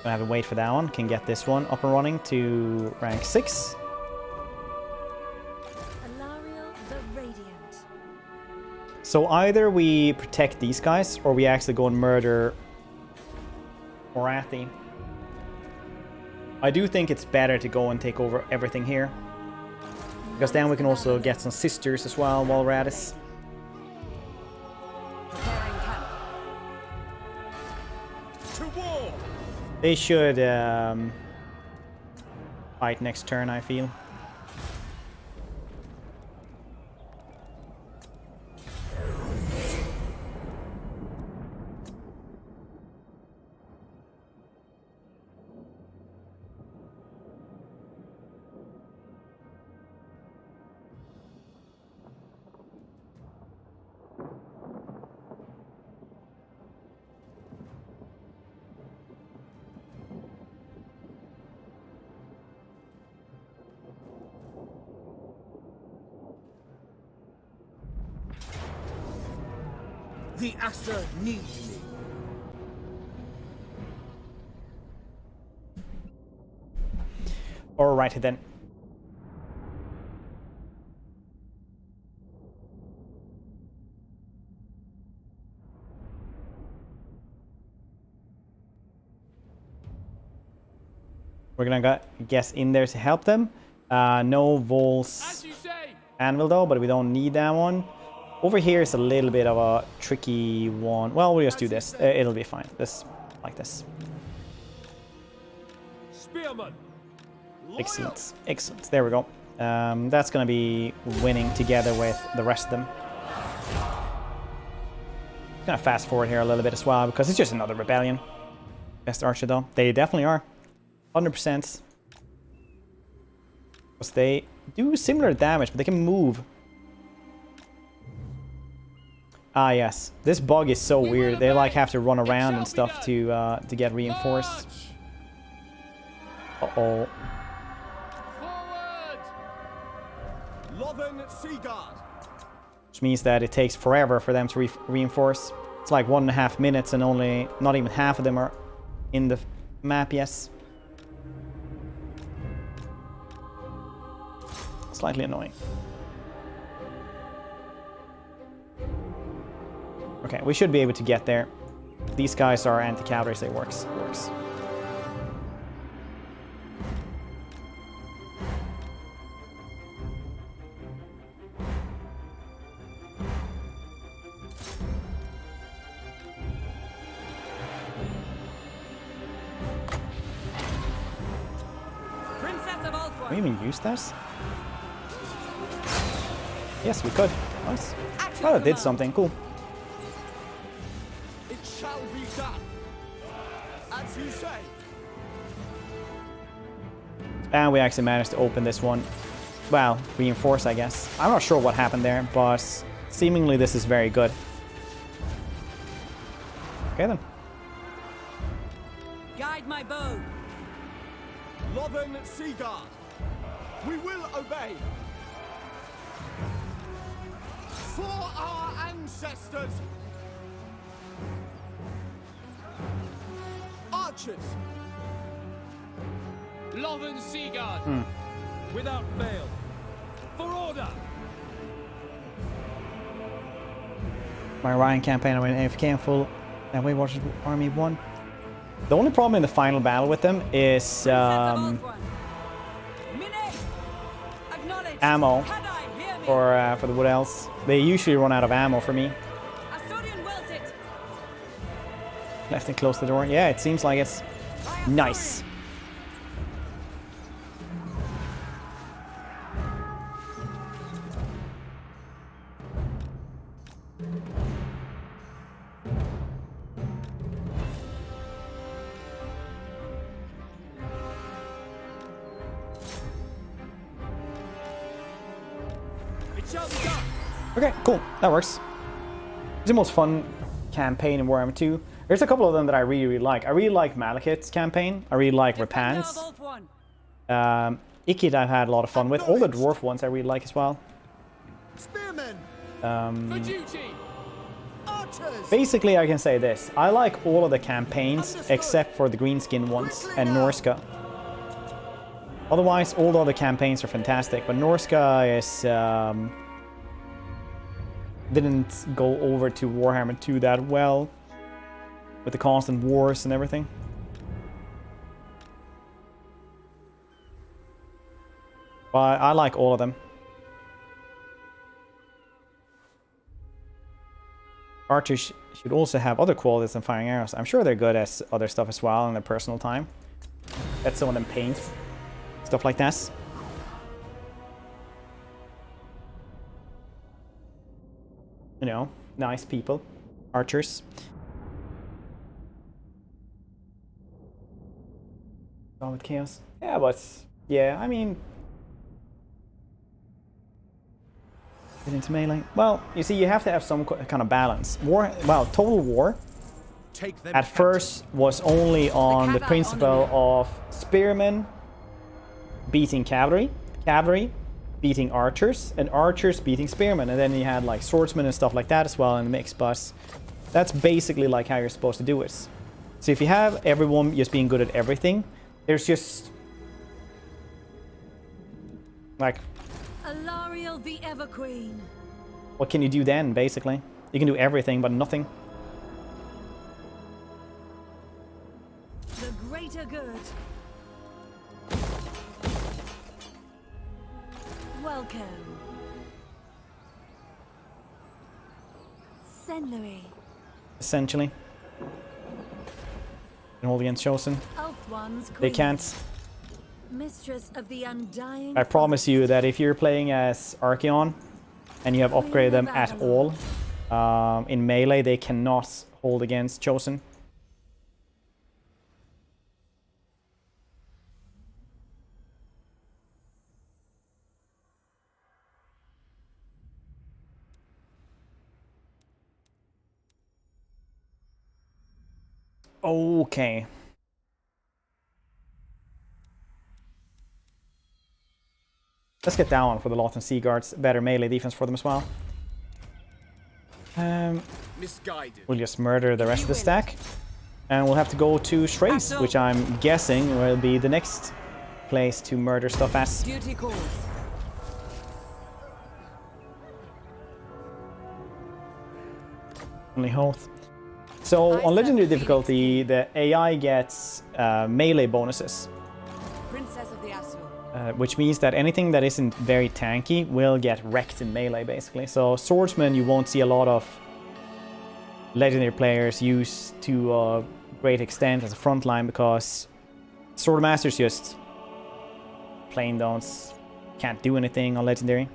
Gonna have to wait for that one. Can get this one up and running to rank 6. Alarielle the Radiant. So either we protect these guys, or we actually go and murder Morathi. I do think it's better to go and take over everything here, because then we can also get some sisters as well while we're at it. They should fight next turn, I feel. The Asa needs me. Alrighty then. We're gonna guess in there to help them. No Vol's Anvil though, but we don't need that one. Over here is a little bit of a tricky one. Well, we'll just do this. It'll be fine. This, like this. Spearman. Excellent. Excellent. There we go. That's going to be winning together with the rest of them. Going to fast forward here a little bit as well, because it's just another rebellion. Best archer though. They definitely are. 100%. Because they do similar damage, but they can move. Ah, yes. This bug is so weird. They like have to run around and stuff to get reinforced. Uh-oh. Which means that it takes forever for them to reinforce. It's like 1.5 minutes and only not even half of them are in the map, yes. Slightly annoying. Okay, we should be able to get there. These guys are anti-cavalry, so it works. It works. Can we even use this? Yes, we could. Nice. Oh, it did something. Cool. It shall be done. As you say. And we actually managed to open this one. Well, reinforce, I guess. I'm not sure what happened there, but seemingly this is very good. Okay then. Guide my bow. Lothern Seaguard. We will obey. For our ancestors. Archers. Lothern Seaguard. Without fail. For order. My Ryan campaign, I went AFK and full Weight Watchers Army 1. The only problem in the final battle with them is ammo for the Wood Elves. They usually run out of ammo for me. Left and close the door. Yeah, it seems like it's nice. Okay, cool. That works. It's the most fun campaign in Warhammer 2. There's a couple of them that I really, really like. I really like Malekith's campaign. I really like Rapan's. Ikid I've had a lot of fun with. All the dwarf ones I really like as well. Spearmen. For duty. Basically, I can say this. I like all of the campaigns except for the greenskin ones and Norska. Otherwise, all the other campaigns are fantastic, but Norska is... didn't go over to Warhammer 2 that well with the constant wars and everything. But I like all of them. Archers should also have other qualities than firing arrows. I'm sure they're good at other stuff as well in their personal time. Let some of them paint. Stuff like that. You know, nice people. Archers. Gone with chaos. Yeah, but... yeah, I mean... get into melee. Well, you see, you have to have some kind of balance. War... well, Total War... at first was only on the principle of spearmen beating cavalry, cavalry beating archers, and archers beating spearmen, and then you had like swordsmen and stuff like that as well in the mix. But that's basically like how you're supposed to do it. So if you have everyone just being good at everything, there's just like Alarielle the Ever Queen. What can you do then? Basically, you can do everything but nothing. The greater good. Welcome. Saint Louis. Essentially. And hold against Chosen. Ones they can't. Mistress of the Undying. I promise you that if you're playing as Archeon and you have upgraded them at all, in melee they cannot hold against Chosen. Okay. Let's get that one for the Lawton Sea Guards. Better melee defense for them as well. We'll just murder the rest of the stack. And we'll have to go to Shrey's, which I'm guessing will be the next place to murder stuff as. Duty calls. Only Hoth. So on Legendary difficulty, the AI gets melee bonuses. Princess of the Azure. Which means that anything that isn't very tanky will get wrecked in melee, basically. So swordsmen, you won't see a lot of legendary players use to a great extent as a front line, because swordmasters just plain can't do anything on legendary.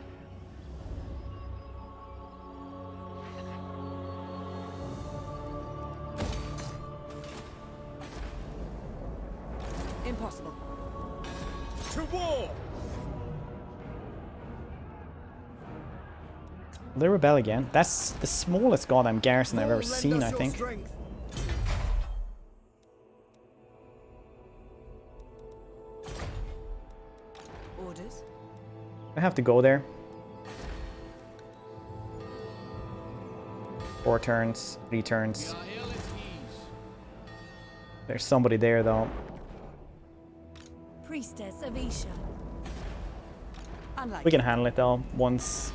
Impossible. To war! They rebel again. That's the smallest goddamn garrison I've ever seen, I think. Orders. I have to go there. 4 turns, 3 turns. There's somebody there though. Priestess of Isha. We can handle it though once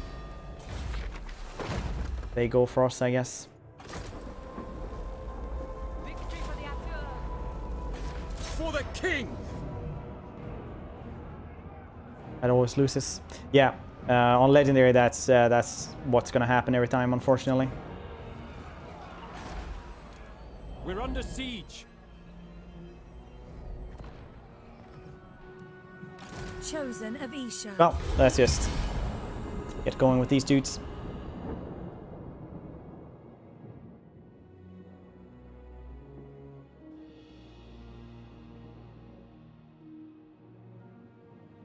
they go for us, I guess. For the king. That always loses. Yeah, on legendary that's what's gonna happen every time, unfortunately. We're under siege. Chosen of Isha. Well, let's just get going with these dudes.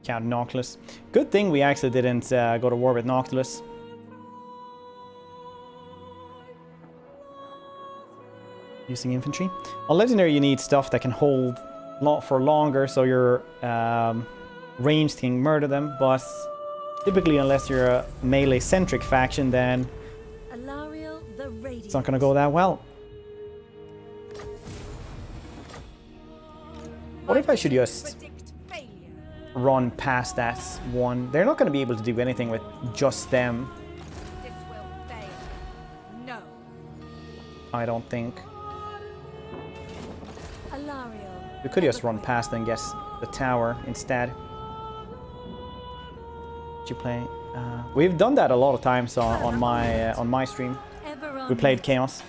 Count Noctilus. Good thing we actually didn't go to war with Noctilus. Using infantry. On legendary you need stuff that can hold for longer, so your ranged can murder them, but typically unless you're a melee-centric faction, then Alarielle the the radiant. It's not going to go that well. What if I should just run past that one? They're not going to be able to do anything with just them. This will fail. No. I don't think. Alarielle. We could just run past and get the tower instead. Did you play? We've done that a lot of times on my stream. We played Chaos.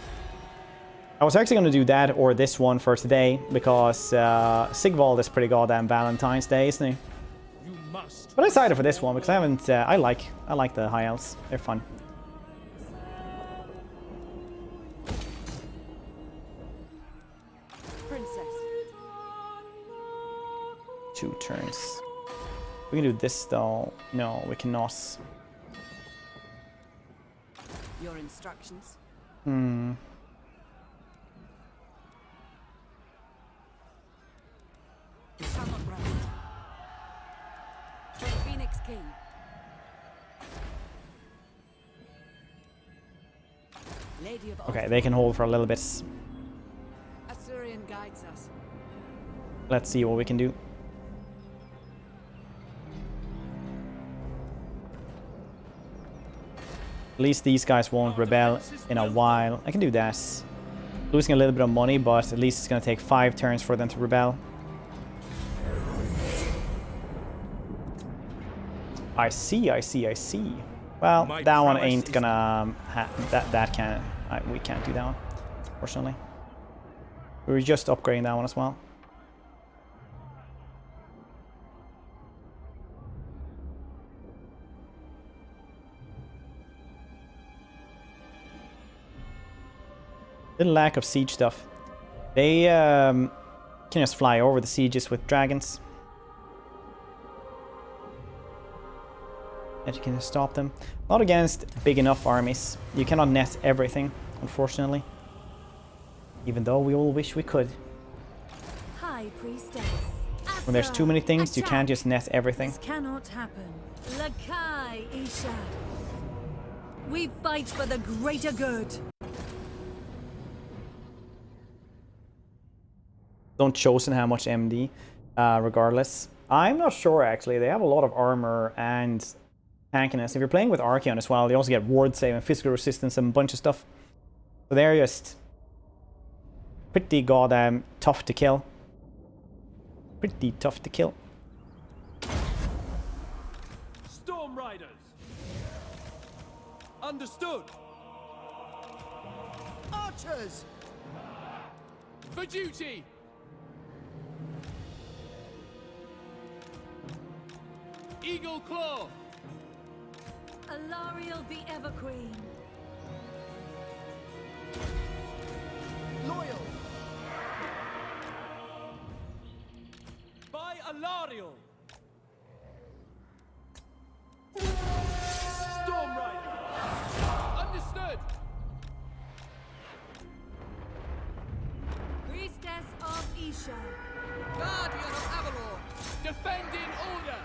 I was actually going to do that or this one for today because Sigvald is pretty goddamn Valentine's Day, isn't he? But I decided for this one because I haven't. I like the high elves. They're fun. Princess. 2 turns. We can do this though. No, we cannot. Your instructions. Hmm. You shall not rest. For the Phoenix King. Lady of Okay, they can hold for a little bit. Assyrian guides us. Let's see what we can do. At least these guys won't rebel in a while. I can do that. Losing a little bit of money, but at least it's going to take 5 turns for them to rebel. I see. Well, that one ain't gonna... we can't do that one, fortunately. We were just upgrading that one as well. Little lack of siege stuff. They can just fly over the sieges with dragons. And you can just stop them. Not against big enough armies. You cannot net everything, unfortunately. Even though we all wish we could. High Priestess. When there's too many things, you can't just net everything. This cannot happen. Lakai Isha. We fight for the greater good. Don't chosen how much MD, regardless. I'm not sure actually. They have a lot of armor and tankiness. If you're playing with Archeon as well, they also get ward save and physical resistance and a bunch of stuff. So they're just pretty goddamn tough to kill. Pretty tough to kill. Storm Riders. Understood. Archers. For duty. Eagle Claw. Alarielle the Everqueen. Loyal. By Alarielle. Storm Rider. Understood. Priestess of Isha. Guardian of Avalor. Defending order.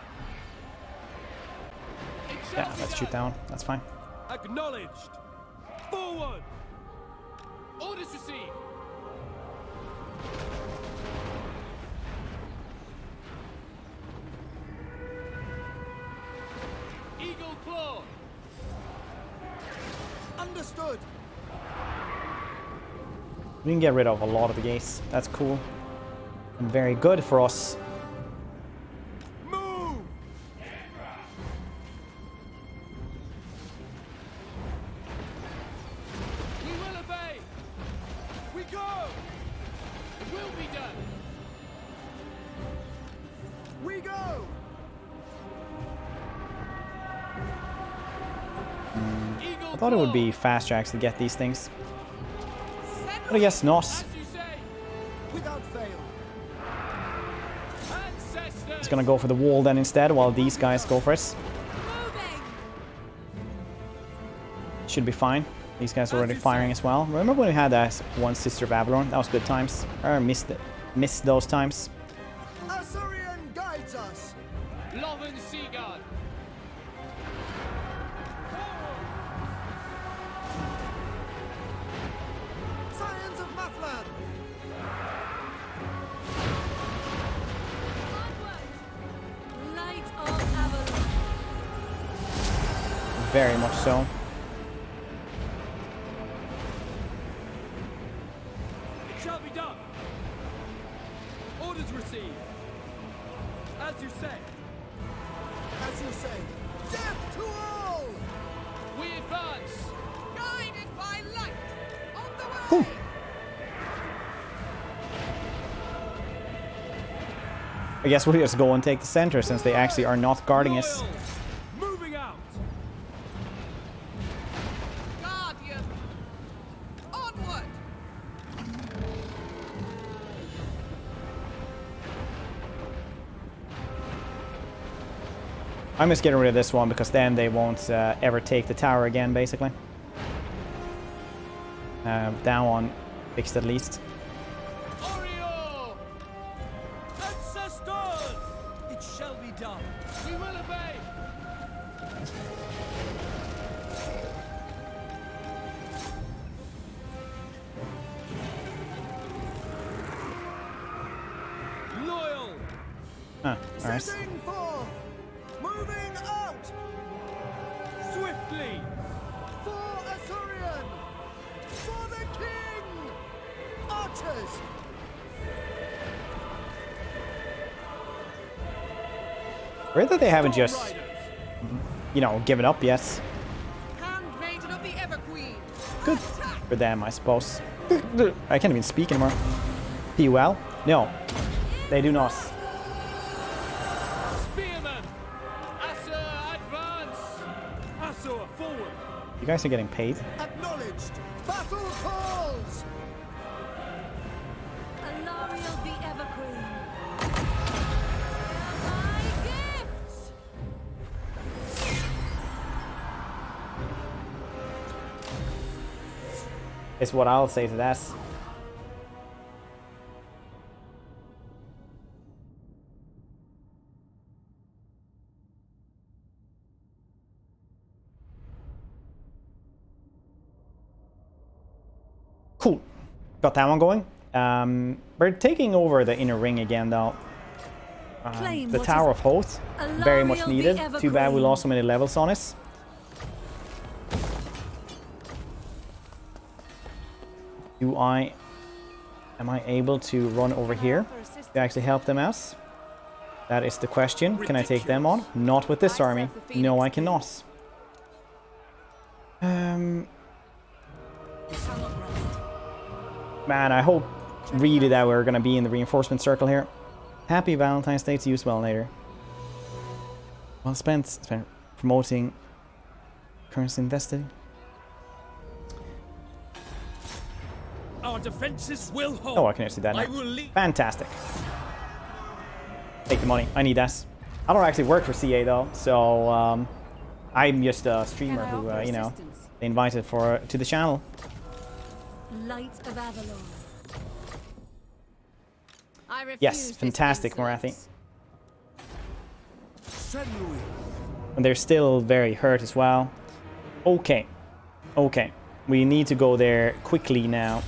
Yeah, let's shoot down. That's fine. Acknowledged. Forward. Orders received. Eagle Claw. Understood. We can get rid of a lot of the gates. That's cool. And very good for us. I thought it would be fast tracks to get these things. But I guess not. Without fail. It's gonna go for the wall then instead, while these guys go for it. Should be fine. These guys are already firing as well. Remember when we had that one Sister of Avalon? That was good times. I missed those times. Assyrian guides us. Loven Seaguard. Scions of Muffland! Light of Avalon. Very much so. It shall be done. Orders received. As you say. As you say, death to all! We advance. Guided by light. On the way. Whew. I guess we'll just go and take the center since they actually are not guarding us. Loyal. Moving out. Guardian. Onward. I'm just getting rid of this one because then they won't ever take the tower again, basically. That one fixed at least. Oriole. Ancestors. It shall be done. We will obey. Loyal. Ah, alright. Setting forth! Moving out! Swiftly. For Azurian! For the king! Archers! Weird that they haven't just, Riders. you know, given up yet. Handmaiden of the Ever-Queen. Good for them, I suppose. I can't even speak anymore. PUL? No, they do not. Spearmen. Assa advance. Assa forward. You guys are getting paid. Acknowledged! Battle calls! Alarielle the Everqueen. My gifts. Is what I'll say to that. Cool. Got that one going. We're taking over the inner ring again, though. Claim The what Tower is of Hoth. Very much Alarielle the needed. Too bad we Everqueen. lost so many levels on us. Am I able to run over here to actually help them out? That is the question. Can I take them on? Not with this army. No, I cannot. Man, I hope really that we're gonna be in the reinforcement circle here. Happy Valentine's Day to you as well later. Well spent promoting currency invested. Our defenses will hold. Oh, I can actually do that I now. will lead. Fantastic. Take the money. I need that. I don't actually work for CA though, so I'm just a streamer who, you know, they invited to the channel. Light of Avalon. I refuse Yes, this fantastic, insolence. Morathi. And they're still very hurt as well. Okay. Okay. We need to go there quickly now.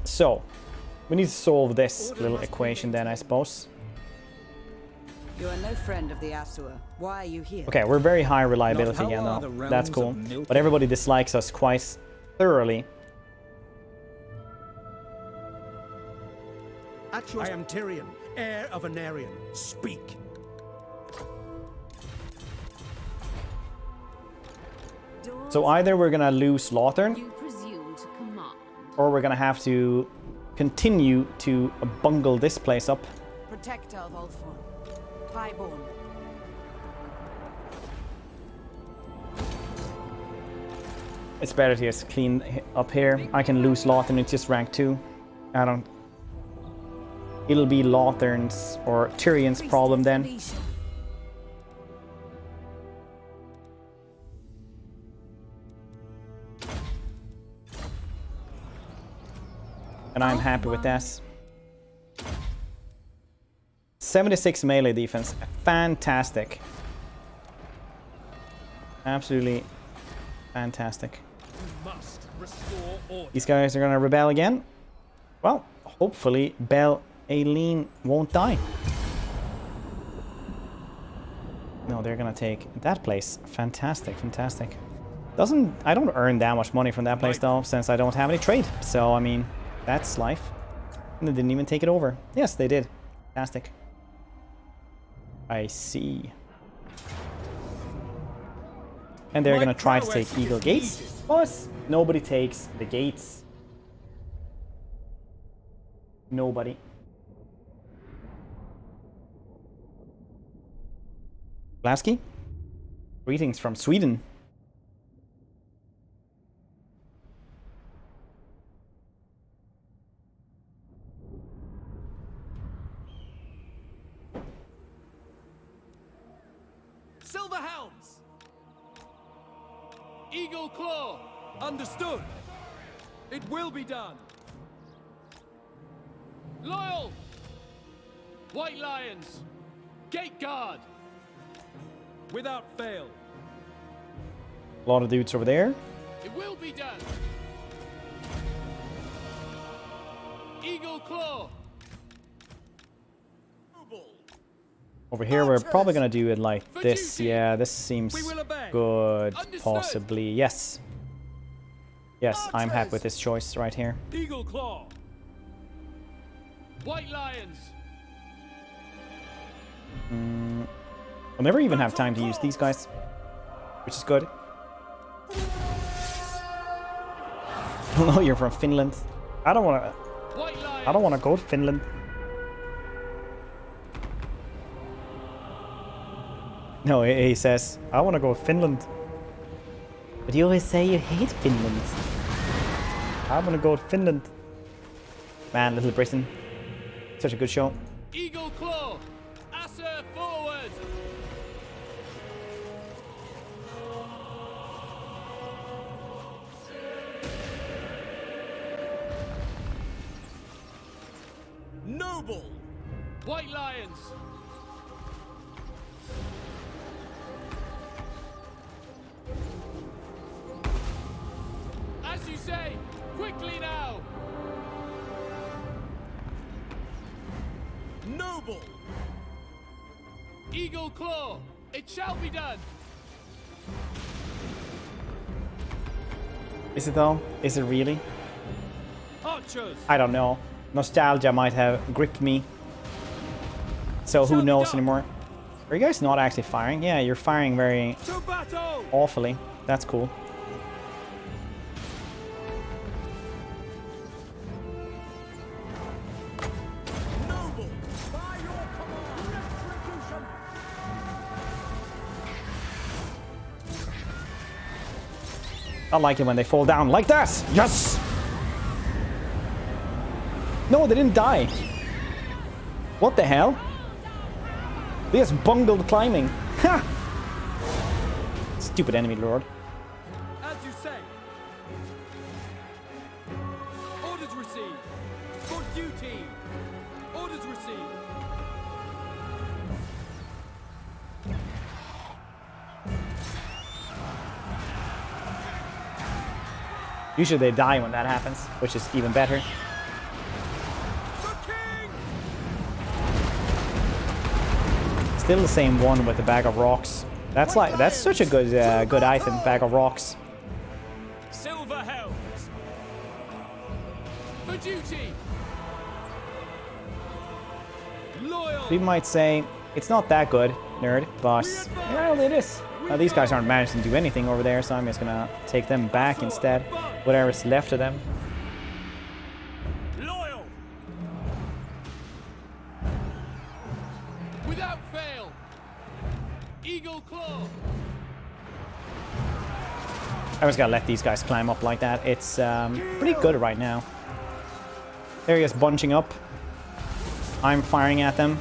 So, we need to solve this little equation then, I suppose. You are no friend of the Asur. Why are you here? Okay, we're very high reliability Not how again are though. the That's realms cool. of milking? But everybody dislikes us quite thoroughly. I am Tyrion, heir of Anarion. Speak. So either we're gonna lose Lothern, You presume to command. or we're gonna have to continue to bungle this place up. Protector of Ultron. Highborn. It's better to just clean up here. I can lose Lothern, it's just rank 2. I don't... It'll be Lothern's or Tyrion's problem then. And I'm happy with that. 76 melee defense. Fantastic. Absolutely fantastic. Must restore order. These guys are gonna rebel again. Well, hopefully Aileen won't die. No, they're gonna take that place. Fantastic, fantastic. I don't earn that much money from that place though, since I don't have any trade. So I mean, that's life. And they didn't even take it over. Yes, they did. Fantastic. I see. And they're gonna try to take Eagle Gates. Plus, nobody takes the gates. Nobody. Lasky? Greetings from Sweden. Silver Hounds! Eagle Claw! Understood! It will be done! Loyal! White Lions! Gate Guard! Without fail! A lot of dudes over there. It will be done! Eagle Claw! Over here, we're probably gonna do it like this. Yeah, this seems good. Possibly. Yes. Yes, I'm happy with this choice right here. Eagle Claw! White Lions! I'll never even have time to use these guys, which is good. Oh, you're from Finland. I don't wanna go to Finland. No, he says, I wanna go to Finland. But you always say you hate Finland. I wanna go to Finland. Man, Little Britain. Such a good show. Eagle Claw! Asser forward! Noble! White Lions! As you say, quickly now! Noble! Eagle Claw! It shall be done! Is it though? Is it really? Archers! I don't know. Nostalgia might have gripped me. So who knows anymore? Are you guys not actually firing? Yeah, you're firing very awfully. That's cool. I like it when they fall down like that. Yes! No, they didn't die. What the hell? They just bungled climbing. Ha! Stupid enemy lord. As you say. Orders received. For duty. Orders received. Usually they die when that happens, which is even better. Still the same one with the bag of rocks. That's such a good good item, bag of rocks. Silver Helms. For duty. Loyal. People might say it's not that good, nerd, but well, it is. These guys aren't managing to do anything over there, so I'm just gonna take them back instead. Whatever's left of them. Loyal. Without fail. Eagle Claw. I just gotta let these guys climb up like that. It's pretty good right now. They're just bunching up. I'm firing at them.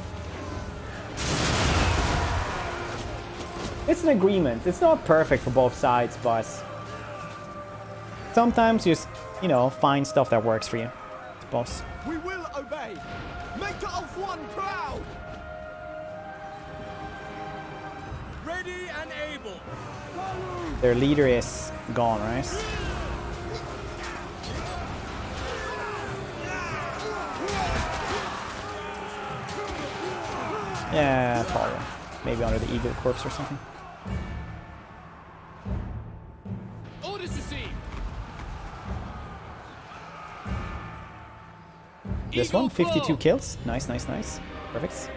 It's an agreement. It's not perfect for both sides, but sometimes you just, you know, find stuff that works for you, I suppose. We will obey. Make of one proud. Ready and able. Their leader is gone, right? Yeah, probably. Maybe under the eagle corpse or something. Orders received. This Eagle one, 52 floor. kills. Nice, nice, nice. Perfect.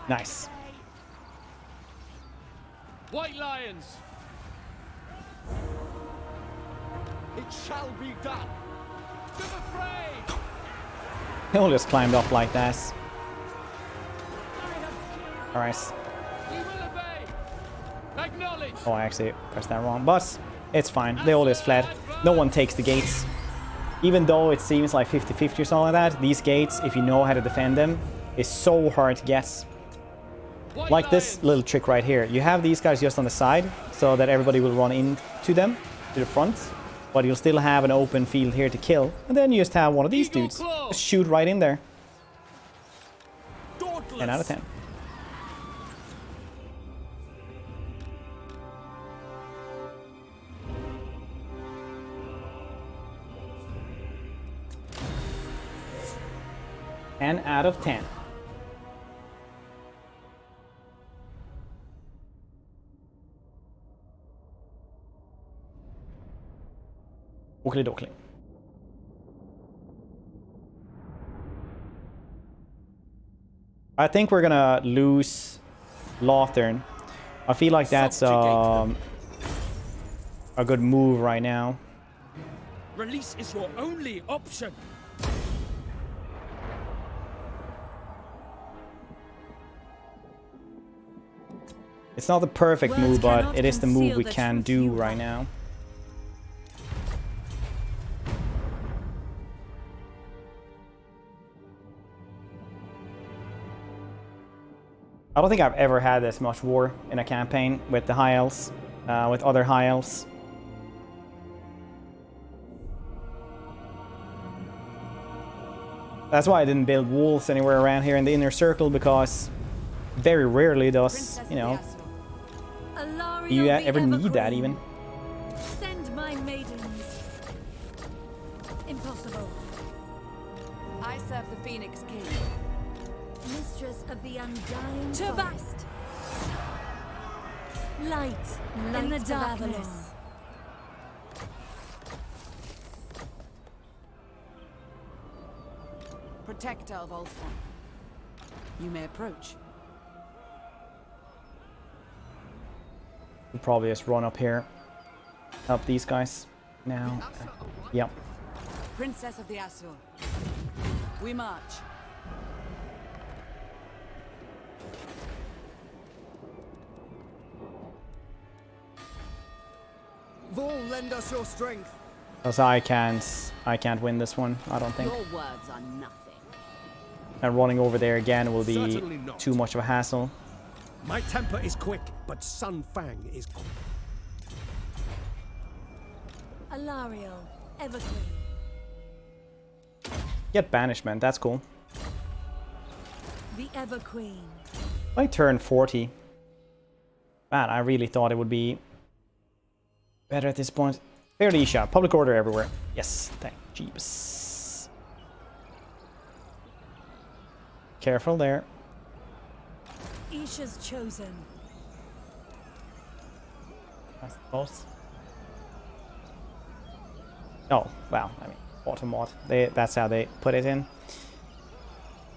Nice. White Lions. It shall be done. To the fray. They all just climbed up like that. Alright. We will obey. Acknowledge. Oh, I actually pressed that wrong. But it's fine. They all just fled. No one takes the gates. Even though it seems like 50-50 or something like that, these gates, if you know how to defend them, is so hard to get. Like this little trick right here. You have these guys just on the side so that everybody will run into them to the front, but you'll still have an open field here to kill, and then you just have one of these dudes just shoot right in there. 10 out of 10. Ten out of 10. Oakley dokley. I think we're gonna lose Lothern. I feel like that's a good move right now. Release is your only option. It's not the perfect move, but it is the move we can do right now. I don't think I've ever had this much war in a campaign with the high elves, with other high elves. That's why I didn't build walls anywhere around here in the inner circle, because very rarely does, you know, do you ever need that even. Send my maidens. Impossible. I serve the Phoenix King. Mistress of the undying To forest. Light in the darkness. Protector of Ultron. You may approach. We'll probably just run up here, help these guys now. Yep. Princess of the Azure. We march. Vol, lend us your strength. Because I can't win this one, I don't think. Your words are nothing. And running over there again will be too much of a hassle. My temper is quick, but Sun Fang is quick. Alarielle, Evergreen. Get banishment, that's cool. The Everqueen. I turned 40. Man, I really thought it would be better at this point. Fair Isha, public order everywhere. Yes, thank Jeebus. Careful there. Isha's chosen. I suppose. Oh, well, I mean, automod. That's how they put it in.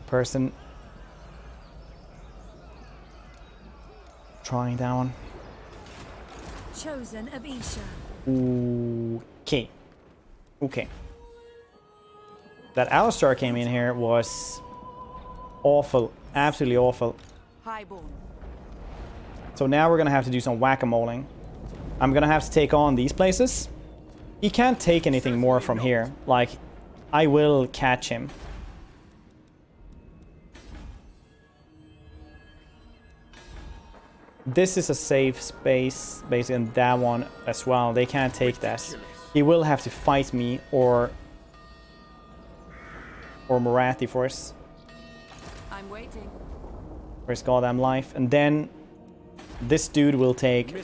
Person. Trying that one. Chosen of Isha. Okay. Okay. That Alistar came in here was awful. Absolutely awful. Highborn. So now we're going to have to do some whack-a-moling. I'm going to have to take on these places. He can't take anything more from here. Like, I will catch him. This is a safe space, basically, and that one as well. They can't take that. He will have to fight me or Marathi for his goddamn life. And then this dude will take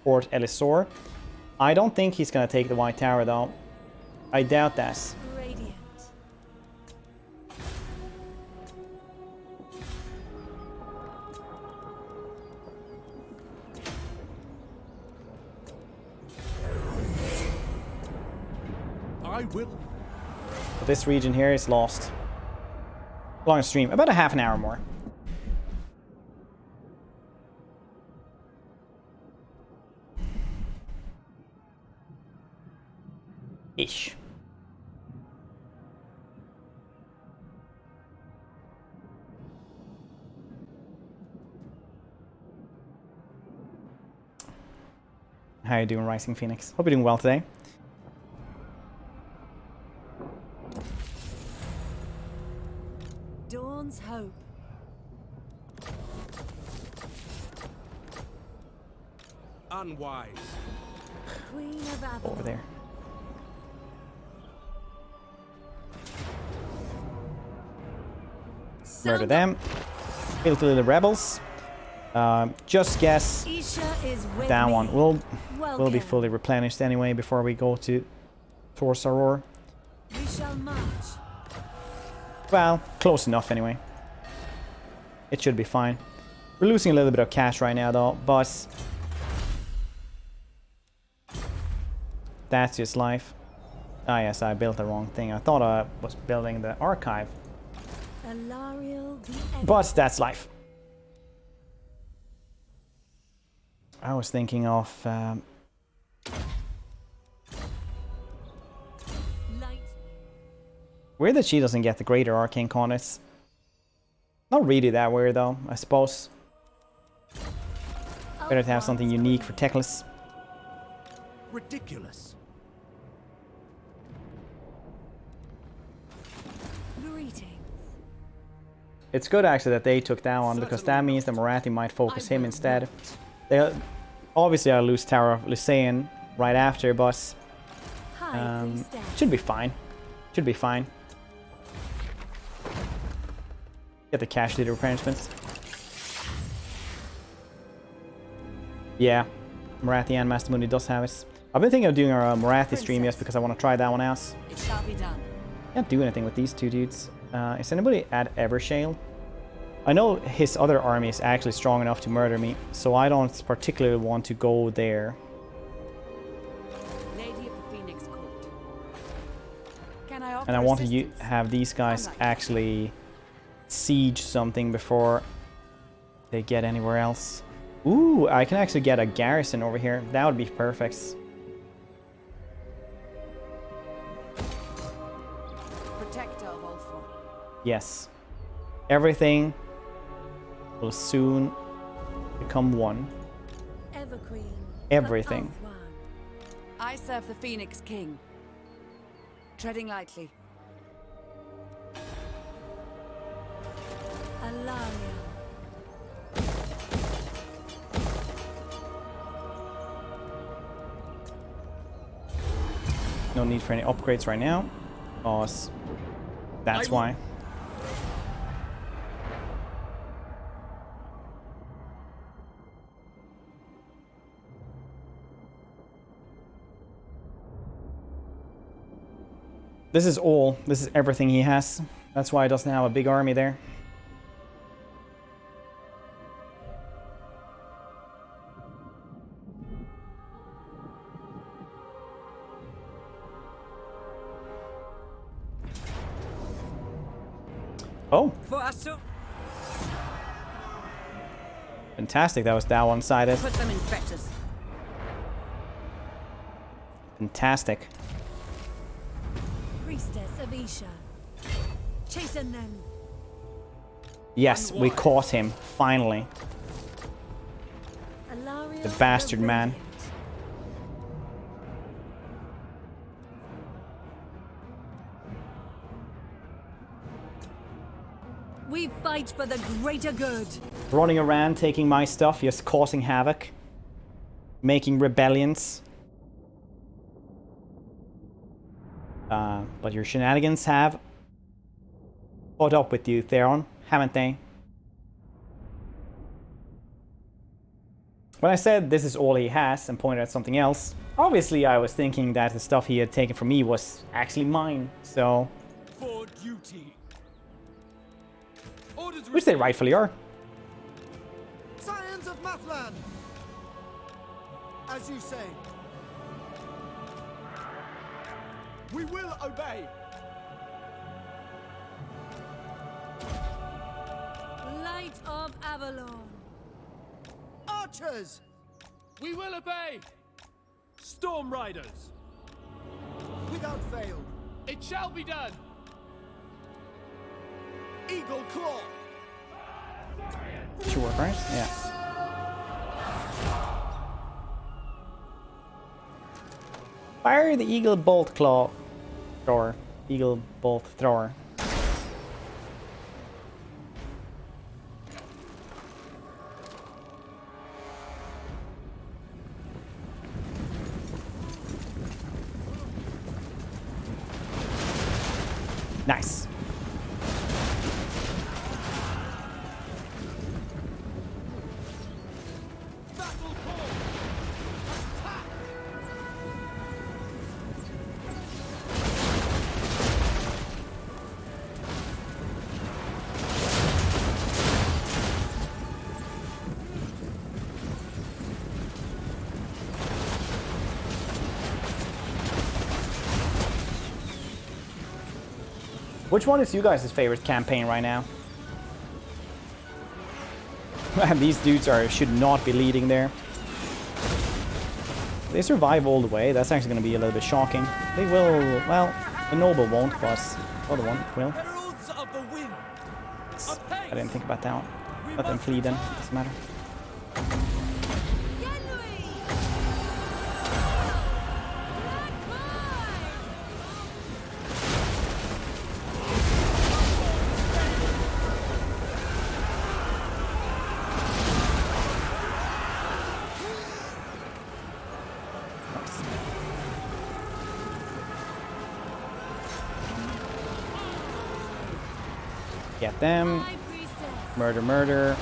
Port Elisor. I don't think he's gonna take the White Tower though. I doubt that. Radiant. I will. But this region here is lost. Long stream, about a half an hour more. Ish. How you doing, Rising Phoenix? Hope you're doing well today. Dawn's hope. Unwise. Queen of Avalon. Over there. Murder them. Kill the rebels. Just guess that one will be fully replenished anyway before we go to Thor's Aurora. We shall march. Well, close enough anyway. It should be fine. We're losing a little bit of cash right now though, but that's just life. Ah yes, I built the wrong thing. I thought I was building the archive. Alarielle But that's life. I was thinking of weird that she doesn't get the greater arcane contest. Not really that weird though, I suppose. Better to have something unique for Teclis. Ridiculous. It's good actually that they took that one because that means the Marathi might focus him instead. They obviously I'll lose Tower of Lysaean right after, but should be fine. Should be fine. Get the cash leader replenishments. Yeah, Marathi and Master Mundi does have it. I've been thinking of doing a Marathi stream just because I want to try that one out. It shall be done. Can't do anything with these two dudes. Is anybody at Evershale? I know his other army is actually strong enough to murder me, so I don't particularly want to go there. Lady of the Phoenix Court. Can I offer And I want to assistance? have these guys actually siege something before they get anywhere else. Ooh, I can actually get a garrison over here. That would be perfect. Protector of Ultron. Yes. Everything will soon become one. Everqueen. Everything. I serve the Phoenix King. Treading lightly. Alarielle. No need for any upgrades right now, because that's why. This is all. This is everything he has. That's why he doesn't have a big army there. Oh. Fantastic. That was that one-sided. Put them in fetters. Fantastic. Priestess of Isha. Chasten them. Yes, we caught him, finally. Alarielle The bastard man. Radiant. We fight for the greater good. Running around, taking my stuff, just causing havoc. Making rebellions. But your shenanigans have caught up with you, Theron, haven't they? When I said this is all he has and pointed at something else, obviously I was thinking that the stuff he had taken from me was actually mine, so... For duty. Orders Which they rightfully are. Scions of Mathland! As you say. We will obey. Light of Avalon. Archers! We will obey. Storm Riders. Without fail. It shall be done. Eagle Claw. Sure, right? Yeah. Fire the Eagle Bolt Claw Thrower. Eagle Bolt Thrower. Nice. Battle call. Attack. Which one is you guys' favorite campaign right now? These dudes should not be leading there. They survive all the way. That's actually going to be a little bit shocking. They will, well, the noble won't, but the other one will. Heralds of the wind. I didn't think about that one. Let them flee then. Doesn't matter. Get them. Murder, murder.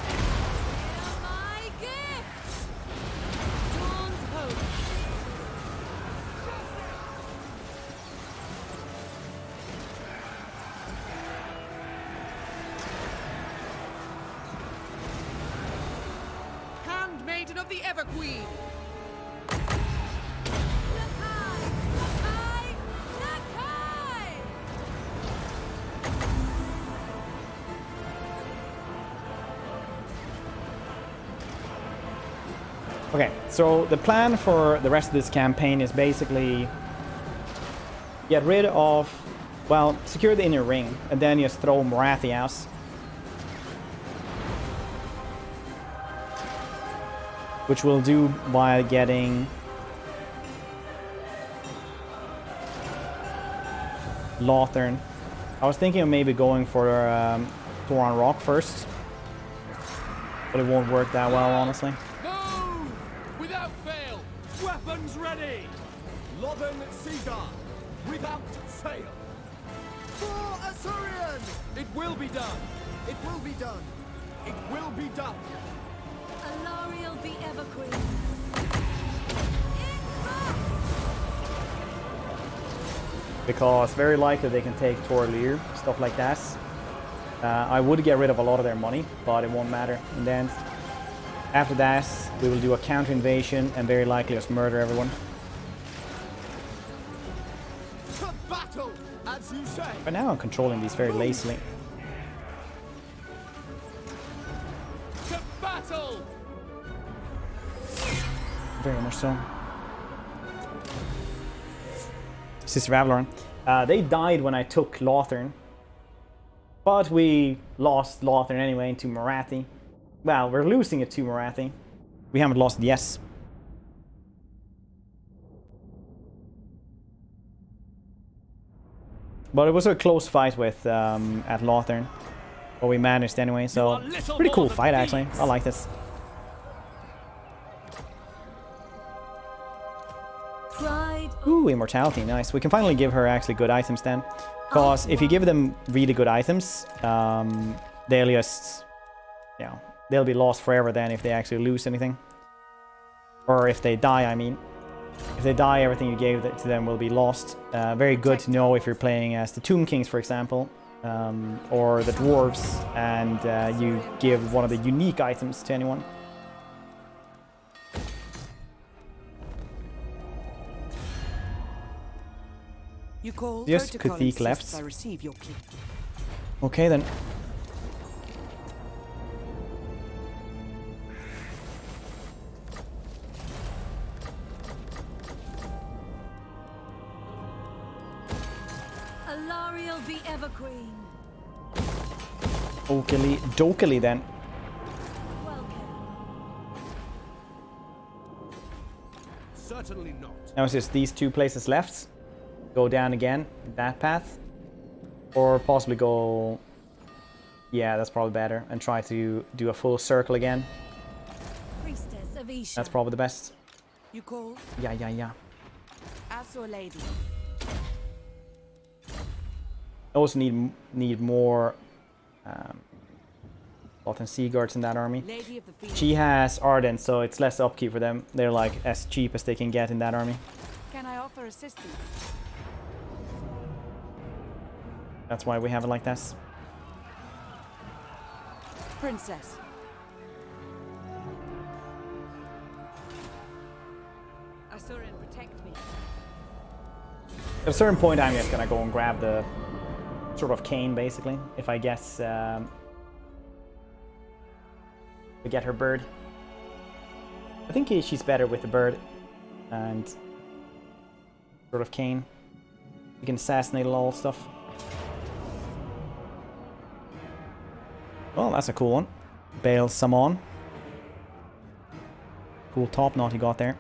Handmaiden of the Everqueen. Okay, so the plan for the rest of this campaign is basically get rid of, well, secure the inner ring, and then just throw Marathias. Which we'll do by getting Lothern. I was thinking of maybe going for Thoron Rock first, but it won't work that well, honestly. Without fail. Weapons ready. Lothern Seaguar. Without fail. For Assyrian! It will be done. It will be done. It will be done. Alarielle the Everqueen. Because very likely they can take Torleer, stuff like that. I would get rid of a lot of their money, but it won't matter in the end. After that, we will do a counter invasion and very likely just murder everyone. To battle, as you say. But now I'm controlling these very lazily. To battle. Very much so. Sister of Avalon. They died when I took Lothern. But we lost Lothar anyway to Marathi. Well, we're losing it to Marathi. We haven't lost it yet. But it was a close fight with at Lothar. But we managed anyway, so pretty cool fight actually. I like this. Ooh, immortality, nice. We can finally give her actually good items then. Because if you give them really good items, they'll just, you know, they'll be lost forever then if they actually lose anything. Or if they die, I mean. If they die, everything you gave to them will be lost. Very good to know if you're playing as the Tomb Kings, for example, or the Dwarves, and you give one of the unique items to anyone. You call Just critique left. Okay then. Alarielle the Everqueen. Dokily then. Certainly not. Now it's just these two places left. Go down again, that path. Or possibly go... Yeah, that's probably better. And try to do a full circle again. Priestess of Isha. That's probably the best. You call? Yeah. As or lady. I also need more Lothar Seaguards in that army. She has Ardent, so it's less upkeep for them. They're like as cheap as they can get in that army. Can I offer assistance? That's why we have it like this. Princess. Asurin, protect me. At a certain point, I'm just gonna go and grab the sort of cane, basically. If I guess we get her bird. I think she's better with the bird and sort of cane. You can assassinate a lot of stuff. Well, that's a cool one. Bail Samon. Cool top knot he got there.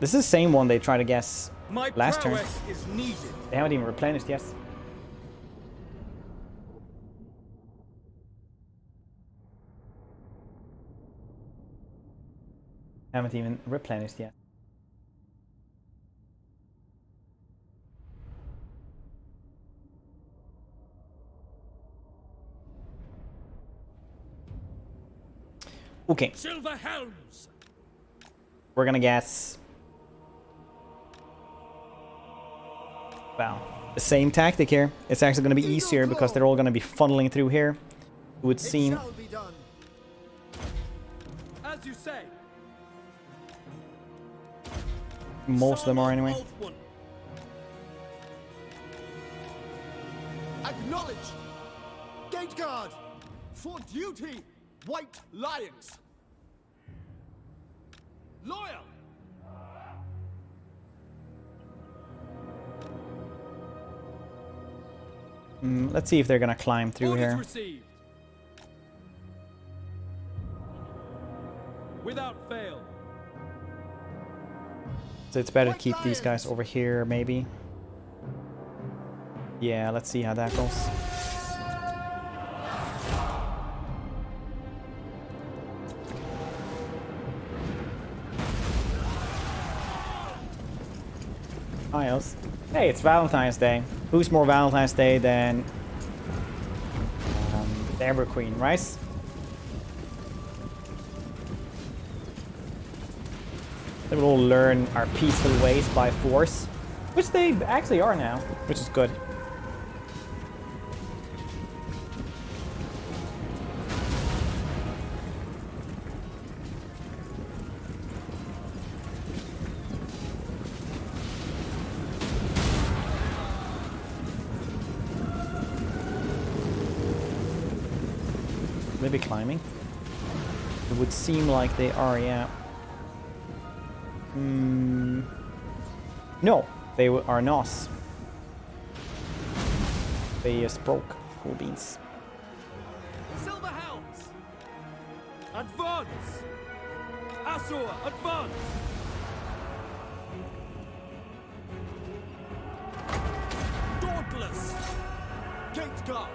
This is the same one they tried to guess last turn. Is needed. They haven't even replenished yet. Haven't even replenished yet. Okay. Silver helms. We're gonna guess. Well, the same tactic here. It's actually gonna be easier because they're all gonna be funneling through here. It would seem. As you say. Most of them are anyway. Acknowledge. Gate guard. For duty. White lions. Loyal. Let's see if they're gonna climb through Orders here. Received. Without fail. So it's better to keep these guys over here, maybe. Yeah, let's see how that goes. Hios. Hey, it's Valentine's Day. Who's more Valentine's Day than the Everqueen, right? They will all learn our peaceful ways by force, which they actually are now, which is good. Maybe climbing? It would seem like they are, yeah. No, they are not. They just broke. Cool beans. Silver helms! Advance! Azure, advance! Dauntless! Gate guard!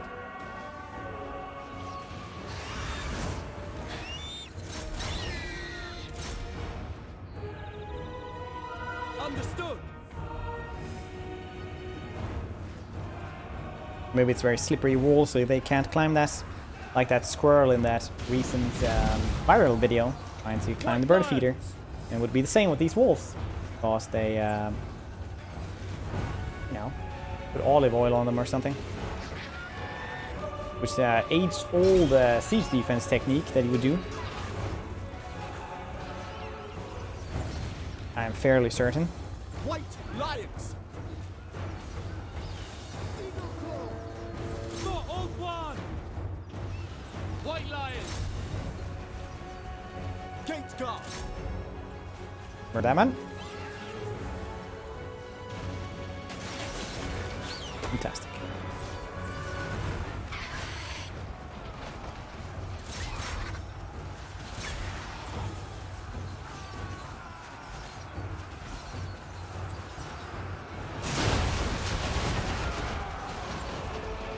Understood! Maybe it's very slippery wall, so they can't climb that. Like that squirrel in that recent viral video trying to climb the bird feeder. And it would be the same with these walls. Because they, you know, put olive oil on them or something. Which age-old siege defense technique that you would do. I am fairly certain. White lions! For Old One! White lions! Gate guard! Where'd that man? Fantastic.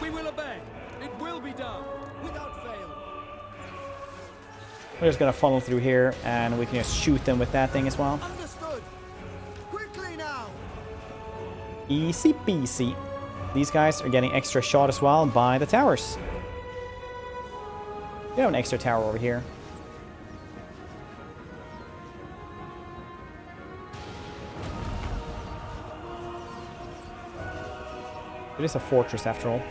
We will obey! It will be done! Without fail! We're just gonna funnel through here and we can just shoot them with that thing as well. Understood! Quickly now! Easy peasy. These guys are getting extra shot as well by the towers. We have an extra tower over here. It is a fortress after all.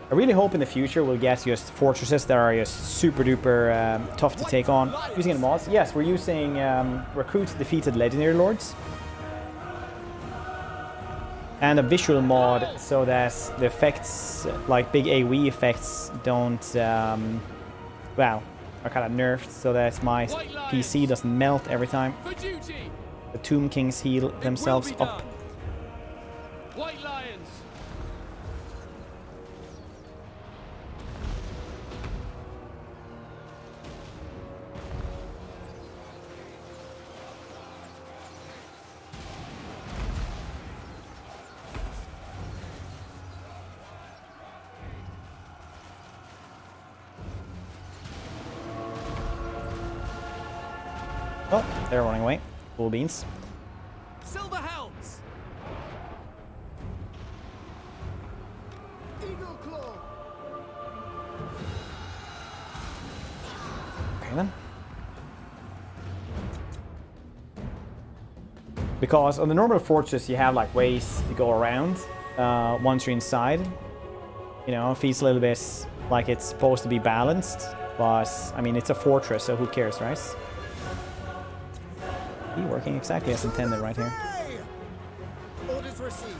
I really hope in the future we'll get just fortresses that are just super duper tough to take on. Using the mods? Yes, we're using recruits defeated legendary lords. And a visual mod so that the effects, like big AoE effects, don't, well, are kind of nerfed so that my PC doesn't melt every time the Tomb Kings heal themselves up. White lions! Oh, they're running away. Cool beans. Silver helms! Eagle claw! Okay then. Because on the normal fortress you have like ways to go around once you're inside. You know, it feels a little bit like it's supposed to be balanced. But, I mean, it's a fortress, so who cares, right? Working exactly as intended right here. Orders received.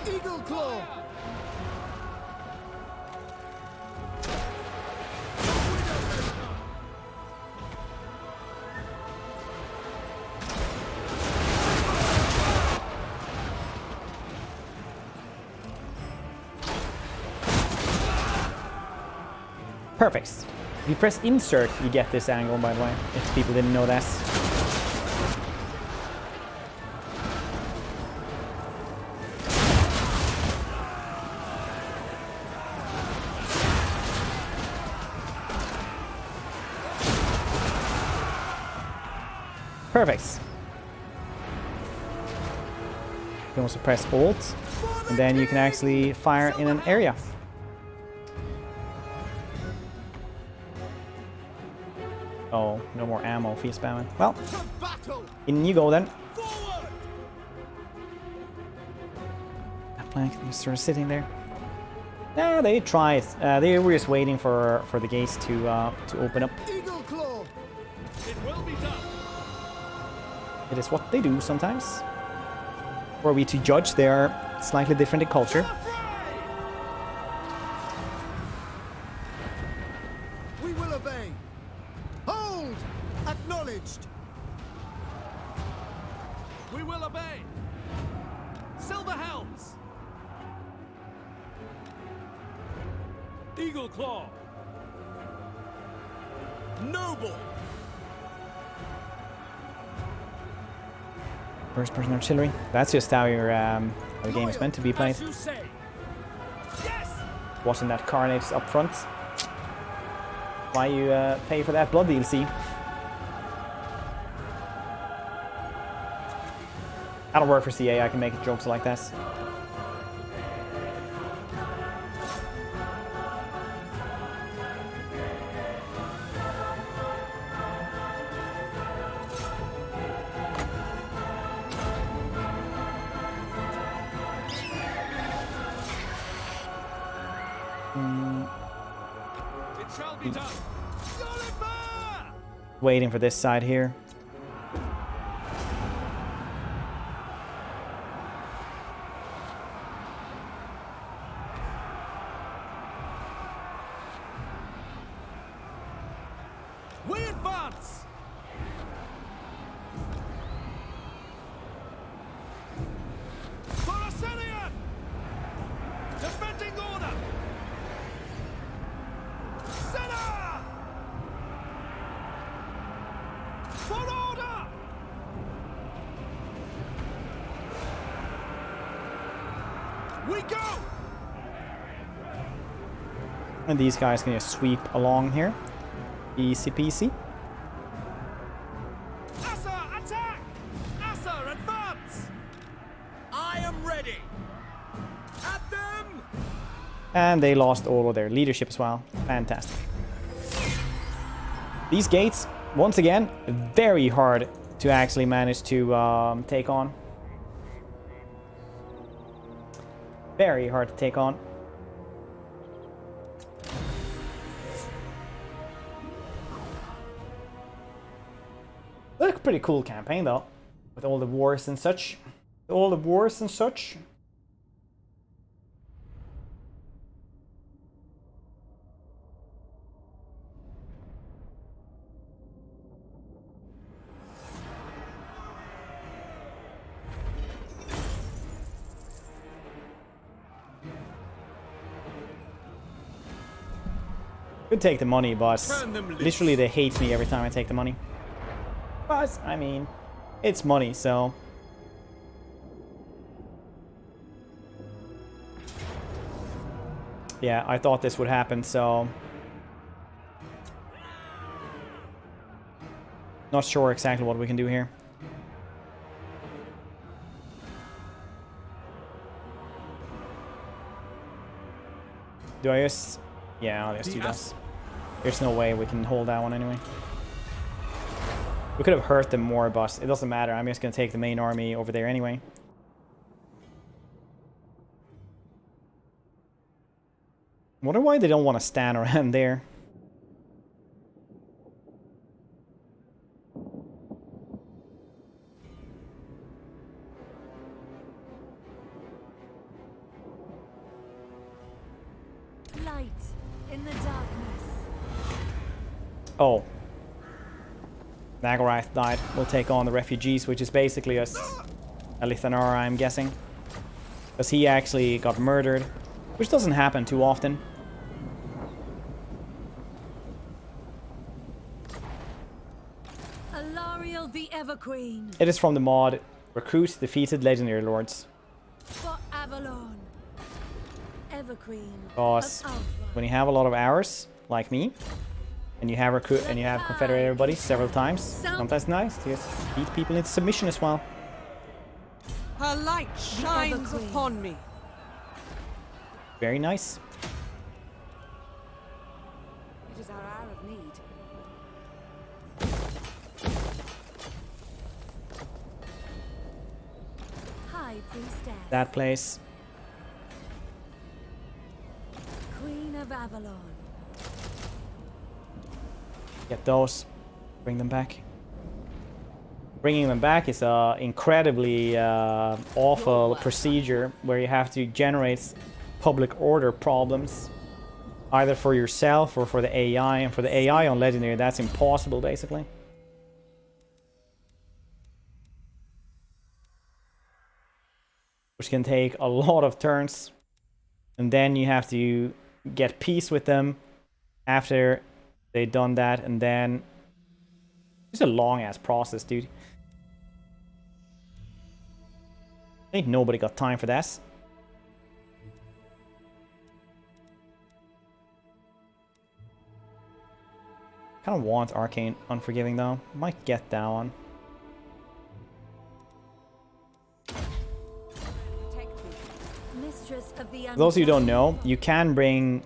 Eagle claw. Perfect. If you press insert, you get this angle, by the way, if people didn't know that. Perfect. You can also press Alt, and then you can actually fire in an area. Oh, no more ammo, field spamming. Well, in you go then. That plank is sort of sitting there. Yeah, they tried. They were just waiting for the gates to open up. Eagle claw. It will be done. It is what they do sometimes. Were we to judge, they are slightly different in culture. We will obey. Hold! We will obey. Silver helms. Eagle claw. Noble. First person artillery. That's just how your the game is meant to be played. As you say. Yes. Watching that carnage up front. Why you pay for that blood DLC? I don't work for CA. I can make jokes like this. It shall be done. Waiting for this side here. We advance. For Assyrian. Defending order. Senna. For order. We go. And these guys can just sweep along here. Easy peasy. Asa, attack! Asa, advance! I am ready. At them. And they lost all of their leadership as well. Fantastic. These gates, once again, very hard to actually manage to take on. Very hard to take on. Look, pretty cool campaign though, with all the wars and such. All the wars and such. Could take the money, but literally they hate me every time I take the money. But, I mean, it's money, so... Yeah, I thought this would happen, so... Not sure exactly what we can do here. Do I just... Yeah, I'll just do this. There's no way we can hold that one anyway. We could have hurt them more, but it doesn't matter. I'm just going to take the main army over there anyway. Wonder why they don't want to stand around there. Light in the darkness. Oh. Nagarath died. We'll take on the refugees, which is basically a Lithanara, I'm guessing. Because he actually got murdered, which doesn't happen too often. Alarielle the Everqueen. It is from the mod Recruit Defeated Legendary Lords. For Avalon. Everqueen. Because when you have a lot of hours, like me, and you have recruit and you have confederate everybody several times, sometimes nice to just beat people into submission as well. Her light shines upon me. Very nice. It is our hour of need. High Priestess. That place. Queen of Avalon. Get those. Bring them back. Bringing them back is a incredibly awful procedure where you have to generate public order problems either for yourself or for the AI, and for the AI on Legendary that's impossible basically. which can take a lot of turns. And then you have to get peace with them after they've done that, and then it's a long ass process, dude. Ain't nobody got time for this. Kind of want Arcane Unforgiving though. Might get that one. Mistress of the For those of you who don't know, you can bring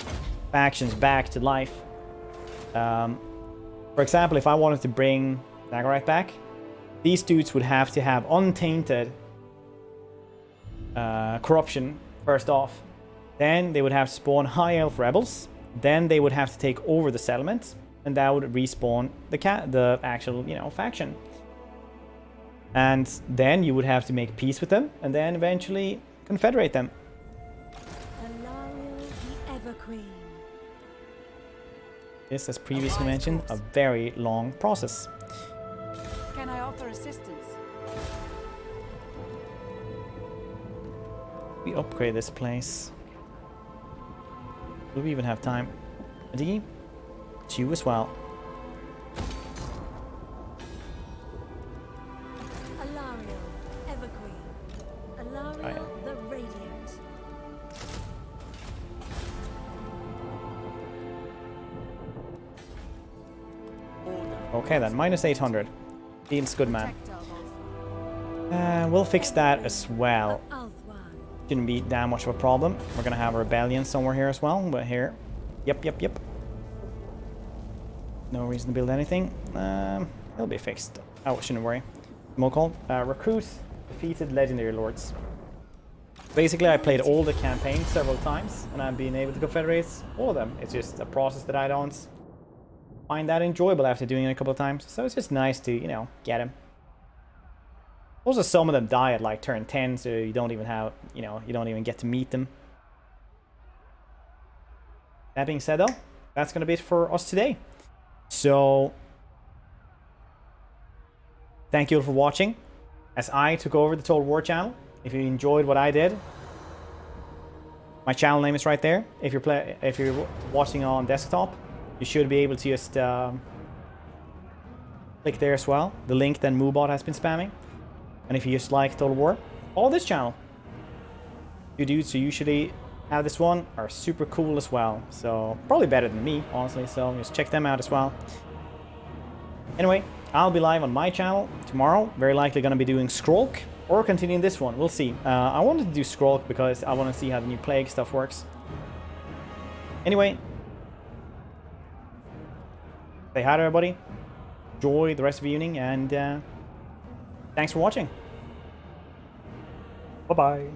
factions back to life. For example, if I wanted to bring Nagarite back, these dudes would have to have untainted corruption first off. Then they would have to spawn High Elf rebels. Then they would have to take over the settlement, and that would respawn the actual, you know, faction. And then you would have to make peace with them, and then eventually confederate them. Alarielle the Everqueen. This, as previously mentioned, a very long process. Can I offer assistance? We upgrade this place. Will we even have time? D? 2 as well. Alarielle, Everqueen. Alarielle the Radiant. Okay then, minus 800. Feels good, man. We'll fix that as well. Shouldn't be that much of a problem. We're gonna have a rebellion somewhere here as well, but here. Yep. No reason to build anything. It'll be fixed. Oh, shouldn't worry. Mokol. Recruit defeated legendary lords. Basically, I played all the campaigns several times, and I've been able to confederate all of them. It's just a process that I don't find that enjoyable after doing it a couple of times. So it's just nice to, you know, get him. Also, some of them die at like turn 10, so you don't even have, you know, you don't even get to meet them. That being said, though, that's going to be it for us today. So, thank you all for watching as I took over the Total War channel. If you enjoyed what I did, my channel name is right there. If you're watching on desktop, you should be able to just click there as well. The link that Moobot has been spamming. And if you just like Total War, follow this channel. You dudes who usually have this one are super cool as well. So, probably better than me, honestly. So, just check them out as well. Anyway, I'll be live on my channel tomorrow. Very likely going to be doing Skrolk or continuing this one. We'll see. I wanted to do Skrolk because I want to see how the new Plague stuff works. Anyway. Say hi to everybody. Enjoy the rest of the evening and... thanks for watching. Bye-bye.